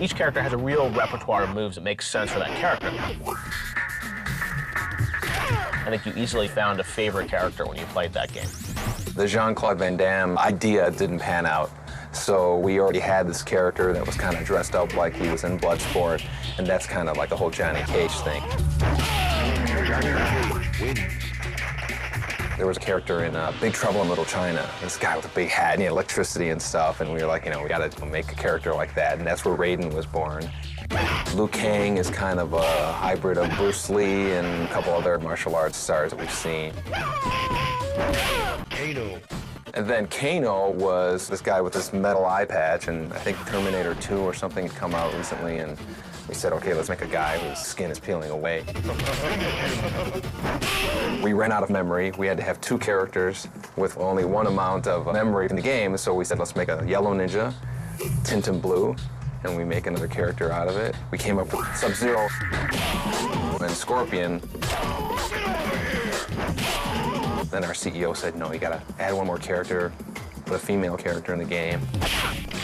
Each character has a real repertoire of moves that makes sense for that character. I think you easily found a favorite character when you played that game. The Jean-Claude Van Damme idea didn't pan out, so we already had this character that was kind of dressed up like he was in Bloodsport, and that's kind of like the whole Johnny Cage thing. There was a character in Big Trouble in Little China, this guy with a big hat and electricity and stuff, and we were like, you know, we gotta make a character like that, and that's where Raiden was born. Liu Kang is kind of a hybrid of Bruce Lee and a couple other martial arts stars that we've seen. Kano. And then Kano was this guy with this metal eye patch, and I think Terminator 2 or something had come out recently, and we said, okay, let's make a guy whose skin is peeling away. We ran out of memory. We had to have 2 characters with only 1 amount of memory in the game, so we said, let's make a yellow ninja, tint him blue, and we make another character out of it. We came up with Sub-Zero and Scorpion. Then our CEO said, no, you gotta add 1 more character, put a female character in the game.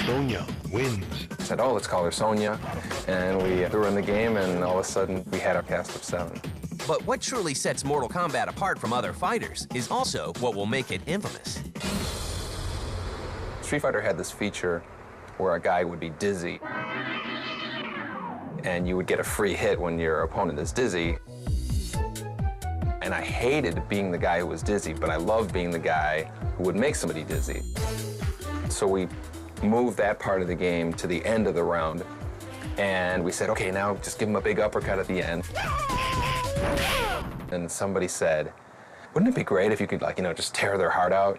Sonya wins. I said, oh, let's call her Sonya. And we threw her in the game, and all of a sudden, we had our cast of 7. But what truly sets Mortal Kombat apart from other fighters is also what will make it infamous. Street Fighter had this feature where a guy would be dizzy, and you would get a free hit when your opponent is dizzy. And I hated being the guy who was dizzy, but I loved being the guy who would make somebody dizzy. So we moved that part of the game to the end of the round. And we said, okay, now just give them a big uppercut at the end. And somebody said, wouldn't it be great if you could, like, just tear their heart out?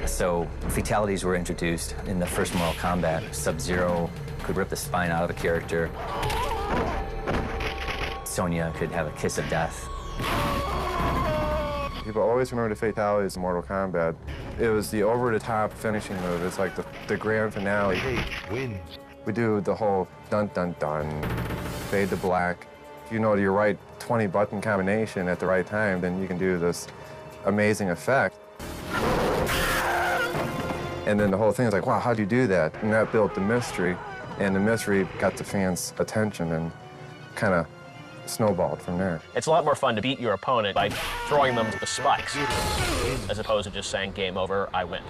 So fatalities were introduced in the first Mortal Kombat. Sub-Zero could rip the spine out of a character. Sonya could have a kiss of death. People always remember the fatalities in Mortal Kombat. It was the over-the-top finishing move. It's like the grand finale. Win. We do the whole dun-dun-dun, fade to black. If you know your right 20-button combination at the right time, then you can do this amazing effect. And then the whole thing is like, wow, how'd you do that? And that built the mystery, and the mystery got the fans' attention and kind of snowballed from there. It's a lot more fun to beat your opponent by throwing them to the spikes, as opposed to just saying, game over, I win.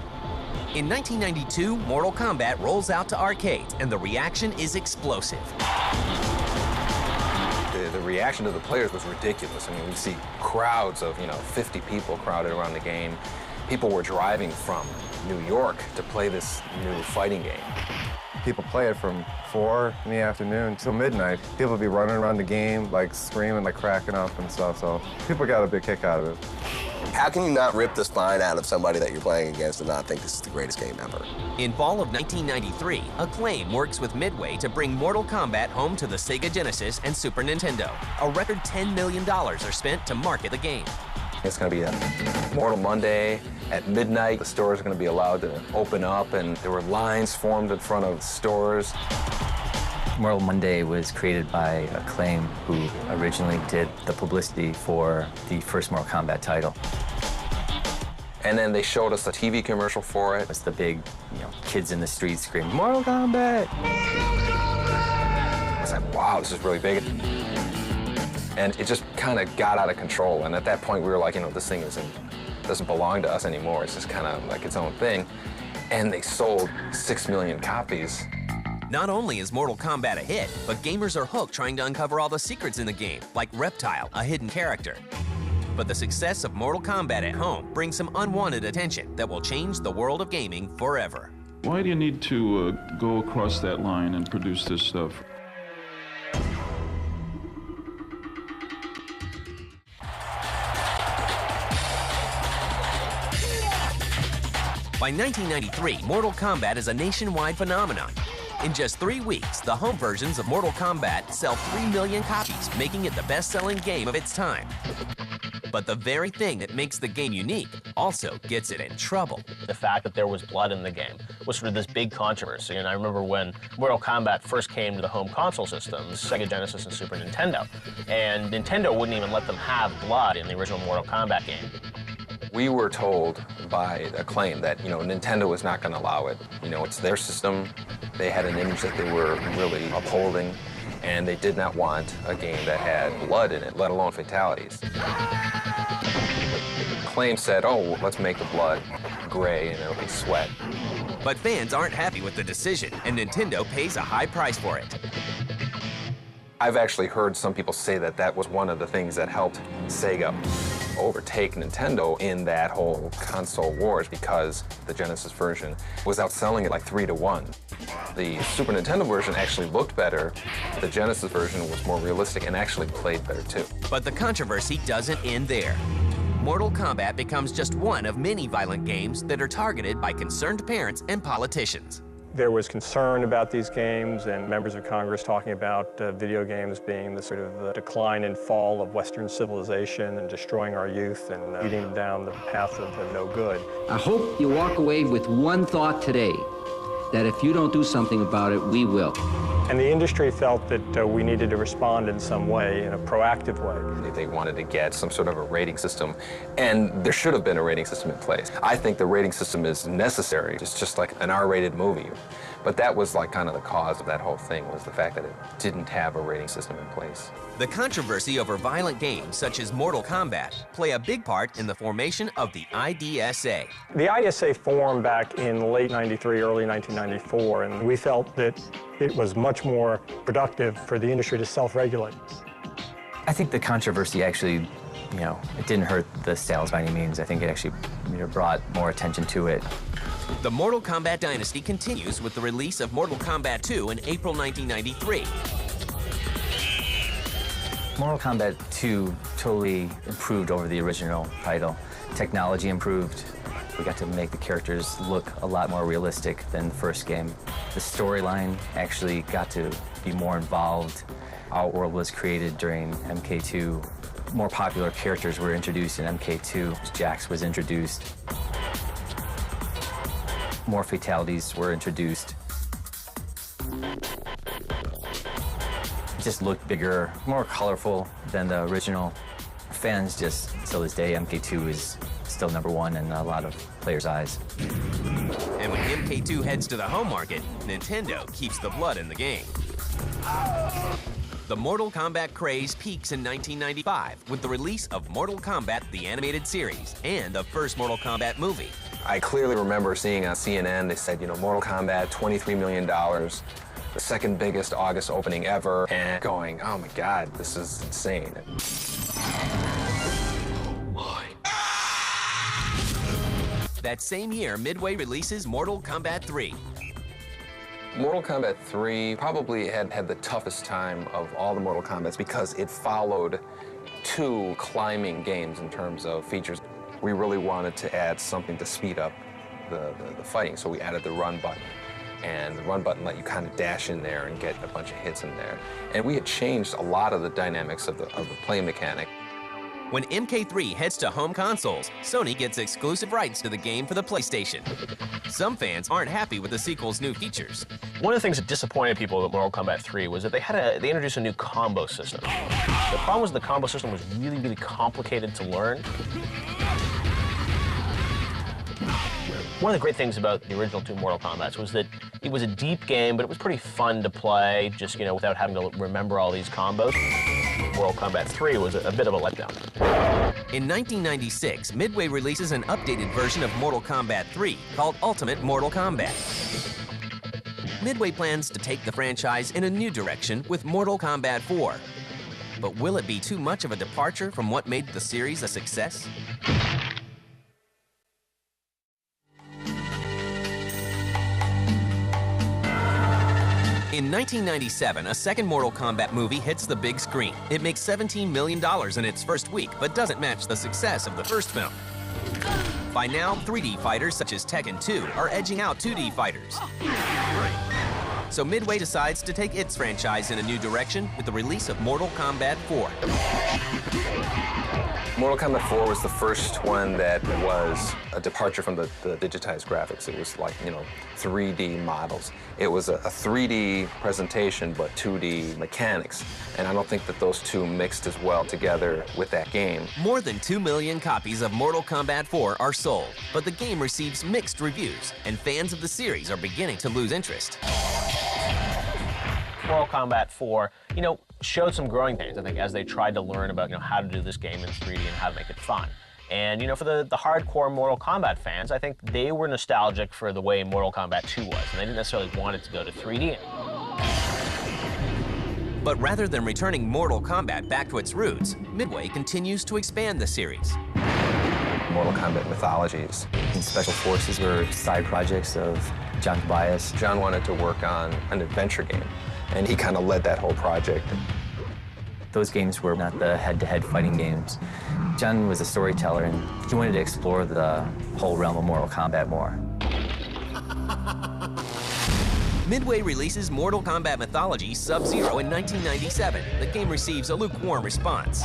In 1992, Mortal Kombat rolls out to arcades, and the reaction is explosive. The reaction to the players was ridiculous. I mean, we see crowds of, 50 people crowded around the game. People were driving from New York to play this new fighting game. People play it from 4 in the afternoon till midnight. People would be running around the game, like screaming, like cracking up and stuff, so people got a big kick out of it. How can you not rip the spine out of somebody that you're playing against and not think this is the greatest game ever? In fall of 1993, Acclaim works with Midway to bring Mortal Kombat home to the Sega Genesis and Super Nintendo. A record $10 million are spent to market the game. It's going to be a Mortal Monday at midnight. The stores are going to be allowed to open up, and there were lines formed in front of stores. Mortal Monday was created by Acclaim, who originally did the publicity for the first Mortal Kombat title. And then they showed us a TV commercial for it. It's the big, kids in the streets screaming, Mortal Kombat! I was like, wow, this is really big. And it just kind of got out of control. And at that point, we were like, this thing doesn't belong to us anymore. It's just kind of like its own thing. And they sold 6 million copies. Not only is Mortal Kombat a hit, but gamers are hooked trying to uncover all the secrets in the game, like Reptile, a hidden character. But the success of Mortal Kombat at home brings some unwanted attention that will change the world of gaming forever. Why do you need to go across that line and produce this stuff? By 1993, Mortal Kombat is a nationwide phenomenon. In just 3 weeks, the home versions of Mortal Kombat sell 3 million copies, making it the best-selling game of its time. But the very thing that makes the game unique also gets it in trouble. The fact that there was blood in the game was sort of this big controversy. And I remember when Mortal Kombat first came to the home console systems, Sega Genesis and Super Nintendo, and Nintendo wouldn't even let them have blood in the original Mortal Kombat game. We were told by Acclaim that, Nintendo was not going to allow it. It's their system. They had an image that they were really upholding, and they did not want a game that had blood in it, let alone fatalities. Acclaim said, oh, let's make the blood gray and it'll be sweat. But fans aren't happy with the decision, and Nintendo pays a high price for it. I've actually heard some people say that that was one of the things that helped Sega overtake Nintendo in that whole console wars, because the Genesis version was outselling it like 3-1. The Super Nintendo version actually looked better. The Genesis version was more realistic and actually played better too. But the controversy doesn't end there. Mortal Kombat becomes just one of many violent games that are targeted by concerned parents and politicians. There was concern about these games and members of Congress talking about video games being the sort of decline and fall of Western civilization and destroying our youth and leading them down the path of no good. I hope you walk away with one thought today, that if you don't do something about it, we will. And the industry felt that we needed to respond in some way, in a proactive way. They wanted to get some sort of a rating system, and there should have been a rating system in place. I think the rating system is necessary. It's just like an R-rated movie. But that was like kind of the cause of that whole thing, was the fact that it didn't have a rating system in place. The controversy over violent games such as Mortal Kombat play a big part in the formation of the IDSA. The IDSA formed back in late '93, early 1994, and we felt that it was much more productive for the industry to self-regulate. I think the controversy actually, it didn't hurt the sales by any means. I think it actually brought more attention to it. The Mortal Kombat dynasty continues with the release of Mortal Kombat 2 in April 1993. Mortal Kombat 2 totally improved over the original title. Technology improved. We got to make the characters look a lot more realistic than the first game. The storyline actually got to be more involved. Outworld was created during MK2. More popular characters were introduced in MK2. Jax was introduced. More fatalities were introduced. It just looked bigger, more colorful than the original. Fans just, till this day, MK2 is still #1 in a lot of players' eyes. And when MK2 heads to the home market, Nintendo keeps the blood in the game. The Mortal Kombat craze peaks in 1995 with the release of Mortal Kombat the Animated Series and the first Mortal Kombat movie. I clearly remember seeing on CNN, they said, Mortal Kombat, $23 million, the second biggest August opening ever, and going, oh my God, this is insane. That same year, Midway releases Mortal Kombat 3. Mortal Kombat 3 probably had the toughest time of all the Mortal Kombats because it followed 2 climbing games in terms of features. We really wanted to add something to speed up the fighting, so we added the run button. And the run button let you kind of dash in there and get a bunch of hits in there. And we had changed a lot of the dynamics of the play mechanic. When MK3 heads to home consoles, Sony gets exclusive rights to the game for the PlayStation. Some fans aren't happy with the sequel's new features. One of the things that disappointed people with Mortal Kombat 3 was that they introduced a new combo system. The problem was the combo system was really, really complicated to learn. One of the great things about the original 2 Mortal Kombats was that it was a deep game, but it was pretty fun to play, just, without having to remember all these combos. Mortal Kombat 3 was a bit of a letdown. In 1996, Midway releases an updated version of Mortal Kombat 3 called Ultimate Mortal Kombat. Midway plans to take the franchise in a new direction with Mortal Kombat 4. But will it be too much of a departure from what made the series a success? In 1997, a second Mortal Kombat movie hits the big screen. It makes $17 million in its first week, but doesn't match the success of the first film. By now, 3D fighters such as Tekken 2 are edging out 2D fighters. So Midway decides to take its franchise in a new direction with the release of Mortal Kombat 4. Mortal Kombat 4 was the first one that was a departure from the digitized graphics. It was like, 3D models. It was a 3D presentation, but 2D mechanics. And I don't think that those two mixed as well together with that game. More than 2 million copies of Mortal Kombat 4 are sold, but the game receives mixed reviews, and fans of the series are beginning to lose interest. Mortal Kombat 4, showed some growing pains, I think, as they tried to learn about, how to do this game in 3D and how to make it fun. And, for the hardcore Mortal Kombat fans, I think they were nostalgic for the way Mortal Kombat 2 was, and they didn't necessarily want it to go to 3D. But rather than returning Mortal Kombat back to its roots, Midway continues to expand the series. Mortal Kombat Mythologies and Special Forces were side projects of John Tobias. John wanted to work on an adventure game, and he kind of led that whole project. Those games were not the head-to-head fighting games. John was a storyteller, and he wanted to explore the whole realm of Mortal Kombat more. Midway releases Mortal Kombat Mythology Sub-Zero in 1997. The game receives a lukewarm response.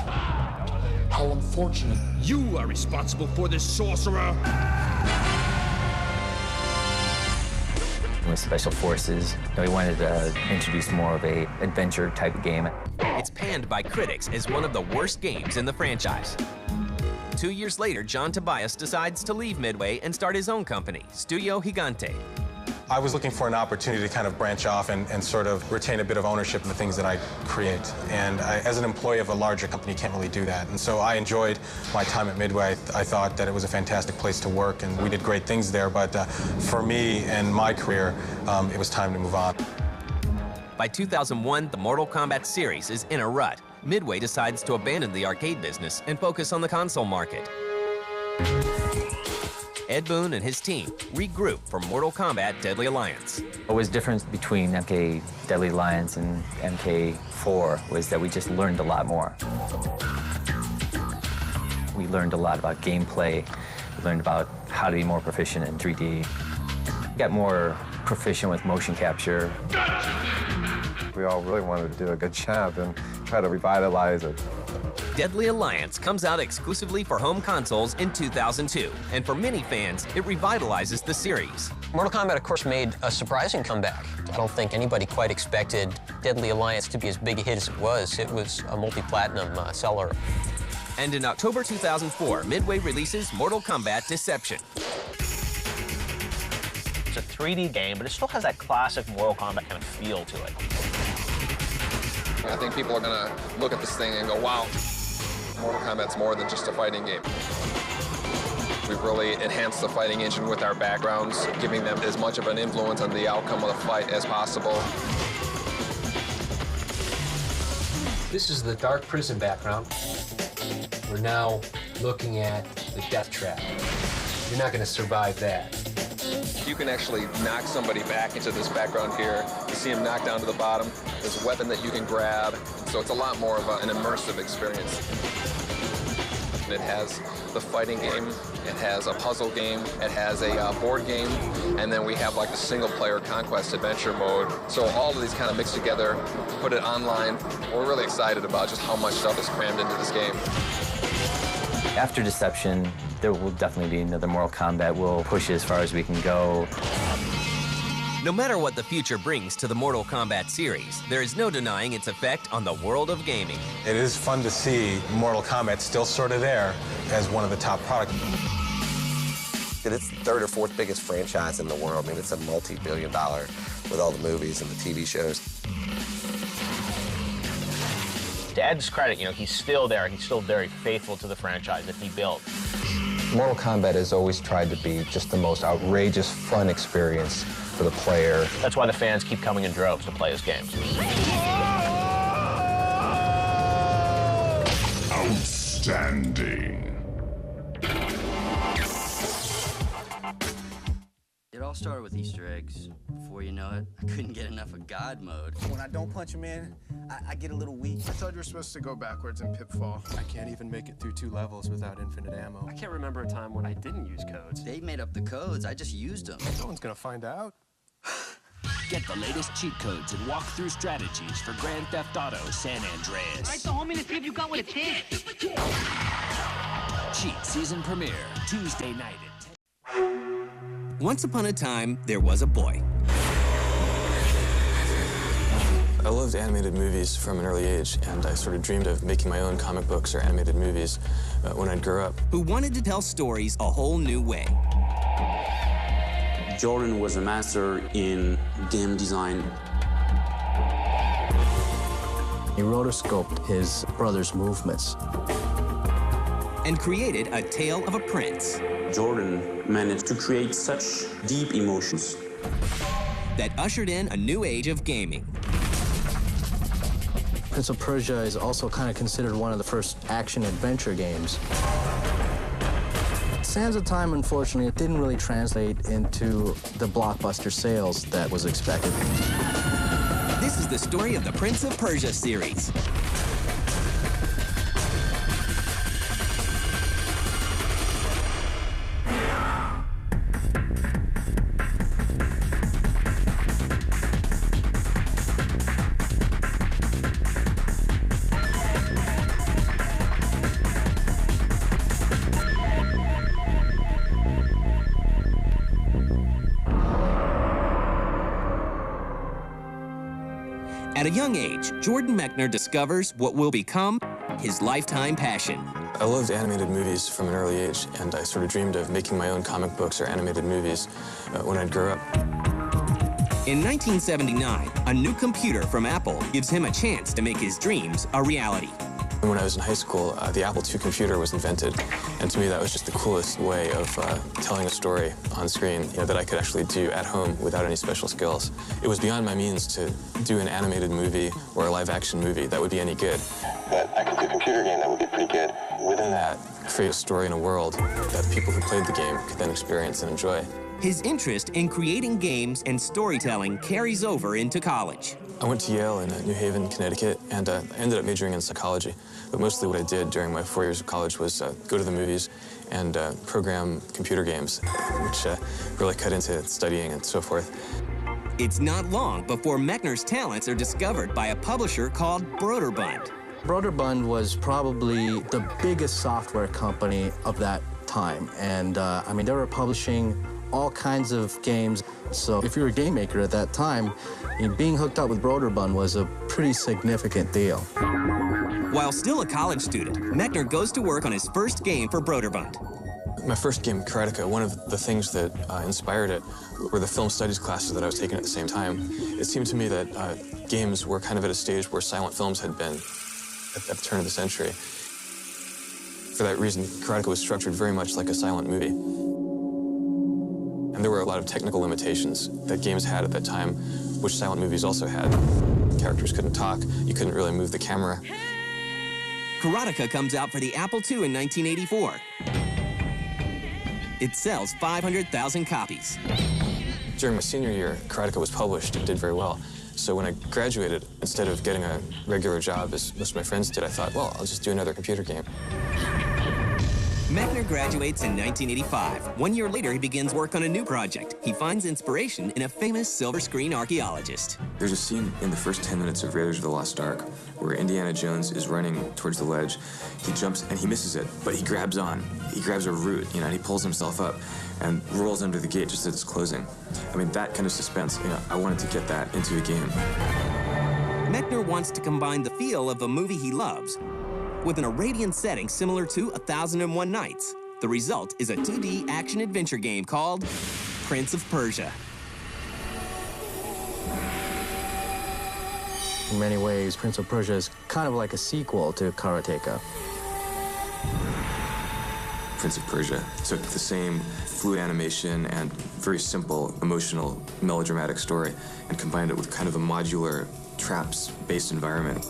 How unfortunate. You are responsible for this, sorcerer! With Special Forces, we wanted to introduce more of a adventure type of game. It's panned by critics as one of the worst games in the franchise. 2 years later, John Tobias decides to leave Midway and start his own company, Studio Gigante. I was looking for an opportunity to kind of branch off and sort of retain a bit of ownership in the things that I create. And as an employee of a larger company, can't really do that. And so I enjoyed my time at Midway. I thought that it was a fantastic place to work, and we did great things there. But for me and my career, it was time to move on. By 2001, the Mortal Kombat series is in a rut. Midway decides to abandon the arcade business and focus on the console market. Ed Boon and his team regroup for Mortal Kombat Deadly Alliance. What was different between MK Deadly Alliance and MK4 was that we just learned a lot more. We learned a lot about gameplay. We learned about how to be more proficient in 3D. We got more proficient with motion capture. We all really wanted to do a good job and try to revitalize it. Deadly Alliance comes out exclusively for home consoles in 2002, and for many fans, it revitalizes the series. Mortal Kombat, of course, made a surprising comeback. I don't think anybody quite expected Deadly Alliance to be as big a hit as it was. It was a multi-platinum seller. And in October 2004, Midway releases Mortal Kombat Deception. It's a 3D game, but it still has that classic Mortal Kombat kind of feel to it. I think people are gonna look at this thing and go, wow, Mortal Kombat's more than just a fighting game. We've really enhanced the fighting engine with our backgrounds, giving them as much of an influence on the outcome of the fight as possible. This is the Dark Prison background. We're now looking at the death trap. You're not gonna survive that. You can actually knock somebody back into this background here. You see him knocked down to the bottom. There's a weapon that you can grab. So it's a lot more of an immersive experience. It has the fighting game, it has a puzzle game, it has a board game, and then we have like the single-player conquest adventure mode. So all of these kind of mixed together, put it online. We're really excited about just how much stuff is crammed into this game. After Deception, there will definitely be another Mortal Kombat. We'll push it as far as we can go. No matter what the future brings to the Mortal Kombat series, there is no denying its effect on the world of gaming. It is fun to see Mortal Kombat still sort of there as one of the top products. It's the third or fourth biggest franchise in the world. I mean, it's a multi-billion-dollar with all the movies and the TV shows. To Ed's credit, you know, he's still there. He's still very faithful to the franchise that he built. Mortal Kombat has always tried to be just the most outrageous, fun experience for the player. That's why the fans keep coming in droves to play his games. Outstanding. It all started with Easter eggs. Before you know it, I couldn't get enough of God mode. When I don't punch him in, I get a little weak. I thought you were supposed to go backwards in Pitfall. I can't even make it through 2 levels without infinite ammo. I can't remember a time when I didn't use codes. They made up the codes, I just used them. No one's gonna find out. Get the latest cheat codes and walk-through strategies for Grand Theft Auto San Andreas. Right, the homie, to see if you got what it takes. Cheat season premiere, Tuesday night at 10. Once upon a time, there was a boy. I loved animated movies from an early age, and I sort of dreamed of making my own comic books or animated movies when I grew up. Who wanted to tell stories a whole new way. Jordan was a master in game design. He rotoscoped his brother's movements. And created a tale of a prince. Jordan managed to create such deep emotions that ushered in a new age of gaming. Prince of Persia is also kind of considered one of the first action-adventure games. Sands of Time, unfortunately, it didn't really translate into the blockbuster sales that was expected. This is the story of the Prince of Persia series. At a young age, Jordan Mechner discovers what will become his lifetime passion. I loved animated movies from an early age, and I sort of dreamed of making my own comic books or animated movies when I grew up. In 1979, a new computer from Apple gives him a chance to make his dreams a reality. When I was in high school, the Apple II computer was invented, and to me that was just the coolest way of telling a story on screen, that I could actually do at home without any special skills. It was beyond my means to do an animated movie or a live-action movie that would be any good. But I could do a computer game that would be pretty good. within that, create a story and a world that people who played the game could then experience and enjoy. His interest in creating games and storytelling carries over into college. I went to Yale in New Haven, Connecticut, and I ended up majoring in psychology. But mostly what I did during my 4 years of college was go to the movies and program computer games, which really cut into studying and so forth. It's not long before Mechner's talents are discovered by a publisher called Broderbund. Broderbund was probably the biggest software company of that time. And I mean, they were publishing all kinds of games. So if you were a game maker at that time, being hooked up with Broderbund was a pretty significant deal. While still a college student, Mechner goes to work on his first game for Broderbund. My first game, Karateka, one of the things that inspired it were the film studies classes that I was taking at the same time. It seemed to me that games were kind of at a stage where silent films had been at the turn of the century. For that reason, Karateka was structured very much like a silent movie. And there were a lot of technical limitations that games had at that time, which silent movies also had. Characters couldn't talk, you couldn't really move the camera. Karateka comes out for the Apple II in 1984. It sells 500,000 copies. During my senior year, Karateka was published and did very well. So when I graduated, instead of getting a regular job, as most of my friends did, I thought, well, I'll just do another computer game. Mechner graduates in 1985. 1 year later, he begins work on a new project. He finds inspiration in a famous silver screen archaeologist. There's a scene in the first 10 minutes of Raiders of the Lost Ark where Indiana Jones is running towards the ledge. He jumps and he misses it, but he grabs on. He grabs a root, and he pulls himself up and rolls under the gate just as it's closing. I mean, that kind of suspense, I wanted to get that into a game. Mechner wants to combine the feel of a movie he loves with an Iranian setting similar to 1001 Nights. The result is a 2D action-adventure game called Prince of Persia. In many ways, Prince of Persia is kind of like a sequel to Karateka. Prince of Persia took the same fluid animation and very simple, emotional, melodramatic story and combined it with kind of a modular, traps-based environment.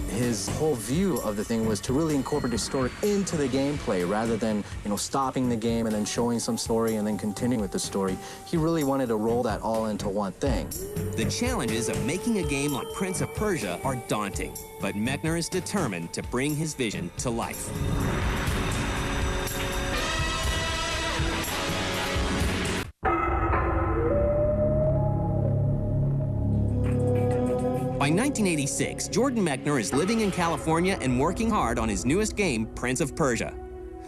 His whole view of the thing was to really incorporate the story into the gameplay rather than, stopping the game and then showing some story and then continuing with the story. He really wanted to roll that all into one thing. The challenges of making a game like Prince of Persia are daunting, but Mechner is determined to bring his vision to life. By 1986, Jordan Mechner is living in California and working hard on his newest game, Prince of Persia.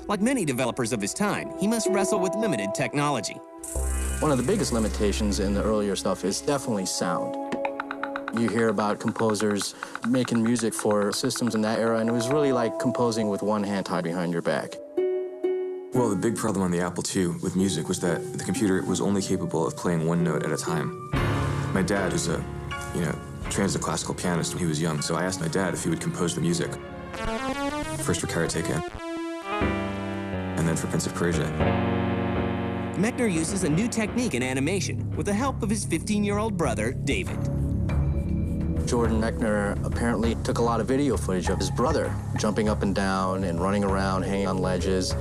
Like many developers of his time, he must wrestle with limited technology. One of the biggest limitations in the earlier stuff is definitely sound. You hear about composers making music for systems in that era, and it was really like composing with one hand tied behind your back. Well, the big problem on the Apple II with music was that the computer was only capable of playing one note at a time. My dad is a, trained as a classical pianist when he was young, so I asked my dad if he would compose the music. First for Karateka, and then for Prince of Persia. Mechner uses a new technique in animation with the help of his 15-year-old brother, David. Jordan Mechner apparently took a lot of video footage of his brother jumping up and down and running around, hanging on ledges.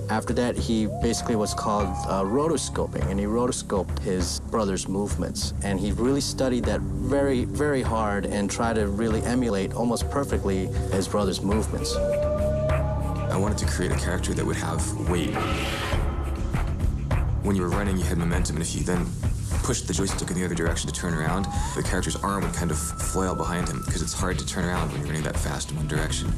After that, he basically was called rotoscoping, and he rotoscoped his brother's movements. And he really studied that very, very hard and tried to really emulate almost perfectly his brother's movements. I wanted to create a character that would have weight. When you were running, you had momentum, and if you then pushed the joystick in the other direction to turn around, the character's arm would kind of flail behind him, because it's hard to turn around when you're running that fast in one direction.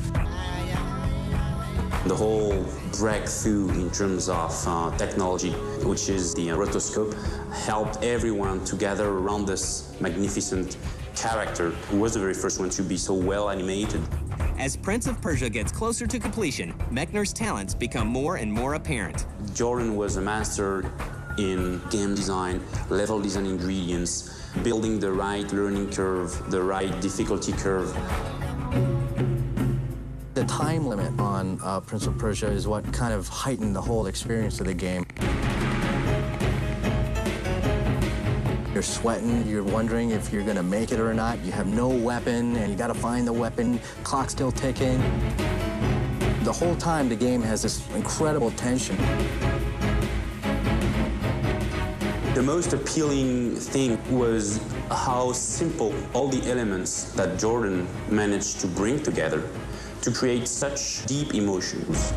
The whole breakthrough in terms of technology, which is the rotoscope, helped everyone to gather around this magnificent character who was the very first one to be so well animated. As Prince of Persia gets closer to completion, Mechner's talents become more and more apparent. Jordan was a master in game design, level design ingredients, building the right learning curve, the right difficulty curve. The time limit on Prince of Persia is what kind of heightened the whole experience of the game. You're sweating, you're wondering if you're gonna make it or not. You have no weapon, and you gotta find the weapon. Clock's still ticking. The whole time, the game has this incredible tension. The most appealing thing was how simple all the elements that Jordan managed to bring together to create such deep emotions.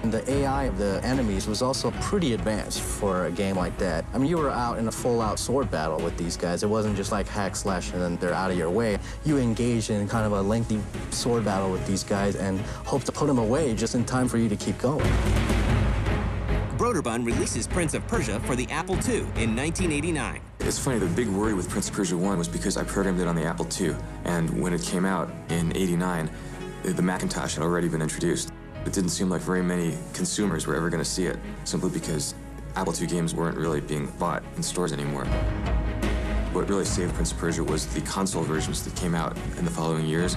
The AI of the enemies was also pretty advanced for a game like that. I mean, you were out in a full-out sword battle with these guys. It wasn't just like hack slash and then they're out of your way. You engaged in kind of a lengthy sword battle with these guys and hoped to put them away just in time for you to keep going. Broderbund releases Prince of Persia for the Apple II in 1989. It's funny, the big worry with Prince of Persia 1 was because I programmed it on the Apple II, and when it came out in '89, the Macintosh had already been introduced. It didn't seem like very many consumers were ever going to see it, simply because Apple II games weren't really being bought in stores anymore. What really saved Prince of Persia was the console versions that came out in the following years.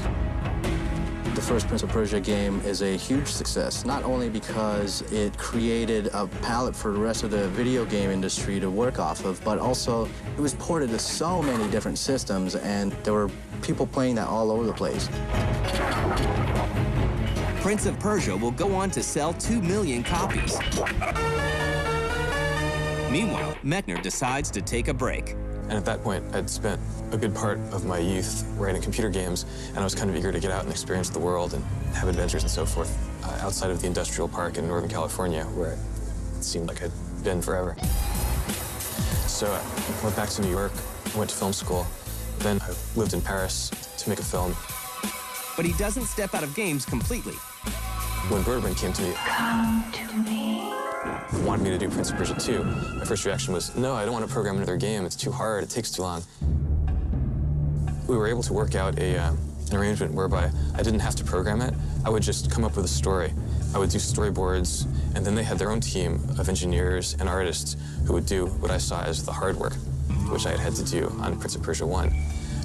The first Prince of Persia game is a huge success, not only because it created a palette for the rest of the video game industry to work off of, but also it was ported to so many different systems, and there were people playing that all over the place. Prince of Persia will go on to sell 2 million copies. Meanwhile, Mechner decides to take a break. And at that point, I'd spent a good part of my youth writing computer games, and I was kind of eager to get out and experience the world and have adventures and so forth outside of the industrial park in Northern California, where it seemed like I'd been forever. So I went back to New York, went to film school, then I lived in Paris to make a film. But he doesn't step out of games completely. When Broderbund came to me, wanted me to do Prince of Persia 2, my first reaction was, no, I don't want to program another game. It's too hard. It takes too long. We were able to work out an arrangement whereby I didn't have to program it. I would just come up with a story. I would do storyboards, and then they had their own team of engineers and artists who would do what I saw as the hard work, which I had to do on Prince of Persia 1.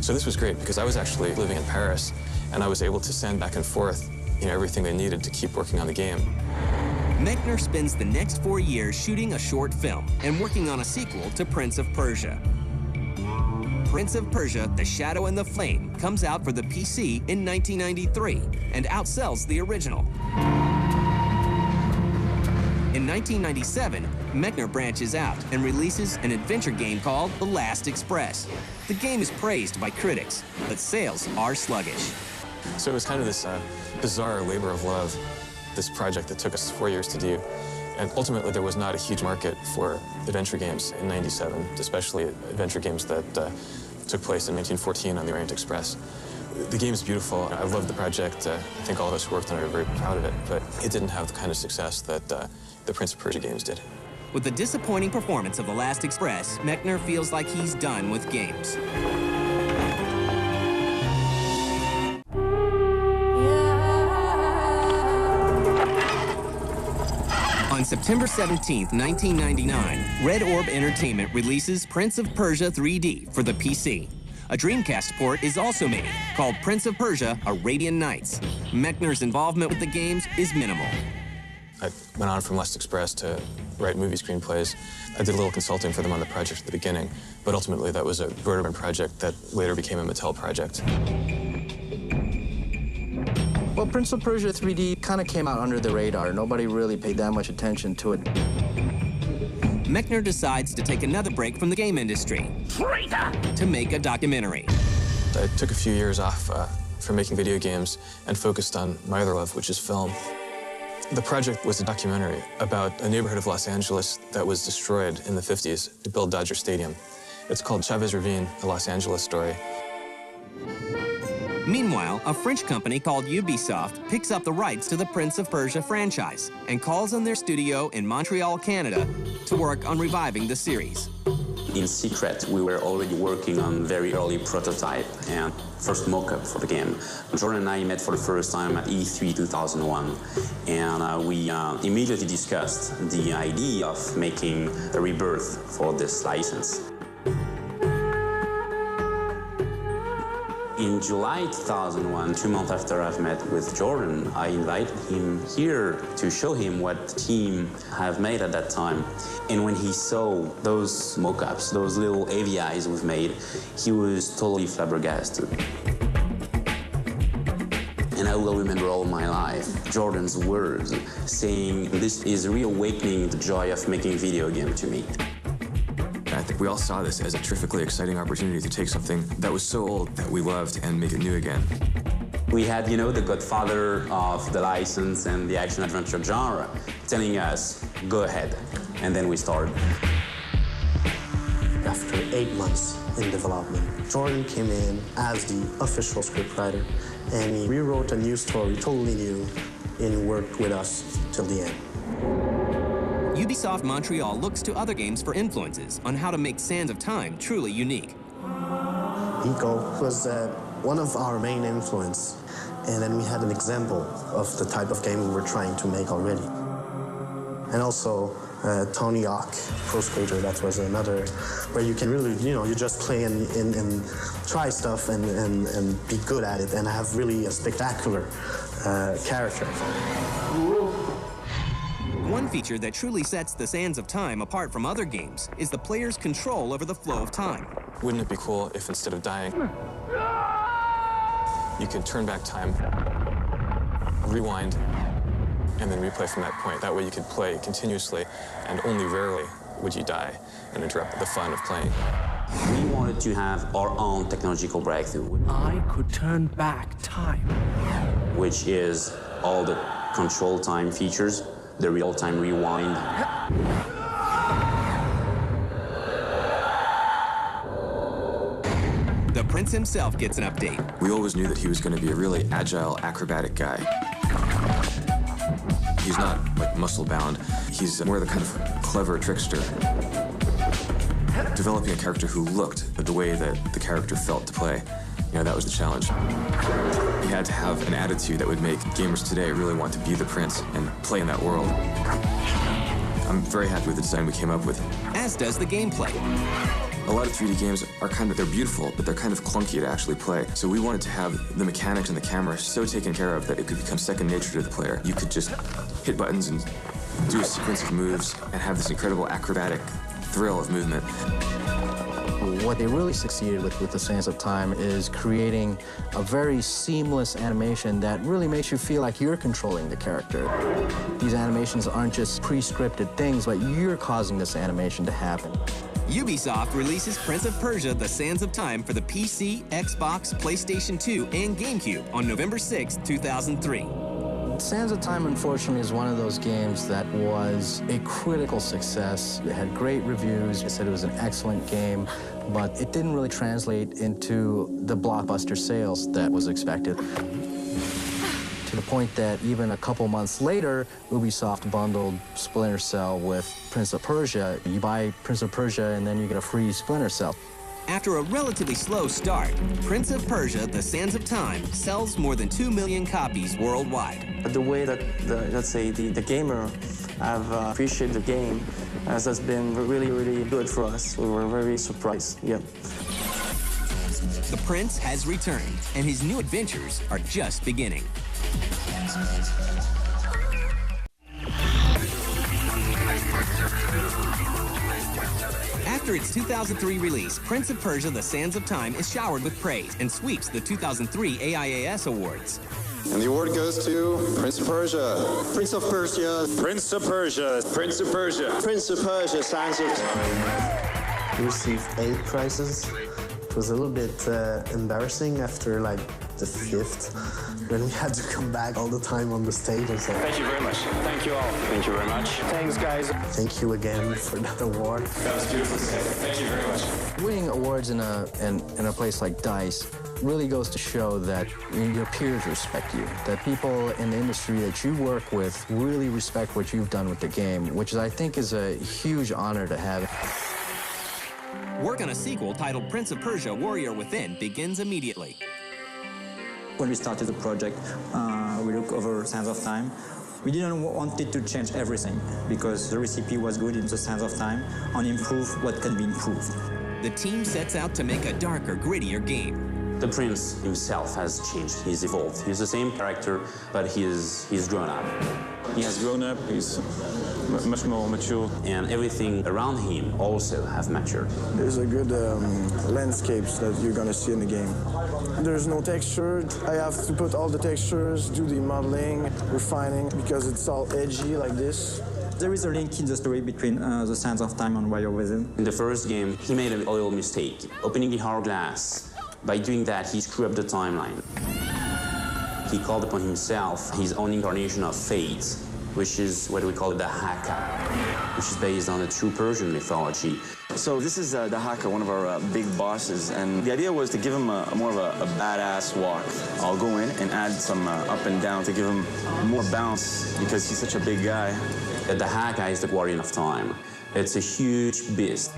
So this was great because I was actually living in Paris, and I was able to send back and forth everything they needed to keep working on the game. Mechner spends the next 4 years shooting a short film and working on a sequel to Prince of Persia. Prince of Persia, The Shadow and the Flame comes out for the PC in 1993 and outsells the original. In 1997, Mechner branches out and releases an adventure game called The Last Express. The game is praised by critics, but sales are sluggish. So it was kind of this bizarre labor of love, this project that took us 4 years to do. And ultimately, there was not a huge market for adventure games in '97, especially adventure games that took place in 1914 on the Orient Express. The game is beautiful. I love the project. I think all of us who worked on it are very proud of it, but it didn't have the kind of success that the Prince of Persia games did. With the disappointing performance of The Last Express, Mechner feels like he's done with games. On September 17, 1999, Red Orb Entertainment releases Prince of Persia 3D for the PC. A Dreamcast port is also made, called Prince of Persia: Arabian Nights. Mechner's involvement with the games is minimal. I went on from Last Express to write movie screenplays. I did a little consulting for them on the project at the beginning, but ultimately that was a Broderbund project that later became a Mattel project. Well, Prince of Persia 3D kind of came out under the radar. Nobody really paid that much attention to it. Mechner decides to take another break from the game industry to make a documentary. I took a few years off from making video games and focused on my other love, which is film. The project was a documentary about a neighborhood of Los Angeles that was destroyed in the 50s to build Dodger Stadium. It's called Chavez Ravine, a Los Angeles story. Meanwhile, a French company called Ubisoft picks up the rights to the Prince of Persia franchise and calls on their studio in Montreal, Canada, to work on reviving the series. In secret, we were already working on very early prototype and first mock-up for the game. Jordan and I met for the first time at E3 2001, and we immediately discussed the idea of making a rebirth for this license. In July 2001, 2 months after I've met with Jordan, I invited him here to show him what the team have made at that time. And when he saw those mock-ups, those little AVIs we've made, he was totally flabbergasted. And I will remember all my life Jordan's words saying, "This is reawakening the joy of making video game to me." I think we all saw this as a terrifically exciting opportunity to take something that was so old that we loved and make it new again. We had, you know, the godfather of the license and the action-adventure genre telling us, go ahead. And then we started. After 8 months in development, Jordan came in as the official scriptwriter, and he rewrote a new story, totally new, and worked with us till the end. Ubisoft Montreal looks to other games for influences on how to make Sands of Time truly unique. Eco was one of our main influence, and then we had an example of the type of game we were trying to make already. And also Tony Hawk Pro Skater, that was another where you can really, you know, you just play and try stuff and be good at it and have really a spectacular character. One feature that truly sets the Sands of Time apart from other games is the player's control over the flow of time. Wouldn't it be cool if instead of dying, you could turn back time, rewind, and then replay from that point? That way you could play continuously, and only rarely would you die and interrupt the fun of playing. We wanted to have our own technological breakthrough. I could turn back time. Which is all the control time features, the real-time rewind. The Prince himself gets an update. We always knew that he was going to be a really agile, acrobatic guy. He's not, like, muscle-bound. He's more the kind of clever trickster. Developing a character who looked the way that the character felt to play, you know, that was the challenge. He had to have an attitude that would make gamers today really want to be the Prince and play in that world. I'm very happy with the design we came up with. As does the gameplay. A lot of 3D games are they're beautiful, but they're kind of clunky to actually play. So we wanted to have the mechanics and the camera so taken care of that it could become second nature to the player. You could just hit buttons and do a sequence of moves and have this incredible acrobatic thrill of movement. What they really succeeded with the Sands of Time is creating a very seamless animation that really makes you feel like you're controlling the character. These animations aren't just pre-scripted things, but you're causing this animation to happen. Ubisoft releases Prince of Persia: The Sands of Time for the PC, Xbox, PlayStation 2, and GameCube on November 6, 2003. Sands of Time, unfortunately, is one of those games that was a critical success. It had great reviews. It said it was an excellent game, but it didn't really translate into the blockbuster sales that was expected. To the point that even a couple months later, Ubisoft bundled Splinter Cell with Prince of Persia. You buy Prince of Persia, and then you get a free Splinter Cell. After a relatively slow start, Prince of Persia: The Sands of Time sells more than 2 million copies worldwide. The way that, the gamer have appreciated the game has been really, really good for us. We were very surprised, yep. The Prince has returned, and his new adventures are just beginning. After its 2003 release, Prince of Persia: The Sands of Time is showered with praise and sweeps the 2003 AIAS Awards. And the award goes to Prince of Persia. Prince of Persia. Prince of Persia. Prince of Persia. Prince of Persia, Sands of Time. We received 8 prizes. It was a little bit embarrassing after like the 5th, when we had to come back all the time on the stage and say, Thank you very much. Thank you all. Thank you very much. Thanks, guys. Thank you again for that award. That was beautiful. Thank you very much. Winning awards in a place like DICE really goes to show that your peers respect you, that people in the industry that you work with really respect what you've done with the game, which I think is a huge honor to have. Work on a sequel titled Prince of Persia: Warrior Within begins immediately. When we started the project, we looked over Sands of Time. We didn't want it to change everything because the recipe was good in the Sands of Time and improve what can be improved. The team sets out to make a darker, grittier game. The Prince himself has changed. He's evolved. He's the same character, but he's grown up. He has grown up. He's much more mature. And everything around him also have matured. There's a good landscapes that you're gonna see in the game. There's no texture. I have to put all the textures, do the modeling, refining, because it's all edgy like this. There is a link in the story between the Sands of Time and Warrior Within. In the first game, he made a little mistake, opening the hourglass. By doing that, he screwed up the timeline. He called upon himself his own incarnation of fate, which is what we call the Haka, which is based on a true Persian mythology. So this is the Haka, one of our big bosses, and the idea was to give him more of a badass walk. I'll go in and add some up and down to give him more bounce because he's such a big guy. The Haka is the guardian of time. It's a huge beast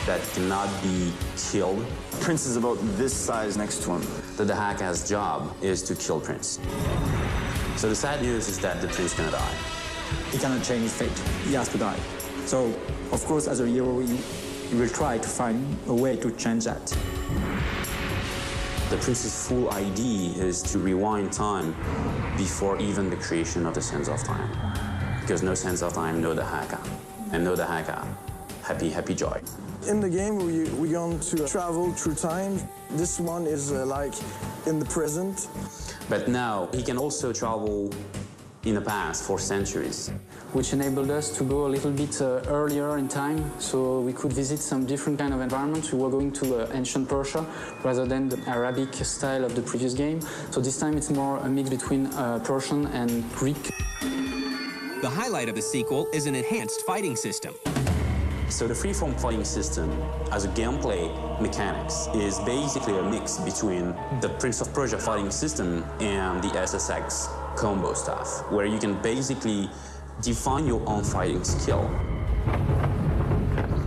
that cannot be killed. Prince is about this size next to him. The Haka's job is to kill Prince. So the sad news is that the Prince cannot die. He cannot change his fate. He has to die. So, of course, as a hero, he will try to find a way to change that. The Prince's full idea is to rewind time before even the creation of the Sands of Time. Because no Sands of Time, no the Haka. And no the Haka, happy, happy joy. In the game, we're going to travel through time. This one is like in the present. But now, he can also travel in the past for centuries. Which enabled us to go a little bit earlier in time, so we could visit some different kind of environments. We were going to ancient Persia rather than the Arabic style of the previous game. So this time it's more a mix between Persian and Greek. The highlight of the sequel is an enhanced fighting system. So the freeform fighting system, as a gameplay mechanics, is basically a mix between the Prince of Persia fighting system and the SSX combo stuff, where you can basically define your own fighting skill.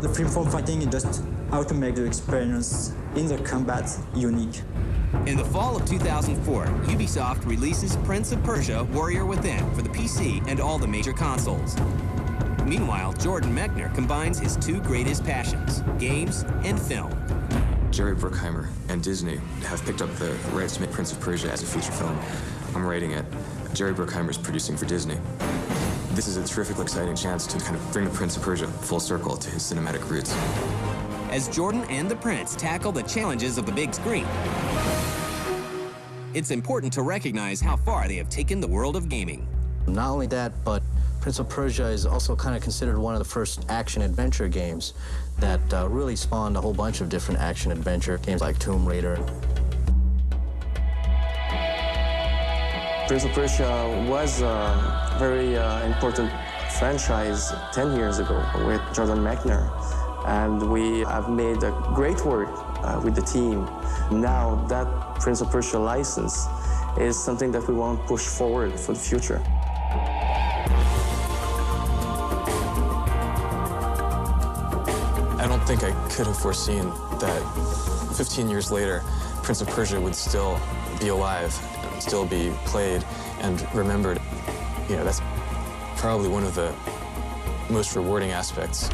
The freeform fighting is just how to make the experience in the combat unique. In the fall of 2004, Ubisoft releases Prince of Persia Warrior Within for the PC and all the major consoles. Meanwhile, Jordan Mechner combines his two greatest passions, games and film. Jerry Bruckheimer and Disney have picked up the rights to make Prince of Persia as a feature film. I'm writing it. Jerry Bruckheimer is producing for Disney. This is a terrifically exciting chance to kind of bring the Prince of Persia full circle to his cinematic roots. As Jordan and the Prince tackle the challenges of the big screen, it's important to recognize how far they have taken the world of gaming. Not only that, but Prince of Persia is also kind of considered one of the first action-adventure games that really spawned a whole bunch of different action-adventure games like Tomb Raider. Prince of Persia was a very important franchise 10 years ago with Jordan Mechner, and we have made a great work with the team. Now that Prince of Persia license is something that we want to push forward for the future. I don't think I could have foreseen that 15 years later, Prince of Persia would still be alive, still be played and remembered. You know, that's probably one of the most rewarding aspects.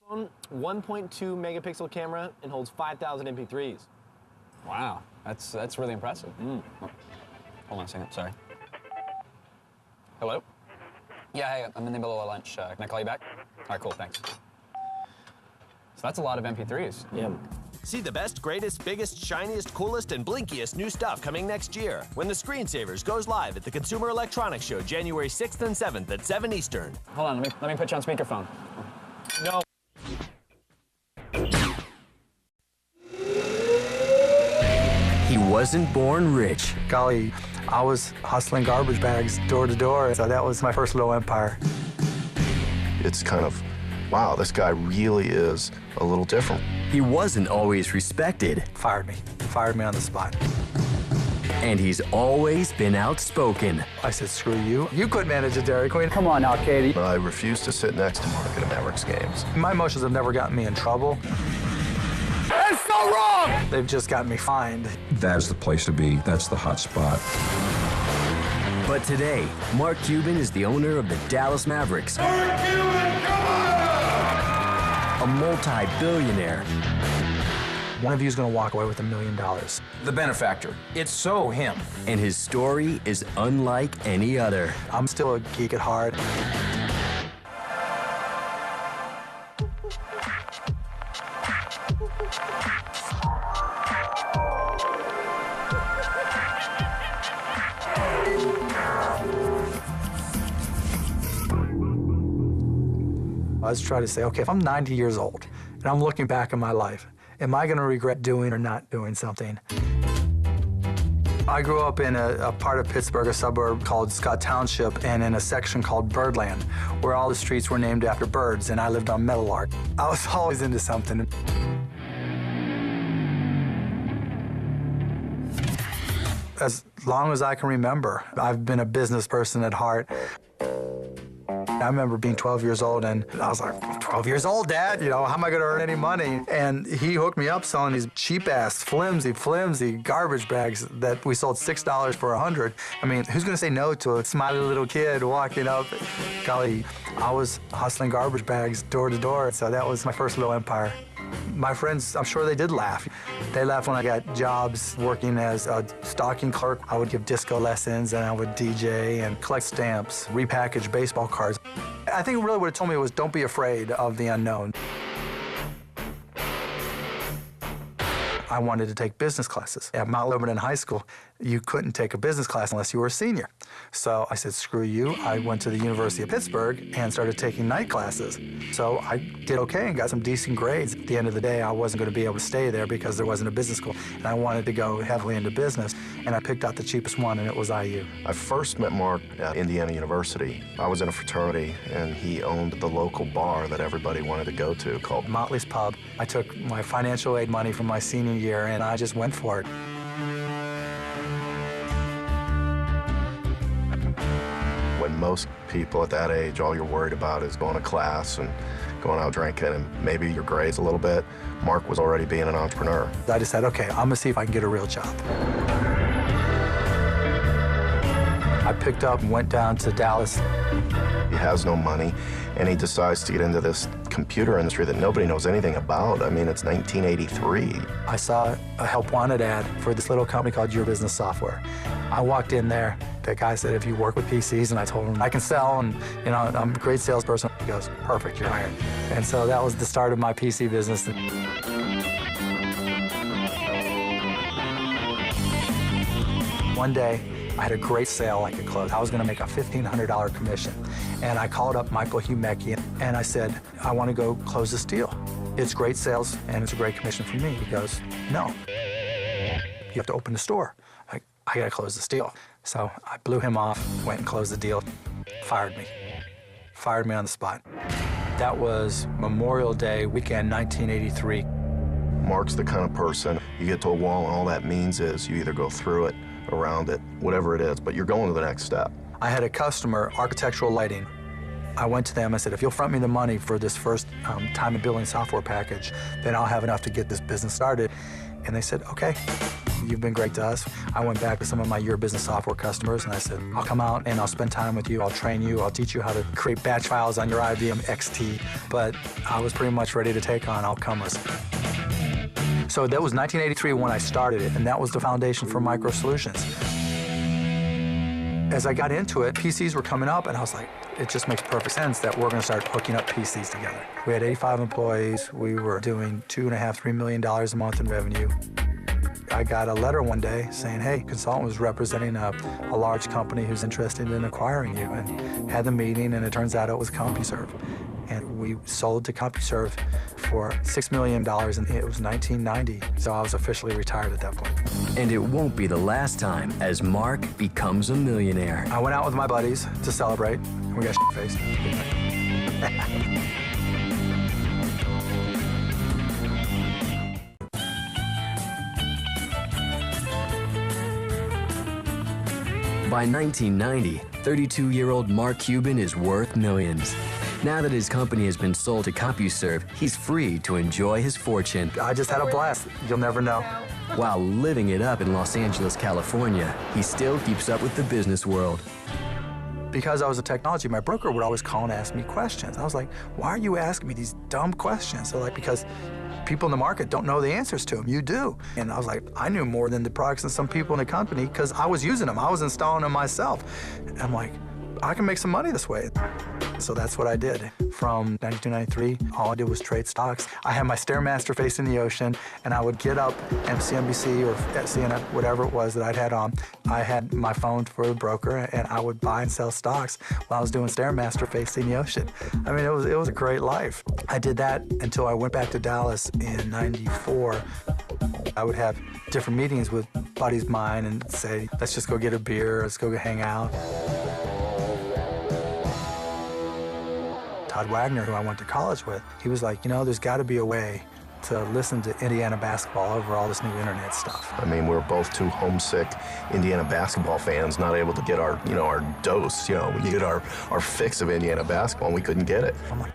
Phone, 1.2 megapixel camera and holds 5,000 MP3s. Wow, that's really impressive. Hold on a second, sorry. Hello? Yeah, hey, I'm in the middle of lunch. Can I call you back? All right, cool, thanks. So that's a lot of MP3s. Yeah. See the best, greatest, biggest, shiniest, coolest, and blinkiest new stuff coming next year when the Screensavers goes live at the Consumer Electronics Show January 6th and 7th at 7 Eastern. Hold on, let me put you on speakerphone. No. He wasn't born rich. Golly, I was hustling garbage bags door to door, so that was my first little empire. It's kind of, wow, this guy really is a little different. He wasn't always respected. Fired me on the spot. And he's always been outspoken. I said, screw you. You couldn't manage a Dairy Queen. Come on now, Katie. I refuse to sit next to Mark at a Mavericks games. My emotions have never gotten me in trouble. That's so wrong! They've just gotten me fined. That's the place to be. That's the hot spot. But today, Mark Cuban is the owner of the Dallas Mavericks. Mark Cuban, come on! a multi-billionaire. One of you is going to walk away with $1 million. The benefactor. It's so him. And his story is unlike any other. I'm still a geek at heart. I was trying to say, okay, if I'm 90 years old and I'm looking back in my life, am I going to regret doing or not doing something? I grew up in a part of Pittsburgh, a suburb called Scott Township, and in a section called Birdland, where all the streets were named after birds, and I lived on Meadowlark. I was always into something. As long as I can remember, I've been a business person at heart. I remember being 12 years old, and I was like, I'm 12 years old, Dad, you know, how am I going to earn any money? And he hooked me up selling these cheap-ass, flimsy garbage bags that we sold $6 for $100. I mean, who's going to say no to a smiley little kid walking up? Golly, I was hustling garbage bags door to door, so that was my first little empire. My friends, I'm sure they did laugh. They laughed when I got jobs working as a stocking clerk. I would give disco lessons, and I would DJ and collect stamps, repackage baseball cards. I think really what it told me was don't be afraid of the unknown. I wanted to take business classes. At Mount Lebanon High School, you couldn't take a business class unless you were a senior. So I said, screw you. I went to the University of Pittsburgh and started taking night classes. So I did okay and got some decent grades. At the end of the day, I wasn't going to be able to stay there because there wasn't a business school. And I wanted to go heavily into business. And I picked out the cheapest one, and it was IU. I first met Mark at Indiana University. I was in a fraternity, and he owned the local bar that everybody wanted to go to called Motley's Pub. I took my financial aid money from my senior year, and I just went for it. When most people at that age, all you're worried about is going to class and going out drinking and maybe your grades a little bit, Mark was already being an entrepreneur. I just said, okay, I'm gonna see if I can get a real job. I picked up and went down to Dallas. He has no money, and he decides to get into this computer industry that nobody knows anything about. I mean, it's 1983. I saw a help wanted ad for this little company called Your Business Software. I walked in there. The guy said, if you work with PCs, and I told him I can sell, and you know, I'm a great salesperson. He goes, perfect, you're hired. And so that was the start of my PC business. One day, I had a great sale I could close. I was going to make a $1,500 commission. And I called up Michael Uematsu, and I said, I want to go close this deal. It's great sales, and it's a great commission for me. He goes, no. You have to open the store. I got to close this deal. So I blew him off, went and closed the deal, fired me. Fired me on the spot. That was Memorial Day weekend, 1983. Mark's the kind of person, you get to a wall, and all that means is you either go through it, around it, whatever it is, but you're going to the next step. I had a customer, architectural lighting. I went to them, I said, if you'll front me the money for this first time and billing software package, then I'll have enough to get this business started. And they said, okay, you've been great to us. I went back to some of my Your Business Software customers, and I said, I'll come out and I'll spend time with you, I'll train you, I'll teach you how to create batch files on your IBM XT. But I was pretty much ready to take on all comers. So that was 1983 when I started it, and that was the foundation for Micro Solutions. As I got into it, PCs were coming up, and I was like, it just makes perfect sense that we're going to start hooking up PCs together. We had 85 employees. We were doing $2.5–3 million a month in revenue. I got a letter one day saying, hey, consultant was representing a large company who's interested in acquiring you, and had the meeting, and it turns out it was CompuServe. And we sold to CompuServe for $6 million, and it was 1990. So I was officially retired at that point. And it won't be the last time as Mark becomes a millionaire. I went out with my buddies to celebrate, and we got shit-faced. By 1990, 32-year-old Mark Cuban is worth millions. Now that his company has been sold to CompuServe, he's free to enjoy his fortune. I just had a blast. You'll never know. While living it up in Los Angeles, California, he still keeps up with the business world. Because I was a technology, my broker would always call and ask me questions. I was like, why are you asking me these dumb questions? They're like, because people in the market don't know the answers to them. You do. And I was like, I knew more than the products and some people in the company because I was using them. I was installing them myself. And I'm like, I can make some money this way. So that's what I did. From 92, 93, all I did was trade stocks. I had my Stairmaster facing the ocean, and I would get up MCNBC or CNN, whatever it was that I'd had on. I had my phone for the broker, and I would buy and sell stocks while I was doing Stairmaster facing the ocean. I mean, it was a great life. I did that until I went back to Dallas in 94. I would have different meetings with buddies of mine and say, let's just go get a beer, let's go hang out. Todd Wagner, who I went to college with, he was like, you know, there's got to be a way to listen to Indiana basketball over all this new internet stuff. I mean, we were both two homesick Indiana basketball fans, not able to get our dose, we get our fix of Indiana basketball, and we couldn't get it. I'm like,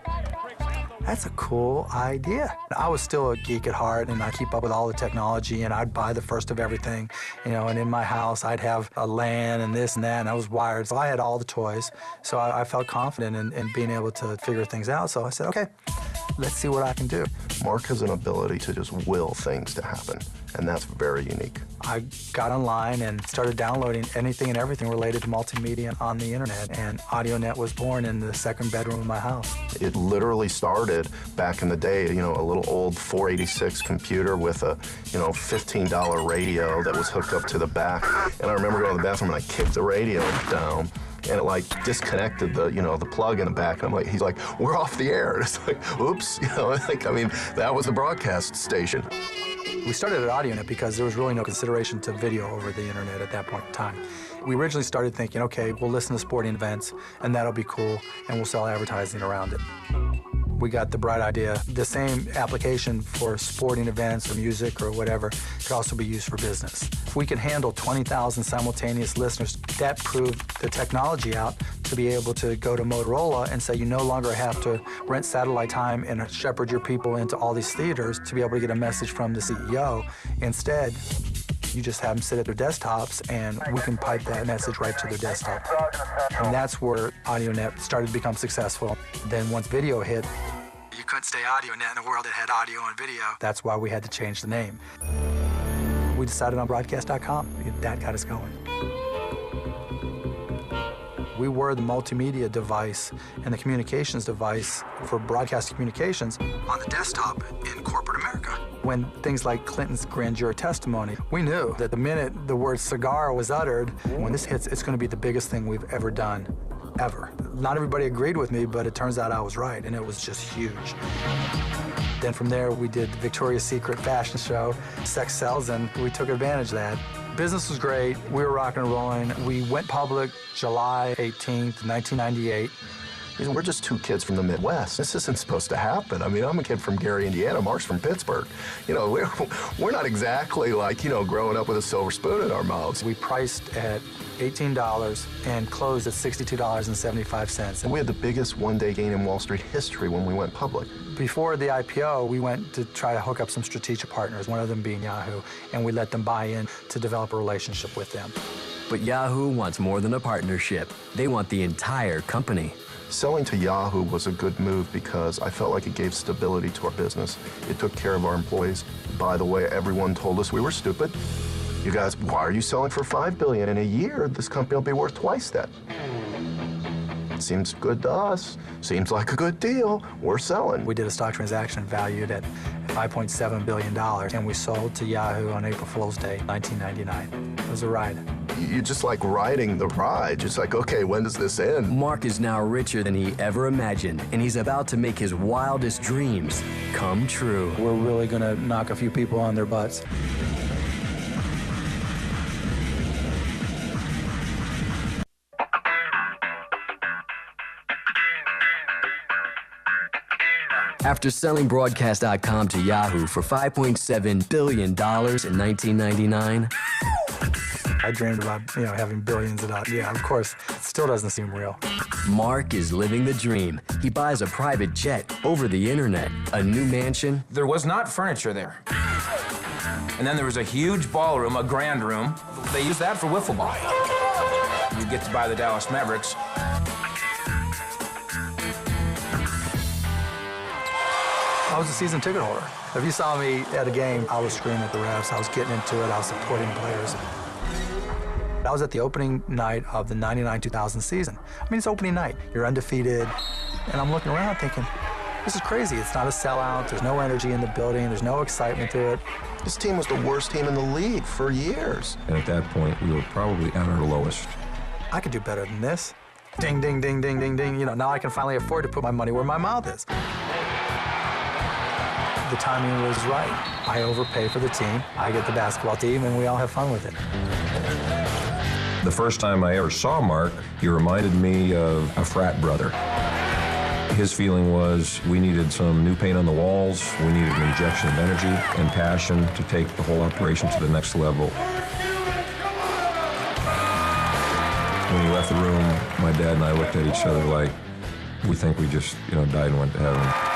that's a cool idea. I was still a geek at heart, and I keep up with all the technology, and I'd buy the first of everything, and in my house, I'd have a LAN and this and that, and I was wired, so I had all the toys. So I felt confident in being able to figure things out, so I said, okay, let's see what I can do. Mark has an ability to just will things to happen, and that's very unique. I got online and started downloading anything and everything related to multimedia on the internet, and AudioNet was born in the second bedroom of my house. It literally started back in the day, a little old 486 computer with a, $15 radio that was hooked up to the back. And I remember going to the bathroom and I kicked the radio down, and it disconnected the, the plug in the back. And he's like, we're off the air. And it's like, oops, that was the broadcast station. We started at AudioNet because there was really no consideration to video over the internet at that point in time. We originally started thinking, okay, we'll listen to sporting events, and that'll be cool, and we'll sell advertising around it. We got the bright idea. The same application for sporting events or music or whatever could also be used for business. If we could handle 20,000 simultaneous listeners, that proved the technology out to be able to go to Motorola and say you no longer have to rent satellite time and shepherd your people into all these theaters to be able to get a message from the CEO. Instead, you just have them sit at their desktops, and we can pipe that message right to their desktop. And that's where AudioNet started to become successful. Then once video hit, you couldn't stay AudioNet in a world that had audio and video. That's why we had to change the name. We decided on broadcast.com. That got us going. We were the multimedia device and the communications device for broadcast communications on the desktop in corporate America. When things like Clinton's grand jury testimony, we knew that the minute the word cigar was uttered, when this hits, it's going to be the biggest thing we've ever done, ever. Not everybody agreed with me, but it turns out I was right, and it was just huge. Then from there, we did the Victoria's Secret fashion show, Sex Sells, and we took advantage of that. Business was great. We were rocking and rolling. We went public July 18th, 1998. We're just two kids from the Midwest. This isn't supposed to happen. I mean, I'm a kid from Gary, Indiana. Mark's from Pittsburgh. We're not exactly like, growing up with a silver spoon in our mouths. We priced at $18 and closed at $62.75. And we had the biggest one-day gain in Wall Street history when we went public. Before the IPO, we went to try to hook up some strategic partners, one of them being Yahoo, and we let them buy in to develop a relationship with them. But Yahoo wants more than a partnership. They want the entire company. Selling to Yahoo was a good move because I felt like it gave stability to our business. It took care of our employees. By the way, everyone told us we were stupid. You guys, why are you selling for $5 billion? In a year, this company will be worth twice that. Seems good to us. Seems like a good deal. We're selling. We did a stock transaction valued at $5.7 billion, and we sold to Yahoo on April Fool's Day, 1999. It was a ride. You're just like riding the ride. Just like, okay, when does this end? Mark is now richer than he ever imagined, and he's about to make his wildest dreams come true. We're really going to knock a few people on their butts. After selling Broadcast.com to Yahoo for $5.7 billion in 1999, I dreamed about, having billions of dollars. Yeah, of course, it still doesn't seem real. Mark is living the dream. He buys a private jet over the internet, a new mansion. There was not furniture there. And then there was a huge ballroom, a grand room. They used that for wiffle ball. You get to buy the Dallas Mavericks I was a season ticket holder. If you saw me at a game, I was screaming at the refs. I was getting into it. I was supporting players. I was at the opening night of the 99-2000 season. I mean, it's opening night. You're undefeated. And I'm looking around thinking, this is crazy. It's not a sellout. There's no energy in the building. There's no excitement to it. This team was the worst team in the league for years. And at that point, we were probably at our lowest. I could do better than this. Ding, ding, ding, ding, ding, ding. You know, now I can finally afford to put my money where my mouth is. The timing was right. I overpay for the team. I get the basketball team, and we all have fun with it. The first time I ever saw Mark, he reminded me of a frat brother. His feeling was we needed some new paint on the walls, we needed an injection of energy and passion to take the whole operation to the next level. When he left the room, my dad and I looked at each other like, we think we just, died and went to heaven.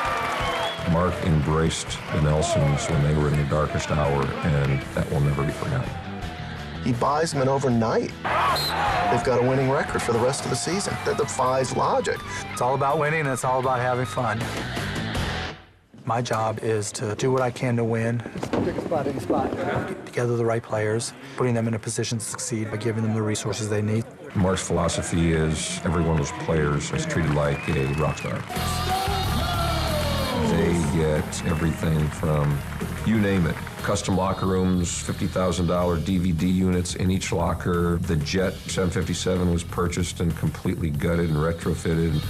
Mark embraced the Nelsons when they were in the darkest hour, and that will never be forgotten. He buys them in overnight. They've got a winning record for the rest of the season. That defies logic. It's all about winning, and it's all about having fun. My job is to do what I can to win. Pick a spot, any spot. Gather the right players, putting them in a position to succeed by giving them the resources they need. Mark's philosophy is every one of those players is treated like a rock star. They get everything from, you name it, custom locker rooms, $50,000 DVD units in each locker. The Jet 757 was purchased and completely gutted and retrofitted.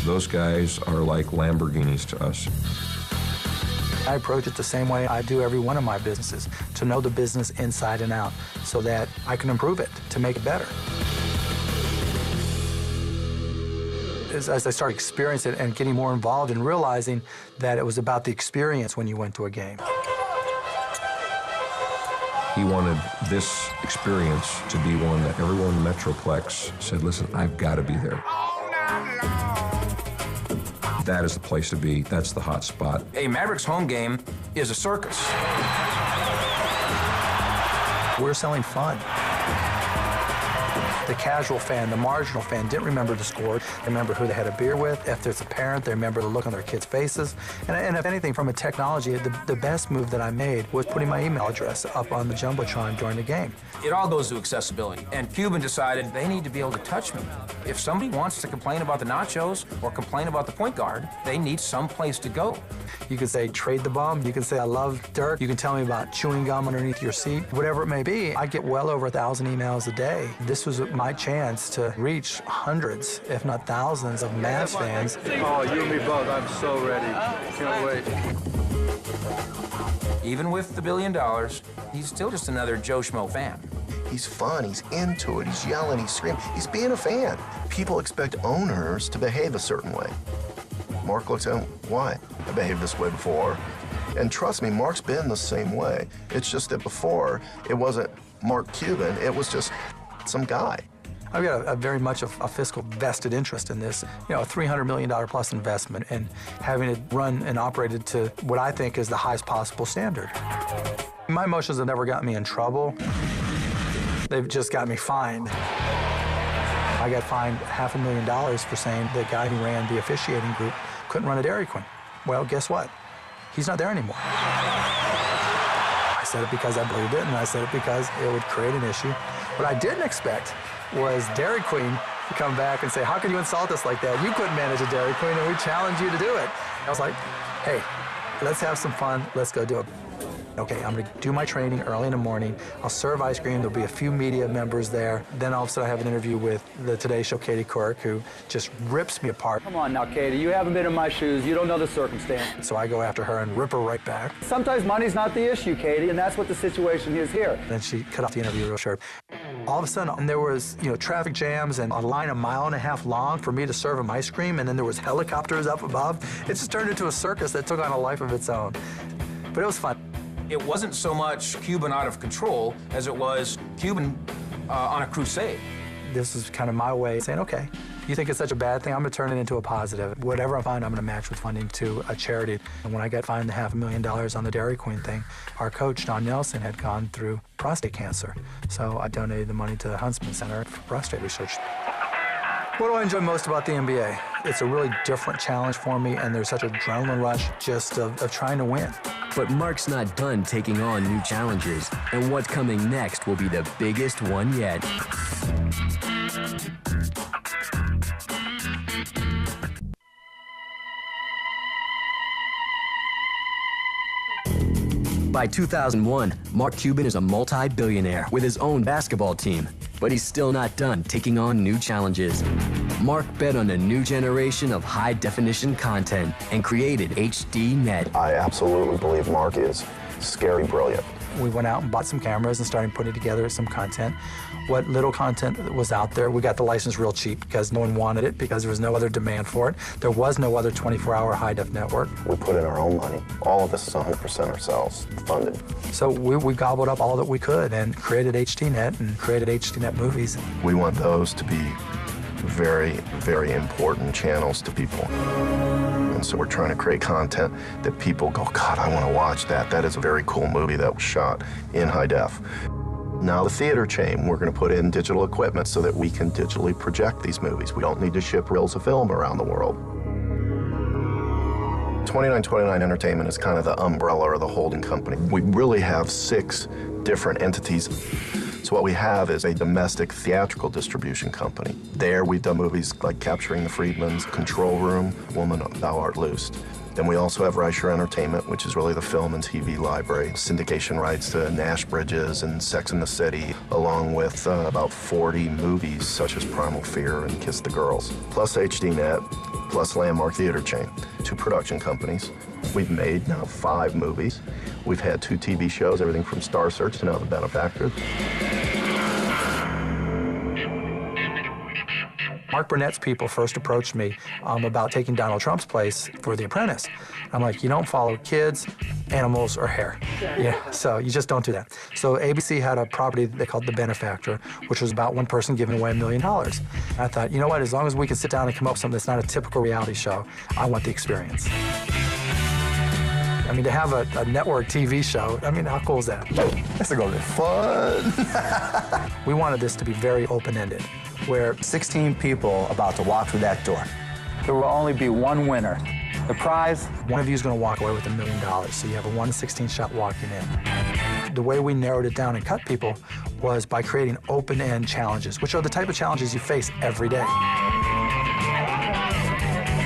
Those guys are like Lamborghinis to us. I approach it the same way I do every one of my businesses, to know the business inside and out so that I can improve it, to make it better. As I started experiencing it and getting more involved and realizing that it was about the experience when you went to a game. He wanted this experience to be one that everyone in the Metroplex said, listen, I've got to be there. That is the place to be. That's the hot spot. A Mavericks home game is a circus. We're selling fun. The casual fan, the marginal fan didn't remember the score. They remember who they had a beer with. If there's a parent, they remember the look on their kids' faces. And if anything, from a technology, the best move that I made was putting my email address up on the Jumbotron during the game. It all goes to accessibility. And Cuban decided they need to be able to touch me. If somebody wants to complain about the nachos or complain about the point guard, they need some place to go. You could say, trade the bum. You can say, I love Dirk. You can tell me about chewing gum underneath your seat. Whatever it may be, I get well over 1,000 emails a day. This was my chance to reach hundreds, if not thousands, of Mavs fans. Oh, you and me both. I'm so ready. Can't wait. Even with the $1 billion, he's still just another Joe Schmo fan. He's fun, he's into it, he's yelling, he's screaming, he's being a fan. People expect owners to behave a certain way. Mark looks at him, why? I behaved this way before. And trust me, Mark's been the same way. It's just that before, it wasn't Mark Cuban, it was just some guy. I've got a very much a fiscal vested interest in this, a $300 million plus investment, and having it run and operated to what I think is the highest possible standard. My emotions have never gotten me in trouble. They've just got me fined. I got fined $500,000 for saying the guy who ran the officiating group couldn't run a Dairy Queen. Well, guess what? He's not there anymore. I said it because I believed it, and I said it because it would create an issue. What I didn't expect was Dairy Queen to come back and say, how can you insult us like that? You couldn't manage a Dairy Queen, and we challenge you to do it. I was like, hey, let's have some fun. Let's go do it. Okay, I'm going to do my training early in the morning. I'll serve ice cream. There'll be a few media members there. Then all of a sudden I have an interview with the Today Show, Katie Couric, who just rips me apart. Come on now, Katie. You haven't been in my shoes. You don't know the circumstance. So I go after her and rip her right back. Sometimes money's not the issue, Katie, and that's what the situation is here. Then she cut off the interview real sharp. All of a sudden, there was, traffic jams and a line 1.5 miles long for me to serve them ice cream, and then there was helicopters up above. It just turned into a circus that took on a life of its own. But it was fun. It wasn't so much Cuban out of control as it was Cuban on a crusade. This is kind of my way of saying, okay, you think it's such a bad thing, I'm going to turn it into a positive. Whatever I find, I'm going to match with funding to a charity. And when I got fined the $500,000 on the Dairy Queen thing, our coach, Don Nelson, had gone through prostate cancer. So I donated the money to the Huntsman Center for prostate research. What do I enjoy most about the NBA? It's a really different challenge for me, and there's such an adrenaline rush just of trying to win. But Mark's not done taking on new challenges, and what's coming next will be the biggest one yet. By 2001, Mark Cuban is a multi-billionaire with his own basketball team, but he's still not done taking on new challenges. Mark bet on a new generation of high-definition content and created HDNet. I absolutely believe Mark is scary brilliant. We went out and bought some cameras and started putting together some content. What little content was out there, we got the license real cheap because no one wanted it, because there was no other demand for it. There was no other 24-hour high-def network. We put in our own money. All of this is 100% ourselves funded. So we gobbled up all that we could and created HDNet and created HDNet movies. We want those to be very, very important channels to people. And so we're trying to create content that people go, God, I want to watch that. That is a very cool movie that was shot in high def. Now the theater chain, we're going to put in digital equipment so that we can digitally project these movies. We don't need to ship reels of film around the world. 2929 Entertainment is kind of the umbrella or the holding company. We really have 6 different entities. So what we have is a domestic theatrical distribution company. There we've done movies like Capturing the Freedmans, Control Room, Woman, Thou Art Loosed. Then we also have Reicher Entertainment, which is really the film and TV library. Syndication rights to Nash Bridges and Sex and the City, along with about 40 movies such as Primal Fear and Kiss the Girls, plus HDNet, plus Landmark Theater Chain, 2 production companies. We've made now 5 movies. We've had 2 TV shows, everything from Star Search to now The Benefactor. Mark Burnett's people first approached me about taking Donald Trump's place for The Apprentice. I'm like, you don't follow kids, animals, or hair. Yeah, so you just don't do that. So ABC had a property they called The Benefactor, which was about one person giving away $1 million. I thought, you know what, as long as we can sit down and come up with something that's not a typical reality show, I want the experience. I mean, to have a network TV show, I mean, how cool is that? This is going to be fun. We wanted this to be very open-ended, where 16 people about to walk through that door. There will only be one winner. The prize? One of you is going to walk away with $1 million, so you have a 1/16 shot walking in. The way we narrowed it down and cut people was by creating open-end challenges, which are the type of challenges you face every day.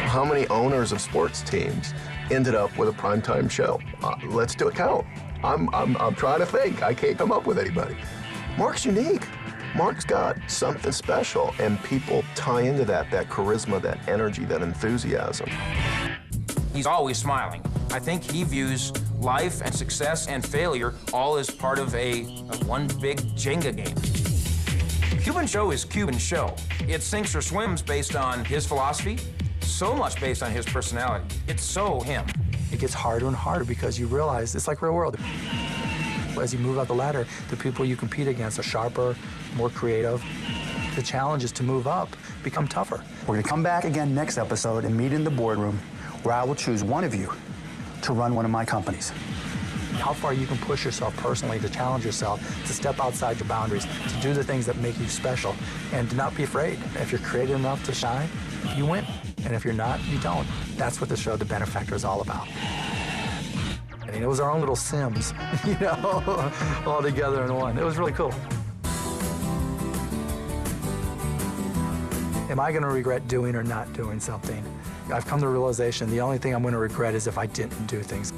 How many owners of sports teams ended up with a primetime show? Let's do a count. I'm trying to think. I can't come up with anybody. Mark's unique. Mark's got something special, and people tie into that charisma, that energy, that enthusiasm. He's always smiling. I think he views life and success and failure all as part of a one big Jenga game. Cuban Show is Cuban Show. It sinks or swims based on his philosophy, so much based on his personality. It's so him. It gets harder and harder because you realize it's like real world. As you move up the ladder, the people you compete against are sharper, more creative. The challenge is to move up, become tougher. We're going to come back again next episode and meet in the boardroom where I will choose one of you to run one of my companies. How far you can push yourself personally to challenge yourself, to step outside your boundaries, to do the things that make you special, and to not be afraid. If you're creative enough to shine, you win. And if you're not, you don't. That's what the show The Benefactor is all about. I mean, it was our own little Sims, you know, all together in one. It was really cool. Am I going to regret doing or not doing something? I've come to the realization the only thing I'm going to regret is if I didn't do things.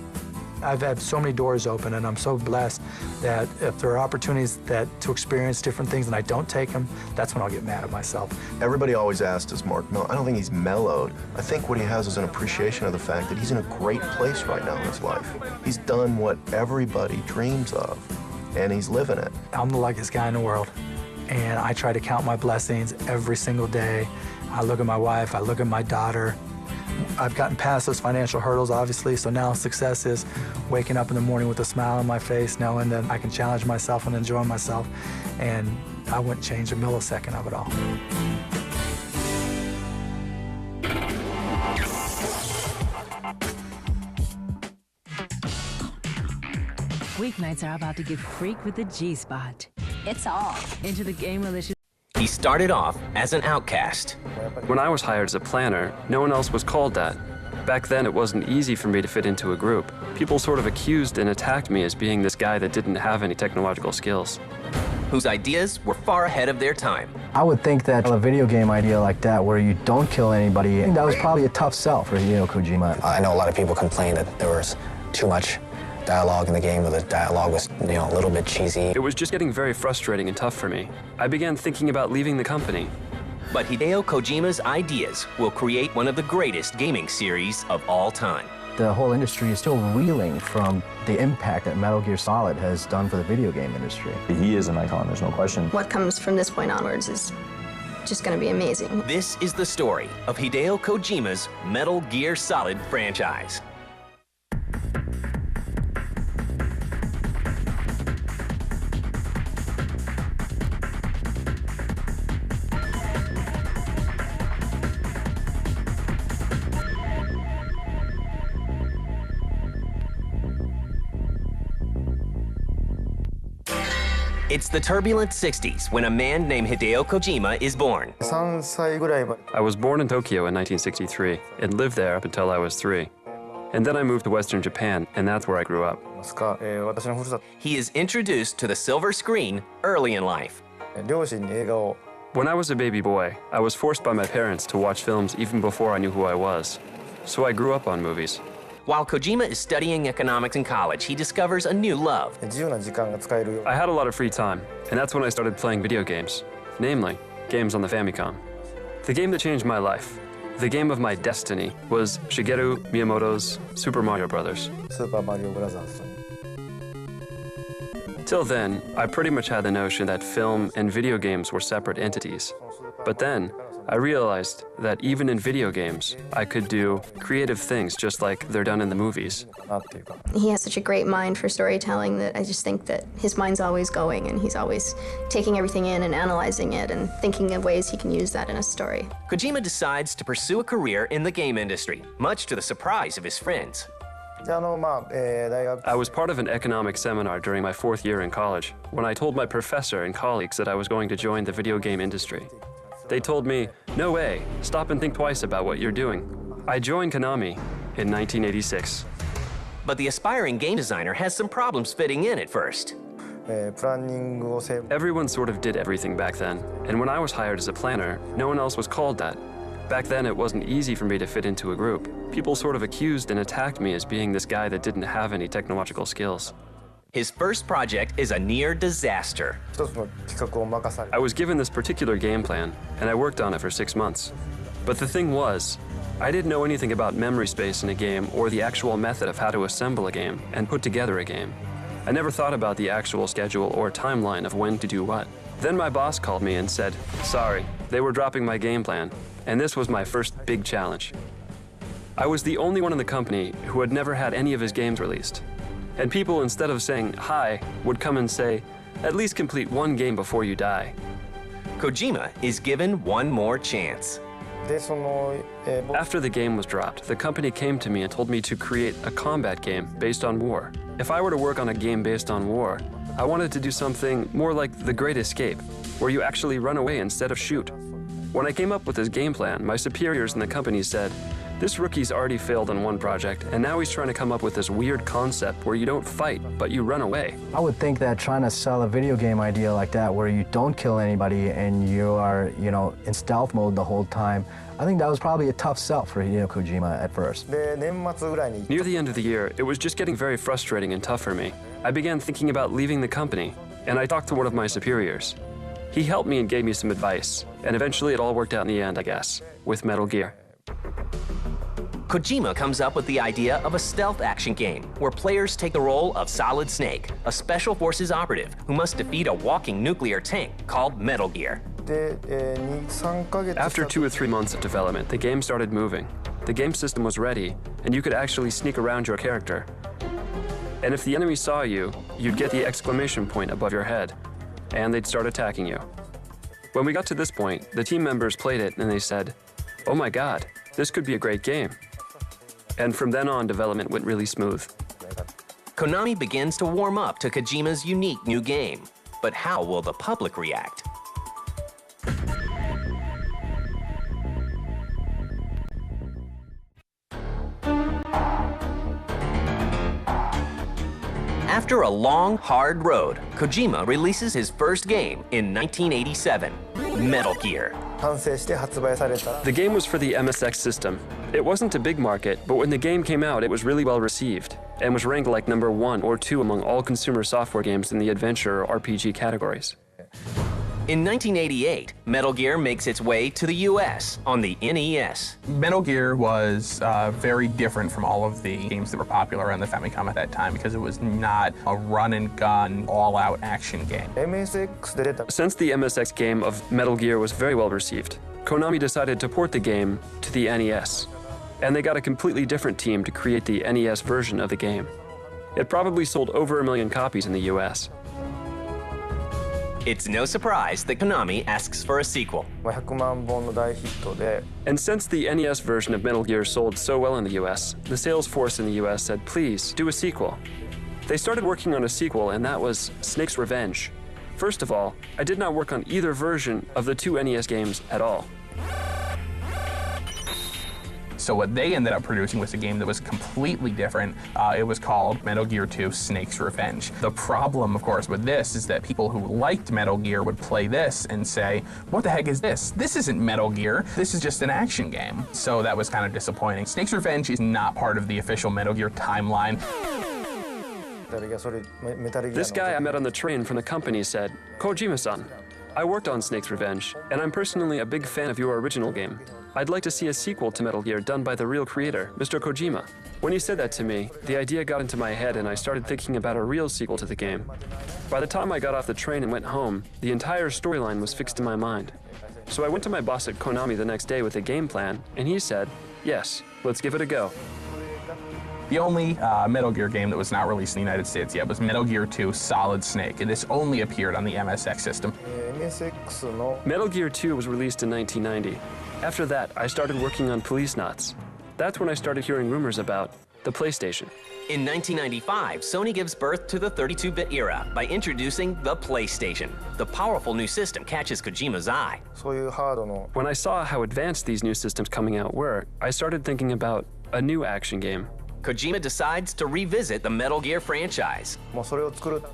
I've had so many doors open, and I'm so blessed that if there are opportunities to experience different things and I don't take them, that's when I'll get mad at myself. Everybody always asks, does Mark mellow? I don't think he's mellowed. I think what he has is an appreciation of the fact that he's in a great place right now in his life. He's done what everybody dreams of, and he's living it. I'm the luckiest guy in the world, and I try to count my blessings every single day. I look at my wife, I look at my daughter. I've gotten past those financial hurdles, obviously, so now success is waking up in the morning with a smile on my face, knowing that I can challenge myself and enjoy myself, and I wouldn't change a millisecond of it all. Weeknights are about to get freak with the G-Spot. It's on. Into the game malicious. He started off as an outcast. When I was hired as a planner, no one else was called that. Back then, it wasn't easy for me to fit into a group. People sort of accused and attacked me as being this guy that didn't have any technological skills. Whose ideas were far ahead of their time. I would think that a video game idea like that, where you don't kill anybody, I think that was probably a tough sell for Hideo Kojima. I know a lot of people complained that there was too much dialogue in the game, or the dialogue was, a little bit cheesy. It was just getting very frustrating and tough for me. I began thinking about leaving the company. But Hideo Kojima's ideas will create one of the greatest gaming series of all time. The whole industry is still reeling from the impact that Metal Gear Solid has done for the video game industry. He is an icon, there's no question. What comes from this point onwards is just going to be amazing. This is the story of Hideo Kojima's Metal Gear Solid franchise. It's the turbulent 60s when a man named Hideo Kojima is born. I was born in Tokyo in 1963 and lived there up until I was 3. And then I moved to Western Japan, and that's where I grew up. He is introduced to the silver screen early in life. When I was a baby boy, I was forced by my parents to watch films even before I knew who I was. So I grew up on movies. While Kojima is studying economics in college, he discovers a new love. I had a lot of free time, and that's when I started playing video games, namely, games on the Famicom. The game that changed my life, the game of my destiny, was Shigeru Miyamoto's Super Mario Bros. Till then, I pretty much had the notion that film and video games were separate entities. But then, I realized that even in video games, I could do creative things just like they're done in the movies. He has such a great mind for storytelling that I just think that his mind's always going, and he's always taking everything in and analyzing it and thinking of ways he can use that in a story. Kojima decides to pursue a career in the game industry, much to the surprise of his friends. I was part of an economics seminar during my 4th year in college when I told my professor and colleagues that I was going to join the video game industry. They told me, "No way, stop and think twice about what you're doing." I joined Konami in 1986. But the aspiring game designer has some problems fitting in at first. Everyone sort of did everything back then, and when I was hired as a planner, no one else was called that. Back then, it wasn't easy for me to fit into a group. People sort of accused and attacked me as being this guy that didn't have any technological skills. His first project is a near disaster. I was given this particular game plan, and I worked on it for 6 months. But the thing was, I didn't know anything about memory space in a game or the actual method of how to assemble a game and put together a game. I never thought about the actual schedule or timeline of when to do what. Then my boss called me and said, sorry, they were dropping my game plan, and this was my first big challenge. I was the only one in the company who had never had any of his games released. And people, instead of saying hi, would come and say, at least complete one game before you die. Kojima is given one more chance. After the game was dropped, the company came to me and told me to create a combat game based on war. If I were to work on a game based on war, I wanted to do something more like The Great Escape, where you actually run away instead of shoot. When I came up with this game plan, my superiors in the company said, this rookie's already failed on one project, and now he's trying to come up with this weird concept where you don't fight, but you run away. I would think that trying to sell a video game idea like that, where you don't kill anybody and you are, in stealth mode the whole time, I think that was probably a tough sell for Hideo Kojima at first. Near the end of the year, it was just getting very frustrating and tough for me. I began thinking about leaving the company, and I talked to one of my superiors. He helped me and gave me some advice, and eventually it all worked out in the end, I guess, with Metal Gear. Kojima comes up with the idea of a stealth action game where players take the role of Solid Snake, a special forces operative who must defeat a walking nuclear tank called Metal Gear. After 2 or 3 months of development, the game started moving. The game system was ready, and you could actually sneak around your character. And if the enemy saw you, you'd get the exclamation point above your head, and they'd start attacking you. When we got to this point, the team members played it and they said, oh my god, this could be a great game. And from then on, development went really smooth. Konami begins to warm up to Kojima's unique new game. But how will the public react? After a long, hard road, Kojima releases his first game in 1987, Metal Gear. The game was for the MSX system. It wasn't a big market, but when the game came out, it was really well received and was ranked like number 1 or 2 among all consumer software games in the adventure or RPG categories. In 1988, Metal Gear makes its way to the US on the NES. Metal Gear was very different from all of the games that were popular on the Famicom at that time because it was not a run-and-gun, all-out action game. Since the MSX game of Metal Gear was very well received, Konami decided to port the game to the NES, and they got a completely different team to create the NES version of the game. It probably sold over 1 million copies in the US. It's no surprise that Konami asks for a sequel. And since the NES version of Metal Gear sold so well in the US, the sales force in the US said, please, do a sequel. They started working on a sequel, and that was Snake's Revenge. First of all, I did not work on either version of the 2 NES games at all. So what they ended up producing was a game that was completely different. It was called Metal Gear 2 Snake's Revenge. The problem, of course, with this is that people who liked Metal Gear would play this and say, what the heck is this? This isn't Metal Gear. This is just an action game. So that was kind of disappointing. Snake's Revenge is not part of the official Metal Gear timeline. This guy I met on the train from the company said, Kojima-san, I worked on Snake's Revenge, and I'm personally a big fan of your original game. I'd like to see a sequel to Metal Gear done by the real creator, Mr. Kojima. When he said that to me, the idea got into my head and I started thinking about a real sequel to the game. By the time I got off the train and went home, the entire storyline was fixed in my mind. So I went to my boss at Konami the next day with a game plan, and he said, yes, let's give it a go. The only Metal Gear game that was not released in the United States yet was Metal Gear 2 Solid Snake, and this only appeared on the MSX system. Metal Gear 2 was released in 1990. After that, I started working on Police Knots. That's when I started hearing rumors about the PlayStation. In 1995, Sony gives birth to the 32-bit era by introducing the PlayStation. The powerful new system catches Kojima's eye. When I saw how advanced these new systems coming out were, I started thinking about a new action game. Kojima decides to revisit the Metal Gear franchise.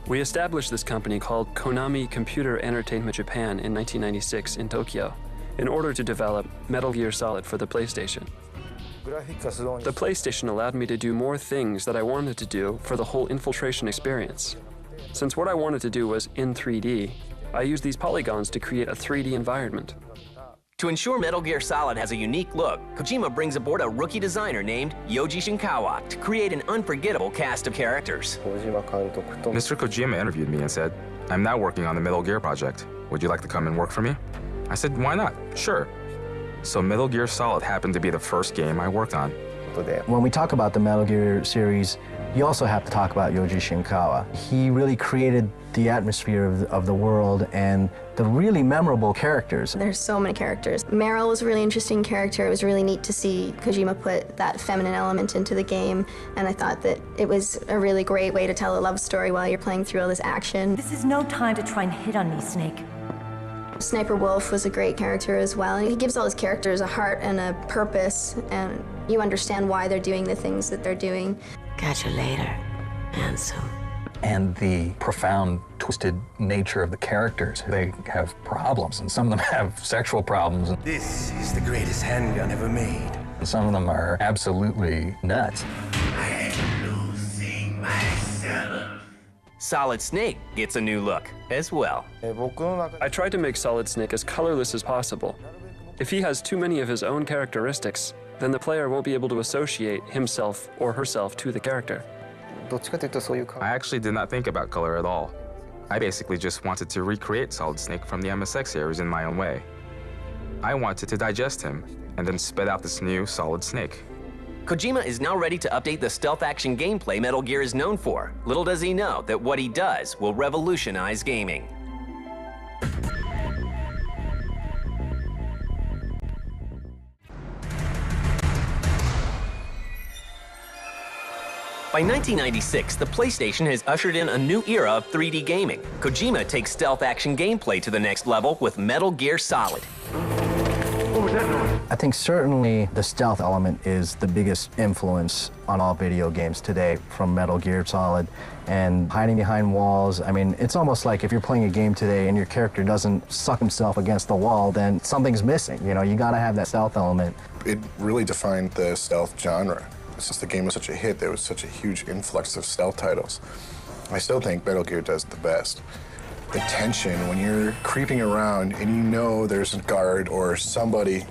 We established this company called Konami Computer Entertainment Japan in 1996 in Tokyo in order to develop Metal Gear Solid for the PlayStation. The PlayStation allowed me to do more things that I wanted to do for the whole infiltration experience. Since what I wanted to do was in 3D, I used these polygons to create a 3D environment. To ensure Metal Gear Solid has a unique look, Kojima brings aboard a rookie designer named Yoji Shinkawa to create an unforgettable cast of characters. Mr. Kojima interviewed me and said, I'm now working on the Metal Gear project. Would you like to come and work for me? I said, why not? Sure. So Metal Gear Solid happened to be the first game I worked on. When we talk about the Metal Gear series, you also have to talk about Yoji Shinkawa. He really created the atmosphere of the world and the really memorable characters. There's so many characters. Meryl was a really interesting character. It was really neat to see Kojima put that feminine element into the game, and I thought that it was a really great way to tell a love story while you're playing through all this action. This is no time to try and hit on me, Snake. Sniper Wolf was a great character as well. He gives all his characters a heart and a purpose, and you understand why they're doing the things that they're doing. Catch you later, handsome. And the profound, twisted nature of the characters. They have problems, and some of them have sexual problems. This is the greatest handgun ever made. And some of them are absolutely nuts. I am losing myself. Solid Snake gets a new look as well. I tried to make Solid Snake as colorless as possible. If he has too many of his own characteristics, then the player won't be able to associate himself or herself to the character. I actually did not think about color at all. I basically just wanted to recreate Solid Snake from the MSX series in my own way. I wanted to digest him and then spit out this new Solid Snake. Kojima is now ready to update the stealth action gameplay Metal Gear is known for. Little does he know that what he does will revolutionize gaming. By 1996, the PlayStation has ushered in a new era of 3D gaming. Kojima takes stealth action gameplay to the next level with Metal Gear Solid. What was that noise? I think certainly the stealth element is the biggest influence on all video games today, from Metal Gear Solid. And hiding behind walls, I mean, it's almost like if you're playing a game today and your character doesn't suck himself against the wall, then something's missing. You know, you gotta have that stealth element. It really defined the stealth genre. Since the game was such a hit, there was such a huge influx of stealth titles. I still think Metal Gear does the best. The tension when you're creeping around and you know there's a guard or somebody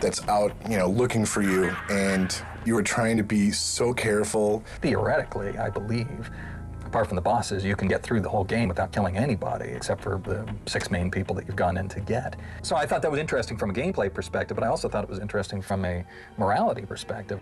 that's out, you know, looking for you, and you are trying to be so careful. Theoretically, I believe, apart from the bosses, you can get through the whole game without killing anybody, except for the 6 main people that you've gone in to get. So I thought that was interesting from a gameplay perspective, but I also thought it was interesting from a morality perspective.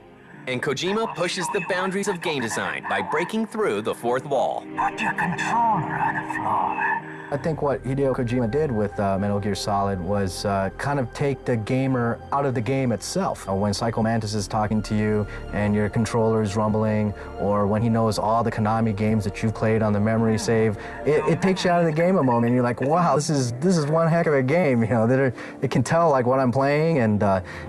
And Kojima pushes the boundaries of game design by breaking through the fourth wall. Put your controller on the floor. I think what Hideo Kojima did with Metal Gear Solid was kind of take the gamer out of the game itself. When Psycho Mantis is talking to you and your controller is rumbling, or when he knows all the Konami games that you've played on the memory save, it takes you out of the game a moment. And you're like, wow, this is one heck of a game. You know, it can tell like what I'm playing, and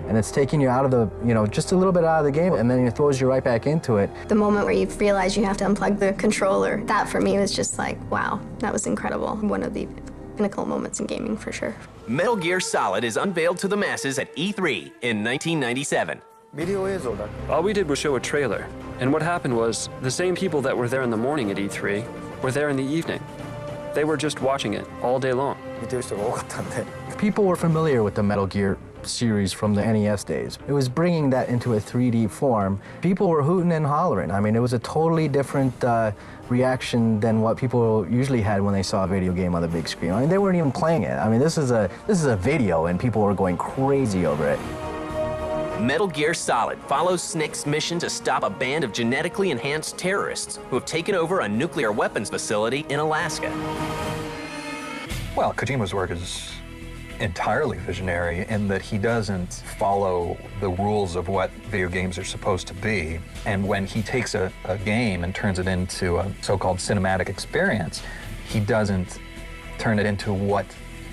it's taking you out of the, you know, just a little bit out of the game, and then it throws you right back into it. The moment where you realize you have to unplug the controller, that for me was just like, wow, that was incredible. One of the pinnacle moments in gaming, for sure. Metal Gear Solid is unveiled to the masses at E3 in 1997. All we did was show a trailer, and what happened was the same people that were there in the morning at E3 were there in the evening. They were just watching it all day long. People were familiar with the Metal Gear series from the NES days. It was bringing that into a 3D form. People were hooting and hollering. I mean, it was a totally different reaction than what people usually had when they saw a video game on the big screen. I mean, they weren't even playing it. I mean, this is a video, and people were going crazy over it. Metal Gear Solid follows Snake's mission to stop a band of genetically enhanced terrorists who have taken over a nuclear weapons facility in Alaska. Well, Kojima's work is entirely visionary in that he doesn't follow the rules of what video games are supposed to be. And when he takes a game and turns it into a so-called cinematic experience, he doesn't turn it into what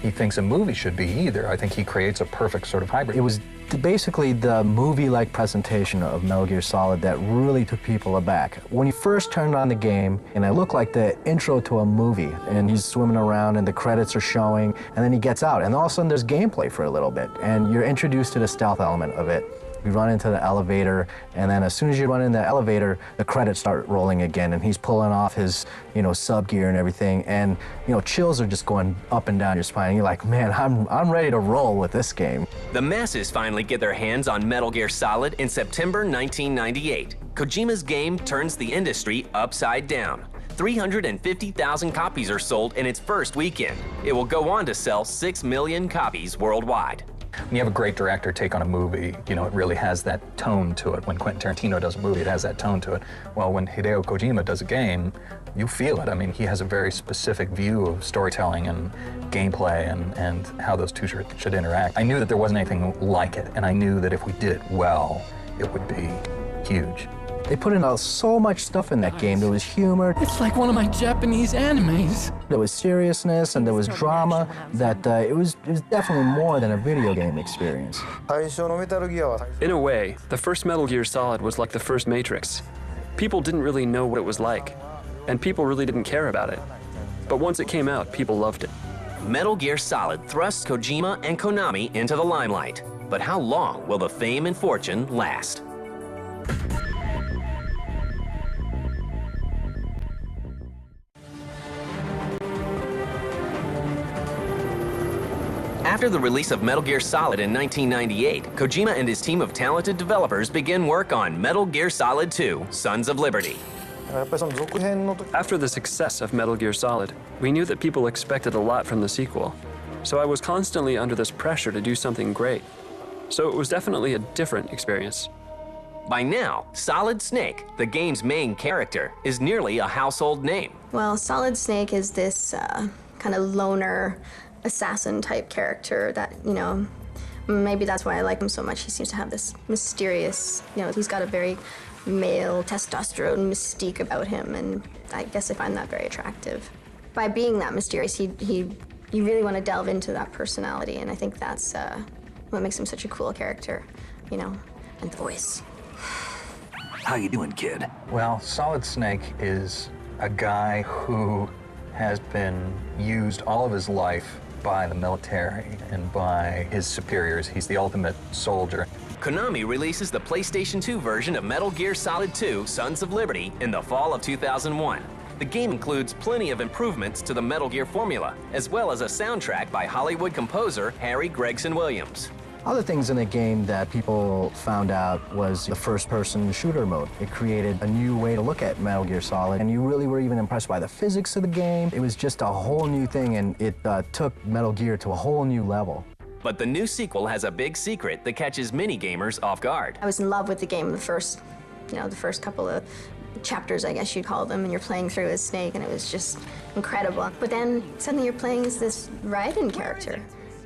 he thinks a movie should be either. I think he creates a perfect sort of hybrid. It was basically the movie-like presentation of Metal Gear Solid that really took people aback. When you first turned on the game, and it looked like the intro to a movie, and he's swimming around and the credits are showing, and then he gets out, and all of a sudden there's gameplay for a little bit, and you're introduced to the stealth element of it. You run into the elevator, and then as soon as you run in the elevator, the credits start rolling again, and he's pulling off his, you know, sub gear and everything, and, you know, chills are just going up and down your spine, and you're like, man, I'm ready to roll with this game. The masses finally get their hands on Metal Gear Solid in September 1998. Kojima's game turns the industry upside down. 350,000 copies are sold in its first weekend. It will go on to sell 6 million copies worldwide. When you have a great director take on a movie, you know, it really has that tone to it. When Quentin Tarantino does a movie, it has that tone to it. Well, when Hideo Kojima does a game, you feel it. I mean, he has a very specific view of storytelling and gameplay and how those two should interact. I knew that there wasn't anything like it, and I knew that if we did it well, it would be huge. They put in so much stuff in that game. There was humor. It's like one of my Japanese animes. There was seriousness and there was drama. That it was definitely more than a video game experience. In a way, the first Metal Gear Solid was like the first Matrix. People didn't really know what it was like, and people really didn't care about it. But once it came out, people loved it. Metal Gear Solid thrusts Kojima and Konami into the limelight. But how long will the fame and fortune last? After the release of Metal Gear Solid in 1998, Kojima and his team of talented developers began work on Metal Gear Solid 2: Sons of Liberty. After the success of Metal Gear Solid, we knew that people expected a lot from the sequel. So I was constantly under this pressure to do something great. So it was definitely a different experience. By now, Solid Snake, the game's main character, is nearly a household name. Well, Solid Snake is this kind of loner assassin type character that, you know, maybe that's why I like him so much. He seems to have this mysterious, you know, he's got a very male testosterone mystique about him, and I guess I find that very attractive. By being that mysterious, you really want to delve into that personality, and I think that's what makes him such a cool character, you know, and the voice. How you doing, kid? Well, Solid Snake is a guy who has been used all of his life by the military and by his superiors. He's the ultimate soldier. Konami releases the PlayStation 2 version of Metal Gear Solid 2: Sons of Liberty in the fall of 2001. The game includes plenty of improvements to the Metal Gear formula, as well as a soundtrack by Hollywood composer Harry Gregson Williams. Other things in the game that people found out was the first-person shooter mode. It created a new way to look at Metal Gear Solid, and you really were even impressed by the physics of the game. It was just a whole new thing, and it took Metal Gear to a whole new level. But the new sequel has a big secret that catches many gamers off guard. I was in love with the game the first couple of chapters, I guess you'd call them, and you're playing through as Snake, and it was just incredible. But then suddenly you're playing as this Raiden character,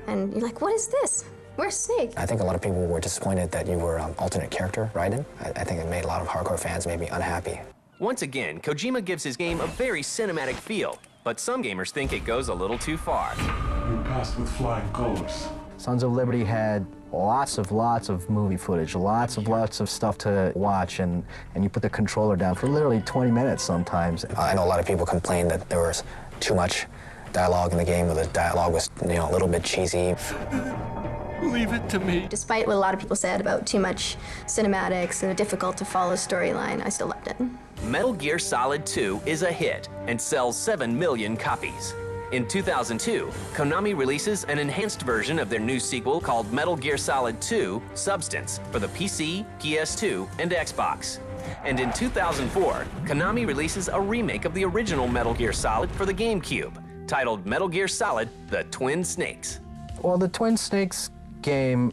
and you're like, what is this? Where's Snake? I think a lot of people were disappointed that you were alternate character, Raiden. I think it made a lot of hardcore fans maybe unhappy. Once again, Kojima gives his game a very cinematic feel, but some gamers think it goes a little too far. You passed with flying colors. Sons of Liberty had lots of movie footage, lots of stuff to watch, and you put the controller down for literally 20 minutes sometimes. I know a lot of people complained that there was too much dialogue in the game, or the dialogue was, a little bit cheesy. Leave it to me. Despite what a lot of people said about too much cinematics and a difficult to follow storyline, I still loved it. Metal Gear Solid 2 is a hit and sells 7 million copies. In 2002, Konami releases an enhanced version of their new sequel called Metal Gear Solid 2: Substance for the PC, PS2, and Xbox. And in 2004, Konami releases a remake of the original Metal Gear Solid for the GameCube, titled Metal Gear Solid: The Twin Snakes. Well, the Twin Snakes game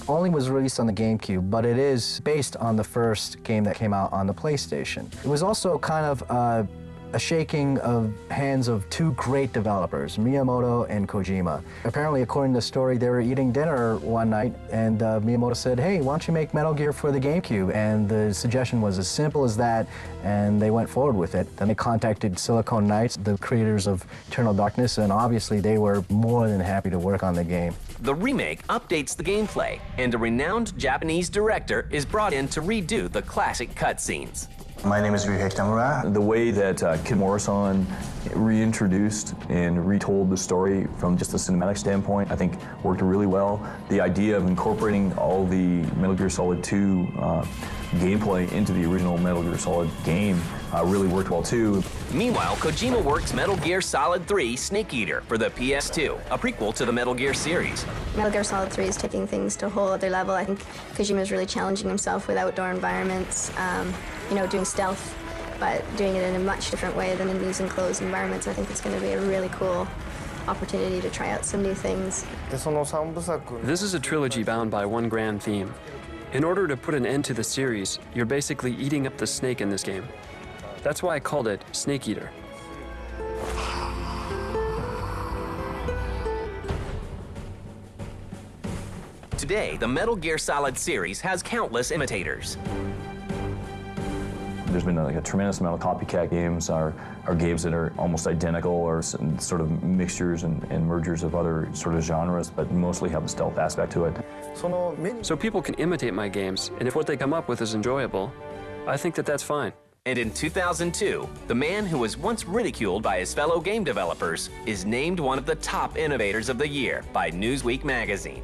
only was released on the GameCube, but it is based on the first game that came out on the PlayStation. It was also kind of a shaking of hands of two great developers, Miyamoto and Kojima. Apparently, according to the story, they were eating dinner one night, and Miyamoto said, hey, why don't you make Metal Gear for the GameCube? And the suggestion was as simple as that, and they went forward with it. Then they contacted Silicon Knights, the creators of Eternal Darkness, and obviously they were more than happy to work on the game. The remake updates the gameplay, and a renowned Japanese director is brought in to redo the classic cutscenes. My name is Ryuhei Kitamura. The way that Kid Morrison reintroduced and retold the story from just a cinematic standpoint, I think worked really well. The idea of incorporating all the Metal Gear Solid 2 gameplay into the original Metal Gear Solid game really worked well too. Meanwhile, Kojima works Metal Gear Solid 3: Snake Eater for the PS2, a prequel to the Metal Gear series. Metal Gear Solid 3 is taking things to a whole other level. I think Kojima is really challenging himself with outdoor environments, doing stealth, but doing it in a much different way than in these enclosed environments. I think it's going to be a really cool opportunity to try out some new things. This is a trilogy bound by one grand theme. In order to put an end to the series, you're basically eating up the snake in this game. That's why I called it Snake Eater. Today, the Metal Gear Solid series has countless imitators. There's been a tremendous amount of copycat games, or games that are almost identical, or sort of mixtures and mergers of other sort of genres, but mostly have a stealth aspect to it. So people can imitate my games, and if what they come up with is enjoyable, I think that that's fine. And in 2002, the man who was once ridiculed by his fellow game developers is named one of the top innovators of the year by Newsweek magazine.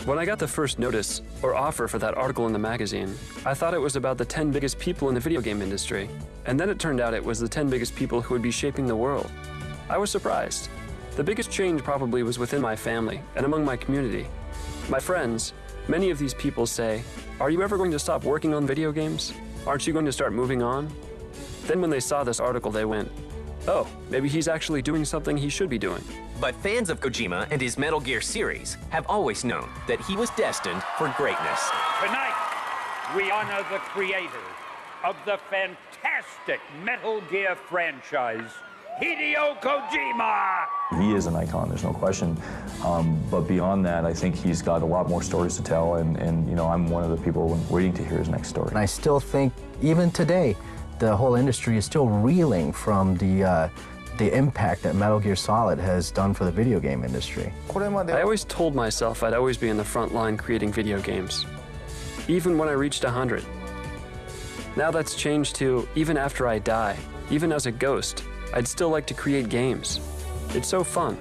When I got the first notice or offer for that article in the magazine, I thought it was about the 10 biggest people in the video game industry. And then it turned out it was the 10 biggest people who would be shaping the world. I was surprised. The biggest change probably was within my family and among my community. My friends, many of these people say, "Are you ever going to stop working on video games? Aren't you going to start moving on?" Then when they saw this article, they went, "Oh, maybe he's actually doing something he should be doing." But fans of Kojima and his Metal Gear series have always known that he was destined for greatness. Tonight, we honor the creator of the fantastic Metal Gear franchise, Hideo Kojima! He is an icon, there's no question. But beyond that, I think he's got a lot more stories to tell, and I'm one of the people waiting to hear his next story. And I still think, even today, the whole industry is still reeling from the the impact that Metal Gear Solid has done for the video game industry. I always told myself I'd always be in the front line creating video games, even when I reached 100. Now that's changed to, even after I die, even as a ghost, I'd still like to create games. It's so fun.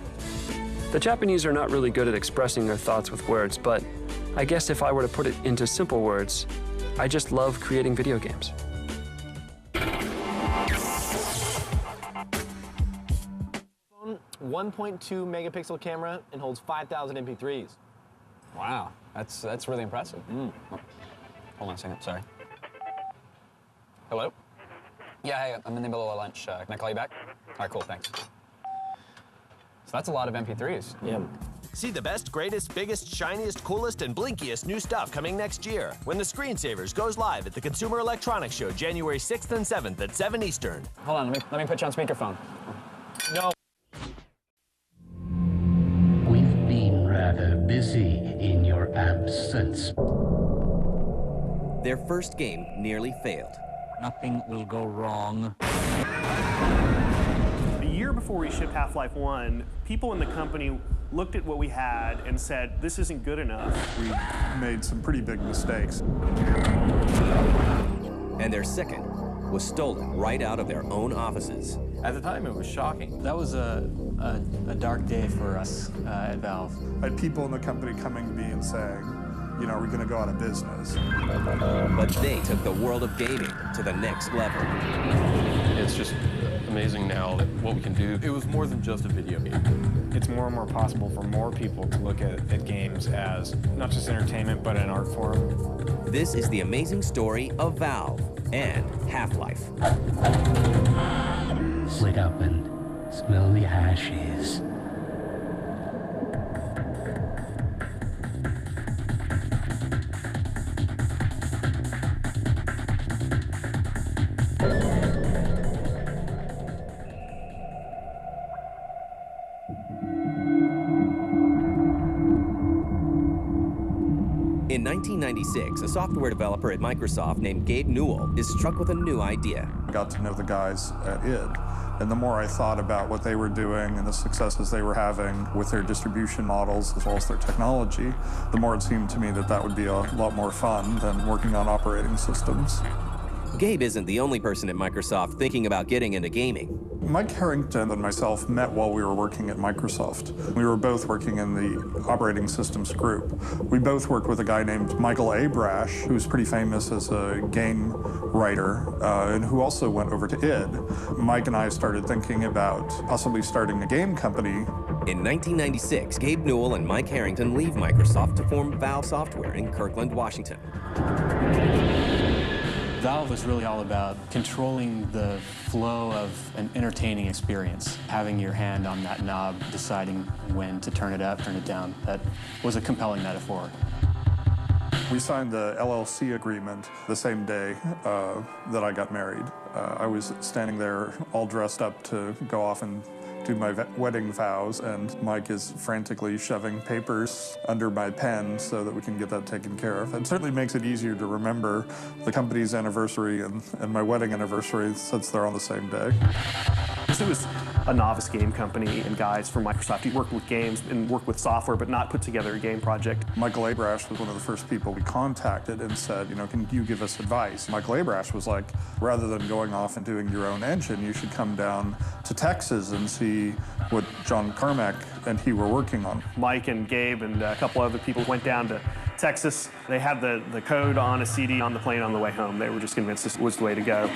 The Japanese are not really good at expressing their thoughts with words, but I guess if I were to put it into simple words, I just love creating video games. 1.2 megapixel camera and holds 5,000 MP3s. Wow, that's really impressive. Hold on a second, sorry. Hello? Yeah, hey, I'm in the middle of lunch. Can I call you back? All right, cool, thanks. So that's a lot of MP3s. Yeah. See the best, greatest, biggest, shiniest, coolest, and blinkiest new stuff coming next year when the Screensavers goes live at the Consumer Electronics Show January 6th and 7th at 7 Eastern. Hold on, let me put you on speakerphone. No. We've been rather busy in your absence. Their first game nearly failed. Nothing will go wrong. A year before we shipped Half-Life 1, people in the company looked at what we had and said, this isn't good enough. We made some pretty big mistakes. And their second was stolen right out of their own offices. At the time, it was shocking. That was a dark day for us at Valve. I had people in the company coming to me and saying, you know, we're going to go out of business. But they took the world of gaming to the next level. It's just amazing now what we can do. It was more than just a video game. It's more and more possible for more people to look at games as not just entertainment, but an art form. This is the amazing story of Valve and Half-Life. Wake up and smell the ashes. In 1996, a software developer at Microsoft named Gabe Newell is struck with a new idea. I got to know the guys at id, and the more I thought about what they were doing and the successes they were having with their distribution models as well as their technology, the more it seemed to me that that would be a lot more fun than working on operating systems. Gabe isn't the only person at Microsoft thinking about getting into gaming. Mike Harrington and myself met while we were working at Microsoft. We were both working in the operating systems group. We both worked with a guy named Michael Abrash, who's pretty famous as a game writer, and who also went over to id. Mike and I started thinking about possibly starting a game company. In 1996, Gabe Newell and Mike Harrington leave Microsoft to form Valve Software in Kirkland, Washington. Valve was really all about controlling the flow of an entertaining experience, having your hand on that knob, deciding when to turn it up, turn it down. That was a compelling metaphor. We signed the LLC agreement the same day that I got married. I was standing there all dressed up to go off and do my wedding vows, and Mike is frantically shoving papers under my pen so that we can get that taken care of. It certainly makes it easier to remember the company's anniversary and my wedding anniversary since they're on the same day. It was a novice game company and guys from Microsoft who worked with games and worked with software but not put together a game project. Michael Abrash was one of the first people we contacted and said, you know, can you give us advice? Michael Abrash was like, rather than going off and doing your own engine, you should come down to Texas and see what John Carmack and he were working on. Mike and Gabe and a couple other people went down to Texas. They had the code on a CD on the plane on the way home. They were just convinced this was the way to go.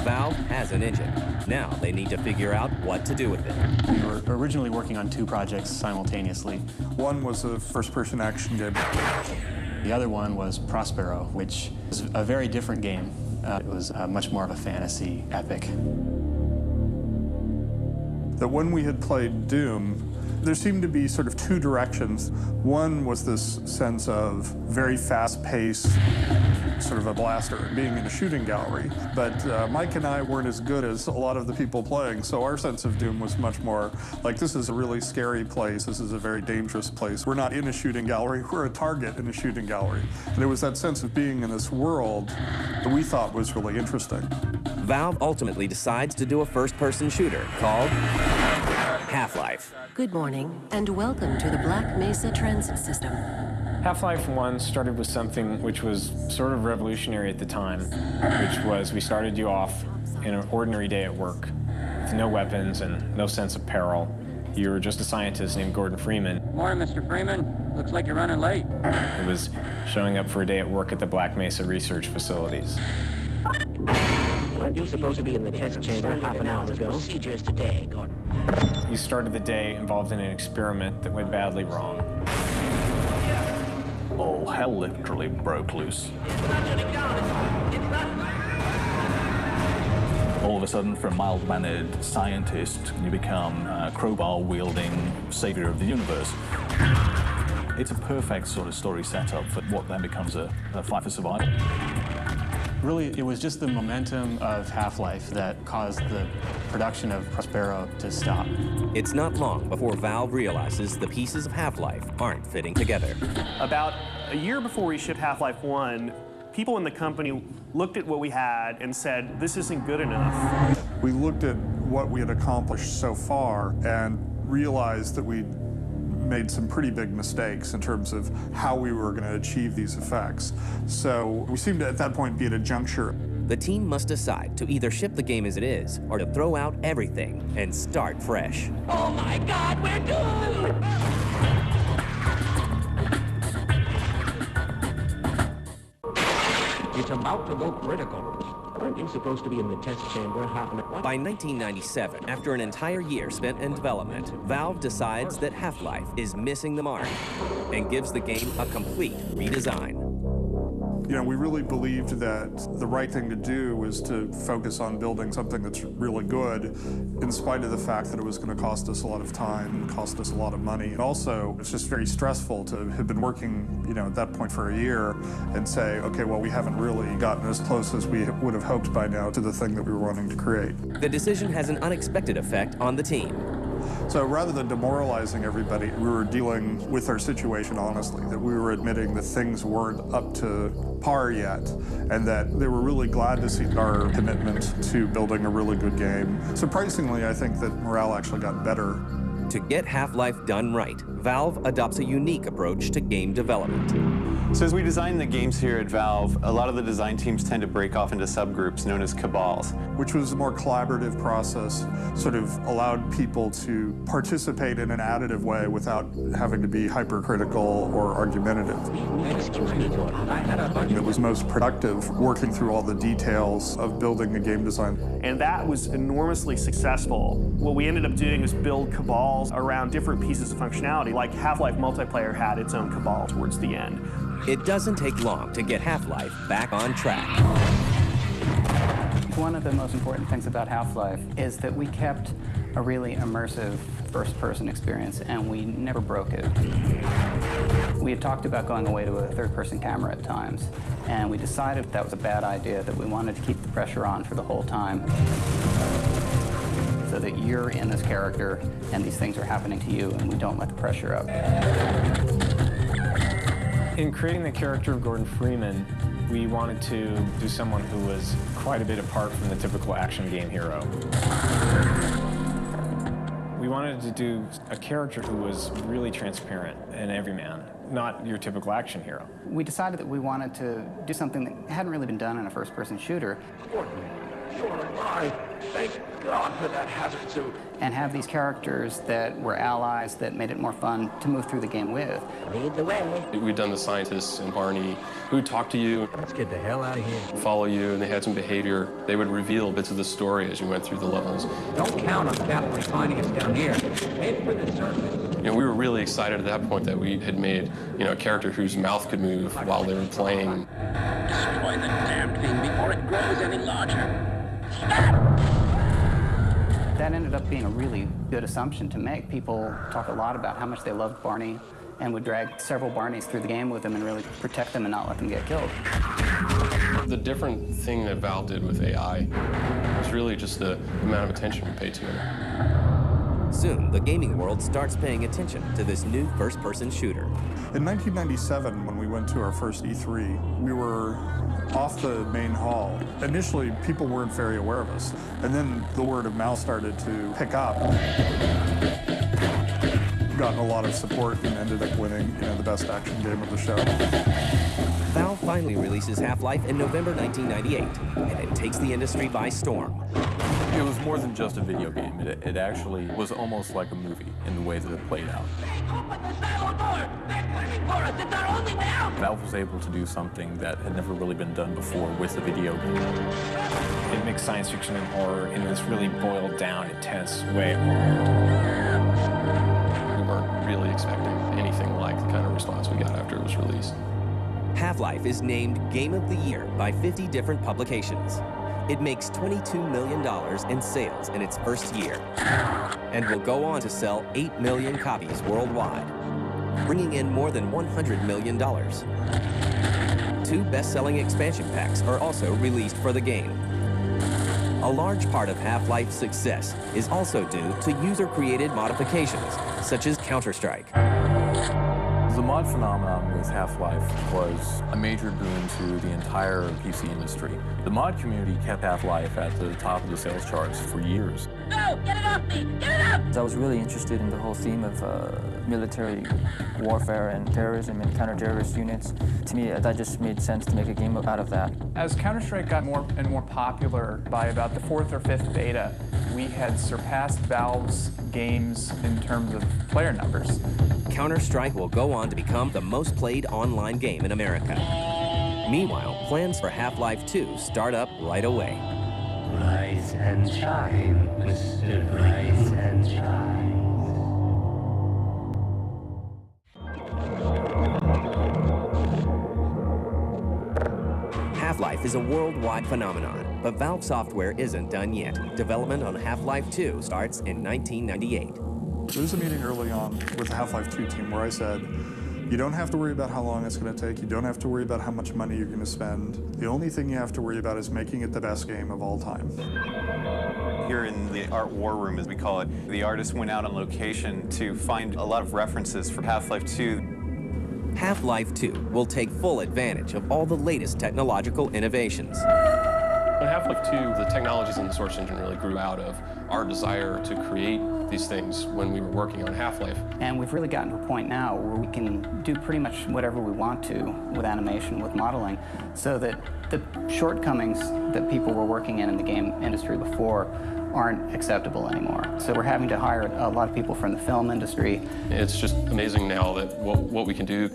Valve has an engine. Now they need to figure out what to do with it. We were originally working on two projects simultaneously. One was a first-person action game. The other one was Prospero, which was a very different game. It was much more of a fantasy epic. That when we had played Doom, There seemed to be sort of two directions. One was this sense of very fast-paced, sort of a blaster, being in a shooting gallery. But Mike and I weren't as good as a lot of the people playing, so our sense of doom was much more like, this is a really scary place, this is a very dangerous place. We're not in a shooting gallery, we're a target in a shooting gallery. And it was that sense of being in this world that we thought was really interesting. Valve ultimately decides to do a first-person shooter called Half-Life. Good morning, and welcome to the Black Mesa Transit System. Half-Life 1 started with something which was sort of revolutionary at the time, which was we started you off in an ordinary day at work with no weapons and no sense of peril. You were just a scientist named Gordon Freeman. Morning, Mr. Freeman. Looks like you're running late. It was showing up for a day at work at the Black Mesa research facilities. Weren't you supposed to be in the test chamber half an hour ago? Procedures today, Gordon. You started the day involved in an experiment that went badly wrong. Oh, hell literally broke loose. All of a sudden, from mild-mannered scientist, you become a crowbar-wielding savior of the universe. It's a perfect sort of story setup for what then becomes a fight for survival. Really, it was just the momentum of Half-Life that caused the production of Prospero to stop. It's not long before Valve realizes the pieces of Half-Life aren't fitting together. About a year before we shipped Half-Life 1, people in the company looked at what we had and said, this isn't good enough. We looked at what we had accomplished so far and realized that we'd made some pretty big mistakes in terms of how we were going to achieve these effects. So we seemed to, at that point, be at a juncture. The team must decide to either ship the game as it is or to throw out everything and start fresh. Oh my God, we're doomed! It's about to go critical. Aren't you supposed to be in the test chamber half an hour? By 1997, after an entire year spent in development, Valve decides that Half-Life is missing the mark and gives the game a complete redesign. You know, we really believed that the right thing to do was to focus on building something that's really good, in spite of the fact that it was going to cost us a lot of time and cost us a lot of money. And also, it's just very stressful to have been working, you know, at that point for a year and say, okay, well, we haven't really gotten as close as we would have hoped by now to the thing that we were wanting to create. The decision has an unexpected effect on the team. So rather than demoralizing everybody, we were dealing with our situation honestly, that we were admitting that things weren't up to par yet, and that they were really glad to see our commitment to building a really good game. Surprisingly, I think that morale actually got better. To get Half-Life done right, Valve adopts a unique approach to game development. So as we design the games here at Valve, a lot of the design teams tend to break off into subgroups known as cabals. Which was a more collaborative process, sort of allowed people to participate in an additive way without having to be hypercritical or argumentative. It was most productive working through all the details of building a game design. And that was enormously successful. What we ended up doing was build cabals around different pieces of functionality, like Half-Life multiplayer had its own cabal towards the end. It doesn't take long to get Half-Life back on track. One of the most important things about Half-Life is that we kept a really immersive first-person experience, and we never broke it. We had talked about going away to a third-person camera at times, and we decided that was a bad idea, that we wanted to keep the pressure on for the whole time, so that you're in this character, and these things are happening to you, and we don't let the pressure up. In creating the character of Gordon Freeman, we wanted to do someone who was quite a bit apart from the typical action game hero. We wanted to do a character who was really transparent and everyman, not your typical action hero. We decided that we wanted to do something that hadn't really been done in a first-person shooter. You're alive. Thank God for that hazard suit. And have these characters that were allies that made it more fun to move through the game with. Lead the way. We'd done the scientists and Barney who would talk to you. Let's get the hell out of here. Follow you, and they had some behavior. They would reveal bits of the story as you went through the levels. Don't count on Captain finding us down here. Head for the surface. You know, we were really excited at that point that we had made, you know, a character whose mouth could move while they were playing. Destroy the damned thing before it grows any larger. Stop! That ended up being a really good assumption to make. People talk a lot about how much they loved Barney and would drag several Barneys through the game with them and really protect them and not let them get killed. The different thing that Valve did with AI was really just the amount of attention we paid to it. Soon, the gaming world starts paying attention to this new first-person shooter. In 1997, when we went to our first E3, we were off the main hall. Initially, people weren't very aware of us, and then the word of mouth started to pick up. Gotten a lot of support and ended up winning, the best action game of the show. Valve finally releases Half-Life in November 1998, and it takes the industry by storm. It was more than just a video game. It actually was almost like a movie in the way that it played out. Valve was able to do something that had never really been done before with a video game. It mixed science fiction and horror in this really boiled down, intense way. We weren't really expecting anything like the kind of response we got after it was released. Half-Life is named Game of the Year by 50 different publications. It makes $22 million in sales in its first year, and will go on to sell 8 million copies worldwide, bringing in more than $100 million. 2 best-selling expansion packs are also released for the game. A large part of Half-Life's success is also due to user-created modifications, such as Counter-Strike. The mod phenomenon with Half-Life was a major boon to the entire PC industry. The mod community kept Half-Life at the top of the sales charts for years. No! Get it off me! Get it up! I was really interested in the whole theme of military warfare and terrorism and counter-terrorist units. To me, that just made sense to make a game out of that. As Counter-Strike got more and more popular, by about the 4th or 5th beta, we had surpassed Valve's games in terms of player numbers. Counter-Strike will go on to become the most played online game in America. Meanwhile, plans for Half-Life 2 start up right away. Rise and shine, Mr. Rise and shine. Half-Life is a worldwide phenomenon, but Valve Software isn't done yet. Development on Half-Life 2 starts in 1998. There was a meeting early on with the Half-Life 2 team where I said, you don't have to worry about how long it's going to take. You don't have to worry about how much money you're going to spend. The only thing you have to worry about is making it the best game of all time. Here in the art war room, as we call it, the artists went out on location to find a lot of references for Half-Life 2. Half-Life 2 will take full advantage of all the latest technological innovations. In Half-Life 2, the technologies in the source engine really grew out of our desire to create these things when we were working on Half-Life. And we've really gotten to a point now where we can do pretty much whatever we want to with animation, with modeling, so that the shortcomings that people were working in the game industry before aren't acceptable anymore. So we're having to hire a lot of people from the film industry. It's just amazing now that what we can do.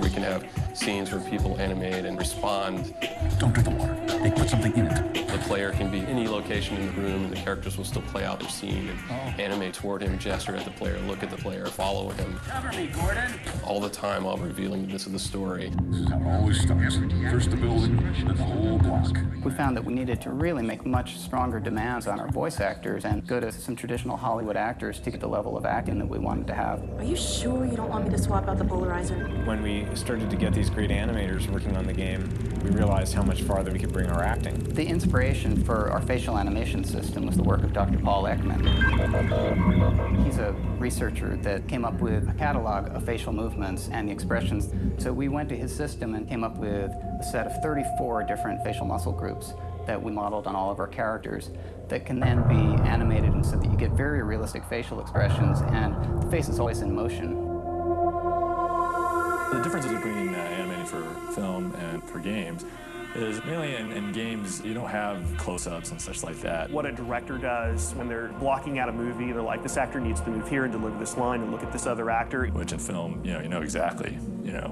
We can have scenes where people animate and respond. Don't drink the water. They put something in it. The player can be any location in the room and the characters will still play out their scene and animate toward him, gesture at the player, look at the player, follow him. Cover me, Gordon! All the time while revealing the bits of the story. Always starts. First the building, then the whole block. We found that we needed to really make much stronger demands on our voice actors and go to some traditional Hollywood actors to get the level of acting that we wanted to have. Are you sure you don't want me to swap out the polarizer? When we started to get these great animators working on the game, we realized how much farther we could bring our acting. The inspiration for our facial animation system was the work of Dr. Paul Ekman. He's a researcher that came up with a catalog of facial movements and the expressions. So we went to his system and came up with a set of 34 different facial muscle groups that we modeled on all of our characters that can then be animated and so that you get very realistic facial expressions and the face is always in motion. The differences between animating for film and for games is mainly in games, you don't have close-ups and such like that. What a director does when they're blocking out a movie, they're like, this actor needs to move here and deliver this line and look at this other actor. Which in film, you know exactly,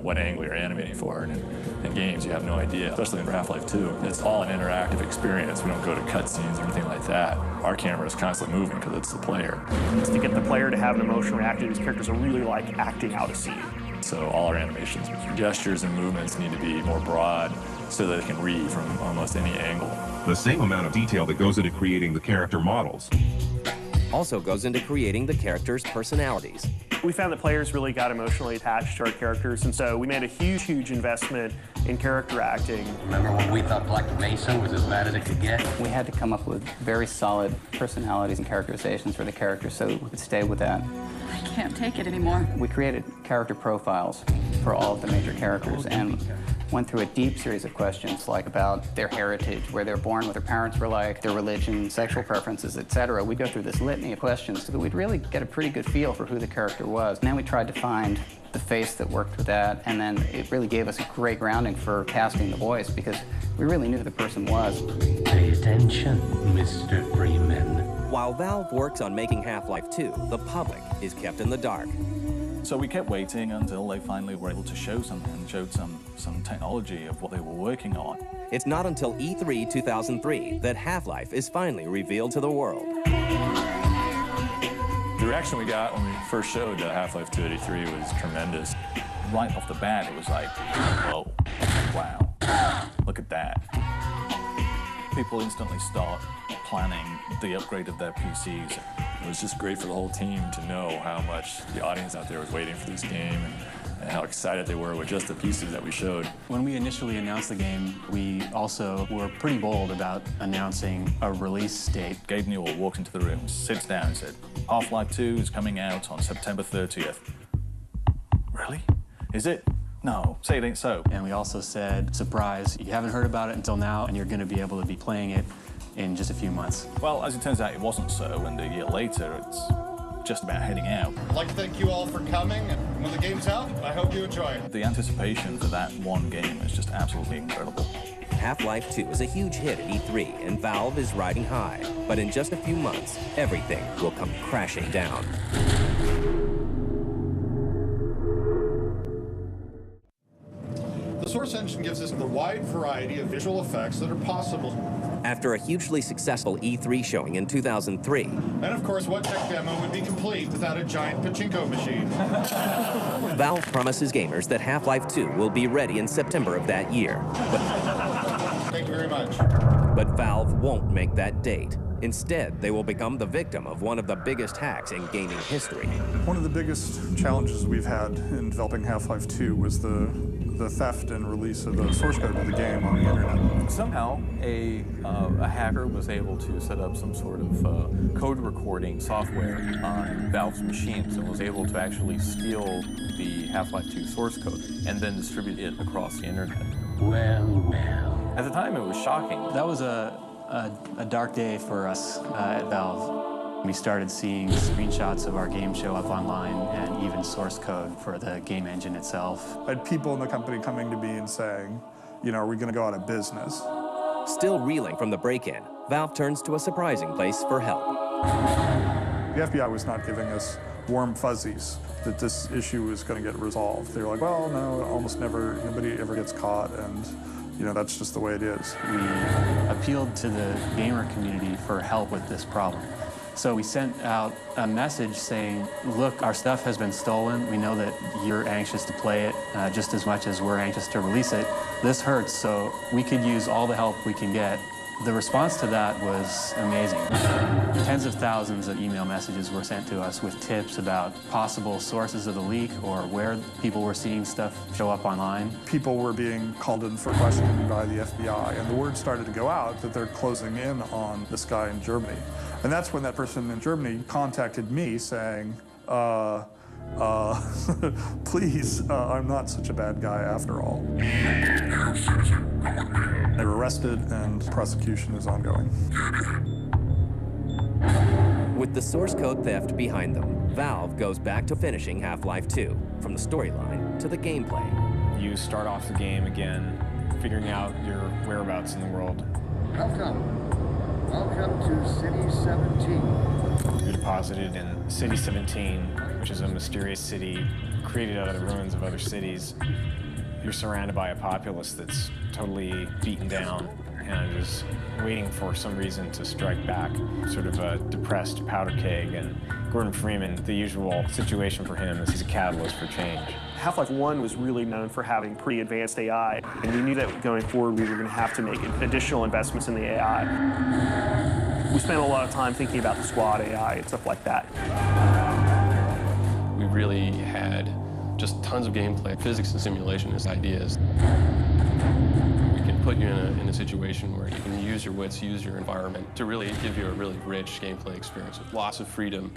what angle you're animating for. And in games, you have no idea, especially in Half-Life 2. It's all an interactive experience. We don't go to cutscenes or anything like that. Our camera is constantly moving because it's the player. It's to get the player to have an emotional reaction. These characters are really like acting out a scene. So all our animations, gestures and movements need to be more broad so that it can read from almost any angle. The same amount of detail that goes into creating the character models also goes into creating the characters' personalities. We found that players really got emotionally attached to our characters, and so we made a huge investment in character acting. Remember when we thought Black Mesa was as bad as it could get? We had to come up with very solid personalities and characterizations for the characters so we could stay with that. I can't take it anymore. We created character profiles for all of the major characters and went through a deep series of questions, like about their heritage, where they're born, what their parents were like, their religion, sexual preferences, etc. We'd go through this litany of questions so that we'd really get a pretty good feel for who the character was. And then we tried to find the face that worked with that, and then it really gave us a great grounding for casting the voice, because we really knew who the person was. Pay attention, Mr. Freeman. While Valve works on making Half-Life 2, the public is kept in the dark. So we kept waiting until they finally were able to show something, and showed some technology of what they were working on. It's not until E3 2003 that Half-Life is finally revealed to the world. The reaction we got when we first showed Half-Life 2 at E3 was tremendous. Right off the bat, it was like, whoa, wow, look at that. People instantly start planning the upgrade of their PCs. It was just great for the whole team to know how much the audience out there was waiting for this game, and how excited they were with just the pieces that we showed. When we initially announced the game, we also were pretty bold about announcing a release date. Gabe Newell walked into the room, sits down and said, Half-Life 2 is coming out on September 30th. Really? Is it? No, say it ain't so. And we also said, surprise, you haven't heard about it until now, and you're going to be able to be playing it in just a few months. Well, as it turns out, it wasn't so, and a year later, it's just about heading out. I'd like to thank you all for coming, and when the game's out, I hope you enjoy it. The anticipation for that one game is just absolutely incredible. Half-Life 2 is a huge hit at E3, and Valve is riding high. But in just a few months, everything will come crashing down. The Source engine gives us the wide variety of visual effects that are possible. After a hugely successful E3 showing in 2003. And of course, what tech demo would be complete without a giant pachinko machine? Valve promises gamers that Half-Life 2 will be ready in September of that year. Thank you very much. But Valve won't make that date. Instead, they will become the victim of one of the biggest hacks in gaming history. One of the biggest challenges we've had in developing Half-Life 2 was the theft and release of the source code of the game on the internet. Somehow, a hacker was able to set up some sort of code recording software on Valve's machines and was able to actually steal the Half-Life 2 source code and then distribute it across the internet. Well. At the time, it was shocking. That was a dark day for us at Valve. We started seeing screenshots of our game show up online and even source code for the game engine itself. I had people in the company coming to me and saying, you know, are we going to go out of business? Still reeling from the break-in, Valve turns to a surprising place for help. The FBI was not giving us warm fuzzies that this issue was going to get resolved. They were like, well, no, almost never, nobody ever gets caught, and you know, that's just the way it is. We appealed to the gamer community for help with this problem. So we sent out a message saying, look, our stuff has been stolen. We know that you're anxious to play it just as much as we're anxious to release it. This hurts, so we could use all the help we can get. The response to that was amazing. Tens of thousands of email messages were sent to us with tips about possible sources of the leak or where people were seeing stuff show up online. People were being called in for questioning by the FBI, and the word started to go out that they're closing in on this guy in Germany. And that's when that person in Germany contacted me saying, please, I'm not such a bad guy after all. They were arrested and prosecution is ongoing. With the source code theft behind them, Valve goes back to finishing Half-Life 2, from the storyline to the gameplay. You start off the game again, figuring out your whereabouts in the world. Welcome to City 17. You're deposited in City 17, which is a mysterious city created out of the ruins of other cities. You're surrounded by a populace that's totally beaten down, and is waiting for some reason to strike back. Sort of a depressed powder keg, and Gordon Freeman, the usual situation for him is he's a catalyst for change. Half-Life 1 was really known for having pretty advanced AI, and we knew that going forward we were going to have to make additional investments in the AI. We spent a lot of time thinking about the squad AI and stuff like that. We really had just tons of gameplay, physics and simulation as ideas. We can put you in a situation where you can use your wits, use your environment to really give you a really rich gameplay experience with lots of freedom.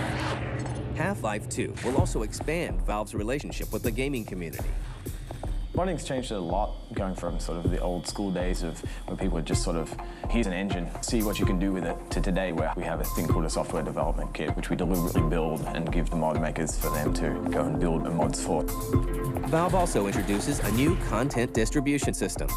Half-Life 2 will also expand Valve's relationship with the gaming community. Modding's changed a lot, going from sort of the old school days of where people would just sort of, here's an engine, see what you can do with it, to today where we have a thing called a software development kit, which we deliberately build and give the mod makers for them to go and build mods for. Valve also introduces a new content distribution system.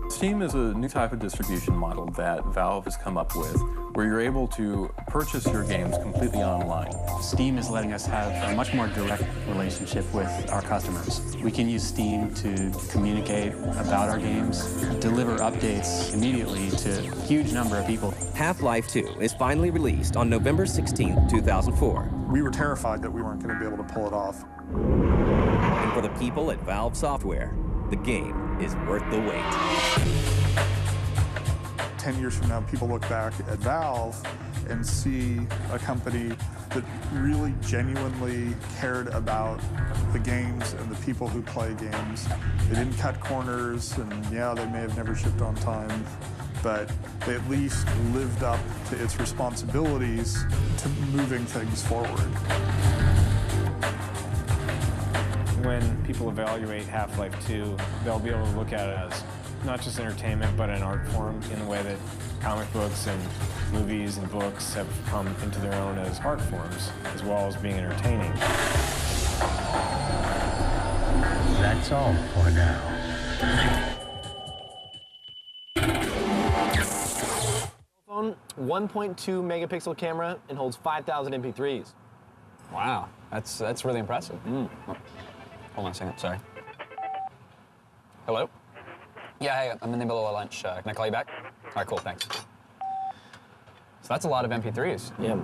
Steam is a new type of distribution model that Valve has come up with, where you're able to purchase your games completely online. Steam is letting us have a much more direct relationship with our customers. We can use Steam to communicate about our games, deliver updates immediately to a huge number of people. Half-Life 2 is finally released on November 16, 2004. We were terrified that we weren't going to be able to pull it off. And for the people at Valve Software, the game is worth the wait. 10 years from now, people look back at Valve and see a company that really genuinely cared about the games and the people who play games. They didn't cut corners, and yeah, they may have never shipped on time, but they at least lived up to its responsibilities to moving things forward. When people evaluate Half-Life 2, they'll be able to look at it as not just entertainment, but an art form in the way that comic books and movies and books have come into their own as art forms, as well as being entertaining. That's all for now. Phone, 1.2 megapixel camera, and holds 5,000 MP3s. Wow, that's really impressive. Hold on a second, sorry. Hello? Yeah, hey, I'm in the middle of lunch. Can I call you back? All right, cool, thanks. So that's a lot of MP3s. Yeah.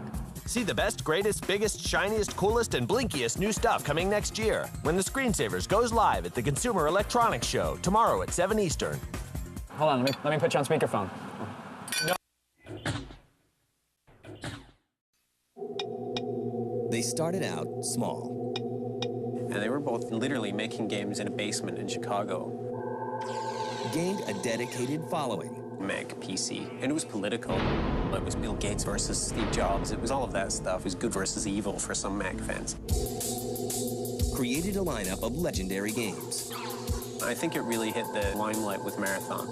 See the best, greatest, biggest, shiniest, coolest, and blinkiest new stuff coming next year when the Screensavers goes live at the Consumer Electronics Show tomorrow at 7 Eastern. Hold on, let me put you on speakerphone. No. They started out small. And they were both literally making games in a basement in Chicago. Gained a dedicated following. Mac PC. And it was political. It was Bill Gates versus Steve Jobs. It was all of that stuff. It was good versus evil for some Mac fans. Created a lineup of legendary games. I think it really hit the limelight with Marathon.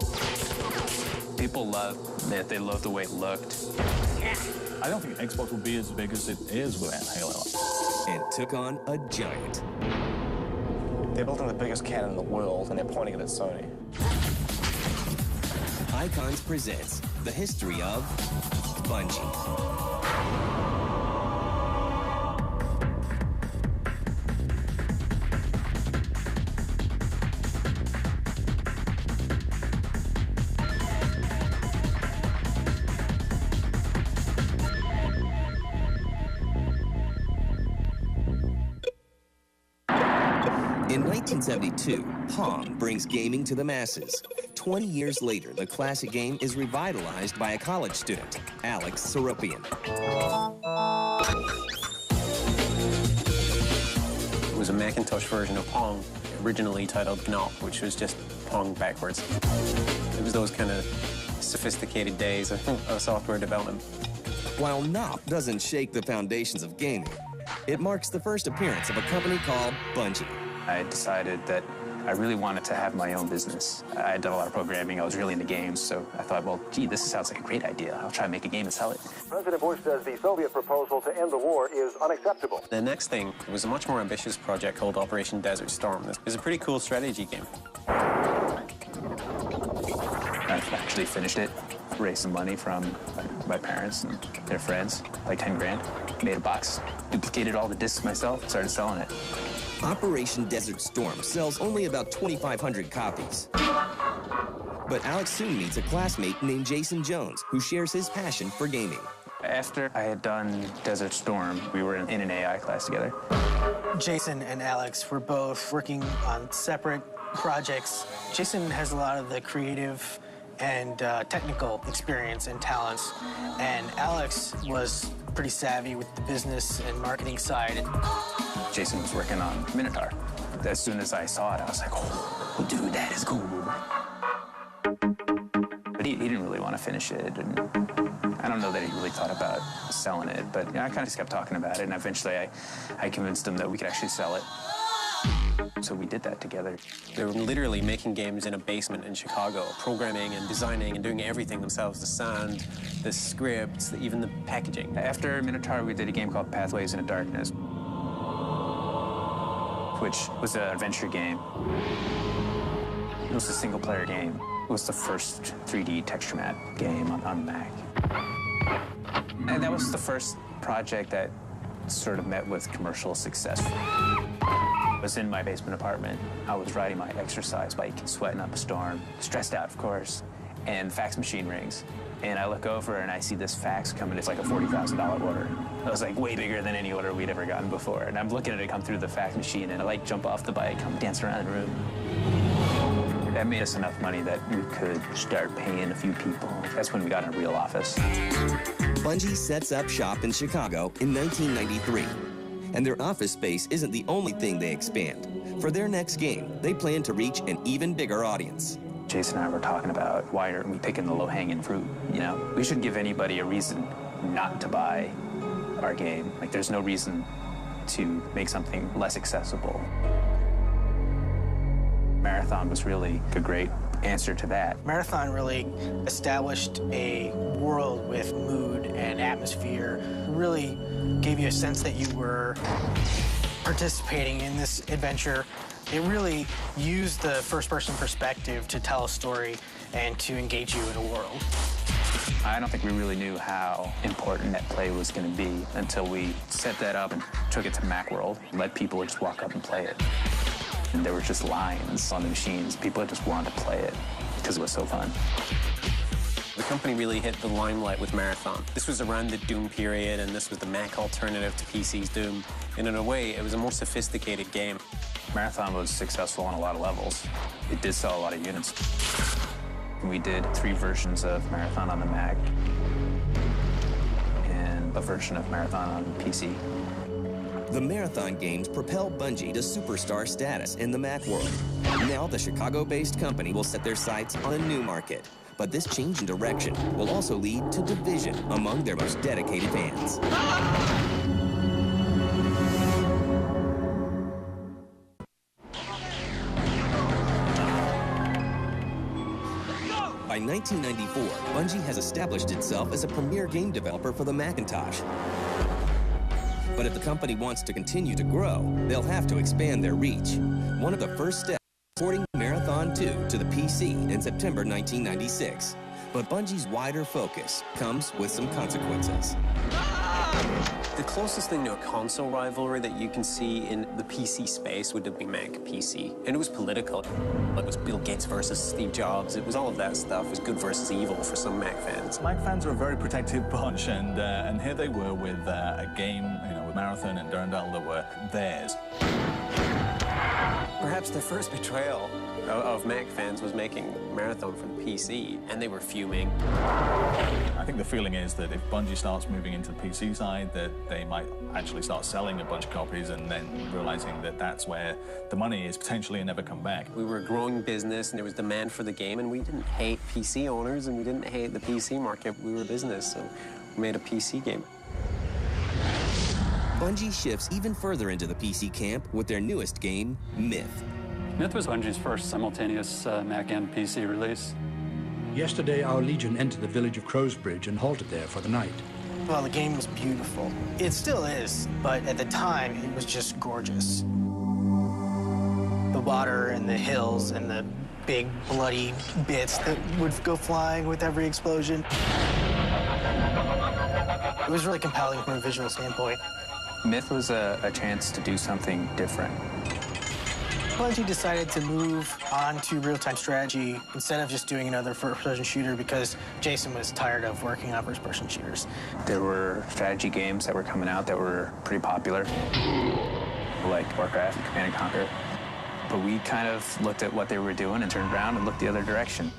People loved it. They loved the way it looked. I don't think Xbox will be as big as it is without Halo. And took on a giant. They're building the biggest cannon in the world, and they're pointing it at Sony. Icons presents the history of Bungie. In 1972, Pong brings gaming to the masses. 20 years later, the classic game is revitalized by a college student, Alex Seropian. It was a Macintosh version of Pong, originally titled Gnop, which was just Pong backwards. It was those kind of sophisticated days of software development. While Gnop doesn't shake the foundations of gaming, it marks the first appearance of a company called Bungie. I decided that I really wanted to have my own business. I had done a lot of programming. I was really into games, so I thought, well, gee, this sounds like a great idea. I'll try and make a game and sell it. President Bush says the Soviet proposal to end the war is unacceptable. The next thing was a much more ambitious project called Operation Desert Storm. This is a pretty cool strategy game. I actually finished it, raised some money from my parents and their friends, like 10 grand. Made a box, duplicated all the discs myself, started selling it. Operation Desert Storm sells only about 2,500 copies. But Alex soon meets a classmate named Jason Jones, who shares his passion for gaming. After I had done Desert Storm, we were in an AI class together. Jason and Alex were both working on separate projects. Jason has a lot of the creative and technical experience and talents, and Alex was pretty savvy with the business and marketing side. Jason was working on Minotaur. As soon as I saw it, I was like, oh, dude, that is cool. But he didn't really want to finish it, and I don't know that he really thought about selling it, but I kind of just kept talking about it, and eventually I convinced him that we could actually sell it. So we did that together. They were literally making games in a basement in Chicago, programming and designing and doing everything themselves, the sound, the scripts, even the packaging. After Minotaur, we did a game called Pathways into Darkness, which was an adventure game. It was a single-player game. It was the first 3D texture map game on Mac. And that was the first project that sort of met with commercial success. I was in my basement apartment. I was riding my exercise bike, sweating up a storm, stressed out, of course, and the fax machine rings. And I look over and I see this fax coming. It's like a $40,000 order. It was like way bigger than any order we'd ever gotten before. And I'm looking at it come through the fax machine, and I like jump off the bike, come dance around the room. That made us enough money that we could start paying a few people. That's when we got in a real office. Bungie sets up shop in Chicago in 1993. And their office space isn't the only thing they expand. For their next game, they plan to reach an even bigger audience. Jason and I were talking about, why aren't we picking the low-hanging fruit, you know? We should give anybody a reason not to buy our game. Like, there's no reason to make something less accessible. Marathon was really a great answer to that. Marathon really established a world with mood and atmosphere. Really gave you a sense that you were participating in this adventure. It really used the first-person perspective to tell a story and to engage you in a world. I don't think we really knew how important that play was going to be until we set that up and took it to Macworld and let people just walk up and play it. And there were just lines on the machines. People just wanted to play it because it was so fun. The company really hit the limelight with Marathon. This was around the Doom period, and this was the Mac alternative to PC's Doom. And in a way, it was a more sophisticated game. Marathon was successful on a lot of levels. It did sell a lot of units. We did 3 versions of Marathon on the Mac and a version of Marathon on PC. The Marathon games propelled Bungie to superstar status in the Mac world. Now the Chicago-based company will set their sights on a new market. But this change in direction will also lead to division among their most dedicated fans. By 1994, Bungie has established itself as a premier game developer for the Macintosh. But if the company wants to continue to grow, they'll have to expand their reach. One of the first steps is porting Marathon 2 to the PC in September 1996. But Bungie's wider focus comes with some consequences. The closest thing to a console rivalry that you can see in the PC space would have been Mac PC. And it was political. It was Bill Gates versus Steve Jobs. It was all of that stuff. It was good versus evil for some Mac fans. Mac fans are a very protective bunch, and here they were with a game, with Marathon and Durandal that were theirs. Perhaps the first betrayal of Mac fans was making Marathon for the PC, and they were fuming. I think the feeling is that if Bungie starts moving into the PC side, that they might actually start selling a bunch of copies and then realizing that that's where the money is potentially and never come back. We were a growing business, and there was demand for the game, and we didn't hate PC owners, and we didn't hate the PC market. We were a business, so we made a PC game. Bungie shifts even further into the PC camp with their newest game, Myth. Myth was Bungie's first simultaneous Mac and PC release. Yesterday, our Legion entered the village of Crowsbridge and halted there for the night. Well, the game was beautiful. It still is, but at the time, it was just gorgeous. The water and the hills and the big bloody bits that would go flying with every explosion. It was really compelling from a visual standpoint. Myth was a chance to do something different. Bungie decided to move on to real-time strategy instead of just doing another first-person shooter because Jason was tired of working on first-person shooters. There were strategy games that were coming out that were pretty popular, like Warcraft and Command & Conquer. But we kind of looked at what they were doing and turned around and looked the other direction.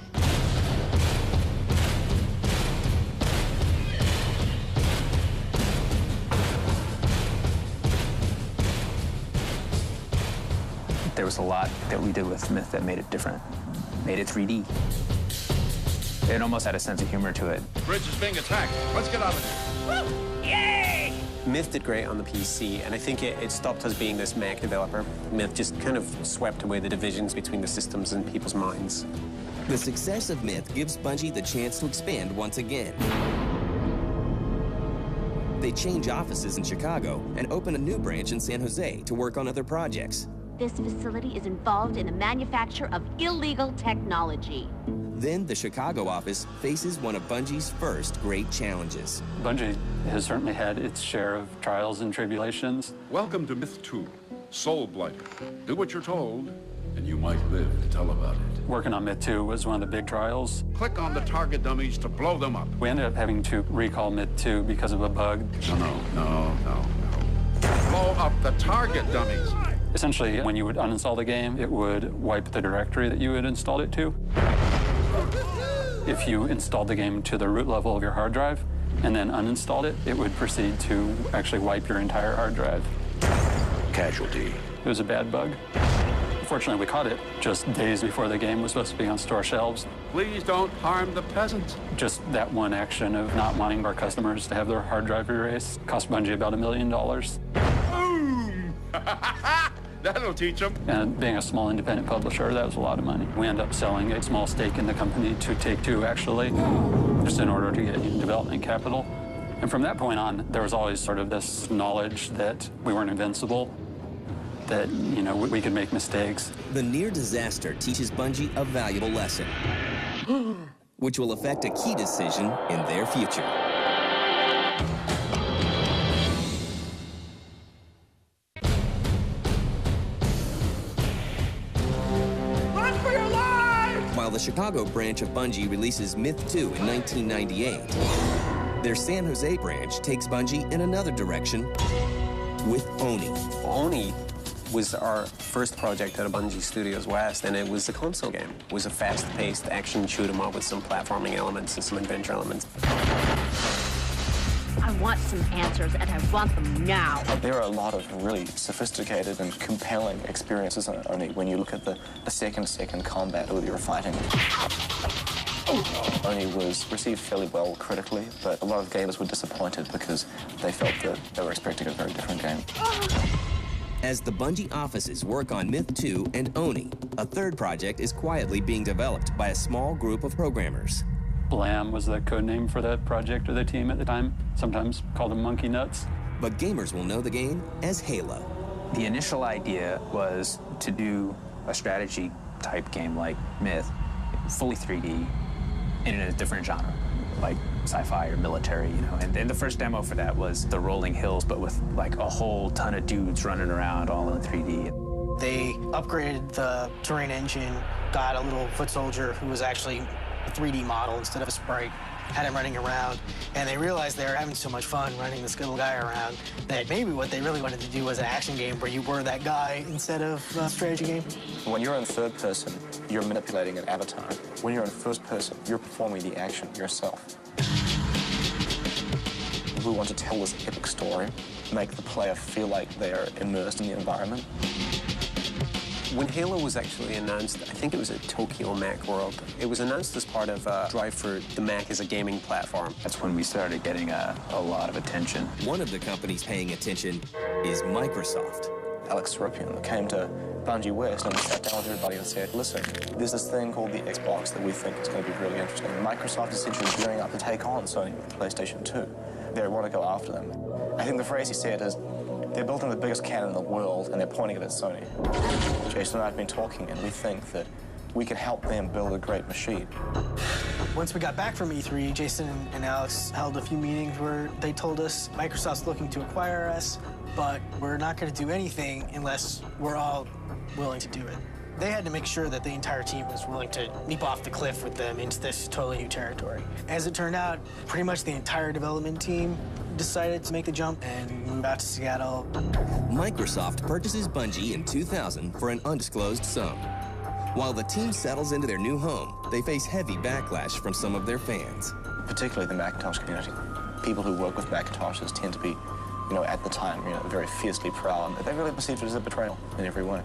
There was a lot that we did with Myth that made it different, made it 3D. It almost had a sense of humor to it. Bridge is being attacked. Let's get out of here. Woo! Yay! Myth did great on the PC, and I think it stopped us being this Mac developer. Myth just kind of swept away the divisions between the systems and people's minds. The success of Myth gives Bungie the chance to expand once again. They change offices in Chicago and open a new branch in San Jose to work on other projects. This facility is involved in the manufacture of illegal technology. Then the Chicago office faces one of Bungie's first great challenges. Bungie has certainly had its share of trials and tribulations. Welcome to Myth 2, Soul Blighter. Do what you're told, and you might live to tell about it. Working on Myth 2 was one of the big trials. Click on the target dummies to blow them up. We ended up having to recall Myth 2 because of a bug. No. Blow up the target dummies. Essentially, when you would uninstall the game, it would wipe the directory that you had installed it to. If you installed the game to the root level of your hard drive and then uninstalled it, it would proceed to actually wipe your entire hard drive. Casualty. It was a bad bug. Fortunately, we caught it just days before the game was supposed to be on store shelves. Please don't harm the peasants. Just that one action of not wanting our customers to have their hard drive erased cost Bungie about $1 million. Boom! That'll teach them. And being a small independent publisher, that was a lot of money. We ended up selling a small stake in the company to Take-Two, actually, just in order to get development capital. And from that point on, there was always sort of this knowledge that we weren't invincible, that, we could make mistakes. The near disaster teaches Bungie a valuable lesson, which will affect a key decision in their future. While the Chicago branch of Bungie releases Myth 2 in 1998, their San Jose branch takes Bungie in another direction with Oni. Oni was our first project out of Bungie Studios West, and it was a console game. It was a fast-paced action shoot-'em-up with some platforming elements and some adventure elements. I want some answers, and I want them now. There are a lot of really sophisticated and compelling experiences in it, only when you look at the second combat that you were fighting. Oni was received fairly well critically, but a lot of gamers were disappointed because they felt that they were expecting a very different game. As the Bungie offices work on Myth 2 and Oni, a third project is quietly being developed by a small group of programmers. Blam was the code name for that project or the team at the time, sometimes called them Monkey Nuts. But gamers will know the game as Halo. The initial idea was to do a strategy type game like Myth, fully 3D, in a different genre, like sci-fi or military, And the first demo for that was the rolling hills, but with like a whole ton of dudes running around all in 3D. They upgraded the terrain engine, got a little foot soldier who was actually a 3D model instead of a sprite, had him running around, and they realized they were having so much fun running this little guy around that maybe what they really wanted to do was an action game where you were that guy instead of a strategy game. When you're in third person, you're manipulating an avatar. When you're in first person, you're performing the action yourself. We want to tell this epic story, make the player feel like they're immersed in the environment. When Halo was actually announced, I think it was at Tokyo Mac World, it was announced as part of a drive for the Mac as a gaming platform. That's when we started getting a lot of attention. One of the companies paying attention is Microsoft. Alex Soropian came to Bungie West and sat down with everybody and said, listen, there's this thing called the Xbox that we think is going to be really interesting. Microsoft is essentially gearing up to take on Sony with the PlayStation 2. They want to go after them. I think the phrase he said is, they're building the biggest cannon in the world and they're pointing it at Sony. Jason and I have been talking and we think that we can help them build a great machine. Once we got back from E3, Jason and Alex held a few meetings where they told us Microsoft's looking to acquire us, but we're not going to do anything unless we're all willing to do it. They had to make sure that the entire team was willing to leap off the cliff with them into this totally new territory. As it turned out, pretty much the entire development team decided to make the jump and move out to Seattle. Microsoft purchases Bungie in 2000 for an undisclosed sum. While the team settles into their new home, they face heavy backlash from some of their fans. Particularly the Macintosh community. People who work with Macintoshes tend to be, at the time, very fiercely proud. They really perceived it as a betrayal in every way.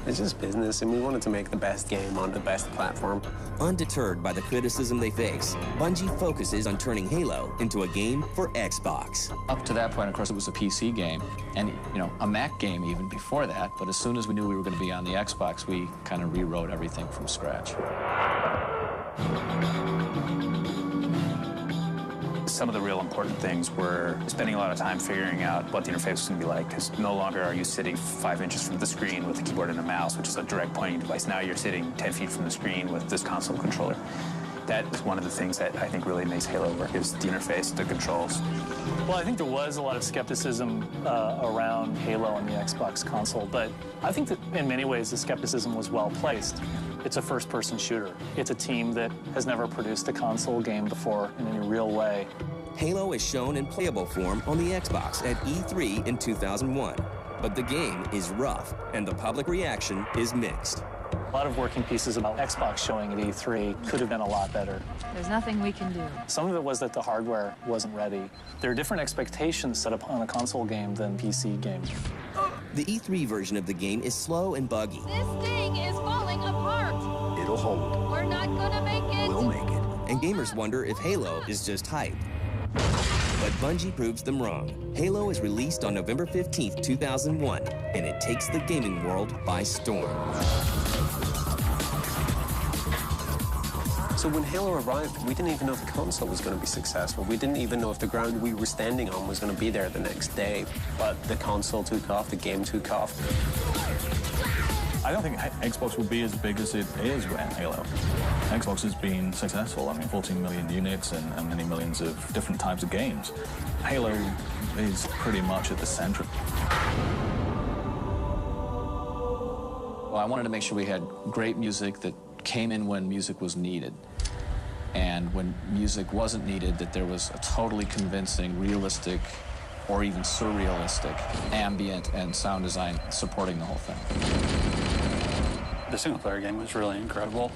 It's just business, and we wanted to make the best game on the best platform. Undeterred by the criticism they face, Bungie focuses on turning Halo into a game for Xbox. Up to that point, of course, it was a PC game, and a Mac game even before that. But as soon as we knew we were going to be on the Xbox, we kind of rewrote everything from scratch. Some of the real important things were spending a lot of time figuring out what the interface was going to be like, because no longer are you sitting 5 inches from the screen with a keyboard and a mouse, which is a direct pointing device. Now you're sitting 10 feet from the screen with this console controller. That is one of the things that I think really makes Halo work, is the interface, the controls. Well, I think there was a lot of skepticism around Halo on the Xbox console, but I think that in many ways the skepticism was well placed. It's a first-person shooter. It's a team that has never produced a console game before in any real way. Halo is shown in playable form on the Xbox at E3 in 2001. But the game is rough, and the public reaction is mixed. A lot of working pieces about Xbox showing at E3 could have been a lot better. There's nothing we can do. Some of it was that the hardware wasn't ready. There are different expectations set up on a console game than PC games. The E3 version of the game is slow and buggy. This thing is falling apart. It'll hold. We're not gonna make it. We'll make it. And gamers wonder if Halo is just hype. But Bungie proves them wrong. Halo is released on November 15th, 2001, and it takes the gaming world by storm. So when Halo arrived, we didn't even know if the console was going to be successful. We didn't even know if the ground we were standing on was going to be there the next day. But the console took off, the game took off. I don't think Xbox will be as big as it is when Halo. Xbox has been successful. 14 million units and many millions of different types of games. Halo is pretty much at the center. Well, I wanted to make sure we had great music that came in when music was needed. And when music wasn't needed, that there was a totally convincing, realistic, or even surrealistic ambient and sound design supporting the whole thing. The single-player game was really incredible.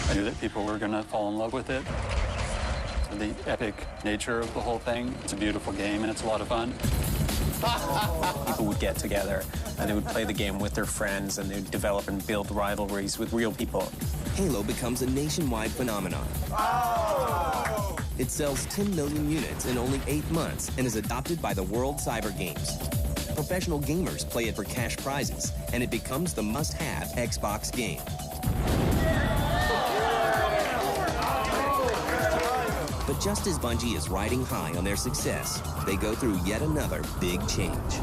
I knew that people were going to fall in love with it. The epic nature of the whole thing. It's a beautiful game, and it's a lot of fun. People would get together, and they would play the game with their friends, and they'd develop and build rivalries with real people. Halo becomes a nationwide phenomenon. Oh! It sells 10 million units in only 8 months and is adopted by the World Cyber Games. Professional gamers play it for cash prizes, and it becomes the must-have Xbox game. But just as Bungie is riding high on their success, they go through yet another big change.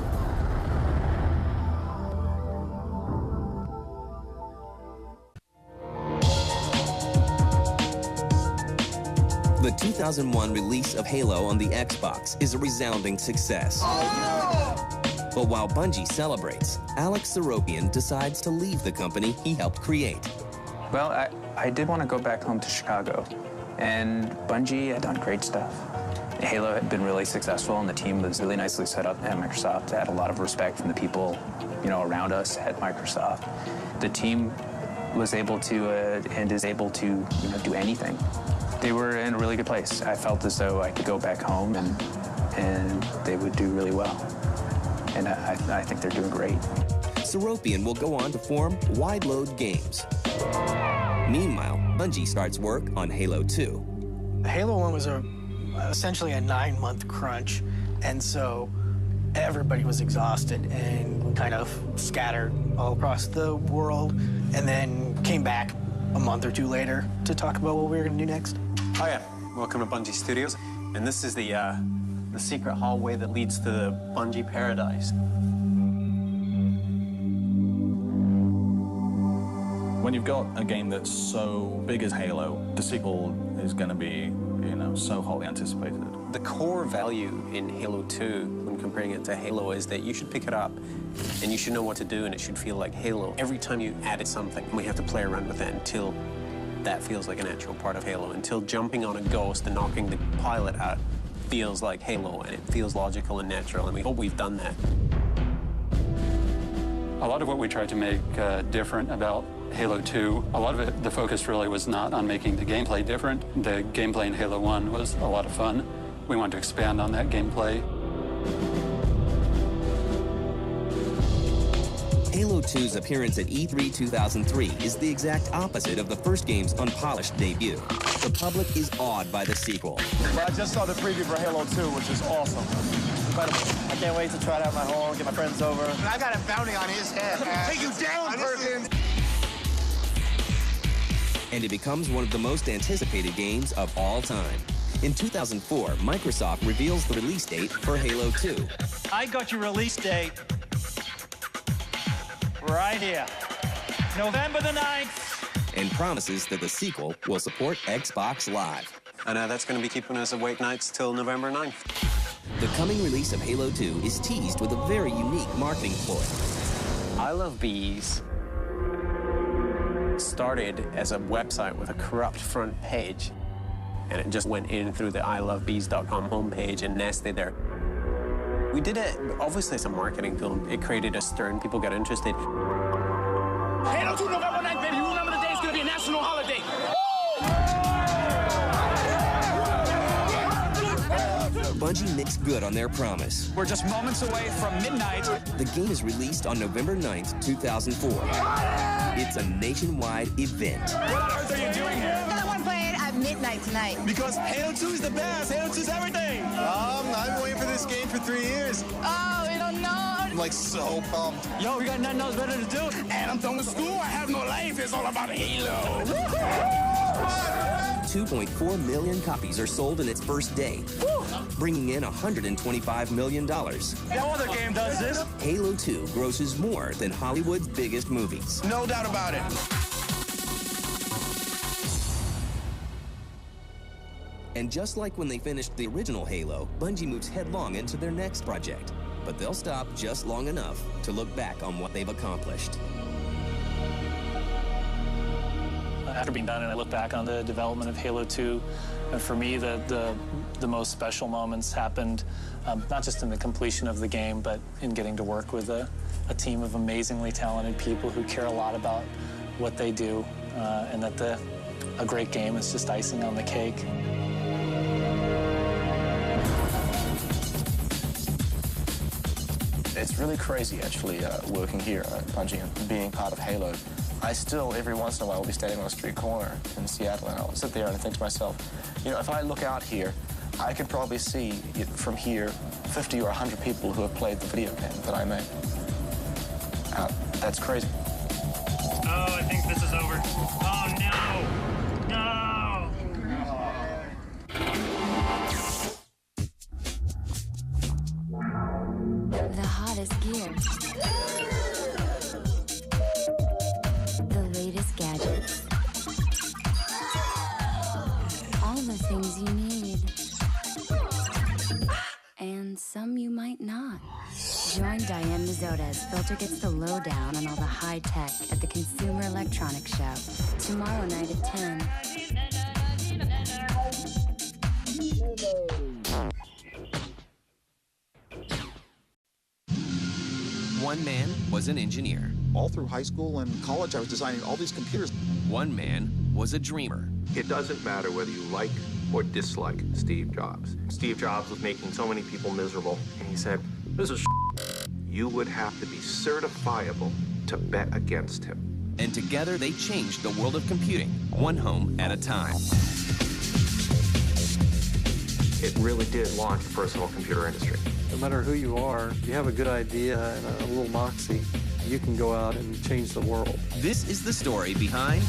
The 2001 release of Halo on the Xbox is a resounding success. But while Bungie celebrates, Alex Seropian decides to leave the company he helped create. Well, I did want to go back home to Chicago, and Bungie had done great stuff. Halo had been really successful, and the team was really nicely set up at Microsoft. I had a lot of respect from the people, around us at Microsoft. The team was able to, and is able to, do anything. They were in a really good place. I felt as though I could go back home and they would do really well. And I think they're doing great. Seropian will go on to form Wide Load Games. Meanwhile, Bungie starts work on Halo 2. Halo 1 was essentially a 9-month crunch, and so everybody was exhausted and we kind of scattered all across the world, and then came back a month or two later to talk about what we were going to do next. Oh yeah, welcome to Bungie Studios. And this is the secret hallway that leads to the Bungie Paradise. When you've got a game that's so big as Halo, the sequel is going to be, you know, so hotly anticipated. The core value in Halo 2, when comparing it to Halo, is that you should pick it up and you should know what to do and it should feel like Halo. Every time you added something, we have to play around with that until that feels like a natural part of Halo, until jumping on a ghost and knocking the pilot out feels like Halo and it feels logical and natural, and we hope we've done that. A lot of what we tried to make different about Halo 2, a lot of it, the focus really was not on making the gameplay different. The gameplay in Halo 1 was a lot of fun. We wanted to expand on that gameplay. Halo 2's appearance at E3 2003 is the exact opposite of the first game's unpolished debut. The public is awed by the sequel. Well, I just saw the preview for Halo 2, which is awesome. I can't wait to try it out at my home, get my friends over. I got a bounty on his head. Take you down, Perkins! And it becomes one of the most anticipated games of all time. In 2004, Microsoft reveals the release date for Halo 2. I got your release date right here, November the 9th. And promises that the sequel will support Xbox Live. And that's going to be keeping us awake nights till November 9th. The coming release of Halo 2 is teased with a very unique marketing ploy. I Love Bees started as a website with a corrupt front page, and it just went in through the ilovebees.com homepage and nested there. We did it, obviously it's a marketing tool. It created a stir and people got interested. Halo 2, November 9th, baby. You remember the day? It's gonna be a national holiday. Bungie makes good on their promise. We're just moments away from midnight. The game is released on November 9th, 2004. It's a nationwide event. What on earth are you doing here? I want to play it at midnight tonight. Because Halo 2 is the best. Halo 2 is everything. I've been waiting for this game for 3 years. Oh, we don't know. I'm like so pumped. Yo, we got nothing else better to do. And I'm done with school. I have no life. It's all about Halo. 2.4 million copies are sold in its first day, bringing in $125 million. No other game does this. Halo 2 grosses more than Hollywood's biggest movies. No doubt about it. And just like when they finished the original Halo, Bungie moves headlong into their next project. But they'll stop just long enough to look back on what they've accomplished. After being done, and I look back on the development of Halo 2, and for me, the most special moments happened not just in the completion of the game, but in getting to work with a team of amazingly talented people who care a lot about what they do, and that a great game is just icing on the cake. It's really crazy, actually, working here at Bungie and being part of Halo. I still, every once in a while, will be standing on a street corner in Seattle, and I'll sit there and think to myself, you know, if I look out here, I could probably see from here 50 or 100 people who have played the video game that I made. That's crazy. Oh, I think this is over. Oh, no. No. The hottest gear. The latest gadgets. All the things you need. And some you might not. Join Diane Mazzotta as Filter gets the lowdown on all the high tech at the Consumer Electronics Show. Tomorrow night at 10. One man was an engineer. All through high school and college, I was designing all these computers. One man was a dreamer. It doesn't matter whether you like or dislike Steve Jobs. Steve Jobs was making so many people miserable, and he said, this is you would have to be certifiable to bet against him. And together they changed the world of computing, one home at a time. It really did launch the personal computer industry. No matter who you are, if you have a good idea and a little moxie, you can go out and change the world. This is the story behind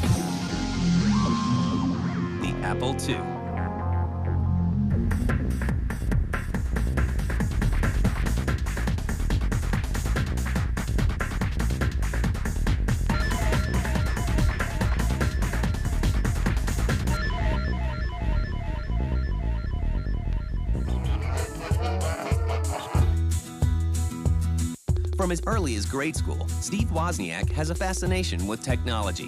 the Apple II. From as early as grade school, Steve Wozniak has a fascination with technology.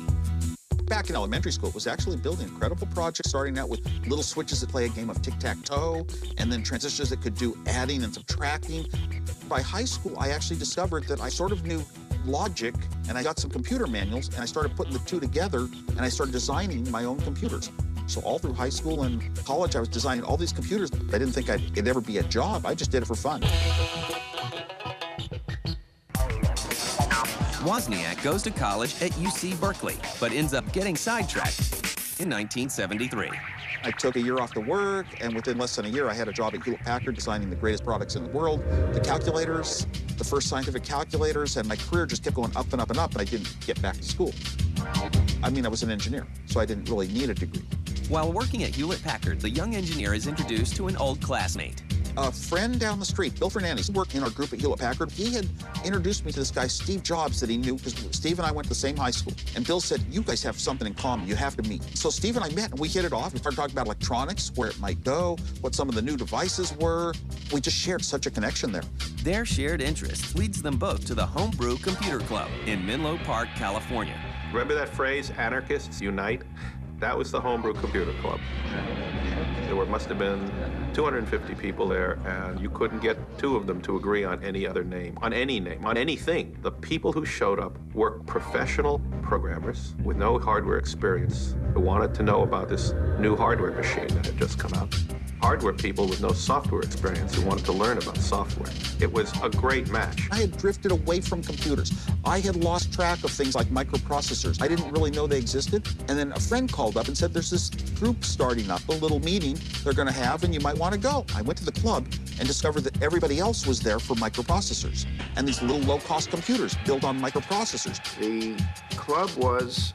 Back in elementary school, it was actually building incredible projects, starting out with little switches that play a game of tic-tac-toe, and then transistors that could do adding and subtracting. By high school, I actually discovered that I sort of knew logic, and I got some computer manuals, and I started putting the two together, and I started designing my own computers. So all through high school and college, I was designing all these computers. I didn't think it'd ever be a job. I just did it for fun. Wozniak goes to college at UC Berkeley, but ends up getting sidetracked in 1973. I took a year off to work, and within less than a year, I had a job at Hewlett-Packard designing the greatest products in the world, the calculators, the first scientific calculators, and my career just kept going up and up and up, and I didn't get back to school. I mean, I was an engineer, so I didn't really need a degree. While working at Hewlett-Packard, the young engineer is introduced to an old classmate. A friend down the street, Bill Fernandez, worked in our group at Hewlett-Packard. He had introduced me to this guy, Steve Jobs, that he knew, because Steve and I went to the same high school. And Bill said, you guys have something in common. You have to meet. So Steve and I met, and we hit it off. We started talking about electronics, where it might go, what some of the new devices were. We just shared such a connection there. Their shared interests leads them both to the Homebrew Computer Club in Menlo Park, California. Remember that phrase, anarchists unite? That was the Homebrew Computer Club. There must have been 250 people there, and you couldn't get two of them to agree on any other name, on anything. The people who showed up were professional programmers with no hardware experience who wanted to know about this new hardware machine that had just come out. Hardware people with no software experience who wanted to learn about software. It was a great match. I had drifted away from computers. I had lost track of things like microprocessors. I didn't really know they existed. And then a friend called up and said, there's this group starting up, a little meeting they're going to have, and you might want to go. I went to the club and discovered that everybody else was there for microprocessors and these little low-cost computers built on microprocessors. The club was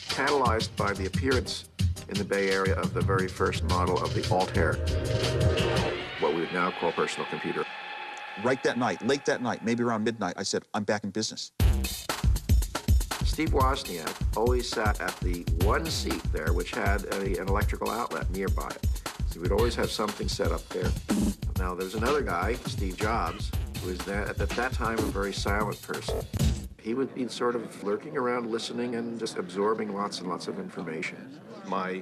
catalyzed by the appearance in the Bay Area of the very first model of the Altair, what we would now call personal computer. Right that night, late that night, maybe around midnight, I said, I'm back in business. Steve Wozniak always sat at the one seat there which had an electrical outlet nearby it. So we'd always have something set up there. Now there's another guy, Steve Jobs, who was at that time a very silent person. He would be sort of lurking around, listening and just absorbing lots and lots of information. My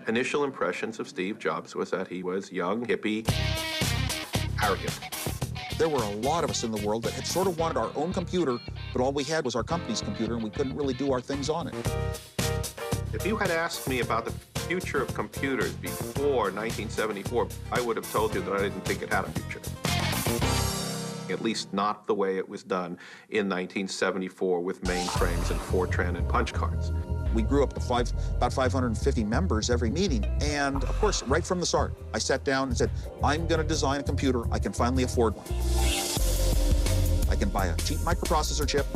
initial impressions of Steve Jobs was that he was young, hippie, arrogant. There were a lot of us in the world that had sort of wanted our own computer, but all we had was our company's computer, and we couldn't really do our things on it. If you had asked me about the future of computers before 1974, I would have told you that I didn't think it had a future. At least not the way it was done in 1974 with mainframes and Fortran and punch cards. We grew up to about 550 members every meeting, and of course, right from the start, I sat down and said, I'm going to design a computer I can finally afford one. I can buy a cheap microprocessor chip,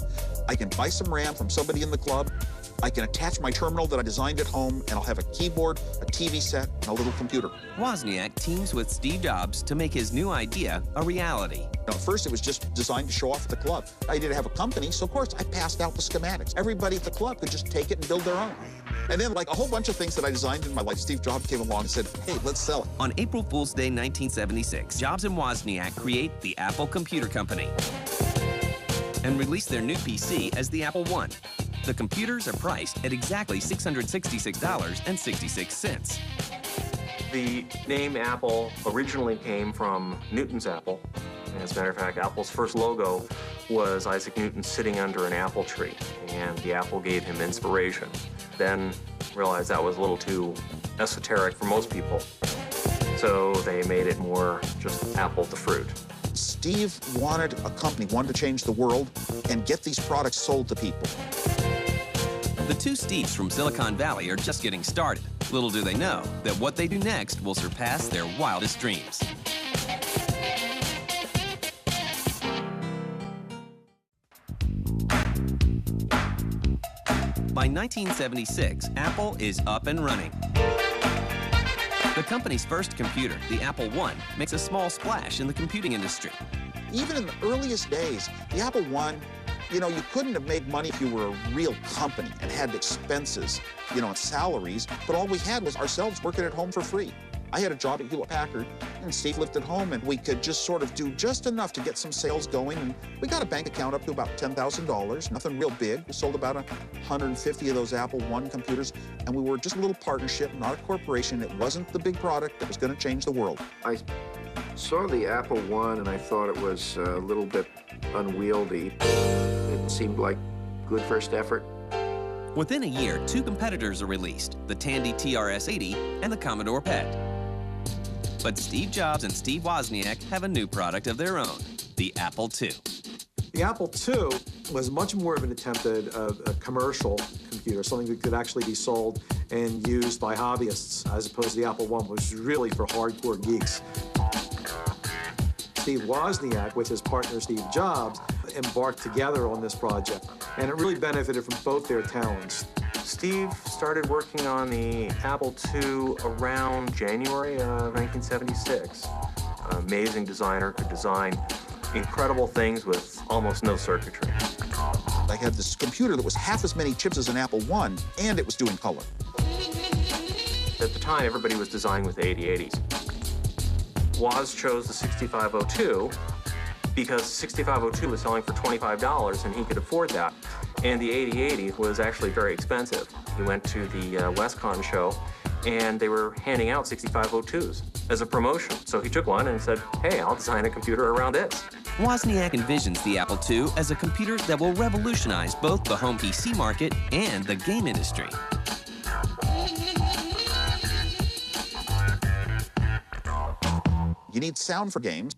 I can buy some RAM from somebody in the club, I can attach my terminal that I designed at home, and I'll have a keyboard, a TV set, and a little computer. Wozniak teams with Steve Jobs to make his new idea a reality. At first, it was just designed to show off at the club. I didn't have a company, so of course, I passed out the schematics. Everybody at the club could just take it and build their own. And then, like a whole bunch of things that I designed in my life, Steve Jobs came along and said, hey, let's sell it. On April Fool's Day 1976, Jobs and Wozniak create the Apple Computer Company and release their new PC as the Apple I. The computers are priced at exactly $666.66. The name Apple originally came from Newton's apple. As a matter of fact, Apple's first logo was Isaac Newton sitting under an apple tree, and the apple gave him inspiration. Then realized that was a little too esoteric for most people, so they made it more just Apple the fruit. Steve wanted a company, wanted to change the world and get these products sold to people. The two Steves from Silicon Valley are just getting started. Little do they know that what they do next will surpass their wildest dreams. By 1976, Apple is up and running. The company's first computer, the Apple I, makes a small splash in the computing industry. Even in the earliest days, the Apple I, you know, you couldn't have made money if you were a real company and had expenses, you know, and salaries, but all we had was ourselves working at home for free. I had a job at Hewlett-Packard, and Steve lived at home, and we could just sort of do just enough to get some sales going, and we got a bank account up to about $10,000, nothing real big. We sold about 150 of those Apple I computers, and we were just a little partnership, not a corporation. It wasn't the big product that was going to change the world. I saw the Apple I, and I thought it was a little bit unwieldy. It seemed like good first effort. Within a year, 2 competitors are released, the Tandy TRS-80 and the Commodore PET. But Steve Jobs and Steve Wozniak have a new product of their own, the Apple II. The Apple II was much more of an attempt at a commercial computer, something that could actually be sold and used by hobbyists, as opposed to the Apple I, which was really for hardcore geeks. Steve Wozniak, with his partner Steve Jobs, embarked together on this project, and it really benefited from both their talents. Steve started working on the Apple II around January of 1976. An amazing designer, could design incredible things with almost no circuitry. I had this computer that was half as many chips as an Apple I, and it was doing color. At the time, everybody was designing with the 8080s. Woz chose the 6502 because 6502 was selling for $25 and he could afford that. And the 8080 was actually very expensive. He went to the WestCon show and they were handing out 6502s as a promotion. So he took one and said, hey, I'll design a computer around this. Wozniak envisions the Apple II as a computer that will revolutionize both the home PC market and the game industry. You need sound for games,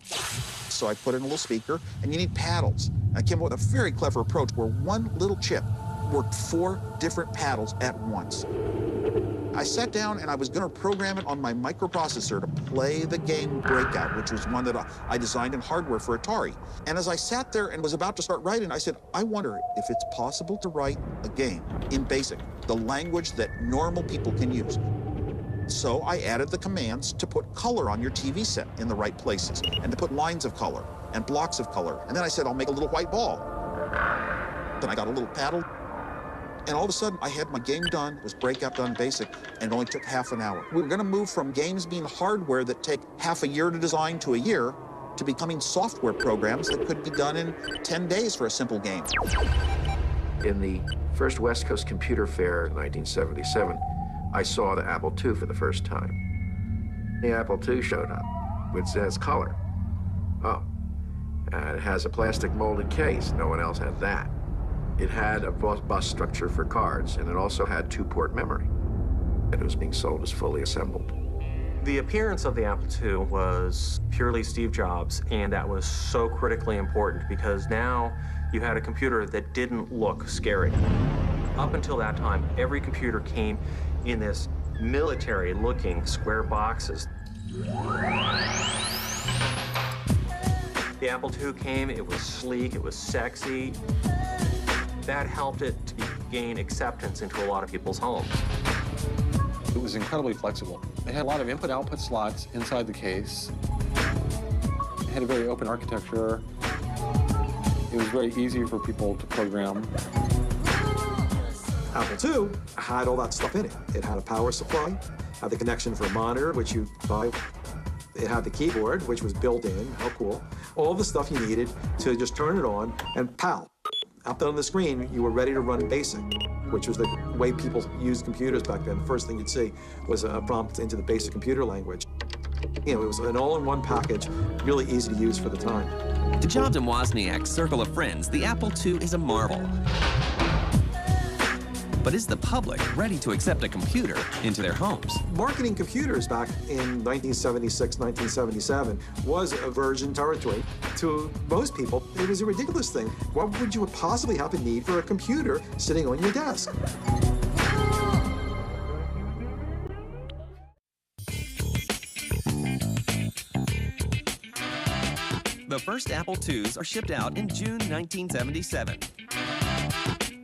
so I put in a little speaker, and you need paddles. I came up with a very clever approach where one little chip worked 4 different paddles at once. I sat down and I was going to program it on my microprocessor to play the game Breakout, which was one that I designed in hardware for Atari. And as I sat there and was about to start writing, I said, I wonder if it's possible to write a game in BASIC, the language that normal people can use. So I added the commands to put color on your TV set in the right places, and to put lines of color and blocks of color. And then I said, I'll make a little white ball. Then I got a little paddle, and all of a sudden I had my game done. It was Breakout done BASIC, and it only took half an hour. We were going to move from games being hardware that take half a year to design to a year to becoming software programs that could be done in 10 days for a simple game. In the first West Coast Computer Fair in 1977, I saw the Apple II for the first time. The Apple II showed up, which says color. Oh, and it has a plastic molded case. No one else had that. It had a bus structure for cards, and it also had 2-port memory. It was being sold as fully assembled. The appearance of the Apple II was purely Steve Jobs, and that was so critically important because now you had a computer that didn't look scary. Up until that time, every computer came in this military-looking square boxes. The Apple II came, it was sleek, it was sexy. That helped it to gain acceptance into a lot of people's homes. It was incredibly flexible. It had a lot of input-output slots inside the case. It had a very open architecture. It was very easy for people to program. Apple II had all that stuff in it. It had a power supply, had the connection for a monitor, which you buy. It had the keyboard, which was built in. How cool. All the stuff you needed to just turn it on and pow. Up there on the screen, you were ready to run BASIC, which was the way people used computers back then. The first thing you'd see was a prompt into the BASIC computer language. You know, it was an all-in-one package, really easy to use for the time. To Jobs and Wozniak's circle of friends, the Apple II is a marvel. But is the public ready to accept a computer into their homes? Marketing computers back in 1976, 1977 was a virgin territory. To most people, it was a ridiculous thing. What would you possibly have a need for a computer sitting on your desk? The first Apple IIs are shipped out in June 1977.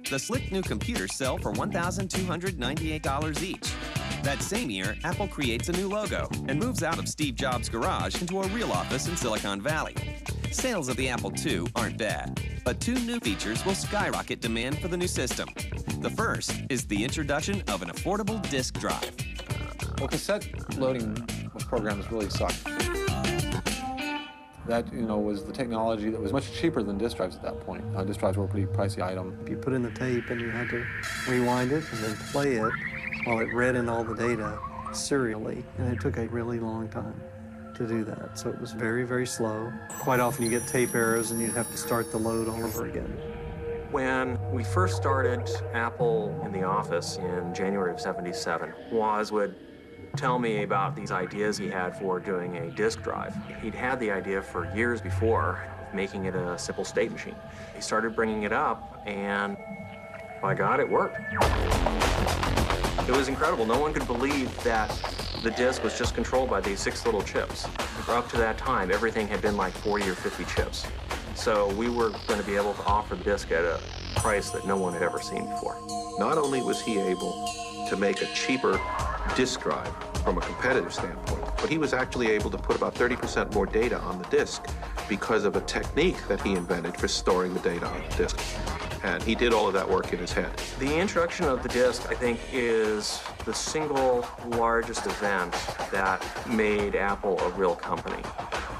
The slick new computers sell for $1,298 each. That same year, Apple creates a new logo and moves out of Steve Jobs' garage into a real office in Silicon Valley. Sales of the Apple II aren't bad, but 2 new features will skyrocket demand for the new system. The first is the introduction of an affordable disk drive. Well, cassette loading programs really sucked. That, was the technology that was much cheaper than disk drives at that point. Disk drives were a pretty pricey item. You put in the tape and you had to rewind it and then play it while it read in all the data serially, and it took a really long time to do that. So it was very, very slow. Quite often you get tape errors and you'd have to start the load all over again. When we first started Apple in the office in January of '77, Woz would tell me about these ideas he had for doing a disk drive. He'd had the idea for years before, making it a simple state machine. He started bringing it up, and by God, it worked. It was incredible. No one could believe that the disk was just controlled by these 6 little chips. For up to that time, everything had been like 40 or 50 chips. So we were going to be able to offer the disk at a price that no one had ever seen before. Not only was he able to make a cheaper disk drive from a competitive standpoint, but he was actually able to put about 30% more data on the disk because of a technique that he invented for storing the data on the disk. And he did all of that work in his head. The introduction of the disk, I think, is the single largest event that made Apple a real company.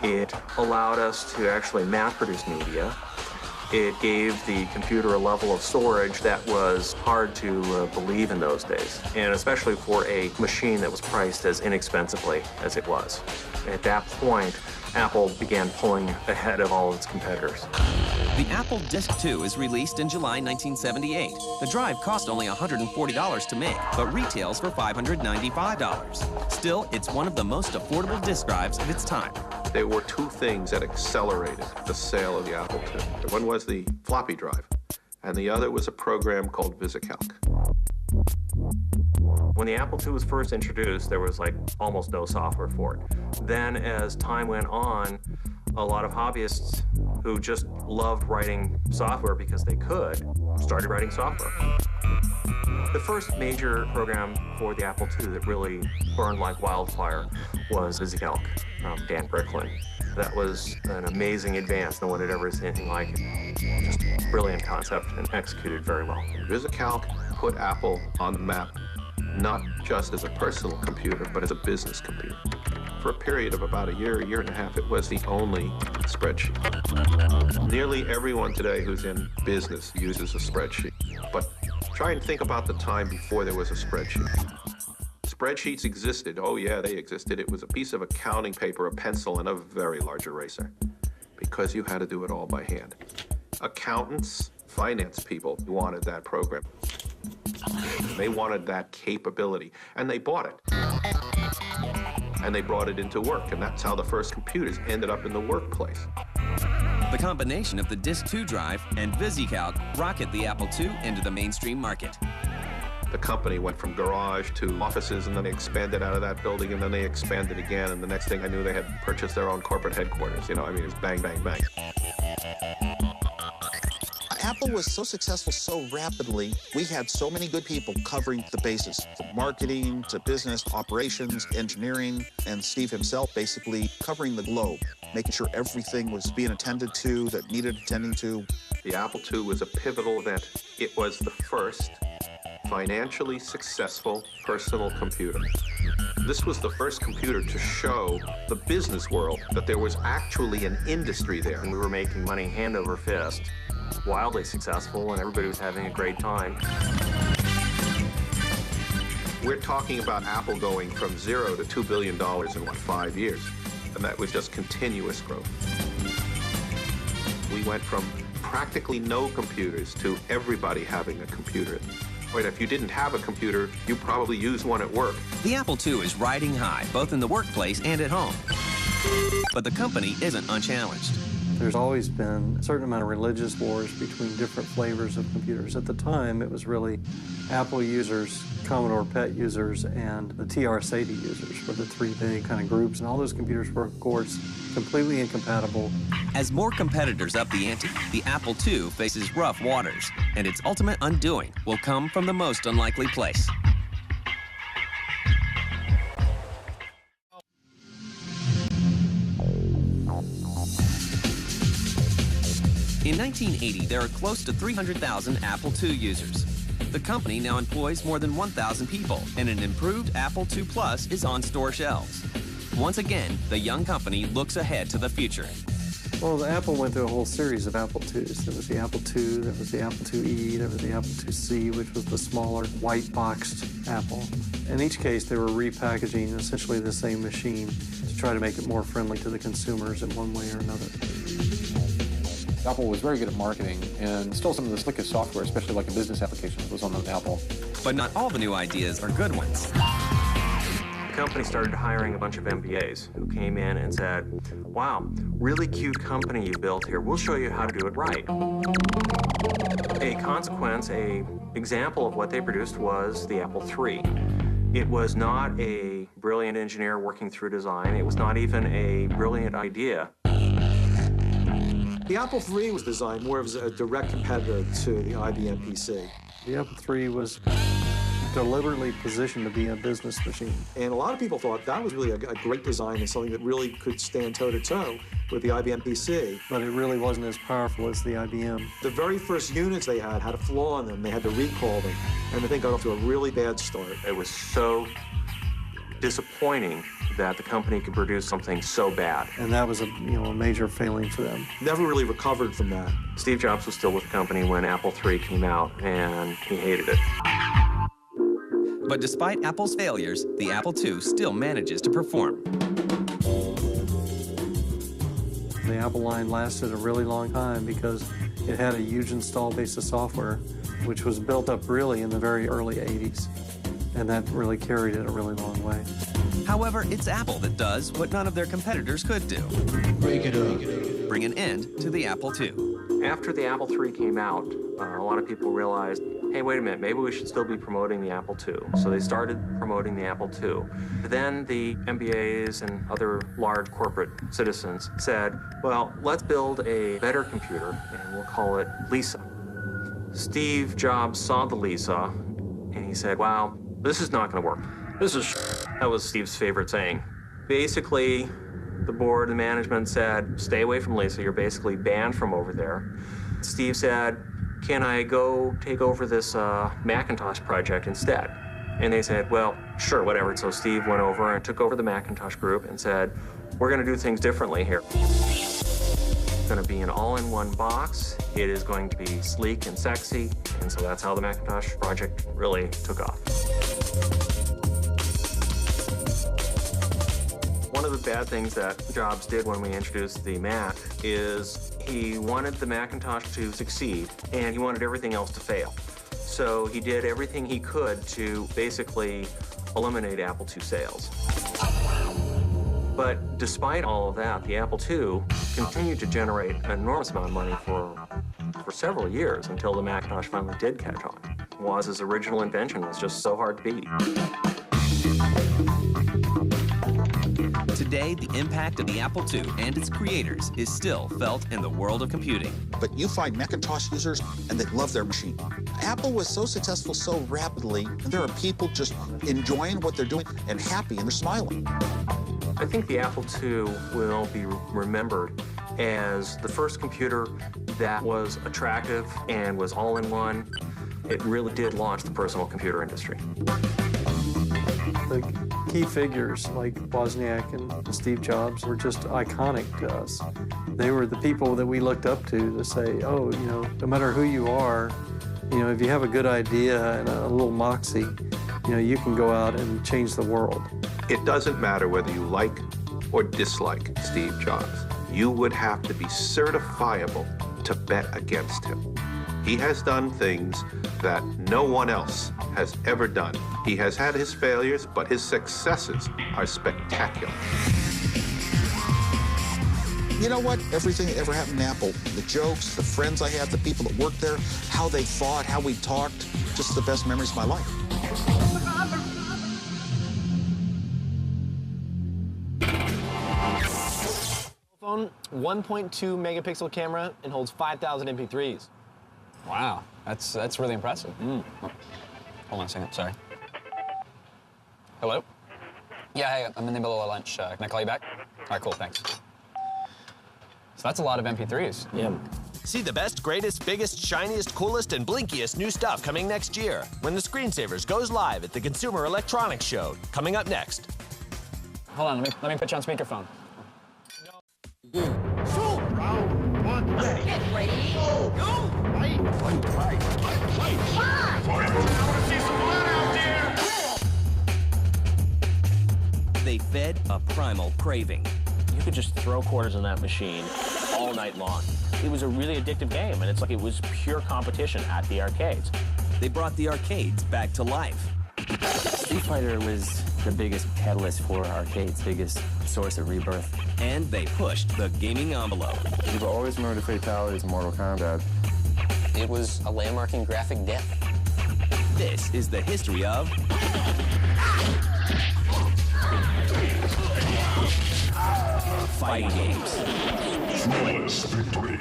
It allowed us to actually mass-produce media. It gave the computer a level of storage that was hard to believe in those days, and especially for a machine that was priced as inexpensively as it was. At that point, Apple began pulling ahead of all its competitors. The Apple Disc II is released in July 1978. The drive cost only $140 to make, but retails for $595. Still, it's one of the most affordable disk drives of its time. There were 2 things that accelerated the sale of the Apple II. One was the floppy drive, and the other was a program called VisiCalc. When the Apple II was first introduced, there was like almost no software for it. Then as time went on, a lot of hobbyists who just loved writing software because they could started writing software. The first major program for the Apple II that really burned like wildfire was VisiCalc from Dan Bricklin. That was an amazing advance. No one had ever seen anything like it. Just brilliant concept and executed very well. VisiCalc put Apple on the map, not just as a personal computer, but as a business computer. For a period of about a year and a half, it was the only spreadsheet. Nearly everyone today who's in business uses a spreadsheet. But try and think about the time before there was a spreadsheet. Spreadsheets existed. Oh yeah, they existed. It was a piece of accounting paper, a pencil, and a very large eraser, because you had to do it all by hand. Accountants, finance people wanted that program. They wanted that capability, and they bought it. And they brought it into work, and that's how the first computers ended up in the workplace. The combination of the Disc II drive and VisiCalc rocket the Apple II into the mainstream market. The company went from garage to offices, and then they expanded out of that building, and then they expanded again, and the next thing I knew, they had purchased their own corporate headquarters. You know, I mean, it was bang, bang, bang. Apple was so successful so rapidly, we had so many good people covering the bases, from marketing to business, operations, engineering, and Steve himself basically covering the globe, making sure everything was being attended to that needed attending to. The Apple II was a pivotal event. It was the first financially successful personal computer. This was the first computer to show the business world that there was actually an industry there. And we were making money hand over fist, wildly successful, and everybody was having a great time. We're talking about Apple going from 0 to $2 billion in, 5 years? And that was just continuous growth. We went from practically no computers to everybody having a computer. Wait, if you didn't have a computer, you probably used one at work. The Apple II is riding high, both in the workplace and at home. But the company isn't unchallenged. There's always been a certain amount of religious wars between different flavors of computers. At the time, it was really Apple users, Commodore PET users, and the TR-SATA users were the 3 big kind of groups. And all those computers were, of course, completely incompatible. As more competitors up the ante, the Apple II faces rough waters, and its ultimate undoing will come from the most unlikely place. In 1980, there are close to 300,000 Apple II users. The company now employs more than 1,000 people, and an improved Apple II Plus is on store shelves. once again, the young company looks ahead to the future. Well, the Apple went through a whole series of Apple IIs. There was the Apple II, there was the Apple IIe, there was the Apple IIc, which was the smaller, white-boxed Apple. In each case, they were repackaging essentially the same machine to try to make it more friendly to the consumers in one way or another. Apple was very good at marketing, and still some of the slickest software, especially like a business application, was on the Apple. But not all the new ideas are good ones. The company started hiring a bunch of MBAs who came in and said, wow, really cute company you built here. We'll show you how to do it right. A consequence, a example of what they produced was the Apple III. It was not a brilliant engineer working through design. It was not even a brilliant idea. The Apple III was designed more as a direct competitor to the IBM PC. The Apple III was deliberately positioned to be a business machine. And a lot of people thought that was really a great design and something that really could stand toe-to-toe with the IBM PC. But it really wasn't as powerful as the IBM. The very first units they had a flaw in them. They had to recall them, and the thing got off to a really bad start. It was so disappointing that the company could produce something so bad. And that was a major failing for them. Never really recovered from that. Steve Jobs was still with the company when Apple III came out, and he hated it. But despite Apple's failures, the Apple II still manages to perform. The Apple line lasted a really long time because it had a huge install base of software, which was built up really in the very early 80s. And that really carried it a really long way. However, it's Apple that does what none of their competitors could do. Break it up. Bring an end to the Apple II. After the Apple III came out, a lot of people realized, hey, wait a minute, maybe we should still be promoting the Apple II. So they started promoting the Apple II. Then the MBAs and other large corporate citizens said, well, let's build a better computer, and we'll call it Lisa. Steve Jobs saw the Lisa, and he said, wow, this is not going to work. This is That was Steve's favorite saying. Basically, the board and management said, stay away from Lisa. You're basically banned from over there. Steve said, can I go take over this Macintosh project instead? And they said, well, sure, whatever. So Steve went over and took over the Macintosh group and said, we're going to do things differently here. It's going to be an all-in-one box. It is going to be sleek and sexy. And so that's how the Macintosh project really took off. One of the bad things that Jobs did when we introduced the Mac is he wanted the Macintosh to succeed, and he wanted everything else to fail. So he did everything he could to basically eliminate Apple II sales. But despite all of that, the Apple II continued to generate an enormous amount of money for several years until the Macintosh finally did catch on. Woz's original invention was just so hard to beat. Today, the impact of the Apple II and its creators is still felt in the world of computing. But you find Macintosh users, and they love their machine. Apple was so successful so rapidly, and there are people just enjoying what they're doing and happy, and they're smiling. I think the Apple II will be remembered as the first computer that was attractive and was all-in-one. It really did launch the personal computer industry. The key figures like Wozniak and Steve Jobs were just iconic to us. They were the people that we looked up to say, oh, no matter who you are, if you have a good idea and a little moxie, you can go out and change the world. It doesn't matter whether you like or dislike Steve Jobs. You would have to be certifiable to bet against him. He has done things that no one else has ever done. He has had his failures, but his successes are spectacular. You know what? Everything that ever happened in Apple, the jokes, the friends I had, the people that worked there, how they fought, how we talked, just the best memories of my life. Phone, 1.2 megapixel camera, and holds 5,000 MP3s. Wow, that's really impressive. Hold on a second, sorry. Hello? Yeah, hey, I'm in the middle of lunch. Can I call you back? All right, cool, thanks. So that's a lot of MP3s. Yeah. See the best, greatest, biggest, shiniest, coolest, and blinkiest new stuff coming next year when the Screensavers goes live at the Consumer Electronics Show. Coming up next. hold on, let me put you on speakerphone. Round one. Get ready. Go. Fight. Fight. I want to see some blood out there. They fed a primal craving. You could just throw quarters in that machine all night long. It was a really addictive game, and it's like it was pure competition at the arcades. They brought the arcades back to life. Street Fighter was the biggest catalyst for arcades, biggest source of rebirth. And they pushed the gaming envelope. People always remember the fatalities in Mortal Kombat. It was a landmarking graphic death. This is the history of fighting games. Flawless victory.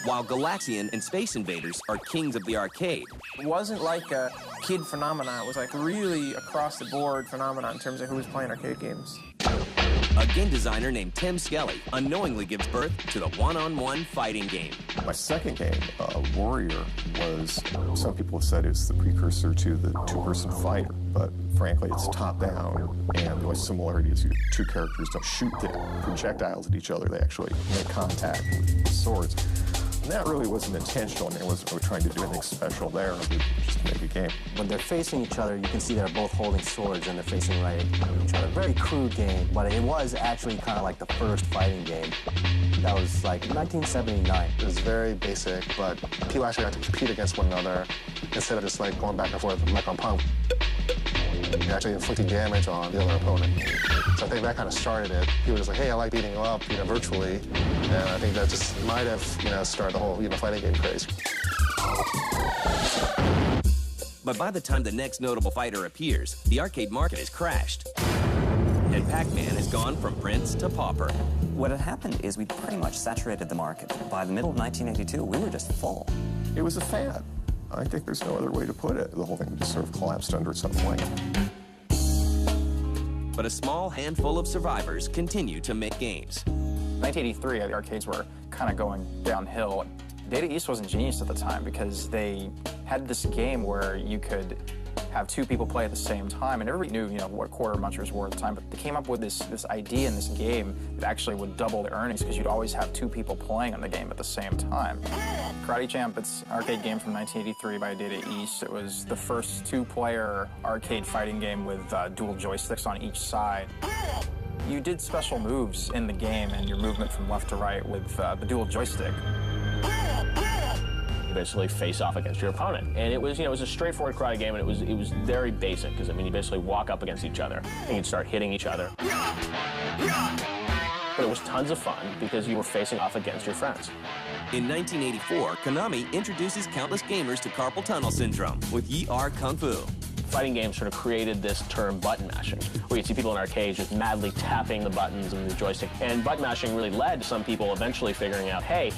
While Galaxian and Space Invaders are kings of the arcade. It wasn't like a kid phenomenon. It was like really across-the-board phenomenon in terms of who was playing arcade games. A game designer named Tim Skelly unknowingly gives birth to the one-on-one fighting game. My second game, Warrior, was, some people have said it's the precursor to the two-person fighter, but frankly it's top-down, and the only similarity is your two characters don't shoot the projectiles at each other, they actually make contact with swords. And that really wasn't intentional. I mean, I wasn't really trying to do anything special there. It was just make a game. When they're facing each other, you can see they're both holding swords and they're facing right at each other. Very crude game, but it was actually kind of like the first fighting game. That was like 1979. It was very basic, but people actually got to compete against one another instead of just like going back and forth like on Pong. You're actually inflicting damage on the other opponent. So I think that kind of started it. People were just like, hey, I like beating you up, virtually. And I think that just might have, started the whole, fighting game craze. But by the time the next notable fighter appears, the arcade market has crashed. And Pac-Man has gone from prince to pauper. What had happened is we pretty much saturated the market. By the middle of 1982, we were just full. It was a fad. I think there's no other way to put it. The whole thing just sort of collapsed under its own weight. But a small handful of survivors continue to make games. 1983, the arcades were kind of going downhill. Data East was ingenious at the time because they had this game where you could have two people play at the same time, and everybody knew, what quarter munchers were at the time, but they came up with this idea in this game that actually would double the earnings because you'd always have two people playing on the game at the same time. Karate Champ, it's an arcade game from 1983 by Data East. It was the first two-player arcade fighting game with dual joysticks on each side. You did special moves in the game and your movement from left to right with the dual joystick. Basically face off against your opponent. And it was, it was a straightforward karate game, and it was very basic, because, you basically walk up against each other, and you'd start hitting each other. But it was tons of fun, because you were facing off against your friends. In 1984, Konami introduces countless gamers to carpal tunnel syndrome with Yi Ar Kung Fu. Fighting games sort of created this term button mashing, where you'd see people in arcades just madly tapping the buttons and the joystick. And button mashing really led to some people eventually figuring out, hey,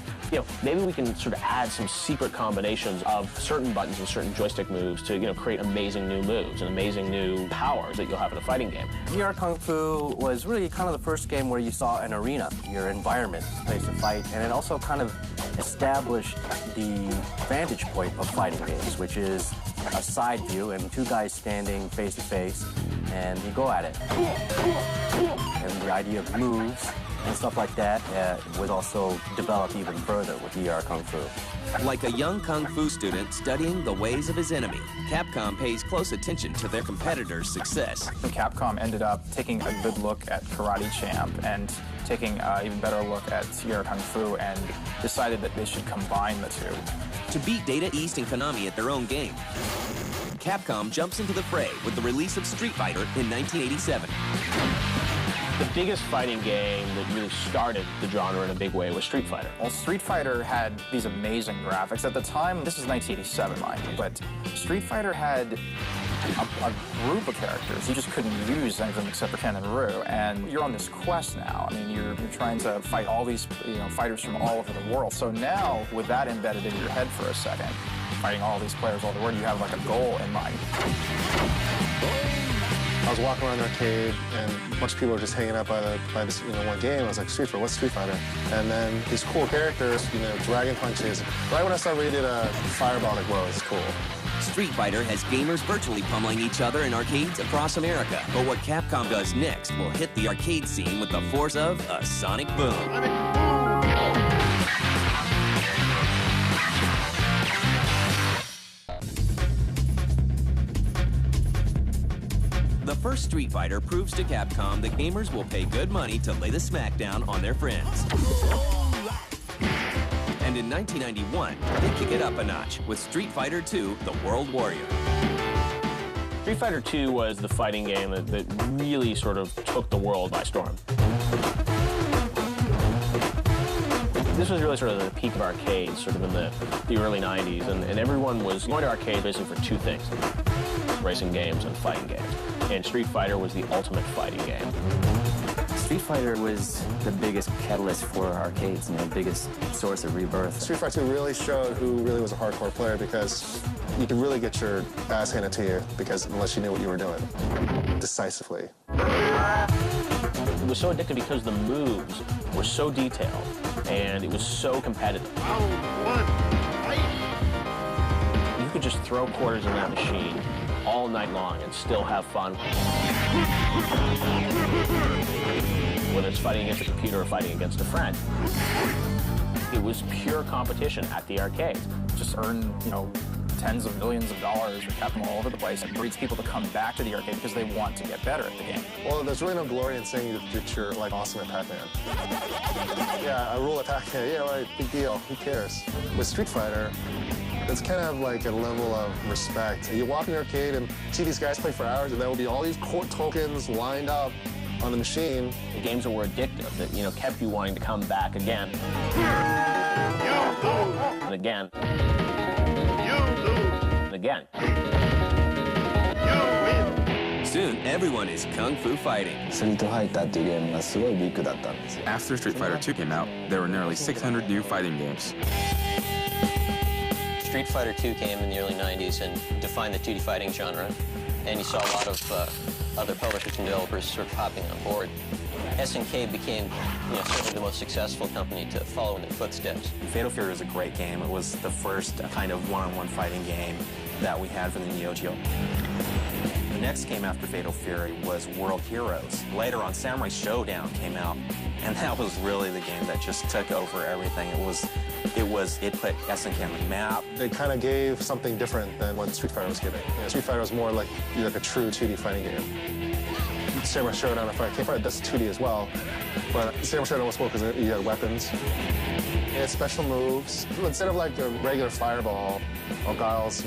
maybe we can sort of add some secret combinations of certain buttons and certain joystick moves to, create amazing new moves and amazing new powers that you'll have in a fighting game. Yi Ar Kung Fu was really kind of the first game where you saw an arena, your environment, place to fight, and it also kind of established the vantage point of fighting games, which is a side view and two guys standing face to face, and you go at it. And the idea of moves and stuff like that was also developed even further with Yi Ar Kung Fu. Like a young Kung Fu student studying the ways of his enemy, Capcom pays close attention to their competitors' success. Capcom ended up taking a good look at Karate Champ and taking an even better look at Yi Ar Kung Fu and decided that they should combine the two. To beat Data East and Konami at their own game, Capcom jumps into the fray with the release of Street Fighter in 1987. The biggest fighting game that really started the genre in a big way was Street Fighter. Well, Street Fighter had these amazing graphics. At the time, this is 1987, mind you, but Street Fighter had a group of characters. You just couldn't use any of them except for Ken and Ryu, and you're on this quest now. I mean, you're trying to fight all these fighters from all over the world. So now, with that embedded in your head for a second, fighting all these players all over the world, you have like a goal in mind. I was walking around the arcade, and a bunch of people were just hanging out by this one game. I was like, Street Fighter, what's Street Fighter? And then these cool characters, dragon punches. Right when I saw rated Fireball, like, whoa, it's cool. Street Fighter has gamers virtually pummeling each other in arcades across America. But what Capcom does next will hit the arcade scene with the force of a sonic boom. The first Street Fighter proves to Capcom that gamers will pay good money to lay the smackdown on their friends. And in 1991, they kick it up a notch with Street Fighter II, The World Warrior. Street Fighter II was the fighting game that really sort of took the world by storm. This was really sort of the peak of arcades, sort of in the early 90s, and everyone was going to arcade basically for two things: racing games and fighting games. And Street Fighter was the ultimate fighting game. Street Fighter was the biggest catalyst for arcades, the biggest source of rebirth. Street Fighter 2 really showed who really was a hardcore player, because you could really get your ass handed to you unless you knew what you were doing decisively. It was so addictive because the moves were so detailed and it was so competitive. You could just throw quarters in that machine all night long and still have fun. Whether it's fighting against a computer or fighting against a friend. It was pure competition at the arcade. Just earn, tens of millions of dollars or Capcom all over the place. It breeds people to come back to the arcade because they want to get better at the game. Well, there's really no glory in saying that you're like awesome at Pac-Man. Yeah, I rule at Pac-Man. Yeah, right, big deal. Who cares? With Street Fighter, it's kind of like a level of respect. You walk in the arcade and see these guys play for hours, and there will be all these court tokens lined up on the machine. The games that were addictive, that kept you wanting to come back again. And again. And again. Soon, everyone is kung fu fighting. After Street Fighter 2 came out, there were nearly 600 new fighting games. Street Fighter 2 came in the early 90s and defined the 2D fighting genre, and you saw a lot of other publishers and developers sort of hopping on board. SNK became, certainly the most successful company to follow in their footsteps. Fatal Fury was a great game. It was the first kind of one-on-one fighting game that we had for the Neo Geo. The next game after Fatal Fury was World Heroes. Later on, Samurai Showdown came out, and that was really the game that just took over everything. It put SNK on the map. They kind of gave something different than what Street Fighter was giving. Street Fighter was more like a true 2D fighting game. Samurai Showdown, if I can't find it, that's 2D as well. But Samurai Showdown was cool because you had weapons. You had special moves. Instead of like a regular fireball or Guile's,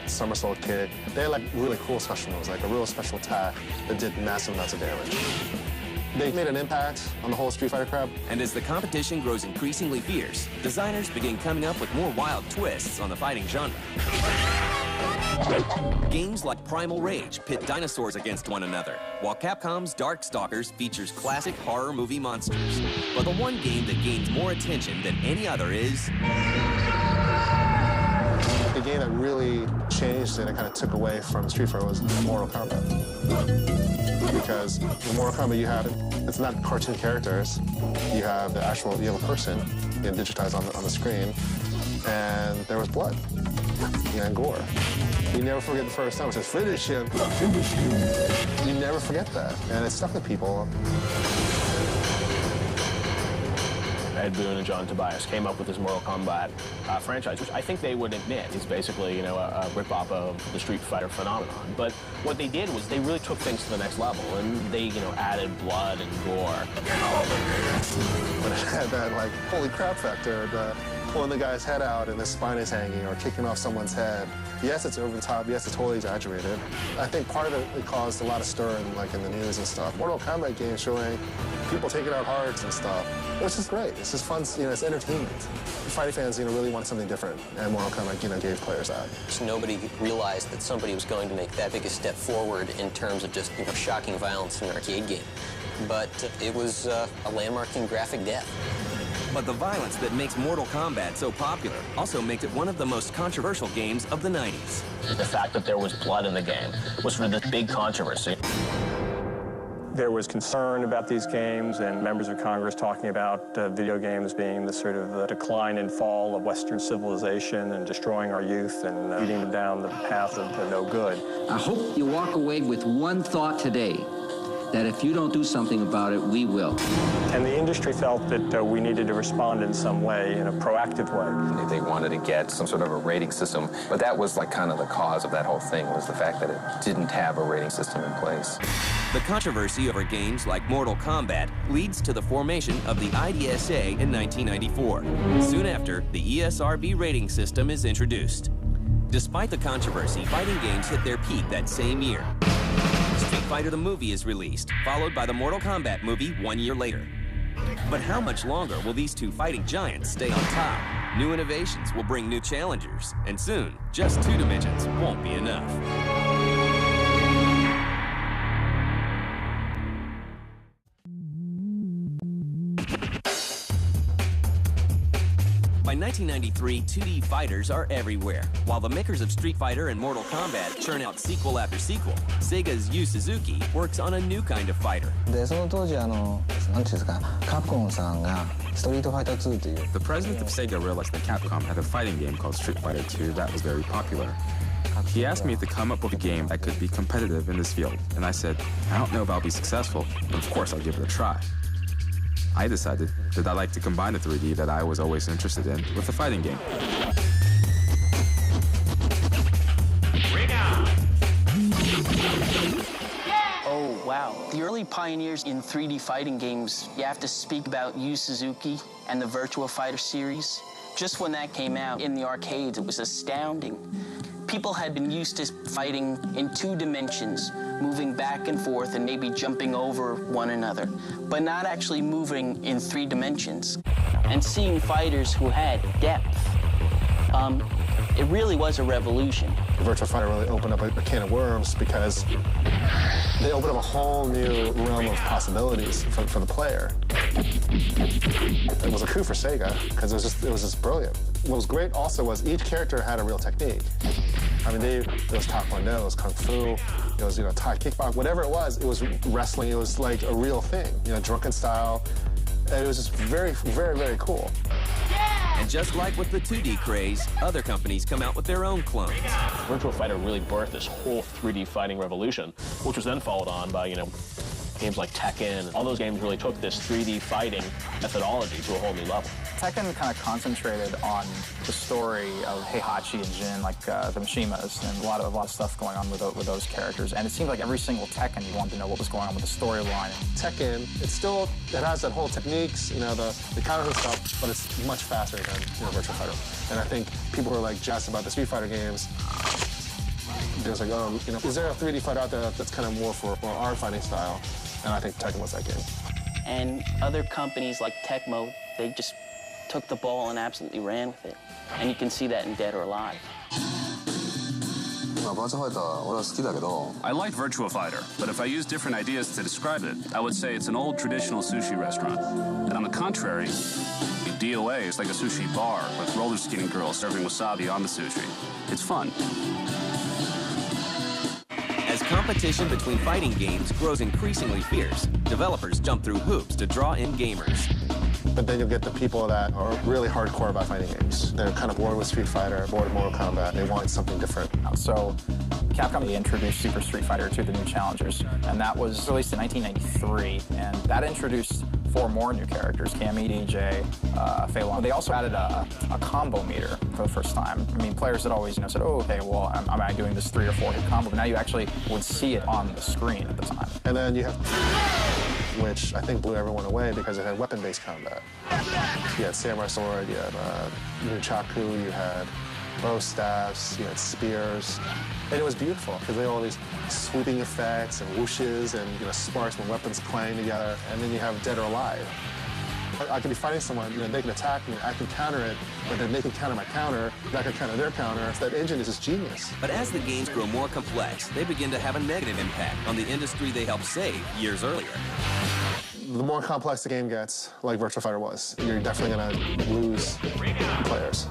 somersault kick, they had like really cool special moves, like a real special attack that did massive amounts of damage. They made an impact on the whole Street Fighter crowd. And as the competition grows increasingly fierce, designers begin coming up with more wild twists on the fighting genre. Games like Primal Rage pit dinosaurs against one another, while Capcom's Darkstalkers features classic horror movie monsters. But the one game that gains more attention than any other is... The game that really changed and it kind of took away from Street Fighter was Mortal Kombat. Because in Mortal Kombat it's not cartoon characters, you have a person digitized on the screen, and there was blood and gore. You never forget the first time it says, finish him, finish him. You never forget that, and it stuck with people. Ed Boon and John Tobias came up with this Mortal Kombat franchise, which I think they would admit is basically, a rip-off of the Street Fighter phenomenon. But what they did was they really took things to the next level, and they, added blood and gore. But it had that, holy crap factor, pulling the guy's head out and his spine is hanging, or kicking off someone's head. Yes, it's over the top. Yes, it's totally exaggerated. I think part of it caused a lot of stir in the news and stuff. Mortal Kombat game showing people taking out hearts and stuff. It's just great. It's just fun. It's entertainment. Fighting fans, really want something different, and Mortal Kombat, gave players that. So nobody realized that somebody was going to make that big a step forward in terms of just, shocking violence in an arcade game. But it was a landmarking graphic death. But the violence that makes Mortal Kombat so popular also makes it one of the most controversial games of the 90s. The fact that there was blood in the game was sort of this big controversy. There was concern about these games and members of Congress talking about video games being the sort of decline and fall of Western civilization and destroying our youth and leading them down the path of no good. I hope you walk away with one thought today, that if you don't do something about it, we will. And the industry felt that we needed to respond in some way, in a proactive way. They wanted to get some sort of a rating system, but that was like kind of the cause of that whole thing, was the fact that it didn't have a rating system in place. The controversy over games like Mortal Kombat leads to the formation of the IDSA in 1994. Soon after, the ESRB rating system is introduced. Despite the controversy, fighting games hit their peak that same year. Street Fighter the movie is released, followed by the Mortal Kombat movie 1 year later. But how much longer will these two fighting giants stay on top? New innovations will bring new challengers, and soon, just 2 dimensions won't be enough. By 1993, 2D fighters are everywhere. While the makers of Street Fighter and Mortal Kombat churn out sequel after sequel, Sega's Yu Suzuki works on a new kind of fighter. The president of Sega realized that Capcom had a fighting game called Street Fighter 2 that was very popular. He asked me to come up with a game that could be competitive in this field, and I said, I don't know if I'll be successful, but of course I'll give it a try. I decided that I'd like to combine the 3D that I was always interested in with a fighting game. Oh, wow. The early pioneers in 3D fighting games, you have to speak about Yu Suzuki and the Virtua Fighter series. Just when that came out in the arcades, it was astounding. People had been used to fighting in 2 dimensions, moving back and forth and maybe jumping over one another, but not actually moving in 3 dimensions. And seeing fighters who had depth, it really was a revolution. Virtua Fighter really opened up a can of worms because they opened up a whole new realm of possibilities for the player. It was a coup for Sega because it was just brilliant. What was great also was each character had a real technique. I mean, it was Taekwondo, it was Kung Fu, it was, Thai kickboxing, whatever it was wrestling, it was like a real thing, drunken style. And it was just very, very, very cool. And just like with the 2D craze, other companies come out with their own clones. Virtua Fighter really birthed this whole 3D fighting revolution, which was then followed on by, games like Tekken. All those games really took this 3D fighting methodology to a whole new level. Tekken kind of concentrated on the story of Heihachi and Jin, like the Mishimas, and a lot of stuff going on with those characters. And it seemed like every single Tekken, you wanted to know what was going on with the storyline. Tekken, it has that whole techniques, the counter stuff, but it's much faster than Virtua Fighter. And I think people were jazzed about the Street Fighter games. It was like, is there a 3D fighter out there that's kind of more for our fighting style? And I think Tekken was that game. And other companies like Tecmo, they just took the ball and absolutely ran with it. And you can see that in Dead or Alive. I like Virtua Fighter, but if I use different ideas to describe it, I would say it's an old traditional sushi restaurant. And on the contrary, DOA is like a sushi bar with roller skating girls serving wasabi on the sushi. It's fun. As competition between fighting games grows increasingly fierce, developers jump through hoops to draw in gamers. But then you'll get the people that are really hardcore about fighting games. They're kind of bored with Street Fighter, bored with Mortal Kombat. They want something different. So Capcom introduced Super Street Fighter to the new challengers, and that was released in 1993, and that introduced 4 more new characters, Cammy, DJ, Fei Long. They also added a combo meter for the first time. I mean, players had always said, oh, okay, well, am I doing this 3 or 4 hit combo? But now you actually would see it on the screen at the time. And then you have, which I think blew everyone away because it had weapon-based combat. You had Samurai Sword, you had Nunchaku, you had bow staffs, you had spears. And it was beautiful because they had all these swooping effects and whooshes and sparks when weapons clang together. And then you have Dead or Alive. I could be fighting someone, they can attack me, I can counter it, but then they can counter my counter, and I can counter their counter. That engine is just genius. But as the games grow more complex, they begin to have a negative impact on the industry they helped save years earlier. The more complex the game gets, like Virtua Fighter was, you're definitely going to lose players.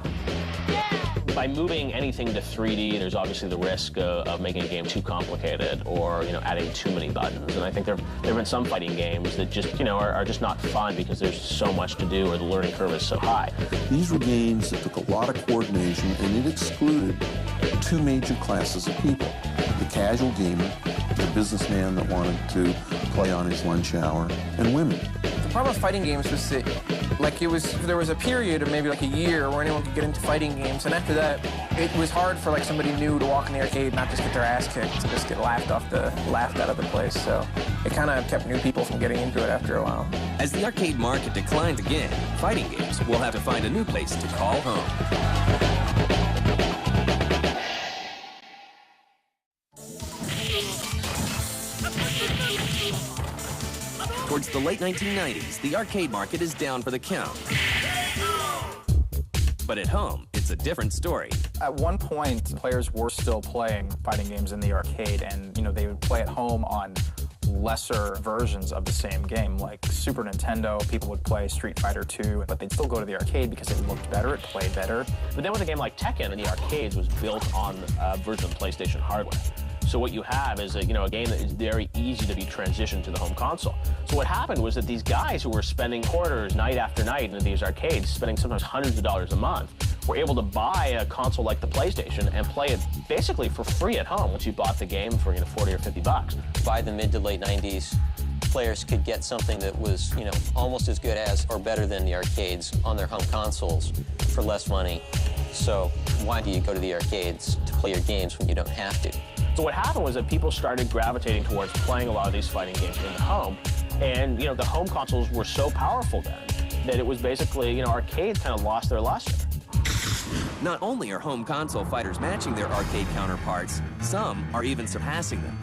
By moving anything to 3D, there's obviously the risk of making a game too complicated or, adding too many buttons. And I think there have been some fighting games that just, are just not fun because there's so much to do or the learning curve is so high. These were games that took a lot of coordination, and it excluded two major classes of people. The casual gamer, the businessman that wanted to play on his lunch hour, and women. The problem with fighting games was that, there was a period of maybe like a year where anyone could get into fighting games, and after that, it was hard for somebody new to walk in the arcade and not just get their ass kicked, to just get laughed out of the place. So it kind of kept new people from getting into it after a while. As the arcade market declines again, fighting games will have to find a new place to call home. Towards the late 1990s, the arcade market is down for the count. But at home, it's a different story. At one point, players were still playing fighting games in the arcade, and they would play at home on lesser versions of the same game. Like Super Nintendo, people would play Street Fighter 2, but they'd still go to the arcade because it looked better, it played better. But then with a game like Tekken in the arcades was built on a version of PlayStation hardware. So what you have is a game that is very easy to be transitioned to the home console. So what happened was that these guys who were spending quarters night after night in these arcades, spending sometimes hundreds of dollars a month, were able to buy a console like the PlayStation and play it basically for free at home once you bought the game for 40 or 50 bucks. By the mid to late 90s, players could get something that was, almost as good as or better than the arcades on their home consoles for less money. So why do you go to the arcades to play your games when you don't have to? So what happened was that people started gravitating towards playing a lot of these fighting games in the home. And, the home consoles were so powerful then that it was basically, arcades kind of lost their luster. Not only are home console fighters matching their arcade counterparts, some are even surpassing them.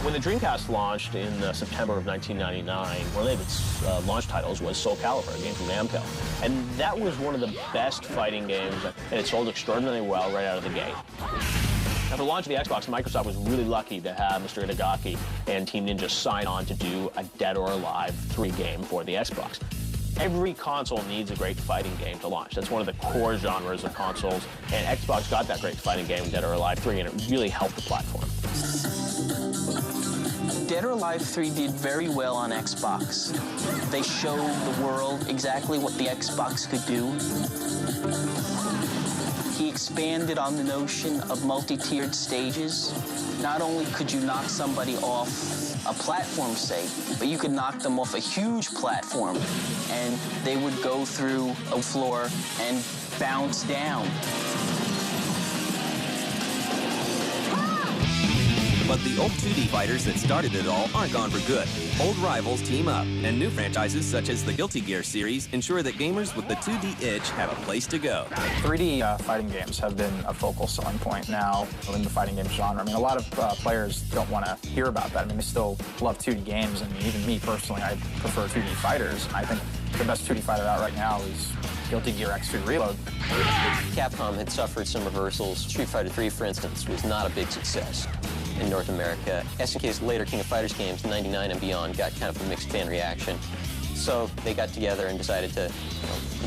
When the Dreamcast launched in September of 1999, one of its launch titles was Soul Calibur, a game from Namco. And that was one of the best fighting games, and it sold extraordinarily well right out of the gate. After the launch of the Xbox, Microsoft was really lucky to have Mr. Itagaki and Team Ninja sign on to do a Dead or Alive 3 game for the Xbox. Every console needs a great fighting game to launch. That's one of the core genres of consoles, and Xbox got that great fighting game, Dead or Alive 3, and it really helped the platform. Dead or Alive 3 did very well on Xbox. They showed the world exactly what the Xbox could do. He expanded on the notion of multi-tiered stages. Not only could you knock somebody off a platform, say, but you could knock them off a huge platform, and they would go through a floor and bounce down. But the old 2D fighters that started it all aren't gone for good. Old rivals team up, and new franchises such as the Guilty Gear series ensure that gamers with the 2D itch have a place to go. 3D fighting games have been a focal selling point now in the fighting game genre. A lot of players don't want to hear about that. They still love 2D games, and even me personally, I prefer 2D fighters. I think the best 2D fighter out right now is Guilty Gear X2 Reload. Capcom had suffered some reversals. Street Fighter 3, for instance, was not a big success in North America. SNK's later King of Fighters games, 99 and beyond, got kind of a mixed fan reaction. So they got together and decided to,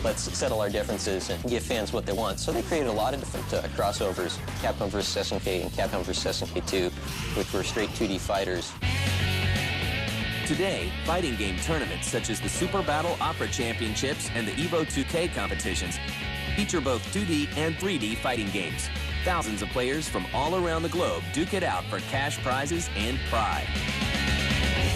let's settle our differences and give fans what they want. So they created a lot of different crossovers, Capcom vs. SNK and Capcom vs. SNK 2, which were straight 2D fighters. Today, fighting game tournaments such as the Super Battle Opera Championships and the Evo 2K competitions feature both 2D and 3D fighting games. Thousands of players from all around the globe duke it out for cash prizes and pride.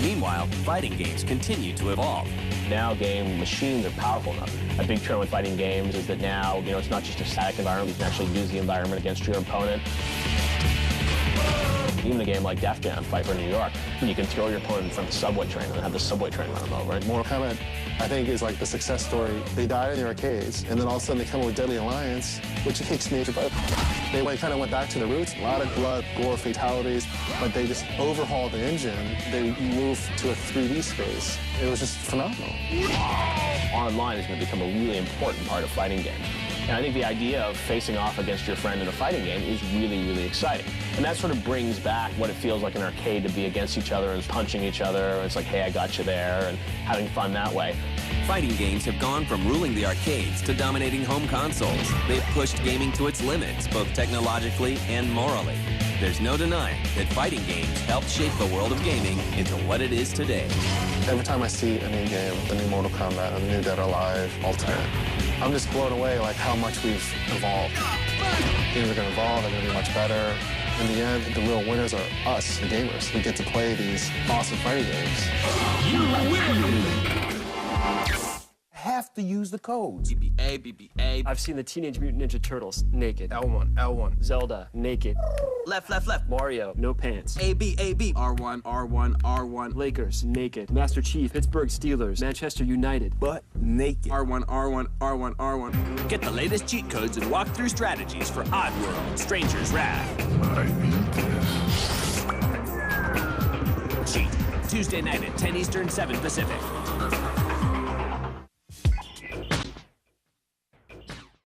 Meanwhile, fighting games continue to evolve. Now game machines are powerful enough. A big trend with fighting games is that now, it's not just a static environment, you can actually use the environment against your opponent. Even a game like Def Jam, Fight for New York, you can throw your opponent in front of the subway train and have the subway train run them over. Mortal Kombat, I think, is like the success story. They died in the arcades, and then all of a sudden they come up with Deadly Alliance, which kicks major butt. They kind of went back to the roots. A lot of blood, gore, fatalities, but they just overhauled the engine. They moved to a 3D space. It was just phenomenal. Online is going to become a really important part of fighting games. And I think the idea of facing off against your friend in a fighting game is really, really exciting. And that sort of brings back what it feels like in an arcade to be against each other and punching each other. And it's like, hey, I got you there, and having fun that way. Fighting games have gone from ruling the arcades to dominating home consoles. They've pushed gaming to its limits, both technologically and morally. There's no denying that fighting games helped shape the world of gaming into what it is today. Every time I see a new game, the new Mortal Kombat, the new Dead or Alive, Ultimate, I'm just blown away like how much we've evolved. Games are going to evolve, they're going to be much better. In the end, the real winners are us, the gamers. We get to play these awesome fighting games. You win! Have to use the codes. BBA, BBA. I've seen the Teenage Mutant Ninja Turtles naked. L1, L1. Zelda, naked. Left, left, left. Mario, no pants. AB, AB. R1, R1, R1. Lakers, naked. Master Chief, Pittsburgh Steelers, Manchester United. But naked. R1, R1, R1, R1. Get the latest cheat codes and walkthrough strategies for Oddworld, Stranger's Wrath. I need this. Cheat. Tuesday night at 10 Eastern, 7 Pacific.